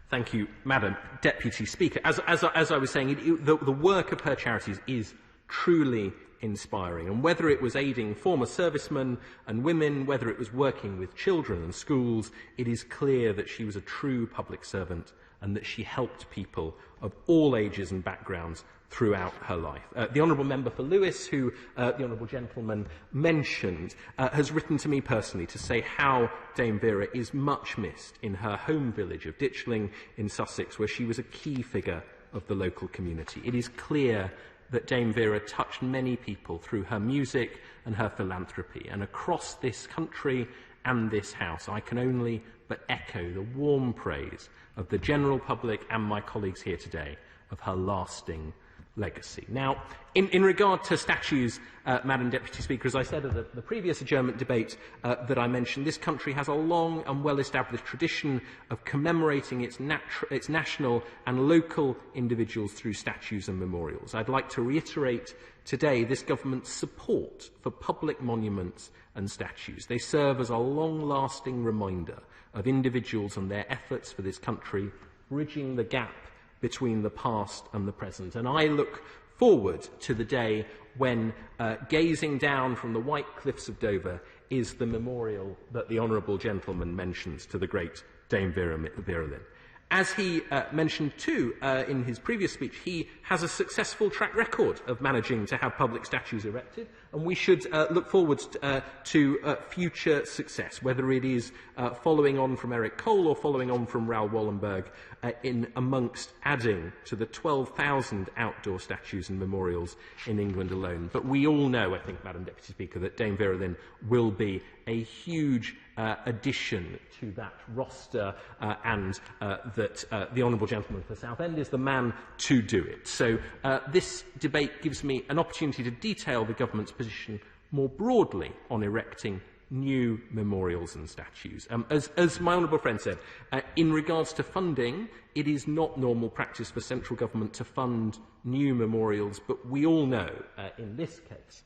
Thank you, Madam Deputy Speaker. As I was saying, the work of her charities is truly inspiring. And whether it was aiding former servicemen and women, whether it was working with children and schools, it is clear that she was a true public servant and that she helped people of all ages and backgrounds throughout her life. The Honourable Member for Lewis, who the Honourable Gentleman mentioned, has written to me personally to say how Dame Vera is much missed in her home village of Ditchling in Sussex, where she was a key figure of the local community. It is clear that Dame Vera touched many people through her music and her philanthropy, and across this country and this House, I can only but echo the warm praise of the general public and my colleagues here today of her lasting legacy. Now, in regard to statues, Madam Deputy Speaker, as I said at the previous adjournment debate that I mentioned, this country has a long and well-established tradition of commemorating its national and local individuals through statues and memorials. I'd like to reiterate today this government's support for public monuments and statues. They serve as a long-lasting reminder of individuals and their efforts for this country, bridging the gap between the past and the present. And I look forward to the day when, gazing down from the White Cliffs of Dover, is the memorial that the Honourable Gentleman mentions to the great Dame Vera Lynn. As he mentioned too in his previous speech, he has a successful track record of managing to have public statues erected, and we should look forward to future success, whether it is following on from Eric Cole or following on from Raoul Wallenberg, in amongst adding to the 12,000 outdoor statues and memorials in England alone. But we all know, I think, Madam Deputy Speaker, that Dame Vera Lynn will be a huge addition to that roster, and that the Honourable Gentleman for Southend is the man to do it. So this debate gives me an opportunity to detail the government's position more broadly on erecting new memorials and statues. As my honourable friend said, in regards to funding, it is not normal practice for central government to fund new memorials, but we all know in this case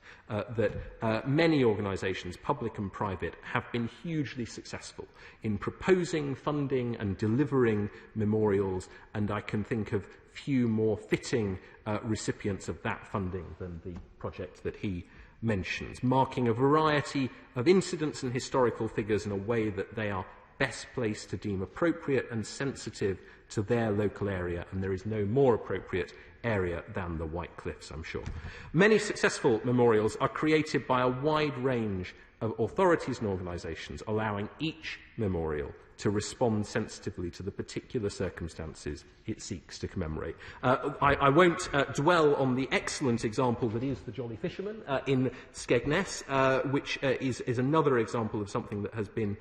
that many organisations, public and private, have been hugely successful in proposing, funding and delivering memorials, and I can think of few more fitting recipients of that funding than the project that he mentions, marking a variety of incidents and historical figures in a way that they are best placed to deem appropriate and sensitive to their local area, and there is no more appropriate area than the White Cliffs, I'm sure. Many successful memorials are created by a wide range of authorities and organisations, allowing each memorial to respond sensitively to the particular circumstances it seeks to commemorate. I won't dwell on the excellent example that is the Jolly Fisherman in Skegness, which is another example of something that has been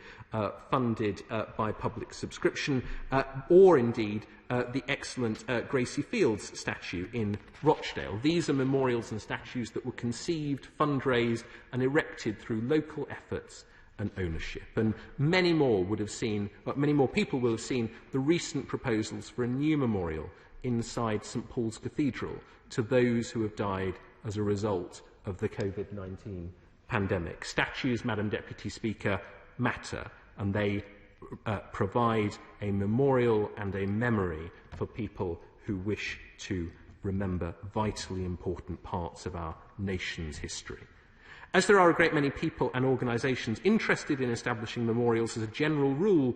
funded by public subscription, or indeed the excellent Gracie Fields statue in Rochdale. These are memorials and statues that were conceived, fundraised and erected through local efforts and ownership. And many more people will have seen the recent proposals for a new memorial inside St Paul's Cathedral to those who have died as a result of the COVID-19 pandemic. Statues, Madam Deputy Speaker, matter, and they provide a memorial and a memory for people who wish to remember vitally important parts of our nation's history. As there are a great many people and organisations interested in establishing memorials, as a general rule,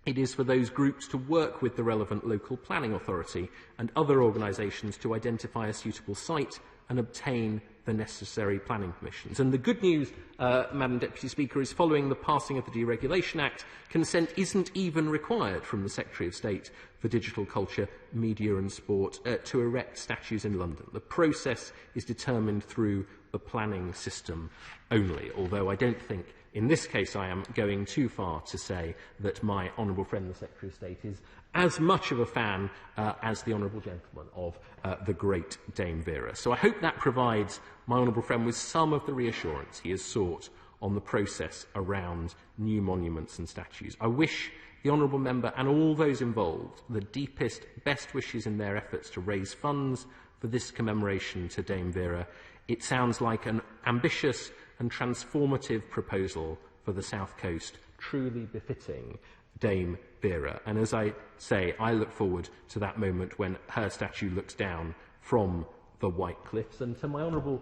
it is for those groups to work with the relevant local planning authority and other organisations to identify a suitable site and obtain the necessary planning permissions. And the good news, Madam Deputy Speaker, is following the passing of the Deregulation Act, consent isn't even required from the Secretary of State for Digital Culture, Media and Sport to erect statues in London. The process is determined through the planning system only, although I don't think in this case I am going too far to say that my honourable friend the Secretary of State is as much of a fan as the honourable gentleman of the great Dame Vera. So I hope that provides my honourable friend with some of the reassurance he has sought on the process around new monuments and statues. I wish the honourable member and all those involved the deepest, best wishes in their efforts to raise funds for this commemoration to Dame Vera. It sounds like an ambitious and transformative proposal for the South Coast, truly befitting Dame Vera. And as I say, I look forward to that moment when her statue looks down from the White Cliffs. And to my honourable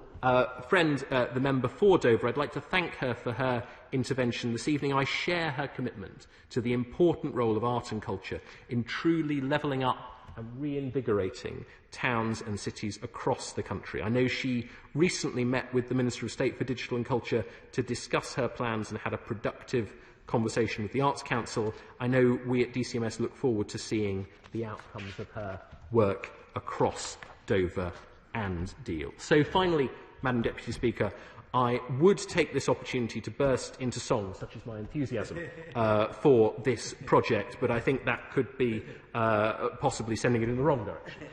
friend, the member for Dover, I'd like to thank her for her intervention this evening. I share her commitment to the important role of art and culture in truly levelling up and reinvigorating towns and cities across the country. I know she recently met with the Minister of State for Digital and Culture to discuss her plans and had a productive conversation with the Arts Council. I know we at DCMS look forward to seeing the outcomes of her work across Dover and Deal. So finally, Madam Deputy Speaker, I would take this opportunity to burst into song, such as my enthusiasm for this project, but I think that could be possibly sending it in the wrong direction,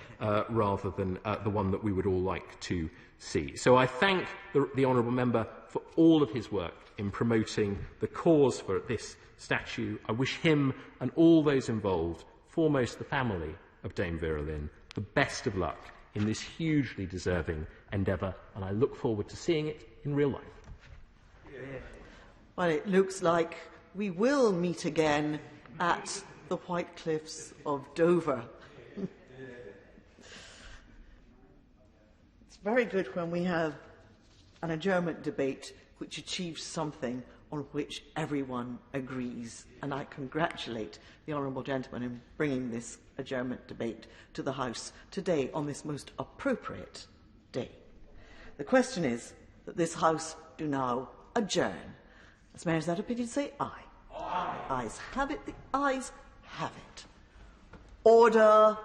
rather than the one that we would all like to see. So I thank the honourable member for all of his work in promoting the cause for this statue. I wish him and all those involved, foremost the family of Dame Vera Lynn, the best of luck in this hugely deserving endeavour, and I look forward to seeing it in real life. Well, it looks like we will meet again at the White Cliffs of Dover. It's very good when we have an adjournment debate which achieves something on which everyone agrees. And I congratulate the honourable gentleman in bringing this adjournment debate to the House today on this most appropriate day. The question is that this House do now adjourn. As members of that opinion say aye. Aye. Ayes have it. The ayes have it. Order.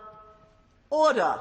Order.